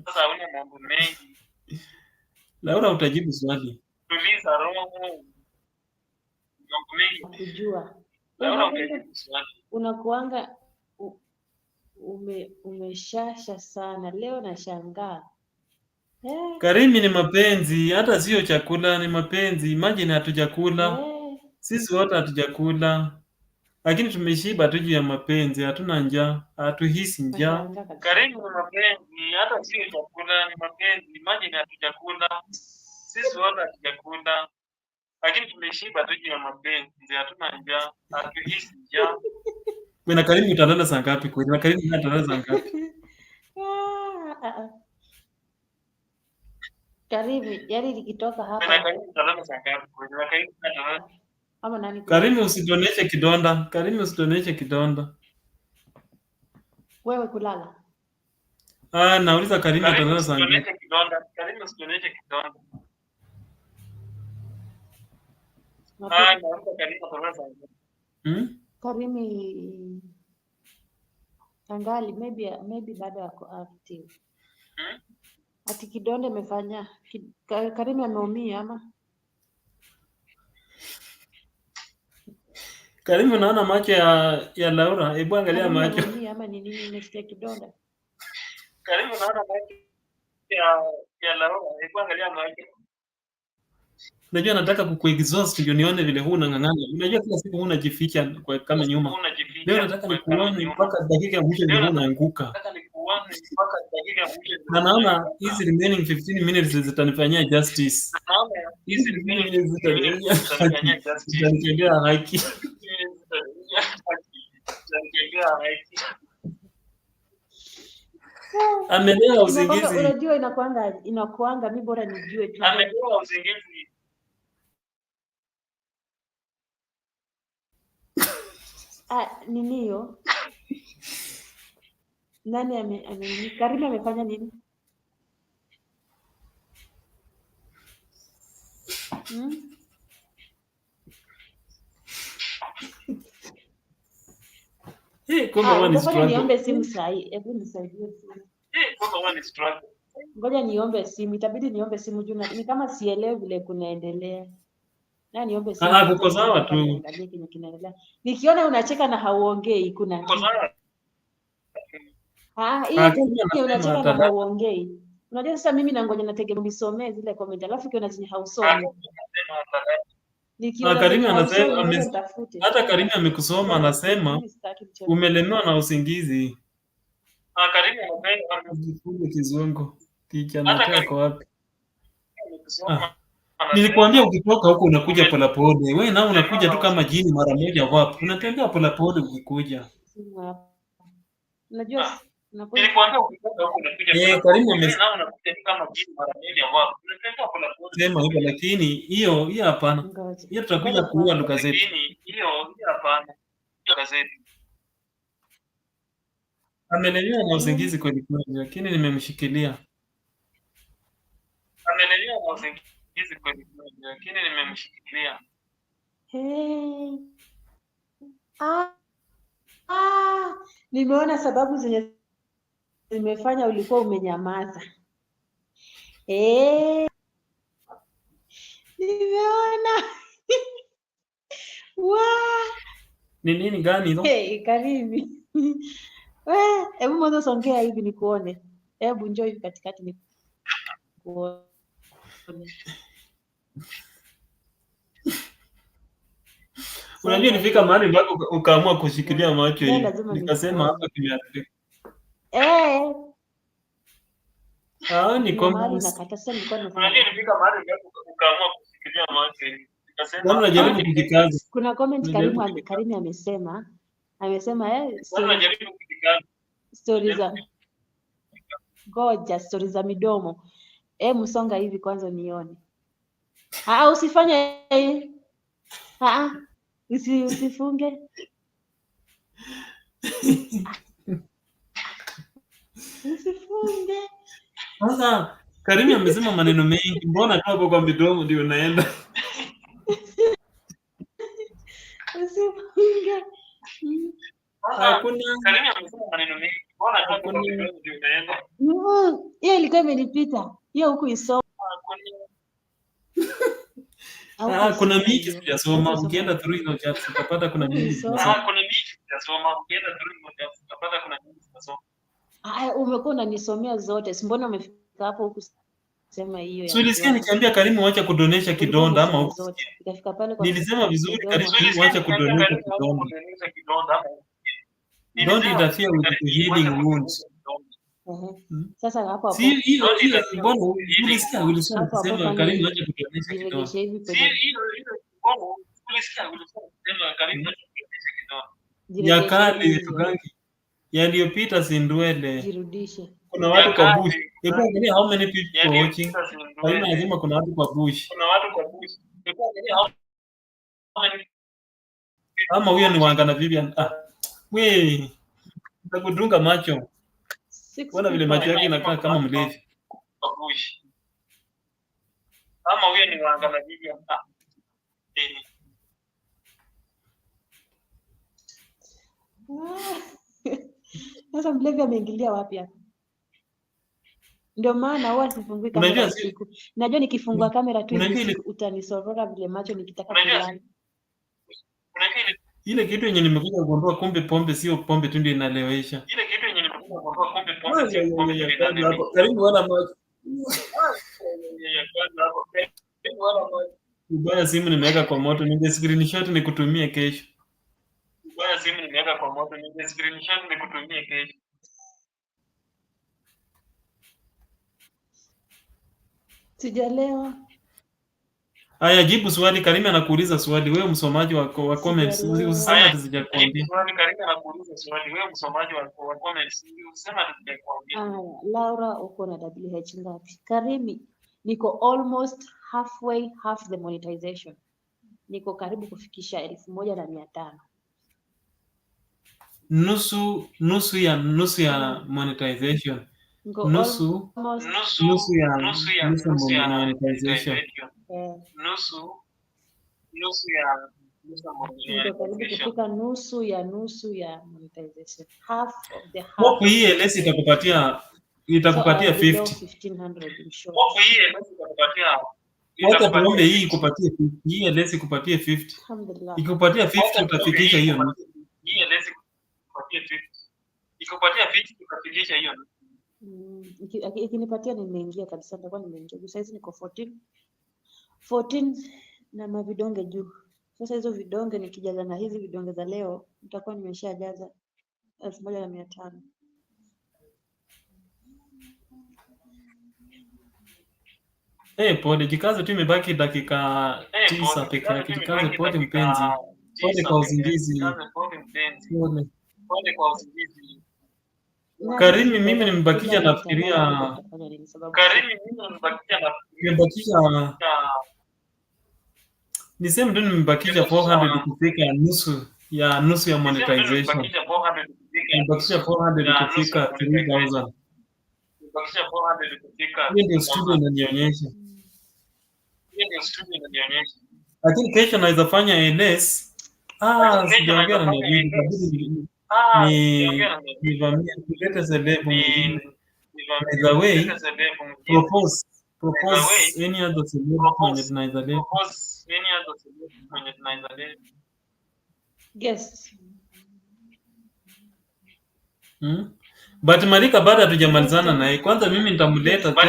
sasa hauna mambo mengi. Laura utajibu swali. Tuliza roho. Mambo mengi Kujua. Laura utajibu swali. Unakuanga umeshasha sana. Leo nashangaa. Karimi ni mapenzi, hata sio chakula, ni mapenzi. Imagine hatujakula. Sisi wote hatujakula. Lakini tumeshiba tu juu ya mapenzi, hatuna njaa, hatuhisi njaa. Karimi ni mapenzi, hata sio chakula, ni mapenzi. Imagine hatujakula. Sisi wote hatujakula. Lakini tumeshiba tu juu ya mapenzi, hatuna njaa, hatuhisi njaa. Wewe na Karimi utalala saa ngapi kweli? Na Karimi utalala saa ngapi? Karimi, yani nikitoka hapa. Na Karimi utalala saa ngapi kweli? Na Karimi utalala. Ama nani? Karimi usitoneshe kidonda. Karimi usitoneshe kidonda. Wewe kulala. Nauliza Karimi atalala saa ngapi? Karimi usitoneshe kidonda. Nauliza Karimi atalala saa ngapi? Karimi angali maybe bado yako active. Ati kidonda imefanya Karimi ameumia ama? Karimi unaona macho ya Laura, hebu angalia macho. Ameumia ama ni nini imesikia kidonda? Karimi unaona macho ya Laura, hebu angalia macho. Unajua nataka kukuexhaust ndio nione vile huu unang'ang'ana. Unajua kila siku unajificha kwa kama nyuma. Leo nataka nikuone mpaka dakika ya mwisho ndio unaanguka. Na naona hizi remaining 15 minutes zitanifanyia justice. Hizi remaining minutes zitanifanyia justice. Zitanitendea haki. Amelewa usingizi. Unajua inakuanga mimi bora nijue tu. Amelewa usingizi. Nini hiyo? Nani Karimi amefanya nini? Niombe simu sahi. Hebu nisaidie simu. Ngoja niombe simu. Itabidi niombe simu juu ni kama sielewi vile kunaendelea. Na niombe simu. Kuko sawa tu. Niangalie kile kinaendelea. Nikiona unacheka na hauongei kuna kitu. Hii unacheka na hauongei. Unajua sasa mimi nangoja nategemea unisomee zile comment alafu ukiona zenye hausomi. Karimi anasema hata Karimi amekusoma anasema umelemewa na usingizi. Karimi anasema amejifunza kizungu. Ticha nataka kwa wapi? Nilikwambia ukitoka huko unakuja polepole. Wewe nao unakuja tu kama jini mara moja wapi? Unatembea polepole ukikuja. Unajua nilikwambia ukitoka huko unakuja. Karimi amesema unakuja tu kama jini mara moja wapi? Unatembea polepole. Sema hivyo lakini hiyo hapana. Hiyo tutakuja kuua lugha zetu. Lakini hiyo hapana. Lugha zetu. Amelelewa na usingizi kweli kweli lakini nimemshikilia. Amelelewa na usingizi kweli kweli lakini nimemshikilia. Nimeona sababu zenye zimefanya ulikuwa umenyamaza. Nimeona. Ni nini gani hilo? Karimi. Hebu mwanzo songea hivi nikuone. Hebu njoo hivi katikati nikuone. Unajua nifika mahali mpaka ukaamua kushikilia macho hivi. Nikasema hapa kimeathirika. Ni kama mahali nakata sasa nilikuwa unajua nifika mahali mpaka ukaamua kushikilia macho hivi. Mbona unajaribu kujikaza? Kuna comment Unajaribu Karimu amesema Mbona unajaribu kujikaza? stori za midomo. Msonga hivi kwanza nione. Usifanye hivi. Usifunge. Usifunge. Sasa Karimu amesema maneno mengi, mbona tu hapo kwa midomo ndio unaenda? Usifunge. Hakuna Karimu amesema maneno mengi, mbona tu hapo kwa midomo ndio unaenda? Hiyo ilikuwa imenipita. Hiyo huku isoma. Kuna mingi sijasoma. Ukienda through hizo chats utapata kuna mingi sijasoma. Kuna mingi sijasoma. Ukienda through hizo chats utapata kuna mingi sijasoma. Umekuwa unanisomea zote. Mbona umefika hapo huku sema hiyo ya. So nilisikia nikiambia Karimu acha kudonesha kidonda ama huko. Ikafika pale kwa Nilisema vizuri Karimu acha kudonesha kidonda. Don't interfere with the healing wounds. Sasa hapo mbona ulisikia kusema Karimu acha kudonesha kidonda. Ya kale tukangi yaliyopita si ndwele. Jirudishe. Kuna watu kwa bush. Hebu angalia how many people are watching. Karimu lazima kuna watu kwa bush. Hebu angalia how many. Ama huyo ni Wangana Vivian. We nitakudunga macho. Mbona vile macho yake inakaa kama mlevi. Ama huyo ni Wangana Vivian. Sasa mlevi ameingilia wapi hapa? Ndio maana huwa sifungui kamera usiku. Najua nikifungua kamera tu hivi utanisorora vile macho nikitaka kulala. Ile kitu yenye nimekuja kugundua kumbe pombe sio pombe tu ndio inalewesha. Ile kitu yenye nimekuja kugundua kumbe pombe sio pombe ndio inalewesha. Karibu wana macho. Ubaya simu nimeweka kwa moto, ninge screenshot nikutumie kesho. Ubaya simu nimeweka kwa moto, ninge screenshot nikutumie kesho. Sijalewa. Haya, jibu swali. Karimu anakuuliza swali. Wewe msomaji wa comments usiseme ati sijakwambia. Swali Karimu anakuuliza swali. Wewe msomaji wa comments usiseme ati sijakwambia. Laura uko na WH ngapi? Karimu niko almost half the monetization. Niko karibu kufikisha 1,500. Nusu ya monetization. Nusu ya monetization. Karibu kufika nusu ya monetization. Half of the half. Hope hii LS itakupatia 50. 1,500 in short. Hope hii LS itakupatia. Wacha tuombe hii ikupatie 50. Hii LS ikupatie 50. Alhamdulillah. Ikupatia 50 utafikisha hiyo nusu. Hii LS ikupatie 50. Ikupatia 50 utafikisha hiyo nusu. Ikinipatia nimeingia kabisa, nitakuwa nimeingia. Sasa hizi niko 14 na mavidonge juu. Sasa hizo vidonge nikijaza na hizi vidonge za leo nitakuwa nimeshajaza 1,500. Pole, jikaze tu, imebaki dakika 9 peke yake. Jikaze, pole mpenzi. Pole kwa uzingizi. Pole kwa uzingizi. Karimu mimi nimebakisha nafikiria niseme tu nimebakisha 400 kufika nusu ya monetization. Nimebakisha 400 kufika 3,000. Hiyo ndio studio inanionyesha. Lakini kesho naweza fanya LS. Sijaongea na Nabii. Nivamia kuleta selebu mwingine. By the way, propose any other selebu mwenye tunaweza leta. Guest. But Malika bado hatujamalizana naye. Kwanza mimi nitamleta kwa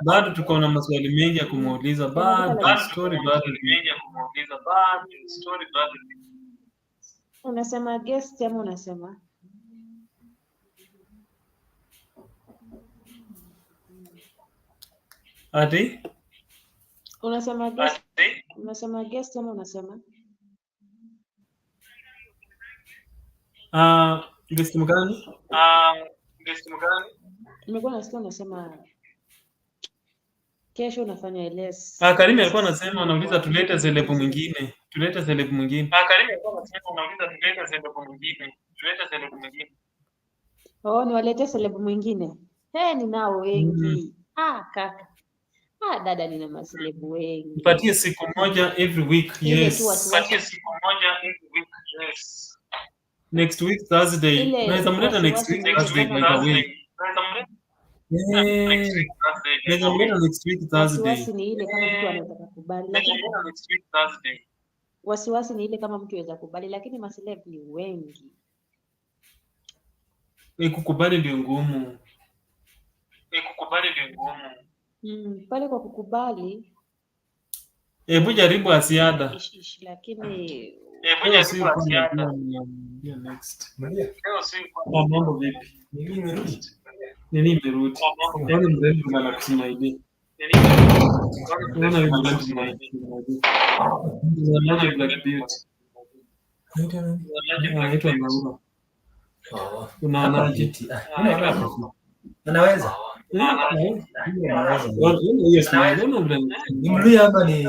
bado tuko na maswali mengi ya kumuuliza. Story bado. Unasema guest ama unasema? Ati? Unasema guest, unasema guest ama unasema? Guest mgani? Nimekuwa nasikia unasema kesho unafanya LS. Karimi alikuwa anasema anauliza tulete celeb mwingine. Tulete celeb mwingine. Karimi alikuwa anasema anauliza tulete celeb mwingine. Tulete celeb mwingine. Oh, niwalete celeb mwingine. Ninao wengi. Kaka. Dada nina maselebu wengi. Nipatie siku moja every week. Yes. Nipatie siku moja every week. Yes. Next week Thursday. Naweza mleta next week Thursday by the way. Naweza mleta next week Thursday. Wasiwasi ni ile kama mtu anataka kubali, lakini next week Thursday. Wasiwasi ni ile kama mtu anaweza kubali, lakini maselebu ni wengi. Kukubali ndio ngumu. Pale kwa kukubali. Hebu jaribu asiada. Lakini jaribu asiada. Next. Mambo vipi? Nini imerudi? Yaani mrembo na kusema hivi. Unaona hivi mrembo na kusema Black Beauty. Anaitwa Laura. Unaonaje? Anaweza? Yes, man. Ni Mluya hapa ni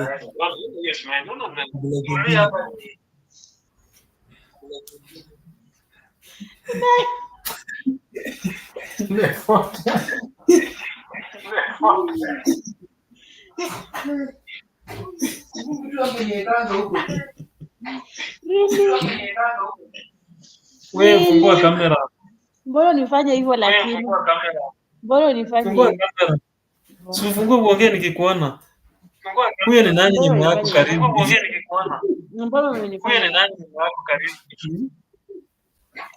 Wewe fungua kamera. Mbona nifanye hivyo lakini? Mbona nifanye Fungua kamera. Usifungue uongee nikikuona. Huyo ni nani nyuma yako karibu? Mbona unanifanya? Huyo ni nani nyuma yako karibu?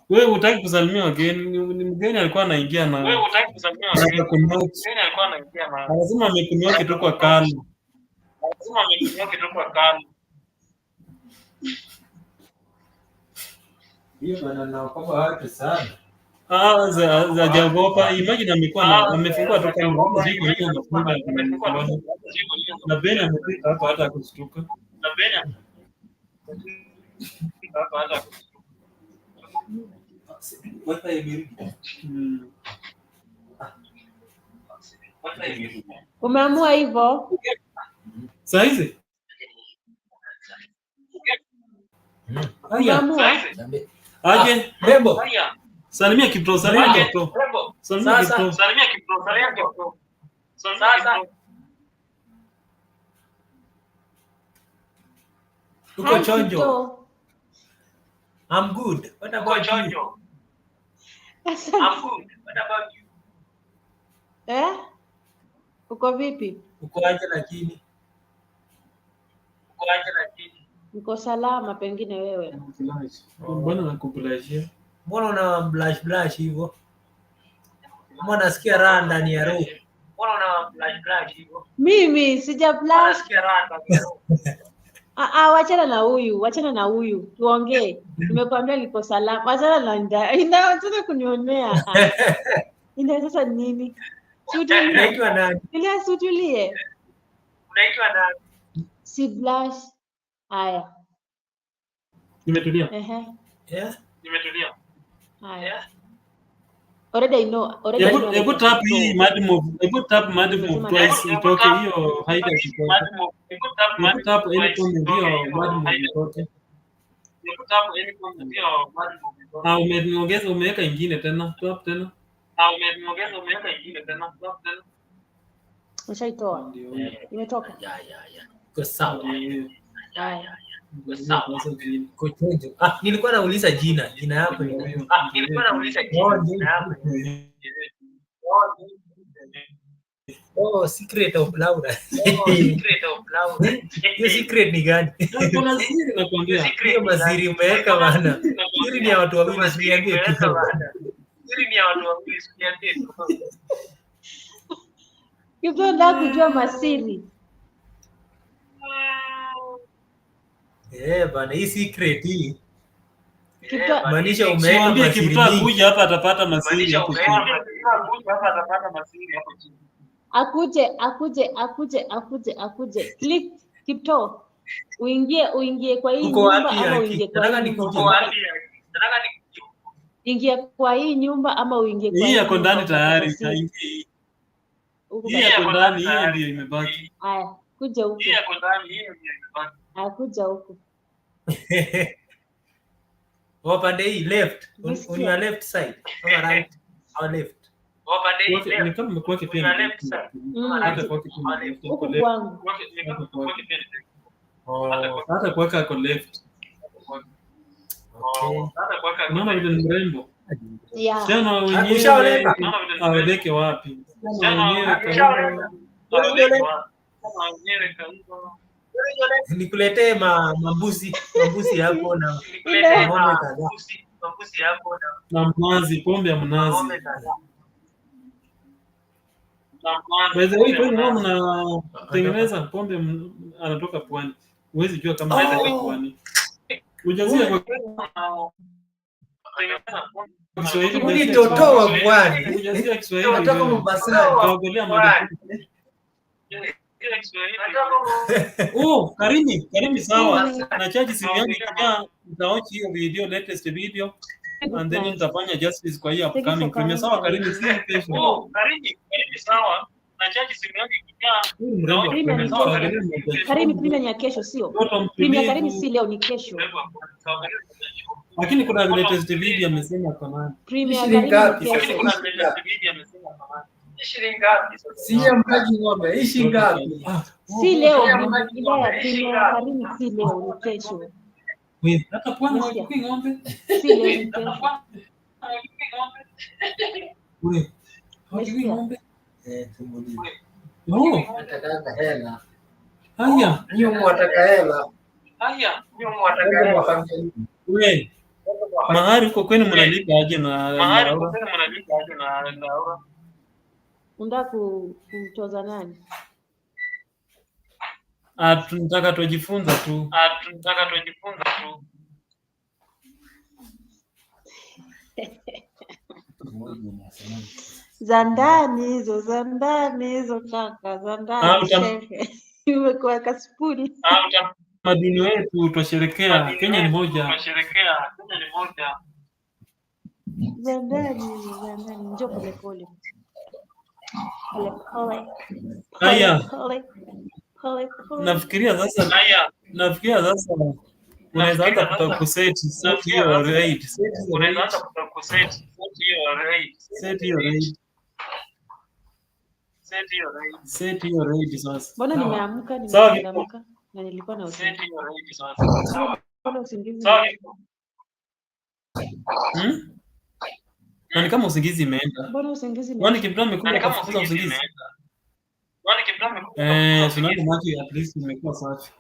Wewe hutaki kusalimia wageni, ni mgeni alikuwa anaingia na wewe hutaki kusalimia wageni. Mgeni alikuwa anaingia na lazima amekunywa kitu kwa kando. hiyo bana naokopa watu sana. Za jagopa. Imagine amekuwa amefungua tu kama jiko hiyo amefunga na Bena amepita hapa hata kushtuka. Wata imirudi. Umeamua hivyo? Saizi? Umeamua? Aje? Rembo. Salimia Kipro, salimia Kipro. Salimia Kipro. Sasa. Uko chonjo? I'm good. What about you? I'm good. What about you? Uko vipi? Uko aje lakini? Uko salama pengine wewe? Mbona nakubulashia? Mbona una blush hivyo? Mbona nasikia raha ndani ya roho? Mbona una blush hivyo? Mimi sija blush. Nasikia raha ndani ya roho. Wachana na huyu. Tuongee. Nimekwambia niko salama. Wachana na inaweza kunionea. Ina sasa nini? Unaitwa nani? Ile sutulie. Unaitwa nani? Si blush. Haya. Nimetulia. Yeah. Nimetulia. Haya. Already I know. Hebu tap hii mad move. Hebu tap mad move twice itoke hiyo haida itoke. Hebu tap any comment hiyo mad move itoke. Hebu tap any comment hiyo mad move itoke. Umeongeza umeweka ingine tena. Tap tena. Umeweka ingine tena. Tap tena. Ushaitoa. Imetoka. Ya. Kwa sawa. Haya. Kochojo. Nilikuwa nauliza jina yako ni wewe. Nilikuwa nauliza jina yako. Secret of Laura. Hiyo secret ni gani? Kuna siri nakwambia. Hiyo maziri umeweka bana. Siri ni ya watu wawili usiambie tu. Ukipenda kujua masiri. Bana hii secret hii. Maanisha umeweka masiri. Kuja hapa atapata masiri hapo chini. akuje. Click Kipto. Uingie kwa hii Uko nyumba wapi ama Aki? uingie kwa Nataka hii nyumba. nikuje. Ingia kwa hii nyumba ama uingie kwa Hii hii yako nyumba. ndani tayari. Utapata simu. Hii Uko hii yako ndani, hiyo ndio imebaki. Haya, kuja huku. Kuja huku. Upande hii left. On Nisikia. your left side. Or right. Or left. Ni kama umekuwa kipindi. Hata kwa kipindi. Huku kwangu. Hata kuweka ako left. Okay. Unaona vile ni mrembo. Yeah. Tena wenyewe Ushaolewa? aweleke wapi? Tena wenyewe kama Nikuletee mambuzi hapo na ng'ombe kadhaa. na mnazi, pombe ya mnazi. By the way, kwani wao mnatengeneza pombe anatoka pwani. Huwezi jua kama anatoka pwani. Ujazia kwa Kiswahili. Ni toto wa pwani. Ujazia Kiswahili. Kutoka Mombasa. Kaogelea maji. Oh, Karimi sawa. Na charge simu yangu ikiwa nitaochi hiyo video, latest video, and then nitafanya justice kwa hiyo upcoming premiere. Sawa Karimi, si kesho. Oh, Karimi sawa. Na charge simu yangu ikiwa Karimi premiere ni ya kesho sio? Premiere Karimi si leo, ni kesho. Lakini kuna latest video amesema kwa nani? Premiere Karimi ni kesho. Siya mkaji ng'ombe, ishi ngapi? Si leo, premiere Karimi si leo, ni kesho. Wewe hata pwani hawachukui ng'ombe? Si leo, ni kesho. Wewe hawachukui ng'ombe? Tumulize. No. Nataka hela. Haya. Hiyo mwataka hela. Wewe mahari huko kwenu mnalipa aje na Unataka kumtoza nani? tunataka tujifunza tu. Za ndani hizo kaka, za ndani shehe. Imekuwa kasipuli. Madini wetu twasherekea, Kenya ni moja. Za ndani, njoo polepole. Haya. Pole. Nafikiria sasa unaweza anza kutaka kuseti hiyo rate. Set hiyo rate sasa. Mbona nimeamka na nilikuwa na usingizi. Mbona usingizi? Na ni kama usingizi imeenda. Mbona usingizi imeenda? Kwani Kipto amekuja kufukuza usingizi? Tunaona maji at least imekuwa safi.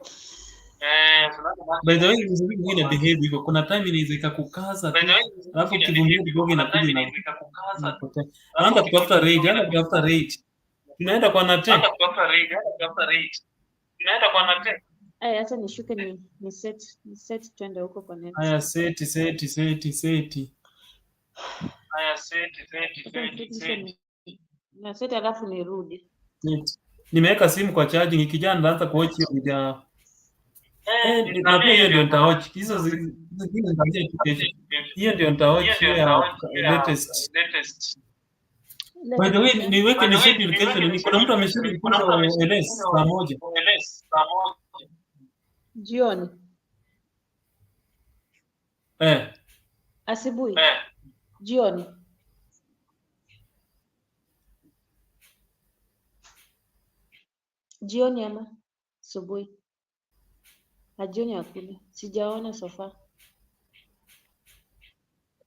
By the way, usingizi mwingine behave hivyo. Kuna time inaweza ikakukaza tu. Alafu kivumbio kidogo inakuja na inapotea. Anza kutafuta rate. Tunaenda kwa nate. Acha nishuke ni set twende huko kwa net. Haya seti. Na set alafu nirudi. Nimeweka simu kwa charging, ikijaa ndaanza kuwatch hiyo video. Na pia hiyo ndio nitawatch. Hizo zingine nitaanzia kesho. Hiyo ndio nitawatch ya latest. By the way, niweke ni schedule kesho. Ni kuna mtu ameshiriki kwa LS saa moja. Jioni. Asubuhi. Jioni. Jioni ama asubuhi? Jioni hakuna. Sijaona sofa.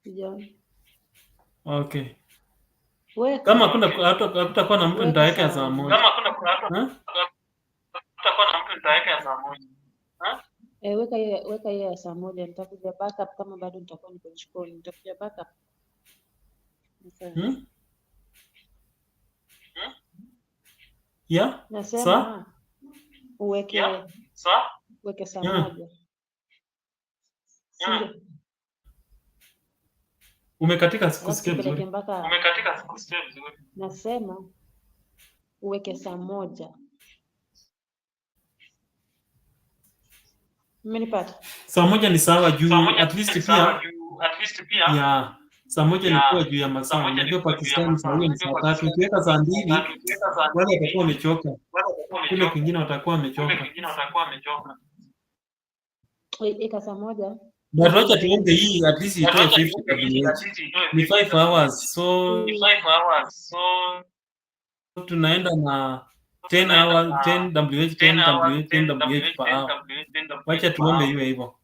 Sijaona. Okay. Weka. Kama hakutakuwa na mtu nitaweka saa moja. Weka hiyo ya saa moja. Nitakuja backup kama bado nitakuwa niko jikoni. Nitakuja backup. Yeah? Nasema uweke saa moja. Umekatika siku vizuri. Nasema uweke saa moja. Umenipata? Saa moja ni sawa juu at least pia ya saa moja ni poa juu ya masaa. Unajua Pakistan saa hiyo ni saa 3. Ukiweka saa 2 wale watakuwa wamechoka, kule kwingine watakuwa wamechoka. Eka saa moja. But wacha tuombe hii at least itoe 50 WH. Ni 5 hours. So tunaenda na 10 hours, 10 WH, 10 WH, 10 WH per hour. Wacha tuombe iwe hivyo.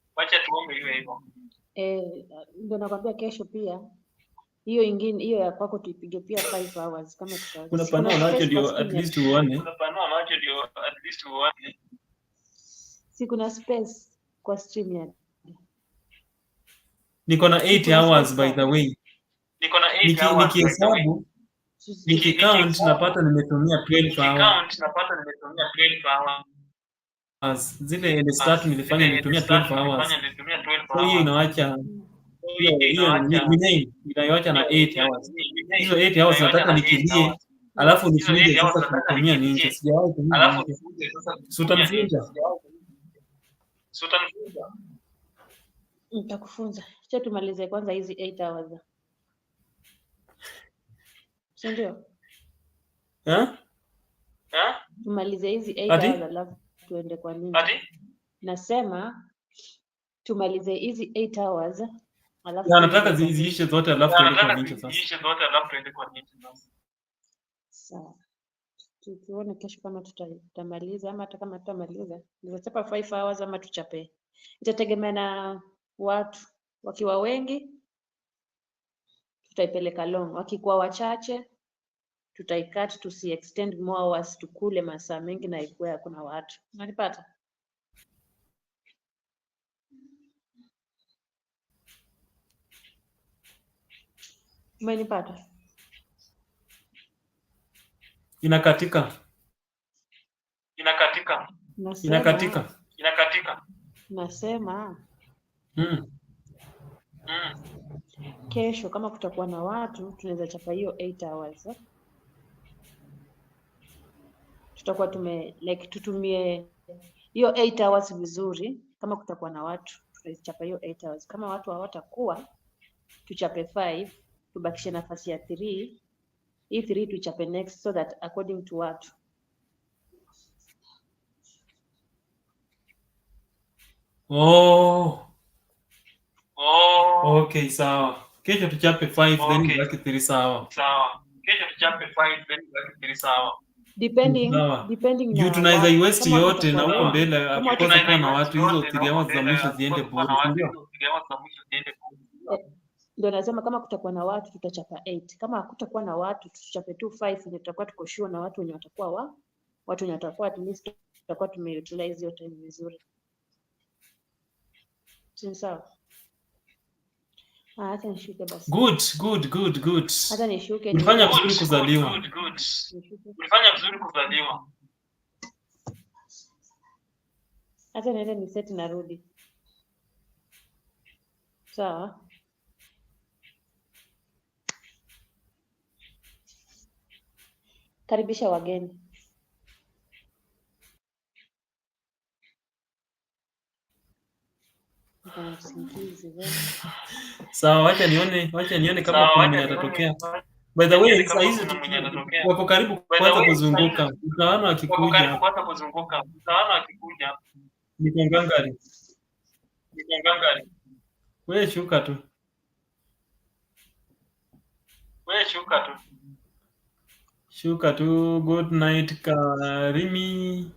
Ndio nakwambia kesho pia hiyo ingine, hiyo ya kwako tuipige pia 5 hours kama tutaweza. Kuna panua macho ndio at least uone. Si kuna space kwa stream ya. Niko na 8 hours by the way. Nikihesabu nikicount napata nimetumia 12 hours. Zile ile start nilifanya nilitumia 12 hours. So hiyo inawacha hiyo ni inayoacha na 8 hours. Hizo 8 hours nataka nikimbie, alafu nifunge sasa kutumia ninja. Sijawahi kutumia ninja. Utanifunza? Nitakufunza. Acha tumalize kwanza hizi 8 hours. Si ndio? Tumalize hizi 8 hours alafu tuende kwa ninja. Nasema tumalize hizi 8 hours alafu nataka ziishe zote alafu tuende kwa ninja sasa. Sawa. Tuone kesho kama tutamaliza ama hata kama tutamaliza. Nitachapa 5 hours ama tuchape. Itategemea na watu. Wakiwa wengi tutaipeleka long. Wakikuwa wachache tutaikat tusi extend more hours, tukule masaa mengi na ikuwe hakuna watu. Unanipata? Umenipata? Inakatika. Nasema kesho kama kutakuwa na watu tunaweza chapa hiyo 8 hours. Tutakuwa tutumie hiyo 8 hours vizuri. Kama kutakuwa na watu tutachapa hiyo 8 hours. Kama watu hawatakuwa tuchape 5, tubakishe nafasi ya 3. Hii 3 tuchape next so that according to watu. Okay, sawa. Kesho tuchape 5 then baki 3 sawa. Depending juu tunaweza iwesti yote na huko mbele akikosa kuwa na watu, hizo 3 hours za mwisho ziende bure, ndio? Ndio nasema kama kutakuwa na watu tutachapa 8. Kama hakutakuwa na watu tuchape tu 5, ndio tutakuwa tuko sure na watu wenye watakuwa watu wenye watakuwa at least tutakuwa tumeutilize hiyo time vizuri. Sawa. Acha nishuke basi. Good. Hata nishuke. Ulifanya vizuri kuzaliwa. Hata niende ni set narudi. Sawa. Karibisha wageni. Sawa, wacha nione kama kuna mwenye atatokea. By the way, saa hizi wako karibu kuanza kuzunguka. Utaona wakikuja. Niko ngangari. Wewe shuka tu. Shuka tu. Good night Karimi.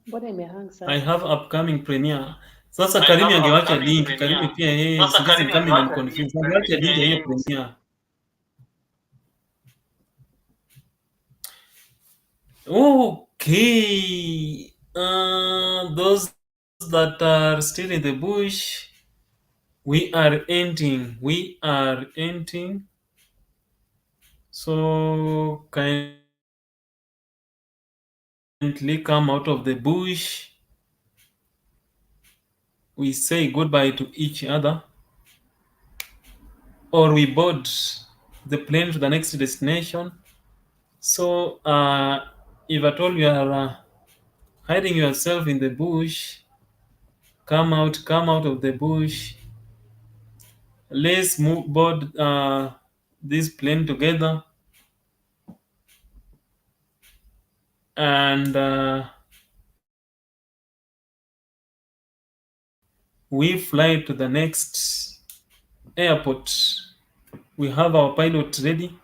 Mbona imehang sana? I have upcoming premiere. Sasa Karimi angewacha link. Karimi pia yeye sisi kama inamconfuse. Angewacha link ya hiyo premiere. Okay. Those that are still in the bush, we are ending. So come out of the bush. We say goodbye to each other, or we board the plane to the next destination. So, if at all you are hiding yourself in the bush, come out of the bush. Let's board this plane together, and we fly to the next airport. We have our pilot ready.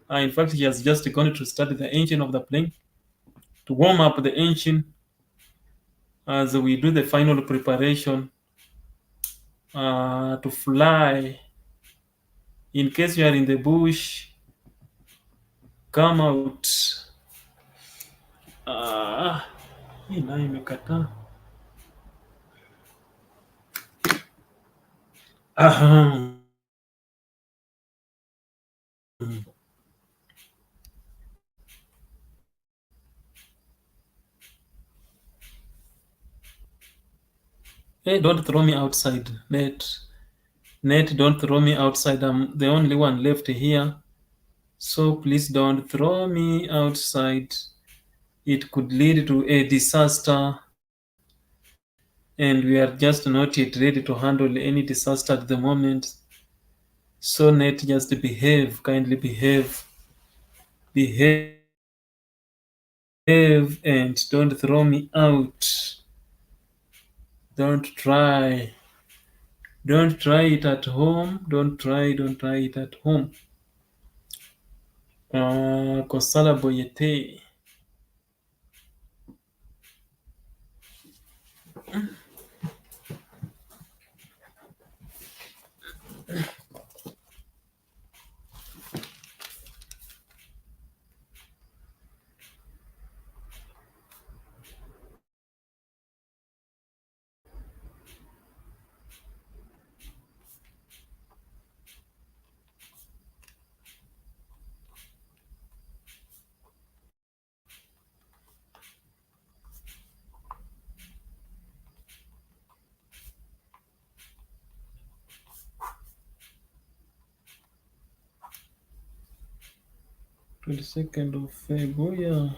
In fact, he has just gone to start the engine of the plane to warm up the engine as we do the final preparation to fly. In case you are in the bush, come out. Hii nayo imekataa. Hey, don't throw me outside, Net. Net, don't throw me outside. I'm the only one left here. So please don't throw me outside. It could lead to a disaster. And we are just not yet ready to handle any disaster at the moment. So Net, just behave, kindly behave. Behave and don't throw me out. Don't try. Don't try it at home. Don't try it at home. Kosala Boyete. Second of February.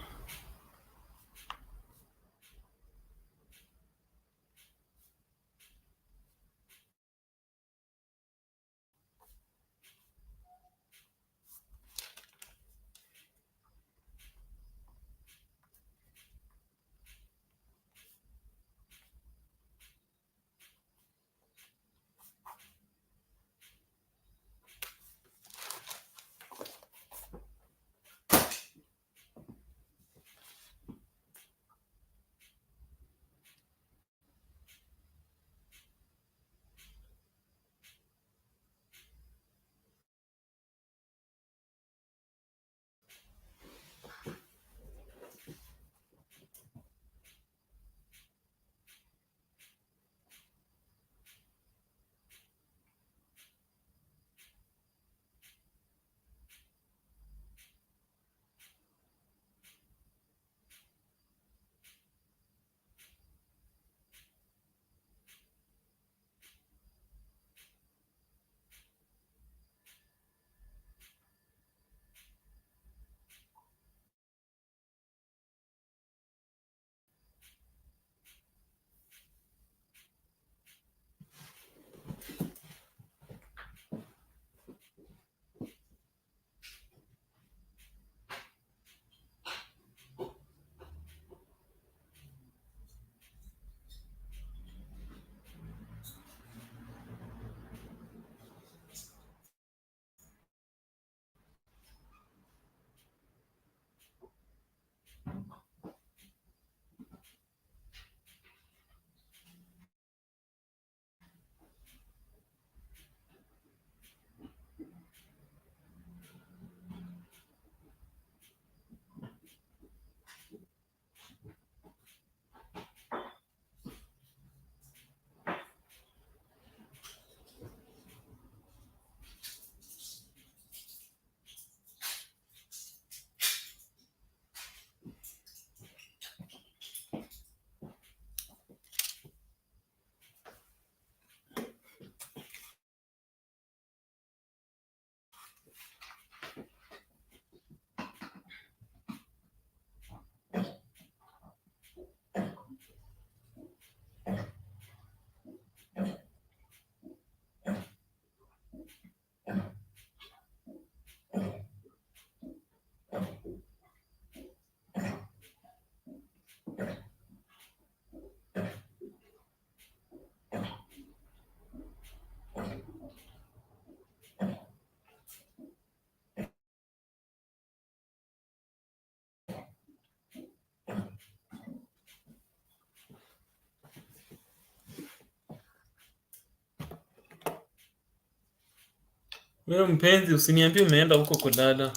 Wewe mpenzi, usiniambie umeenda huko kulala.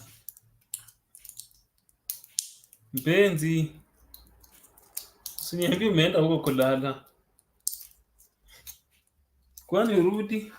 Mpenzi, usiniambie umeenda huko kulala. Kwani urudi?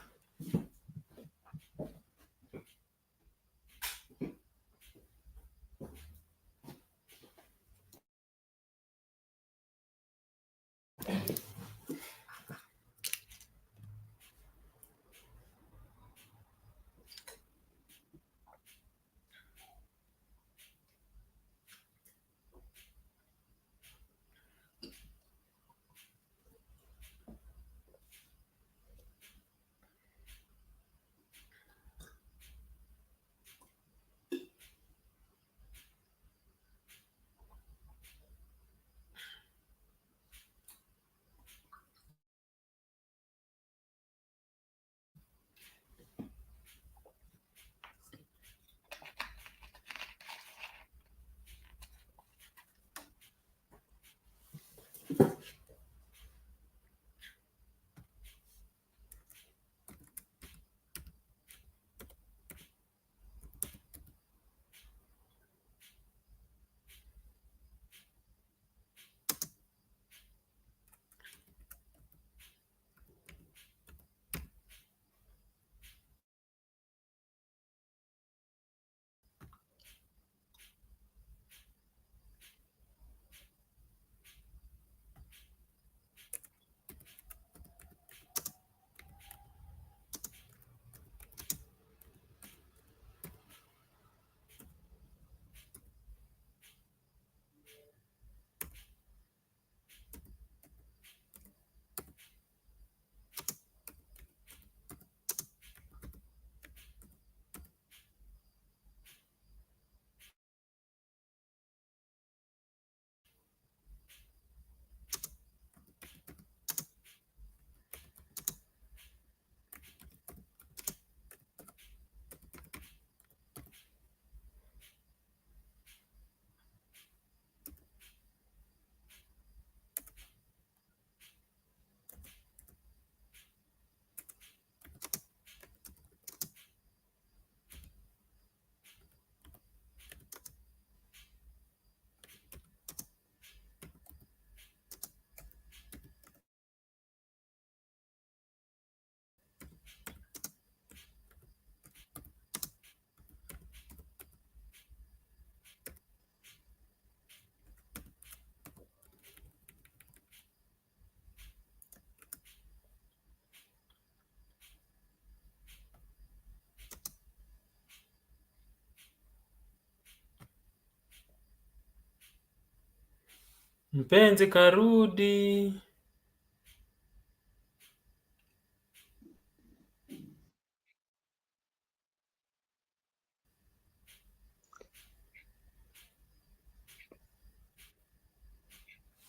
Mpenzi karudi.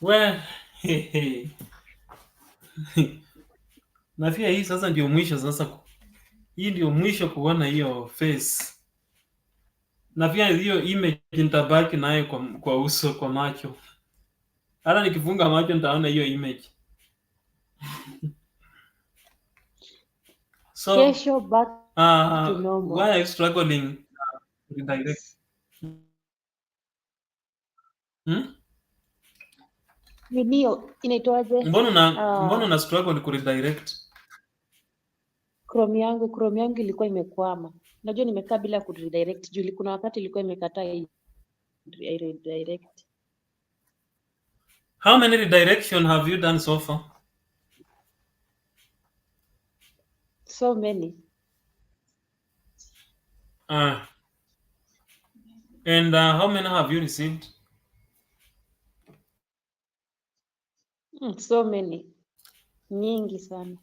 We, nafia hii sasa ndio mwisho sasa. Hii ndio mwisho kuona hiyo face. Na pia hiyo image nitabaki nayo kwa uso, kwa macho. Hata nikifunga macho nitaona hiyo image. So, Kesho back to normal. why are you struggling to redirect? Video inaitwaje? Mbona una struggle ku redirect? Chrome yangu ilikuwa imekwama. Najua nimekaa bila ku redirect juu kuna wakati ilikuwa imekataa redirect. How many redirection have you done so far? So many. And how many have you received? So many. Nyingi sana.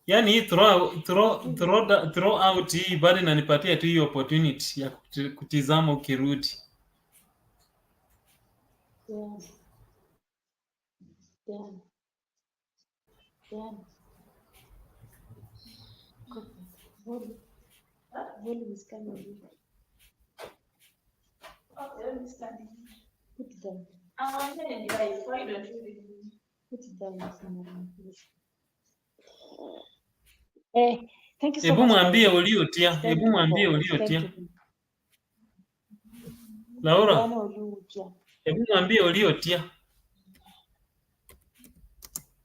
Yani hii throw out hii bado inanipatia tu hii opportunity ya kutizama ukirudi. Yeah. Volume is coming. Okay, let me stand. Put it down. Why don't you put it down? Thank you so Hebu much, mwambie guys. uliotia. It's time Hebu to mwambie go. It's time uliotia. to Laura, Diana Olutia. hebu mwambie uliotia.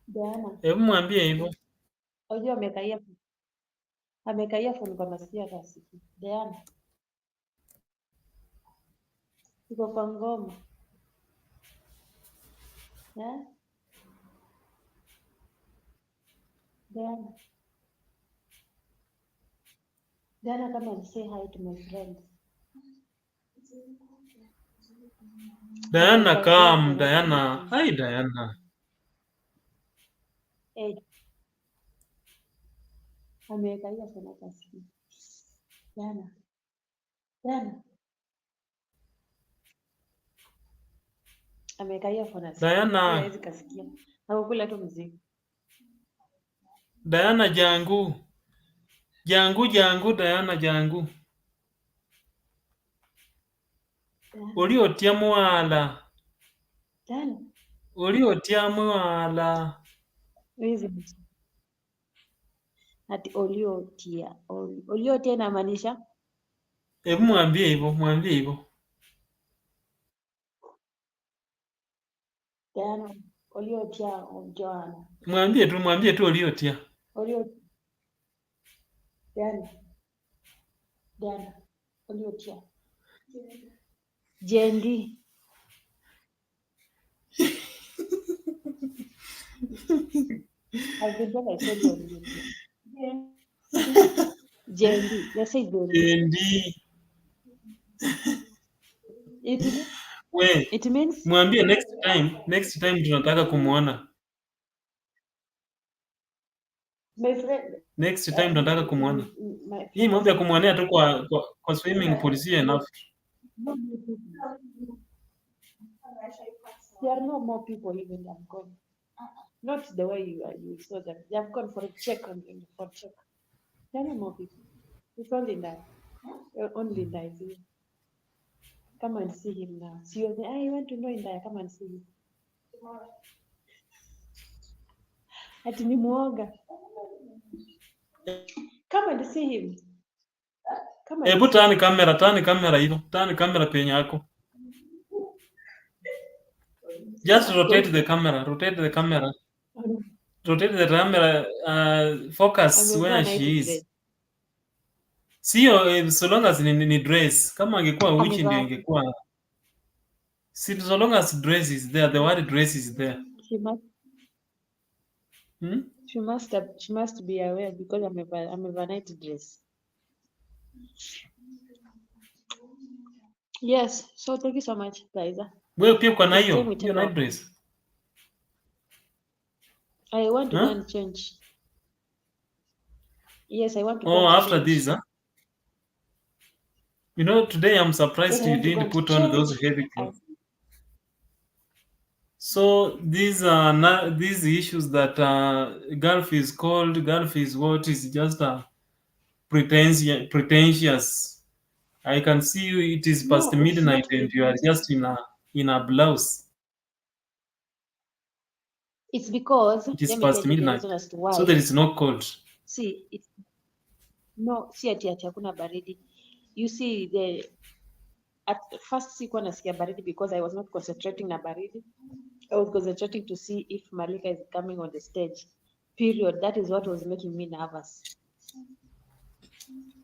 Diana. Hebu mwambie hivyo. Unajua amekaia phone kwa masikio hata asikii. Diana. Iko kwa ngoma. Diana. Diana, come and say hi to my friends. Diana, come. Diana. Hi, Diana. Hey. Amekaia phone hata asikii. Diana. Diana. Amekaia phone asikii. Diana. Hawezi kasikia. Hakukula tu mzigo. Diana jangu. Jangu Diana jangu. Uliotia mwala. Diana. Uliotia mwala. Hizi ati oliotia. Oliotia inamaanisha Hebu mwambie hivyo. Diana, oliotia Joana. Mwambie tu uliotia. Diana, oliotia. Jendi. I've been told I said oliotia. Jendi. You say Jendi. It means mwambie next time tunataka kumuona. My friend. Next time tunataka kumuona. Hii mambo ya kumwonea tu kwa swimming pool si enough. There are no more people even have gone. Not the way you saw them. They have gone for a check for check. There are no more people. It's only that. Only that. Come and see him now. See you there. I want to know him there. Come and see him. Ati ni muoga. Come and see him. Hebu tani kamera hilo. Tani kamera penye yako. Just rotate the camera. Rotate the camera. Focus where she is. Sio so long as ni dress. Kama angekuwa uchi ndio ingekuwa. So long as dress is there, the word dress is there. She must be aware because I'm a night dress. Yes, so thank you so much, guys. Wewe pia uko na hiyo night dress. I want to go and change. Yes, I want to go and after change. this, You know, today I'm surprised you didn't put on those heavy clothes. So these are these issues that Gulf is called, Gulf is what is just pretentious. I can see you, it is past midnight and you are just in a blouse. It's because it is past midnight, so there is no cold. See, si ati hakuna baridi. You see, at first sikuwa nasikia baridi because I was not concentrating na baridi. I was concentrating to see if Malika is coming on the stage. Period. That is what was making me nervous.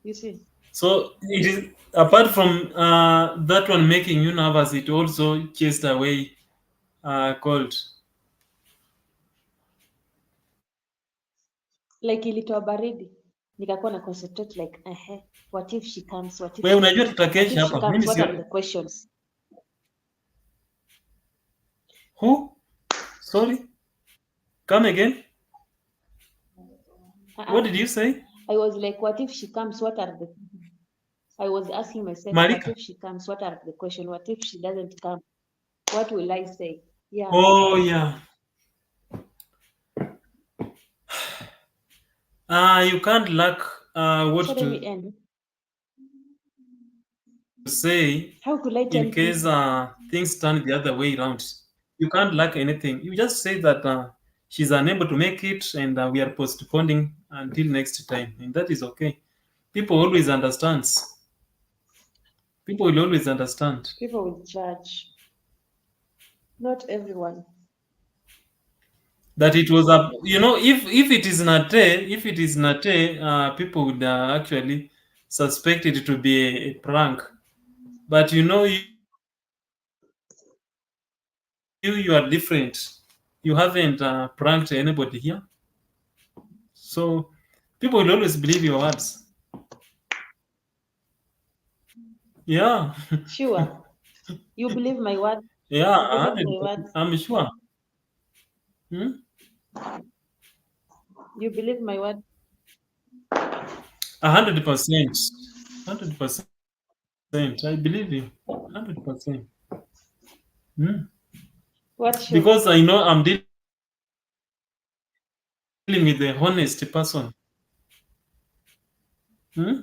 You see? So it is, apart from that one making you nervous, it also chased away cold. Like ilitoa baridi. Nikakuwa na concentrate like, what if she comes? What if wewe unajua tutakesha hapa. Mimi what are the questions? Who? Sorry? Come again? What did you say? I was like, what if she comes? What are the... I was asking myself, Malika? what if she comes? What are the questions? What if she doesn't come? What will I say? Yeah. Oh, yeah. You can't lack what So let me to end. say How could I tell in case people? things turn the other way around. You can't lack anything. You just say that she's unable to make it and we are postponing until next time. And that is okay. People always understands. People will always understand. People will judge. Not everyone. That it was a, if it is Nate, people would actually suspect it to be a prank. But you are different. You haven't pranked anybody here, so people will always believe your words. Yeah, Sure. You believe my word. yeah, You believe my words. I'm sure. Hmm? 100%, 100%. I believe you, 100%. Hmm? What show? Because I know I'm dealing with a honest person. Hmm?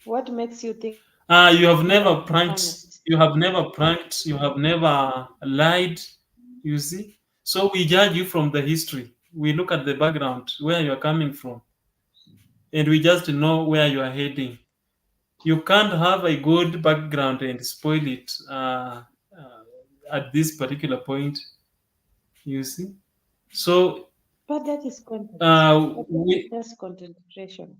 What makes you think You have I'm never pranked. honest? You have never pranked. You have never lied. You see. So we judge you from the history. We look at the background, where you are coming from, and we just know where you are heading. You can't have a good background and spoil it at this particular point. You see. So But that is content. That's content creation.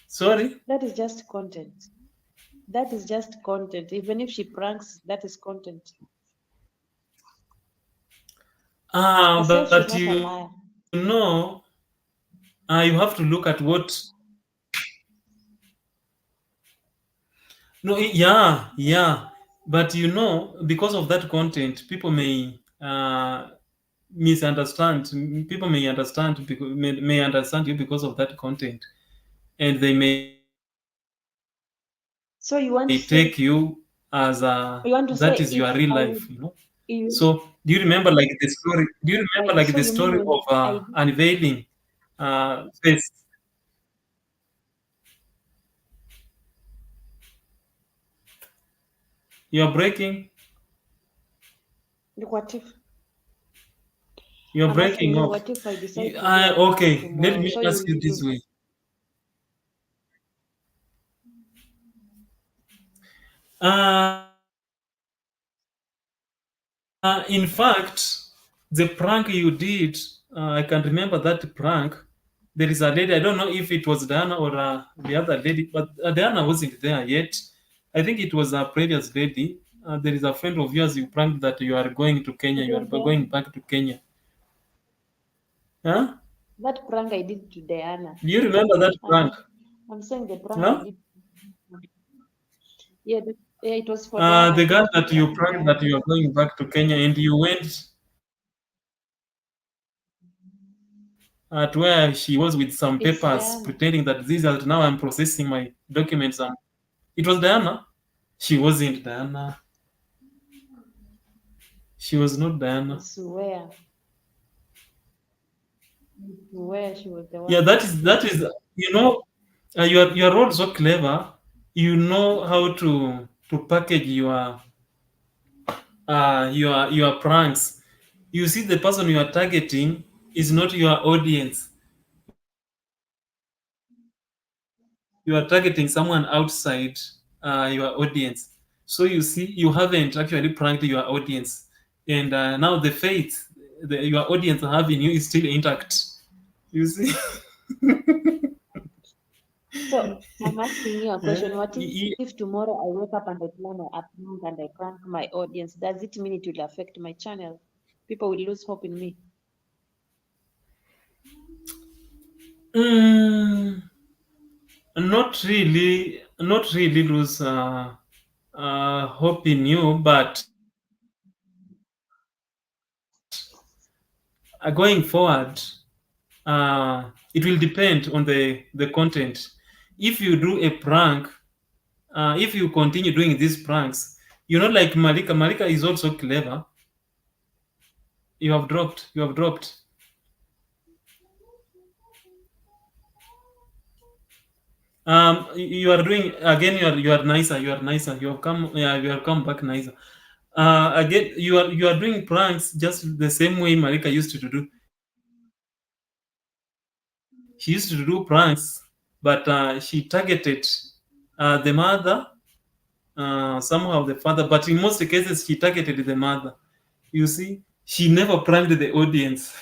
sorry. That is just content. That is just content. Even if she pranks, that is content. But Herself, she's not a liar. you have to look at what. No, yeah, yeah. But because of that content, people may misunderstand. People may understand because may understand you because of that content, and they may take you as So you want to that say, is your real life. if So I do would, you remember like the you, story? Do you remember like the story? Do you remember like so the you mean story when of I, unveiling face? You're breaking. what if, You're I'm asking breaking you, off. what if I decide to do a prank Okay, let tomorrow? me So ask you you, this way. In fact, the prank you did, I can remember that prank. There is a lady, I don't know if it was Diana or the other lady, but Diana wasn't there yet. I think it was a previous lady. There is a friend of yours you pranked that you are going to Kenya, it you are was going back to Kenya. Huh? that prank I did to Diana. Do you remember that prank? I'm saying the prank I Huh? did. Yeah, yeah, it was for Diana. I The girl did that you prank to pranked Diana. that you are going back to Kenya and you went at where she was with some It's papers Diana. pretending that these are now I'm processing my documents. It was Diana. She wasn't Diana. She was not I Diana. swear. I swear she was the Yeah, one. that is you are all so clever. You know how to package your pranks. You see, the person you are targeting is not your audience. You are targeting someone outside your audience. So you see, you haven't actually pranked your audience, and now the faith your audience have in you is still intact. You see. So I'm asking you a question. What Y- if tomorrow I wake up and I plan a prank and I prank my audience? Does it mean it will affect my channel? People will lose hope in me. mm, not really lose hope in you, but going forward, it will depend on the content. If you do a prank, if you continue doing these pranks, like Malika is also clever. You have dropped. You are doing again. You are nicer. You are nicer. You have come. Yeah, you have come back nicer. Again, you are doing pranks just the same way Marika used to do. She used to do pranks, but she targeted the mother, somehow the father. But in most cases, she targeted the mother. You see, she never pranked the audience.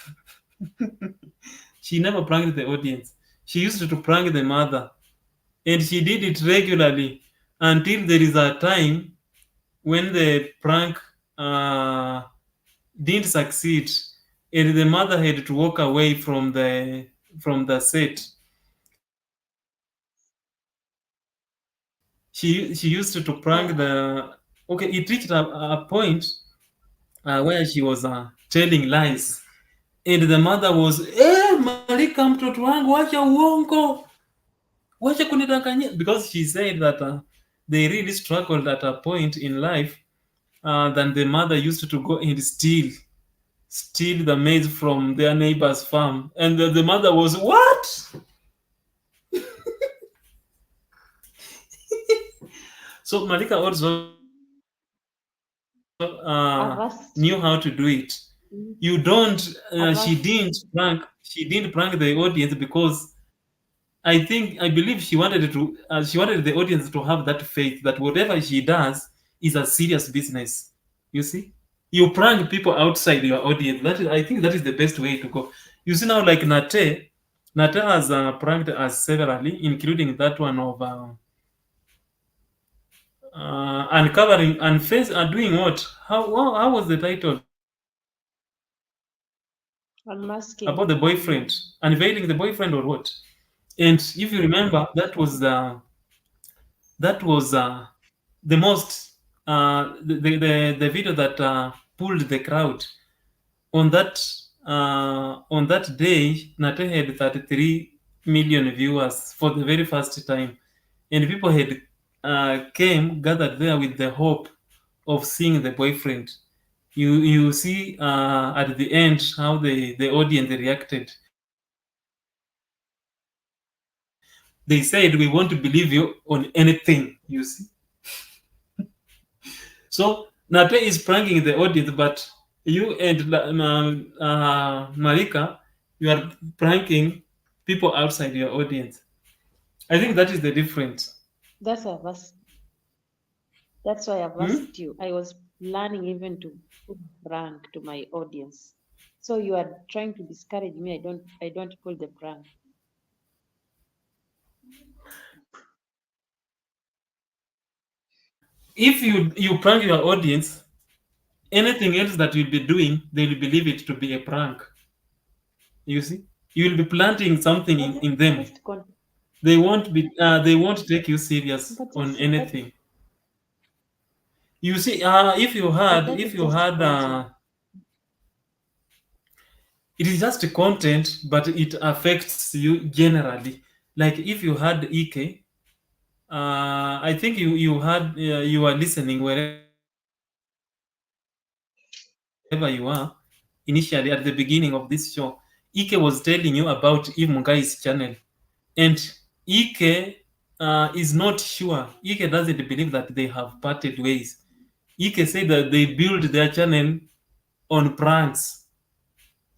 She never pranked the audience. She used to prank the mother, and she did it regularly until there is a time when the prank uh, didn't succeed, and the mother had to walk away from the set. She used to prank the. Okay, it reached a point where she was telling lies, and the mother was, Malika, mtoto wangu, wacha uongo, wacha kunidanganyia, because she said that they really struggled at a point in life. Then the mother used to go and steal the maize from their neighbor's farm, and the mother was, what? So Malika also knew how to do it. You don't. She didn't prank the audience because I believe she wanted the audience to have that faith that whatever she does is a serious business. You see, you prank people outside your audience. I think that is the best way to go. You see now, like Nate has pranked us severally, including that one of uncovering and face doing what? How was the title Unmasking. about the boyfriend, unveiling the boyfriend or what? And if you remember, that was the most the video that pulled the crowd on that day. Nate had 33 million viewers for the very first time, and people had came gathered there with the hope of seeing the boyfriend. You see at the end how the audience reacted. They said, we want to believe you on anything. You see, so Nate is pranking the audience, but you and Marika, you are pranking people outside your audience. I think that is the difference. That's why I've asked, that's why I've asked you. I was planning even to put prank to my audience. So you are trying to discourage me. I don't pull the prank. If you prank your audience, anything else that you'll be doing, they will believe it to be a prank. You see, you will be planting something in them. They won't take you serious But on that's anything. You see, if you but had that if is you just had content. it is just a content, but it affects you generally. Like if you had EK, I think you are listening wherever you are initially at the beginning of this show. Ike was telling you about Eve Mungai's channel, and Ike is not sure. Ike doesn't believe that they have parted ways. Ike said that they built their channel on pranks.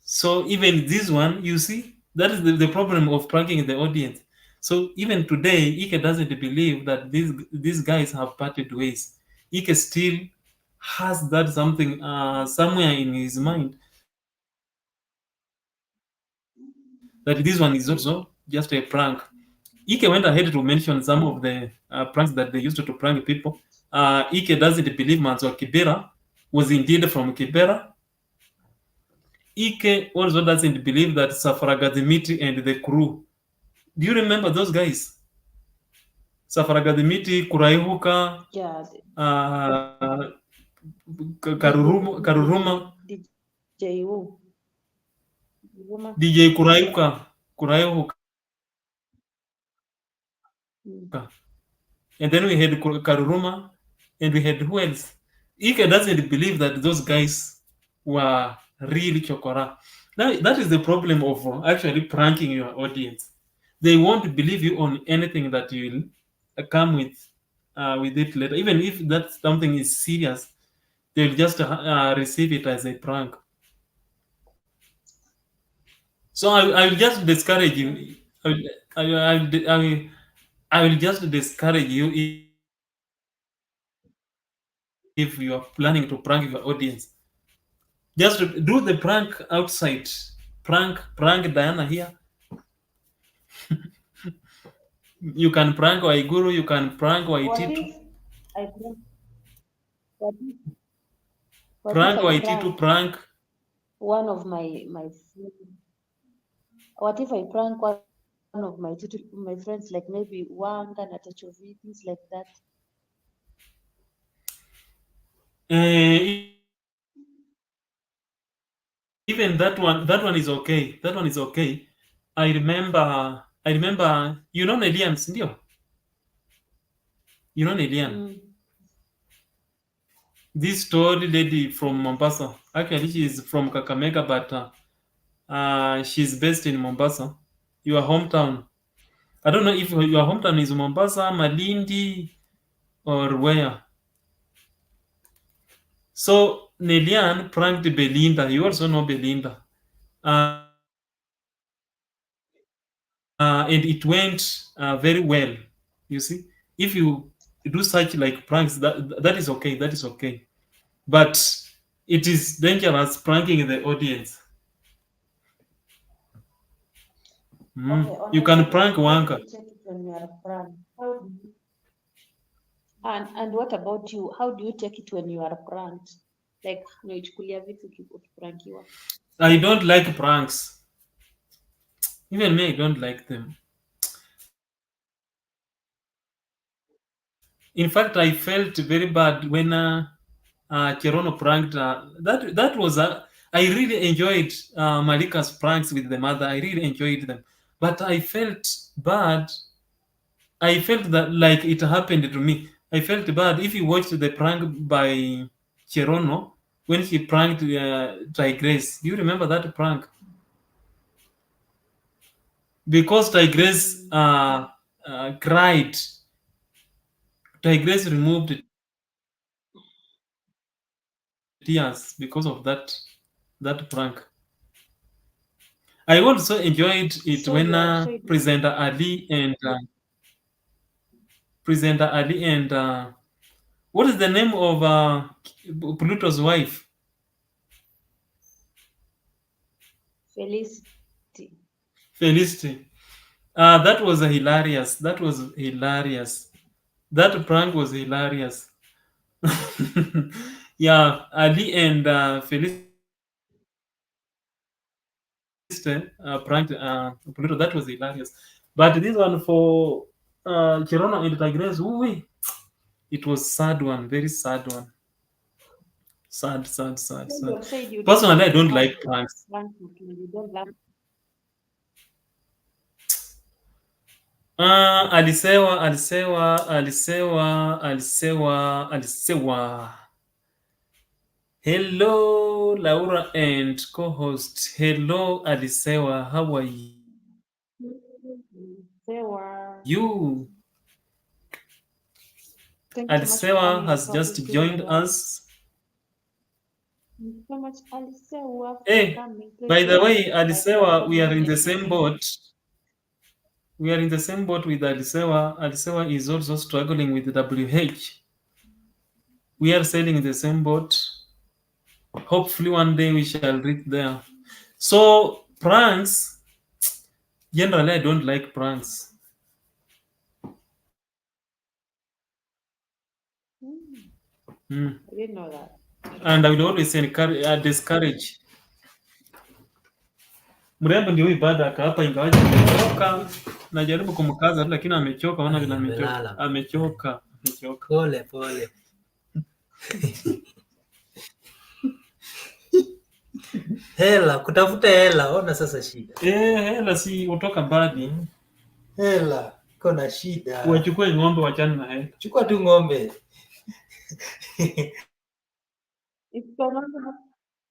So even this one, you see, that is the problem of pranking the audience. So even today, Ike doesn't believe that these guys have parted ways. Ike still has that something somewhere in his mind that this one is also just a prank. Ike went ahead to mention some of the pranks that they used to prank people. Ike doesn't believe Manzo Kibera was indeed from Kibera. Ike also doesn't believe that Safaragadimiti and the crew. Do you remember those guys? Safaragadimiti, Kuraihuka, Yeah, uh, DJ Karuruma, DJ who? Woman. DJ Kuraihuka. Mm. And then we had Karuruma, and we had who else? Ike doesn't believe that those guys were really chokora. Now that is the problem of actually pranking your audience, they won't believe you on anything that you will come with it later. Even if that something is serious, they'll just receive it as a prank. So I will just discourage you. I will, I will just discourage you if you are planning to prank your audience. Just do the prank outside. Prank Diana here. You can prank Waiguru, you can prank What Waititu. if I prank? What if, what if Prank I Waititu, prank prank. one of my friends? What if I prank one of my friends, like maybe Wanga, Natachovi, things like that? Even that one is okay. That one is okay. I remember, you know Nelian, ndio? You know Nelian? Mm. This story lady from Mombasa. Actually, she is from Kakamega, but she's based in Mombasa. Your hometown. I don't know if your hometown is Mombasa, Malindi, or where. So Nelian pranked Belinda. You also know Belinda. And it went very well. You see, if you do such like pranks, that is okay. That is okay. But it is dangerous pranking the audience. Okay, on You a can serious prank note, how do Wanka. you take it when you are pranked? How do you, and what about you? How do you take it when you are pranked? Like unaichukulia vipi ukiprankiwa? I don't like pranks. Even me, I don't like them. In fact, I felt very bad when Cherono pranked. That was I really enjoyed Malika's pranks with the mother. I really enjoyed them, but I felt bad. I felt that like it happened to me. I felt bad. If you watched the prank by Cherono when he pranked Tigress, do you remember that prank? Because Tigress cried, Tigress removed tears because of that prank. I also enjoyed it So when you are Presenter Ali and what is the name of Pluto's wife? Felicity. Felicity. That was hilarious. That was hilarious. That prank was hilarious. Yeah, Ali and Felicity pranked Pluto. That was hilarious. But this one for Chirono and Tigres, it was sad one, very sad one. Sad, sad, sad, So you sad. have said you don't Personally, I like don't prank, like pranks. you don't like. Alisewa. Hello, Laura and co-host. Hello, Alisewa. How are you? They were. Thank you so much for Alisewa coming. has How are you just doing, joined girl? us. Thank you so much, Alicewa, for Hey, coming. Please by go the ahead way, and invite other Alisewa, we people are in the and same friends. boat. We are in the same boat with Alisewa. Alisewa is also struggling with the WH. We are sailing in the same boat. Hopefully, one day we shall reach there. So, pranks, generally, I don't like pranks. Mm. I didn't know that. And I will always discourage. Mrembo ndio huyu baada aka hapa, ingawaje amechoka. Najaribu kumkaza lakini amechoka, ona vile amechoka. Amechoka. Pole pole. Hela, kutafuta hela, ona sasa shida. Hela si utoka mbali. Hela, kona shida. Wachukue ng'ombe wachana na hela. Chukua tu ng'ombe.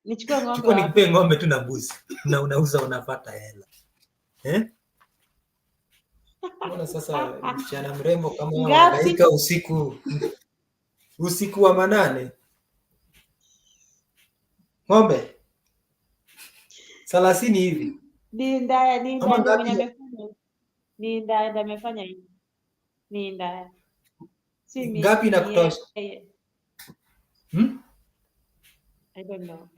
Nichukue ng'ombe Chukua wapi? nikupe ng'ombe tu na mbuzi na unauza unapata hela. Mbona sasa msichana mrembo kama wewe Ngapi? unahangaika usiku wa manane? Ng'ombe 30 hivi Ni ndaya ama ndio mwenye ngapi? amefanya. Ni ndaya ndio amefanya hivi. Ni ndaya. Si Ngapi mimi, ni inakutosha? yeye. Hmm? I don't know.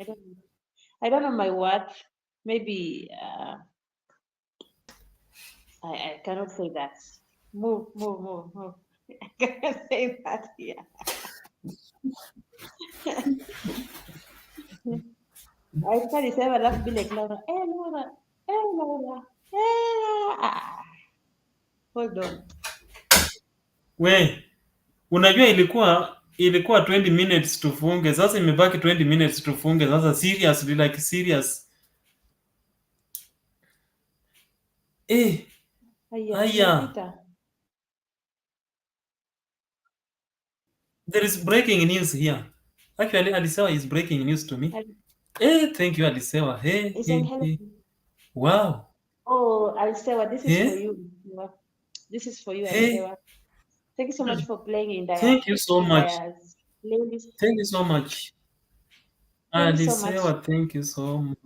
I don't know my worth. Maybe I cannot say that. Move. I cannot say that here. I can't say alafu be like Laura. Laura. Laura. Hold on. We, unajua ilikuwa 20 minutes tufunge, sasa imebaki 20 minutes tufunge. Sasa seriously, like serious. Haya. Peter. There is breaking news here. Actually, Alisewa is breaking news to me. Thank you, Alisewa. Hey. Wow. Oh, Alisewa, this is for you. This is for you, Alisewa. Thank you so much for playing in Dia's Thank you so much. playlist. Thank you so much. Thank you so much. Alisewa, thank you so much.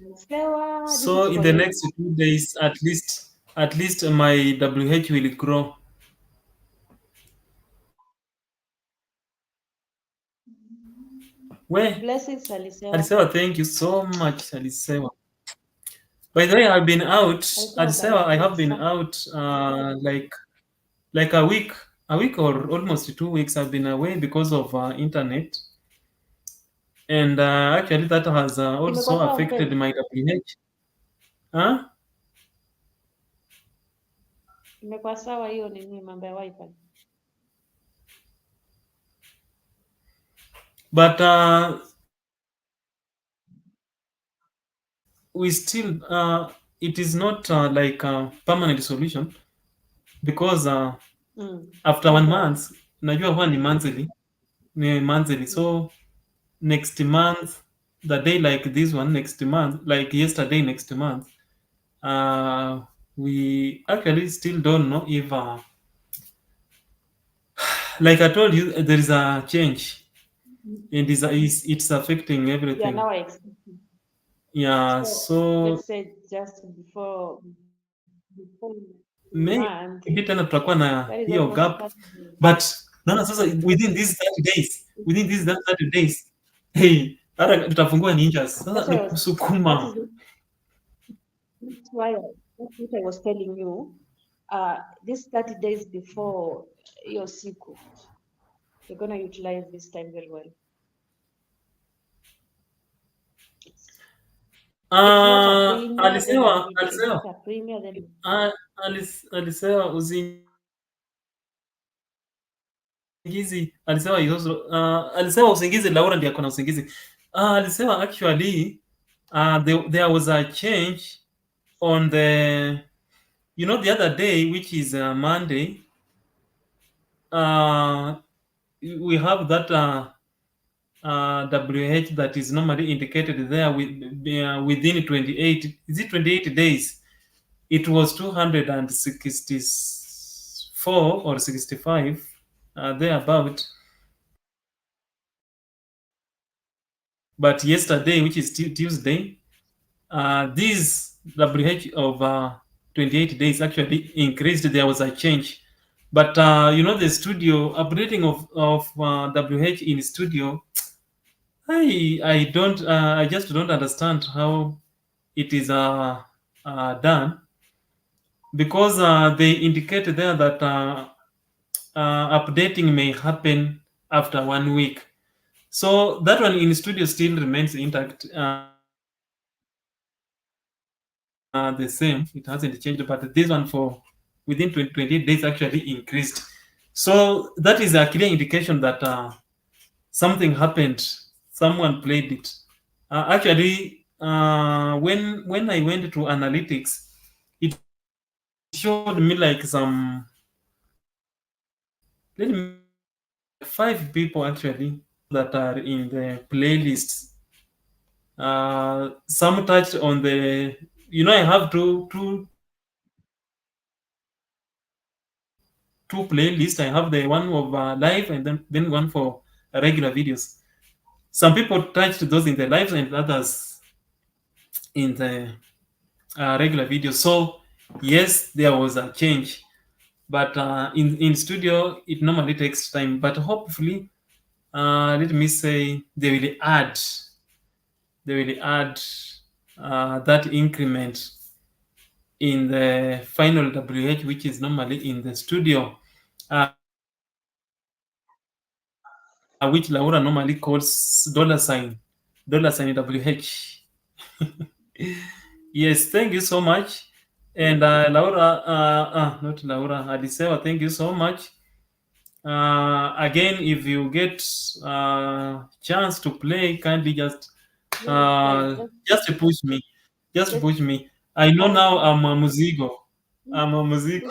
Alisewa, So in the next 2 days, at least my WH will grow. Where? Blessings, Alisewa. Alisewa, thank you so much, Alisewa. By the way, I've been out. Alisewa, I have been out like a week or almost 2 weeks. I've been away because of internet, and actually that has also affected my WH. Huh? Imekuwa sawa hiyo nini mambo ya wifi. But we still it is not like a permanent solution because after 1 month, najua huwa ni monthly, so next month, the day like this one, next month, like yesterday, next month, we actually still don't know if like I told you, there is a change, and it's affecting everything. Yeah, now I expect. Yeah, so let's say just before maybe tena tutakuwa na hiyo gap, but naona sasa within these 30 days, hey, hata tutafungua ninjas sasa, ni kusukuma. That's what I was telling you. This 30 days before your siku, you're gonna utilize this time very well. Alisewa usingizi, alisewa usingizi. Laura ndiye akona usingizi. Alisewa actually there was a change on the the other day, which is Monday. We have that WH that is normally indicated there within 28. Is it 28 days? It was 264 or 65 thereabout. But yesterday, which is Tuesday, this WH of 28 days actually increased. There was a change. But the studio updating of WH in studio, I just don't understand how it is done, because they indicate there that updating may happen after 1 week. So that one in studio still remains intact, the same. It hasn't changed, but this one for within 28 days actually increased. So that is a clear indication that something happened. Someone played it. Actually, when I went to analytics, it showed me like some 5 people actually that are in the playlists. Some touched on the, I have two two playlists. I have the one of live and then one for regular videos. Some people touched those in the lives and others in the regular videos. So yes, there was a change, but in studio it normally takes time. But hopefully, let me say they will add that increment in the final WH, which is normally in the studio, which Laura normally calls $WH. Yes, thank you so much. And Laura, not Laura, Adisewa, thank you so much. Again, if you get chance to play, kindly just push me. Just push me. I know now I'm a muzigo. I'm a muzigo.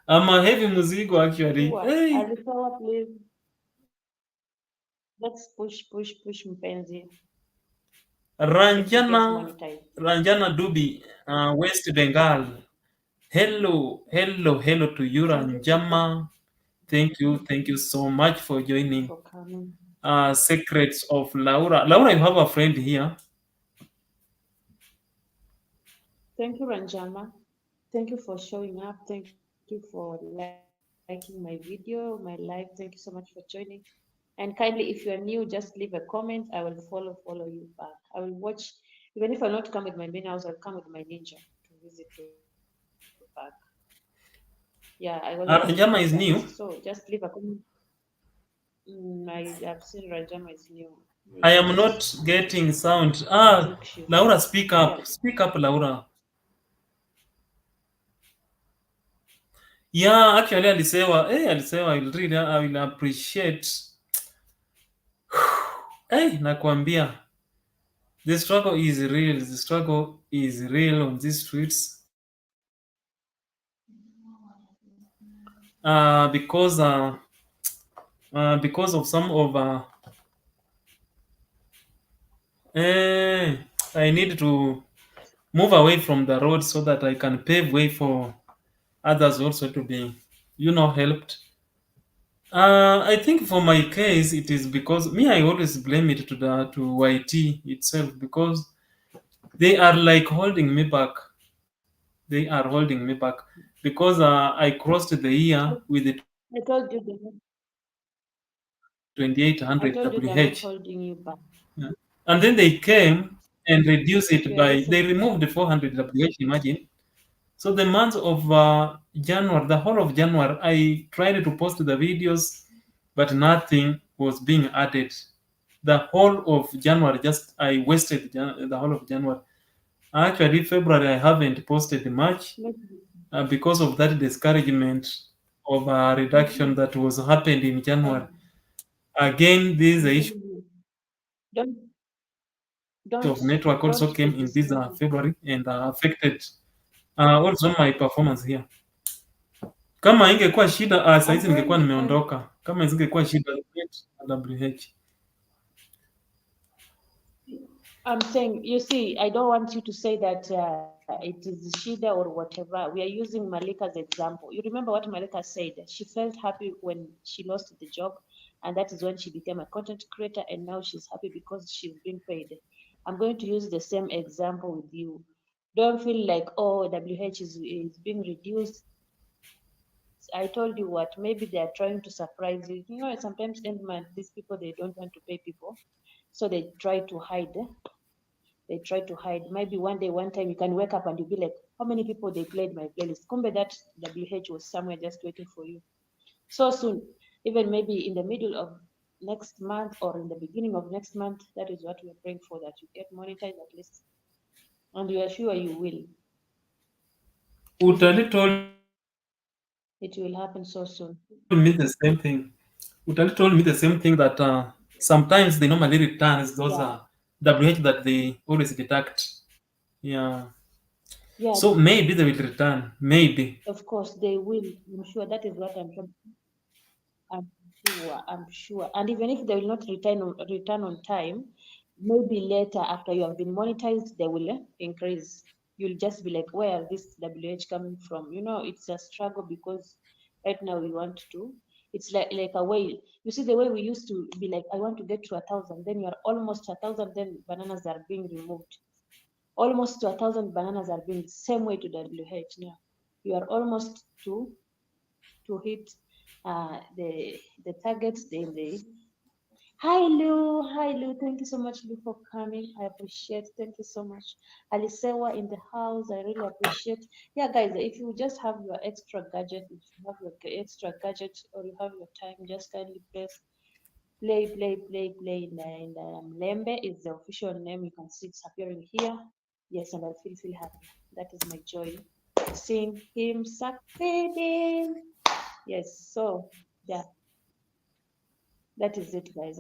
I'm a heavy muzigo actually. Sure. Hey, Alisawa, please. Let's push mpenzi. If you get monetized. Ranjana Dubi, West Bengal. Hello to you, Thank you Ranjama. Thank you so much for joining. for coming. Secrets of Laura. Laura, you have a friend here. Thank you, Ranjama. Thank you for showing up. Thank you for liking my video, my live. Thank you so much for joining. And kindly, if you are new, just leave a comment. I will follow you back. I will watch. Even if I'll not come with my main house, I'll come with my ninja to visit you back. Yeah, I always do that. So Ranjama just is leave a new. comment. I have seen Ranjama is new. I am Yes, not getting sound. I think she's Laura, speak yeah. up. Speak up, Laura. Yeah, actually, I will appreciate. Hey, nakwambia, the struggle is real. The struggle is real on these streets. Because of some of eh, I need to move away from the road so that I can pave way for others also to be, helped. I think for my case, it is because me. I always blame it to YT itself because they are like holding me back. They are holding me back because I crossed the year with the I told you they're not, 2800 I told you they're WH. not holding you back. Yeah. And then they came and reduced it We are by, they listening. removed the 400 WH, imagine. So the month of January, the whole of January, I tried to post the videos, but nothing was being added. The whole of January, just I wasted the whole of January. Actually, February, I haven't posted much Maybe. because of that discouragement of reduction that was happened in January. Um, Again, this issue maybe don't of network also don't be came in this discouraged. February and affected also my performance here. Kama ingekuwa shida I'm saizi ningekuwa telling you, nimeondoka. Kama isingekuwa shida WH. I'm saying, you see, I don't want you to say that it is Shida or whatever. We are using Malika's example. You remember what Malika said? She felt happy when she lost the job, and that is when she became a content creator, and now she's happy because she's being paid. I'm going to use the same example with you. Don't feel like, oh, WH is being reduced. I told you what, maybe they are trying to surprise you. You know, sometimes end month, these people, they don't want to pay people, so they try to hide. They try to hide. Maybe one time you can wake up and you'll be like, how many people they played my playlist? Kumbe that WH was somewhere just waiting for you. So soon, even maybe in the middle of next month or in the beginning of next month, that is what we're praying for, that you get monetized at least. And we are sure you will. Utali told It will happen so soon. me the same thing. Utali told me the same thing that sometimes they normally returns those Yeah. WH that they always deduct. Yeah. Yeah, So maybe they will return. Maybe. of course they will. I'm sure that is what I'm trying. I'm sure. And even if they will not return on time, maybe later after you have been monetized, they will increase. you'll just be like, where this WH coming from? It's a struggle because right now we want to. It's like a way. You see the way we used to be like, I want to get to 1,000. Then you are almost 1,000. Then bananas are being removed. Almost to 1,000 bananas are being same way to WH now. You are almost to hit the targets. Hi Lou, thank you so much, Lou, for coming. I appreciate. Thank you so much. Alisewa in the house, I really appreciate. Yeah, guys, if you just have your extra gadget, if you have your extra gadget or you have your time, just kindly press play in the Lembe is the official name. You can see it's appearing here. Yes, and I feel happy. That is my joy. Seeing him succeeding. Yes, so yeah, that is it, guys.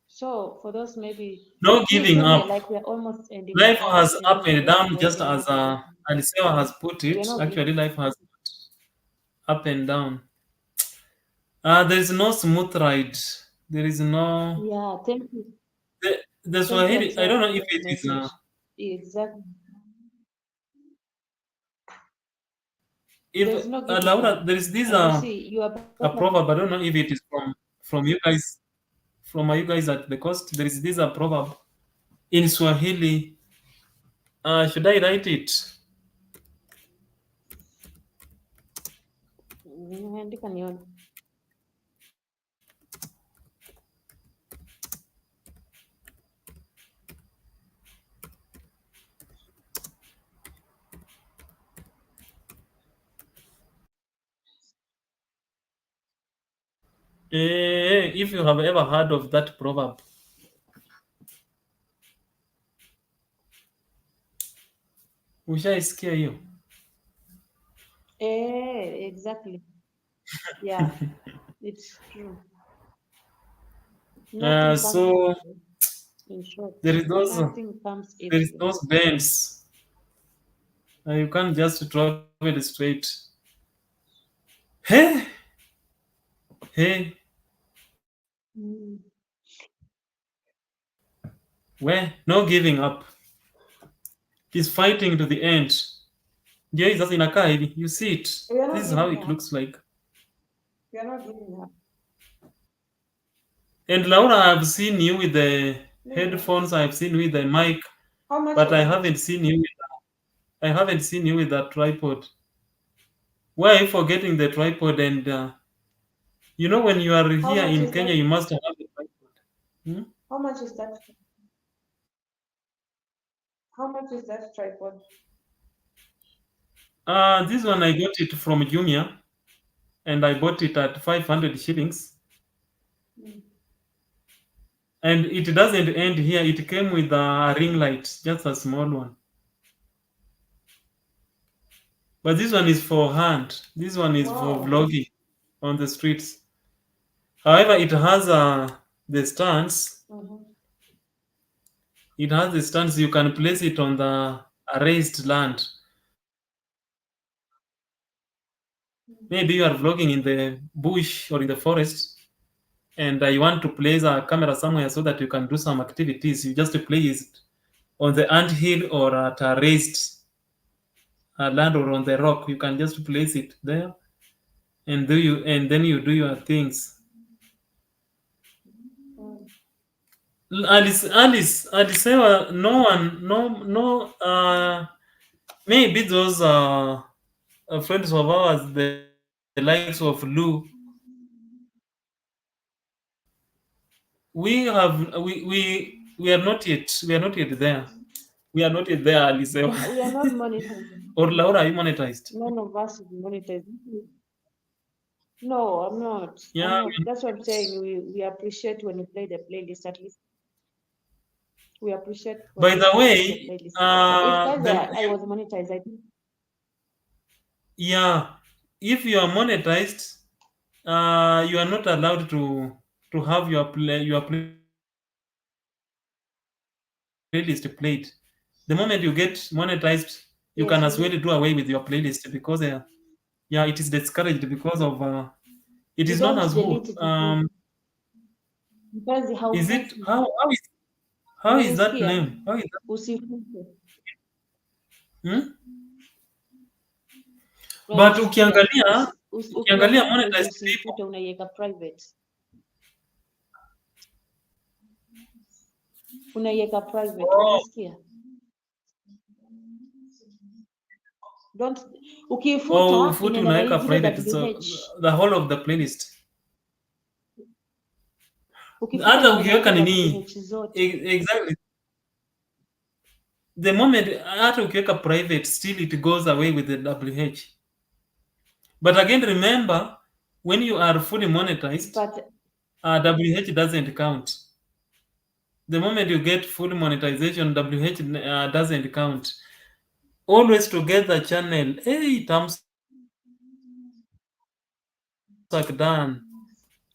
So for those maybe No please giving tell me, up. like we're almost ending the Life has up and room. down, just as Alisewa has put We are it. not Actually, giving. life has up and down. There is no smooth ride. There is no Yeah, thank you. the Thank you, Swahili. I Alicia, don't know for if that it is message. Exactly. if There's no giving Laura. up. There is this And you see, you are a better. proverb. I don't know if it is from you guys, from you guys at the coast. There is this a proverb in Swahili. Should I write it? Andika nione. If you have ever heard of that proverb, ushaisikia hiyo? Exactly. Yeah, it's true. Nothing comes So easy. In short, there is nothing comes easily. those bends. You can't just travel straight. Hey, hey, Mm. where? No giving up. He's fighting to the end. Ndio hii sasa inakaa hivi. You see it. We are This not is how giving it up. looks like. We are not giving up. And Laura, I've seen you with the No. headphones. I've seen you with the mic, How much but was it? I haven't seen you with that tripod. Why are you forgetting the tripod? And when you are How here much in is Kenya, that? you must have a tripod. Hmm? How much is that? How much is that tripod? This one I got it from Jumia, and I bought it at 500 shillings. Mm. And it doesn't end here. It came with a ring light, just a small one. But this one is for hand. This one is for Wow. vlogging on the streets. However, it has the stands. Mm-hmm. It has the stands. You can place it on the raised land. Maybe you are vlogging in the bush or in the forest, and you want to place a camera somewhere so that you can do some activities. You just place it on the ant hill or at a raised land or on the rock. You can just place it there, and then you do your things. Mm. Alice, no one, no. Maybe those friends of ours, the likes of Lou, we are not yet there. We are not yet there, Alice. We are not monetized. Or Laura, are you monetized? None of us is monetized. No, I'm not. I'm Yeah. not. That's what I'm saying. We appreciate when you play the playlist. At least we appreciate By the when you play the way, playlist. But if guys I was monetized, I think yeah, if you are monetized, you are not allowed to have your playlist played. The moment you get monetized, you can as well do away with your playlist yes, because we do. yeah, it is discouraged because of it is not as You good. don't delete it because Is it hautaki. how is that name? Umenisikia? How is that? Usifute. Hmm? But Unajisikia ukiangalia ukiwa ndio monetized people, usiifute unaiweka private. Unaiweka private, unasikia? Don't ukiifuta ufuti inaenda na unaweka zile private, so WH. the whole of the playlist. Ukifuta Hata inaenda na ukiweka zile nini, WH zote. exactly the moment, hata ukiweka private, still it goes away with the WH. But again, remember, when you are fully monetized, But WH doesn't count. The moment you get full monetization, WH doesn't count. Always together channel. Hey, thumbs up done.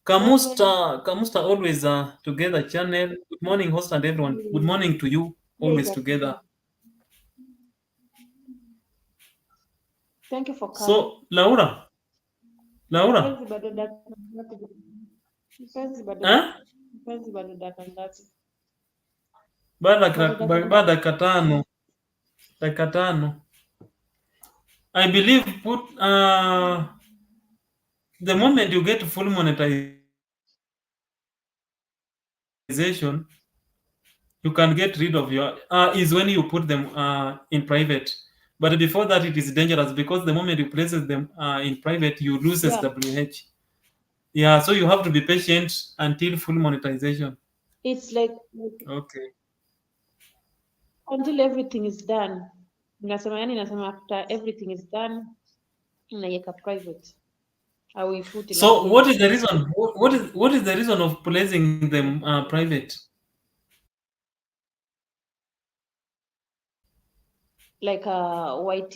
Kamusta always together channel. Good morning, host and everyone. Good morning to you. Always together. Thank you for coming. So, Laura. Mpenzi bado dakika ngapi? Mpenzi bado Eh? mpenzi bado dakika ngapi? Baada dakika tano. I believe the moment you get full monetization, you can get rid of your is when you put them in private. But before that, it is dangerous because the moment you place them in private, you lose Yeah. SWH. Yeah, so you have to be patient until full monetization. It's like Okay. until everything is done. Nasema after everything is done, unaiweka private. Au ifute So labda. what is the reason? What is the reason of placing them private? Like YT,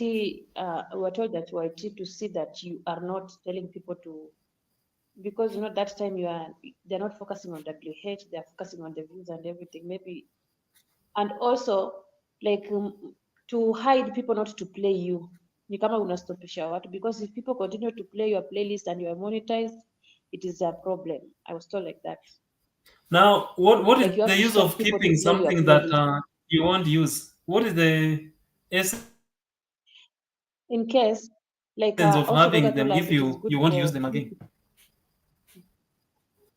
we're told that YT to see that you are not telling people to, because that time they're not focusing on WH, they're focusing on the views and everything, maybe, and also like to hide people not to play you. Ni kama unastopisha watu, because if people continue to play your playlist and you are monetized, it is a problem. I was told like that. Now, what is Like you have the to use stop of people to keeping play your something that playlist. you won't use? What is the essence In case, like of also having Goga told them us if it is you good won't use for them again?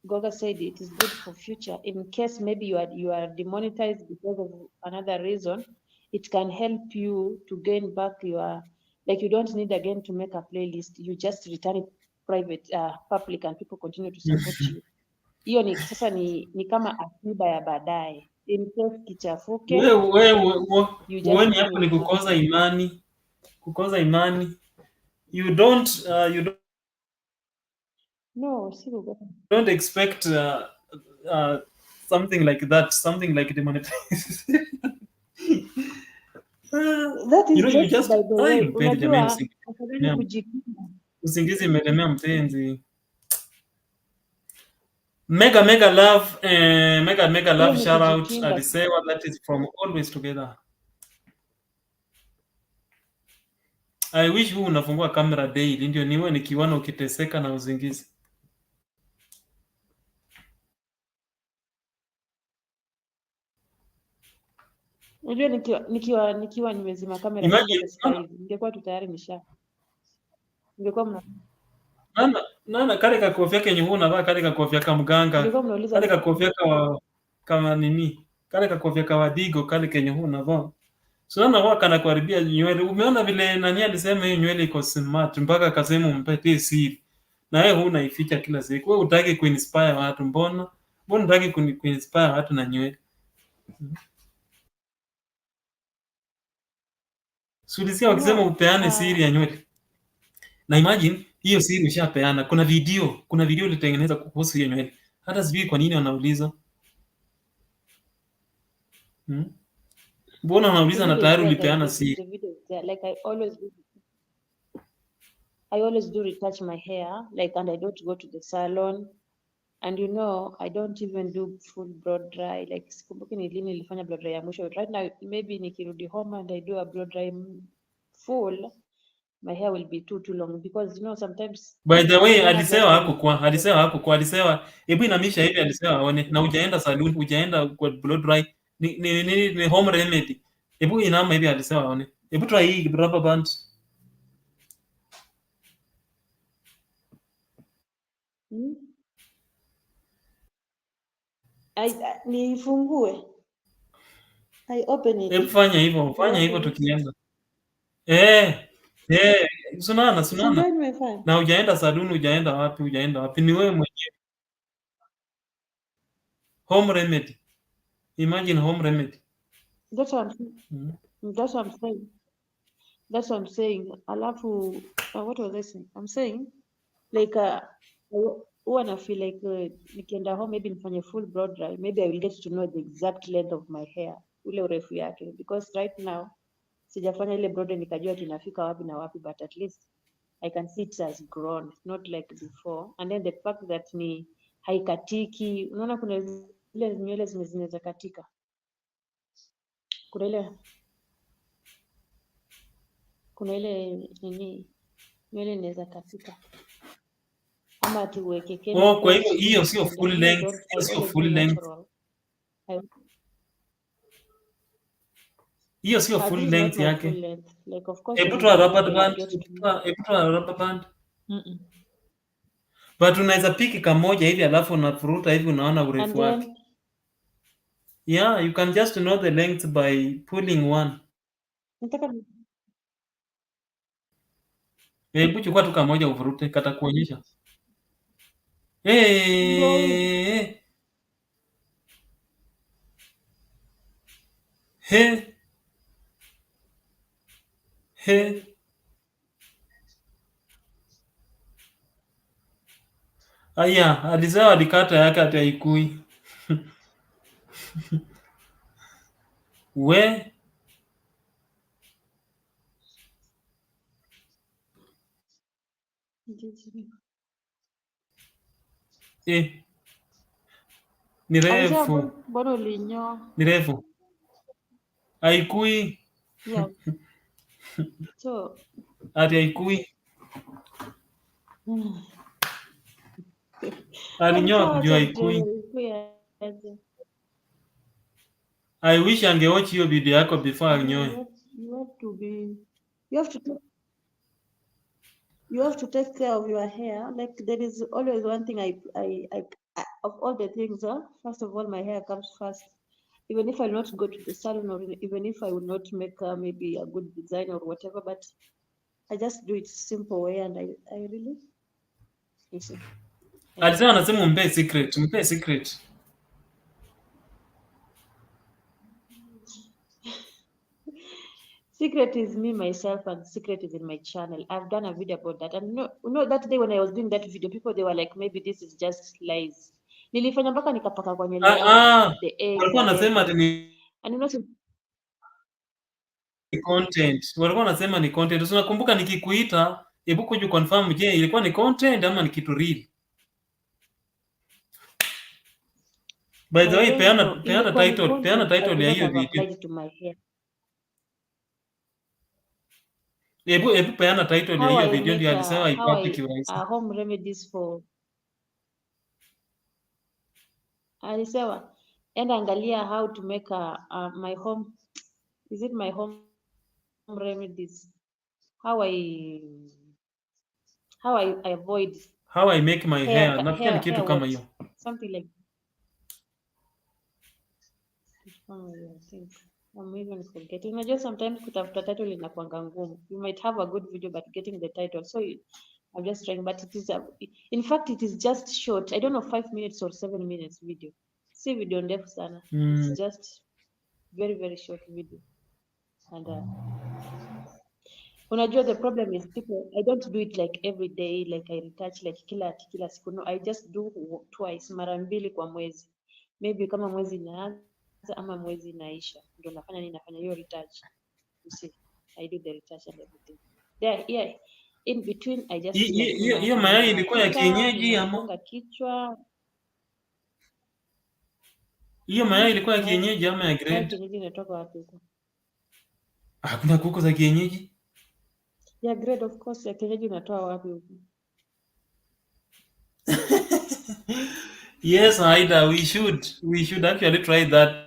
Goga said it is good for future. In case maybe you are demonetized because of another reason, it can help you to gain back your, like you don't need again to make a playlist. You just return it private, public, and people continue to support you. Hiyo ni sasa ni kama akiba ya baadaye. In case kichafuke, you just When hapo ni kukosa imani. You don't no, si Goga. don't expect something like that, something like demonetization. That is You just just by the way. mpenzi, jamani, Unajua afadhali kujikinga. usingizi imelemea mpenzi. Mega love, mega Hiyo love ni shout out kujikinga. Alisewa, that is from Always Together. I wish huu unafungua kamera daily ndio niwe nikiona ukiteseka na usingizi. Unajua nikiwa nimezima kamera Imagine, sasa hivi ningekuwa tu tayari ningekuwa kale kakofia kenye huu unavaa, kale kakofia ka mganga, mnauliza kale kakofia kama nini, kale kakofia ka wadigo, kale kenye huu unavaa. So huwa kana kuharibia nywele. Umeona vile nani alisema hiyo nywele iko smart mpaka akasema umpe siri. Na wewe huna ificha kila siku. Wewe hutaki kuinspire watu, mbona hutaki kuinspire watu na nywele? Sulisia wakisema upeane siri ya nywele. Na imagine hiyo siri ushapeana. Kuna video ilitengeneza kuhusu hiyo nywele. Hata sijui kwa nini wanauliza. Mbona wanauliza na tayari ulipeana siri? the video is there. Like I always do retouch my hair, like, and I don't go to the salon, and I don't even do full blow dry. Like sikumbuki ni lini nilifanya blow dry ya mwisho. Right now maybe nikirudi home and I do a blow dry full, my hair will be too long, because sometimes By the way, unaona alisema hebu inamisha hivi, alisema aone, na hujaenda saloon, hujaenda kwa blow dry, ni home remedy. Hebu inama hivi, alisema aone. Hebu try hii rubber band. Niifungue. I open it. Hebu fanya hivyo tukienda. Sunana. Si ndio nimefanya? Na hujaenda saluni, hujaenda wapi? Ni wewe mwenyewe. Home remedy. Imagine home remedy. That's what I'm saying. That's what I'm saying. That's what I'm saying. Alafu, what was I saying? I'm saying, like, huwa na feel like nikienda home maybe nifanye full blow dry, maybe I will get to know the exact length of my hair, ule urefu yake, because right now sijafanya ile blow dry nikajua ati inafika wapi na wapi, but at least I can see it has grown, not like before. And then the fact that ni haikatiki, unaona kuna zile nywele zinaweza katika, kuna ile nini nywele inaweza katika, ama ati uweke chemical. Kwa hivyo hiyo sio full length. Hiyo sio full length yake. Like, of course, Hebu toa rubber band. But unaweza piki kamoja hivi alafu unafuruta hivi, unaona urefu wake. Yeah, you can just know the length by pulling one. Hebu chukua tu kamoja ufurute, kata kuonyesha. Aya, alisema alikata yake ati haikui. We ni refu. Mbona ulinyoa? Ni refu. Haikui. Yeah. So, ati haikui. Alinyoa kujua haikui. I wish angewatch hiyo video yako before anyoe. You have to take care of your hair. Like, there is always one thing of all the things, first of all, my hair comes first. Even if I will not go to the salon, or even if I will not make maybe a good design or whatever, but I just do it simple way, and I really, you see. Alisema anasema mpe secret. Secret is me, myself, and secret is in my channel. I've done a video about that. And you know that day when I was doing that video, people, they were like, maybe this is just lies. Nilifanya mpaka nikapaka kwa nywele yangu, the egg. Walikuwa wanasema ati ni and you know, content. Walikuwa wanasema ni content. Unakumbuka nikikuita, hebu kuju confirm, je, ilikuwa ni content ama ni kitu real? By the way, peana title ya hiyo video. Hebu peana title ya hiyo video, ndio alisema ipate kiurahisi. Home remedies for, alisema enda angalia how to make my home, is it my home remedies, how I avoid, how I make my hair. Nafikiri ni kitu kama hiyo, something like I'm even forgetting. Unajua sometimes kutafuta title inakuanga ngumu. You might have a good video but getting the title. So I'm just trying, but it is in fact it is just short. I don't know, 5 minutes or 7 minutes video. Si video ndefu sana. It's just very, very short video. And unajua the problem is people, I don't do it like every day, like I retouch like kila siku. No, I just do twice, mara mbili kwa mwezi. Maybe kama mwezi inaanza ama mwezi inaisha, ndio nafanya hiyo retouch. You see, I do the retouch and everything. Yeah, in between I just hiyo mayai ilikuwa ya kienyeji ama kichwa. Hiyo mayai ilikuwa ya kienyeji ama ya grade? Kienyeji inatoka wapi huko? Hakuna kuku za kienyeji? Ya grade of course, ya kienyeji inatoa wapi huko? Yes, Aida, we should actually try that.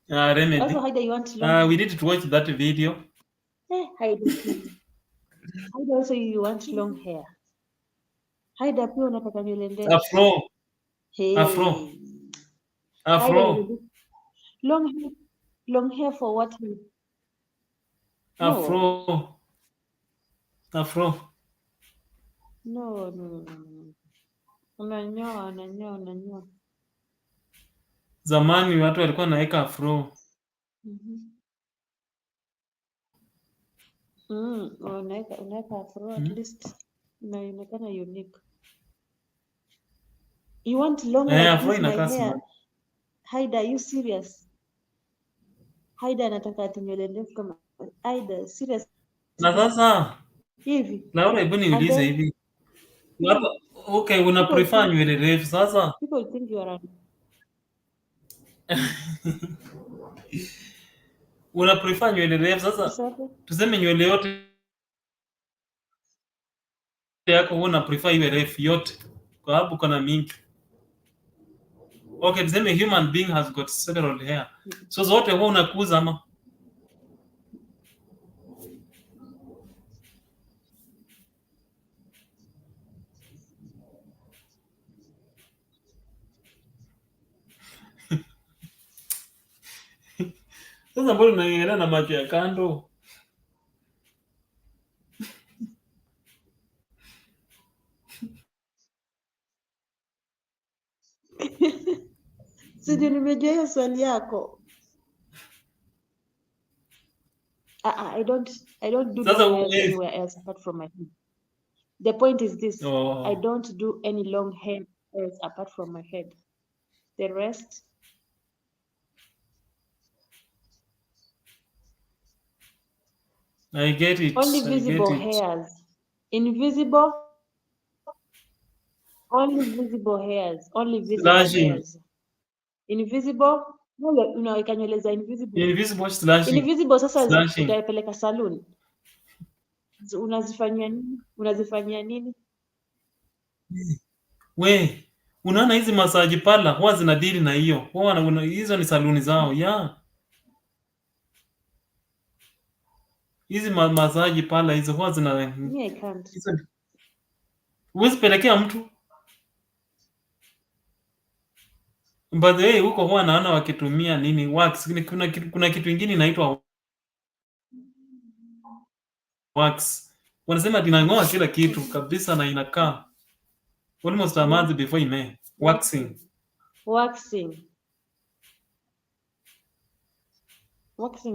remedy. Also, Haida, you want long We need to watch that video. Haida, Haida, also you want long hair. Haida pia unataka nywele ndefu. Afro. Hey. Afro. Haida, Afro. long hair for what? No. Afro. Afro. No. Unanyoa. Zamani watu walikuwa naweka afro. Unaweka afro at least inaonekana unique. You want long like Afro this my inakaa hair? smart. Haida, are you serious? Haida anataka ati nywele ndefu kama Haida, serious? Na sasa Hivi. Laura, hebu niulize hivi. Watu okay, una prefer nywele refu sasa? People think you are Una prefer nywele refu sasa? Tuseme nywele yote yako una prefer iwe refu yote. Kwa sababu kuna mingi. Okay, tuseme human being has got several hair. So zote huwa unakuza ama? Sasa mbona unaangalia na macho ya kando? Sijui nimejua hiyo swali yako. I don't do long hair anywhere else apart from my head. The point is this. I don't do any long hair else apart from my head. The rest I get it. Only visible hairs. Invisible. Only visible hairs. Only visible hairs. Invisible. Unaweka nywele za invisible. Invisible slashing. Invisible sasa utapeleka salon. Unazifanyia nini? We, unaona hizi massage parlor huwa zinadili na hiyo. Huwa hizo ni saluni zao. Yeah. Hizi massage parlor hizo huwa zina I can't. Huwezi pelekea mtu. By the way, huko huwa naona wakitumia nini wax. Kuna kitu kingine inaitwa wax. Wanasema dinang'oa kila kitu kabisa na inakaa almost a month before ime waxing. Waxing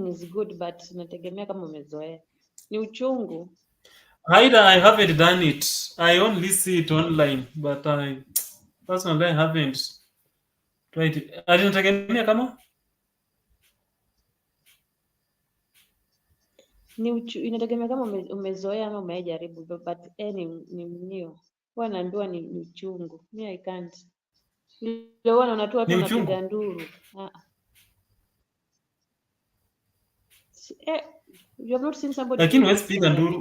is good but nategemea kama umezoea. Ni uchungu. Haida, I haven't done it. I only see it online, but I personally haven't tried it. Alinategemea kama inategemea kama umezoea ama umejaribu, but ni new. Huwa naambiwa ni uchungu. Me I can't. Leo unaona tu watu wanapiga nduru. You have not seen somebody. Lakini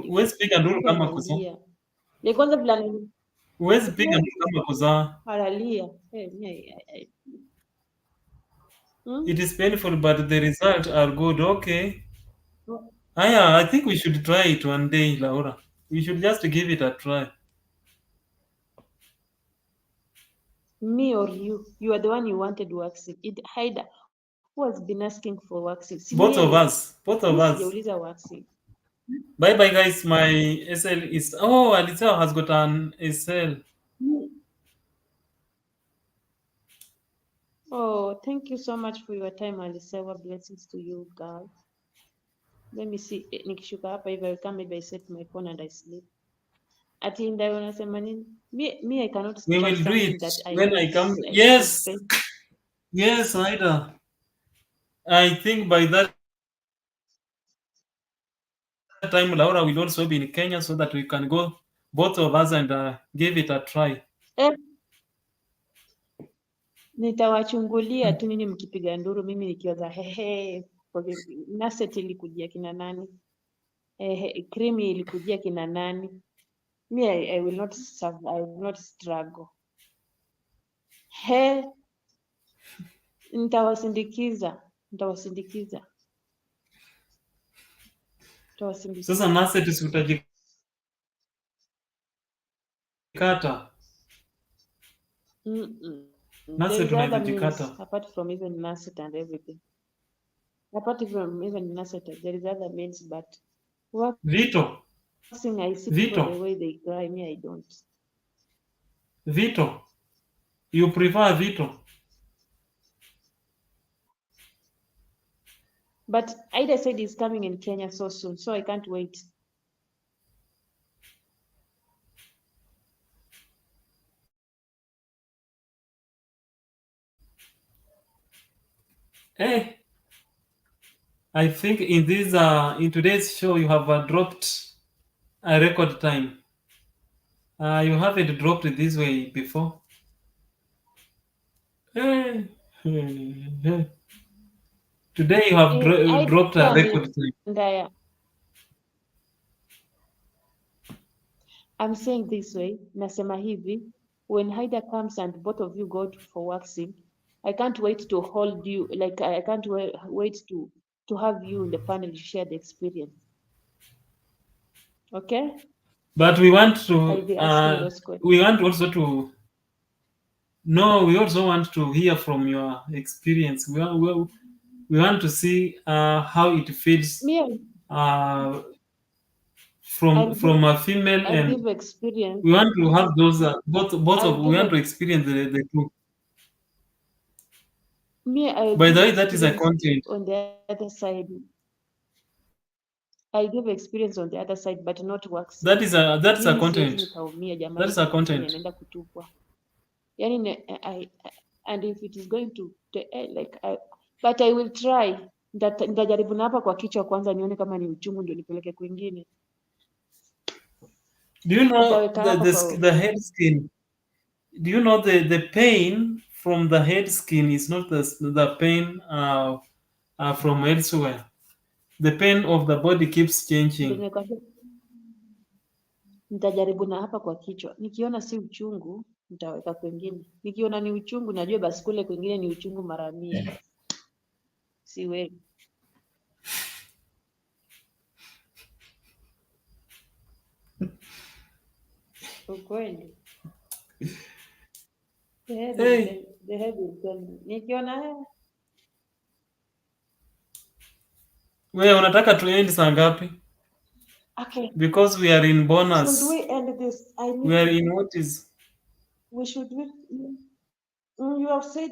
huwezi piga nduru kama kuzaa. Ni kwanza fulani. Huwezi piga nduru kama kuzaa. Halalia. It is painful but the results are good. Okay. I think we should try it one day, Laura. We should just give it a try. Me or you? You are the one you wanted waxing. Haida, who has been asking for waxing? Both of us. Sijauliza waxing. Bye bye guys. My SL is Alicia has got an SL. Oh, thank you so much for your time, Alicia. Blessings to you, girl. Let me see. Nikishuka hapa hivi, I come, maybe I set my phone and I sleep. Ati ndio unasema nini? Me I cannot We start will do something it that I when I come. Yes. Yes, Haida. I think by that time Laura will also be in Kenya so that we can go both of us and give it a try. Nitawachungulia tu nini mkipiga nduru, mimi nikiwa za hehe. Naset ilikujia kina nani? Creamy ilikujia kina nani? Me I will not serve, I will not struggle. Nitawasindikiza. nitawasindikiza. Sasa nurse si utajikata. Nurse There is tunaweza other means jikata. apart from even nurse and everything. Apart from even nurse, there is other means, but Vito, waxing, I see people the Vito, way they cry, me I don't. Vito. You prefer Vito? But Ida said he's coming in Kenya so soon, so I can't wait. Eh, I think in this in today's show you have dropped a record time. You haven't dropped it this way before. Eh, today you have dropped a record time. And I'm saying this way, nasema hivi, when Haida comes and both of you go for waxing, I can't wait to hold you, like I can't wait to have you in the panel to share the experience. Okay? But we want I'll be asking to, those questions. we want also to, no, we also want to hear from your experience. We want to see how it feels from a female, I'll and give experience. we want to have those both of we want to I'll experience the two. I'll By give the way, that is a experience content. on the other side. I give experience on the other side, but not waxing. That's a Mimi siwezi content. nikaumia jamani, That is a content. anaenda kutupwa. Yani, and if it is going to but I will try. Nitajaribu na hapa kwa kichwa kwanza nione kama ni uchungu ndio nipeleke kwingine. Do you know Nitaweka hapa the head skin? Do you know the pain from the head skin is not the pain from elsewhere. The pain of the body keeps changing. Nitajaribu na hapa kwa kichwa. Nikiona si uchungu, nitaweka kwingine. Nikiona ni uchungu, najua basi kule kwingine ni uchungu mara 100. Siwezi. Ukweli. The head is done. Nikiona Wewe unataka tuend saa ngapi? okay. Because we are in bonus. Should we end this? We are in what is? We should. You have said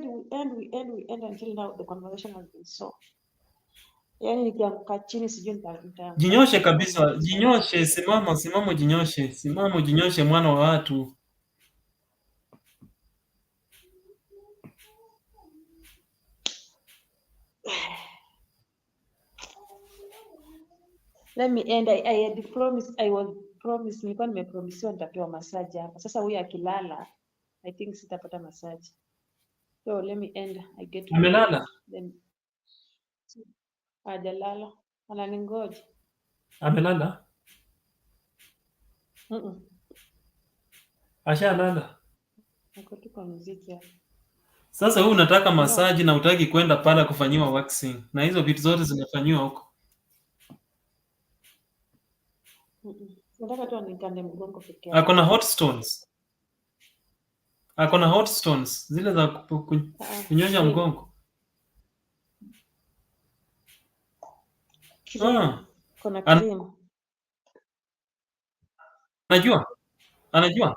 we end until now the conversation has been so. Yani nikianguka chini sijui nitaanguka. Jinyoshe kabisa, jinyoshe, simama jinyoshe. Simama jinyoshe mwana wa watu. Let me end. I had promised, nilikuwa nimepromisiwa nitapewa massage hapa. Sasa huyu akilala, I think sitapata massage. So let me end. I get to Amelala? Then hajalala. Ananingoja. Amelala? Ashalala. Niko tu kwa muziki hapa. Sasa wewe unataka massage na utaki kwenda pala kufanyiwa waxing. Na hizo vitu zote zinafanyiwa huko. Nataka tu anikande mgongo pekee. Akona hot stones. Akona hot stones zile za kunyonya mgongo. Kuna cream. Anajua?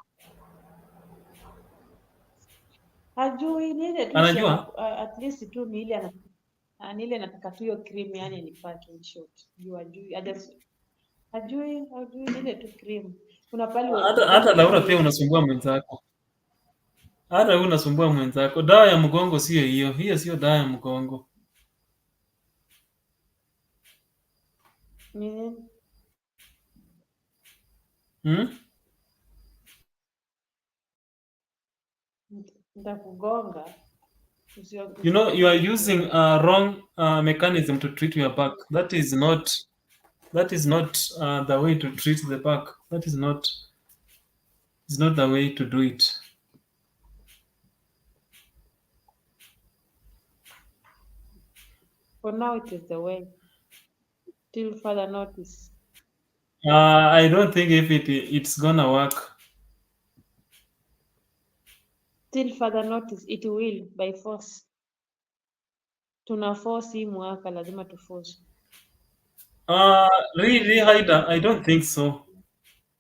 Hajui ni ile tu Anajua? at least tu ni ile nataka tu hiyo cream yani nipake in short. Hajui. Hajui ni ile tu cream. Kuna pale Hata Laura pia unasumbua mwenzako. Hata wewe unasumbua mwenzako. Dawa ya mgongo sio hiyo. Hiyo sio dawa ya mgongo. Nitakugonga. You know, you are using a wrong mechanism to treat your back. That is not the way to treat the back. That is not the way to do it. For now, it is the way. Till further notice. I don't think if it's gonna work. Till further notice, it will by force. Tuna force hii mwaka, lazima tu force. Really, Haida, I don't think so.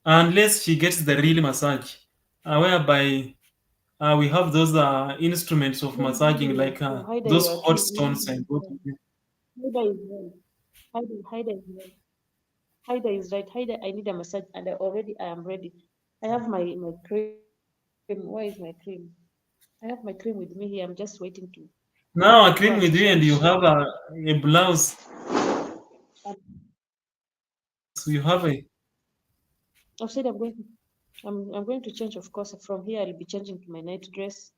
Unless she gets the real massage, whereby we have those instruments of massaging, like Haida, those you are hot too stones easy. and what have you. Haida is right. Haida is right. Haida is right. Haida, I need a massage, and I am ready. I have my cream. Where is my cream? I have my cream with me here. I'm just waiting to Now go agreeing and with you, and you change. have a blouse. You have a. I've said I'm going to change, of course. From here, I'll be changing to my night dress.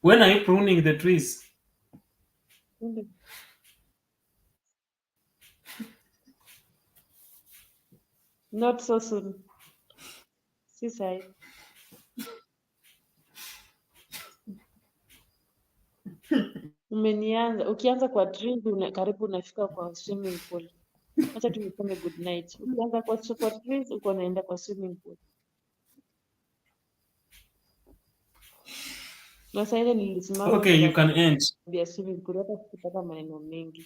When are you pruning the trees? Not so soon. Si sai. Umenianza. Ukianza kwa trees karibu unafika kwa swimming pool. Acha tu niseme good night. Ukianza kwa trees uko naenda kwa swimming pool. Na sasa ile nilisimama Okay, you can end. nikamwambia swimming pool hata sikutaka maneno mengi.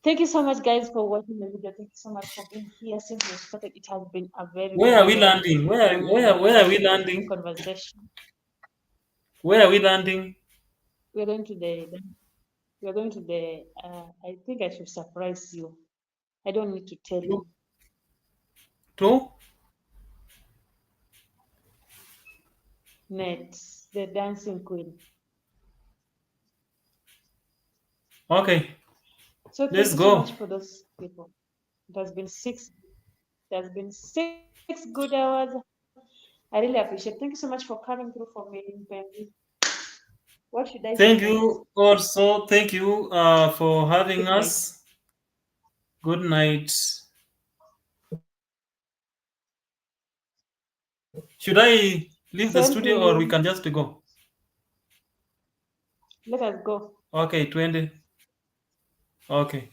Thank you so much, guys, for watching the video. Thank you so much for being here since we started. It has been a very Where are we good landing? Where are we landing? conversation. Where are we landing? We're going to the. I think I should surprise you. I don't need to tell you. To? Net, the dancing queen. Okay. So thank Let's you go. so much for those people. It has been 6 good hours. I really appreciate it. Thank you so much for coming through for me, Benji. What should I say? Thank you also. Thank you for having Good night. us. Good night. Should I leave the Same to studio or we you. can just go? Let us go. Okay, 20. Okay.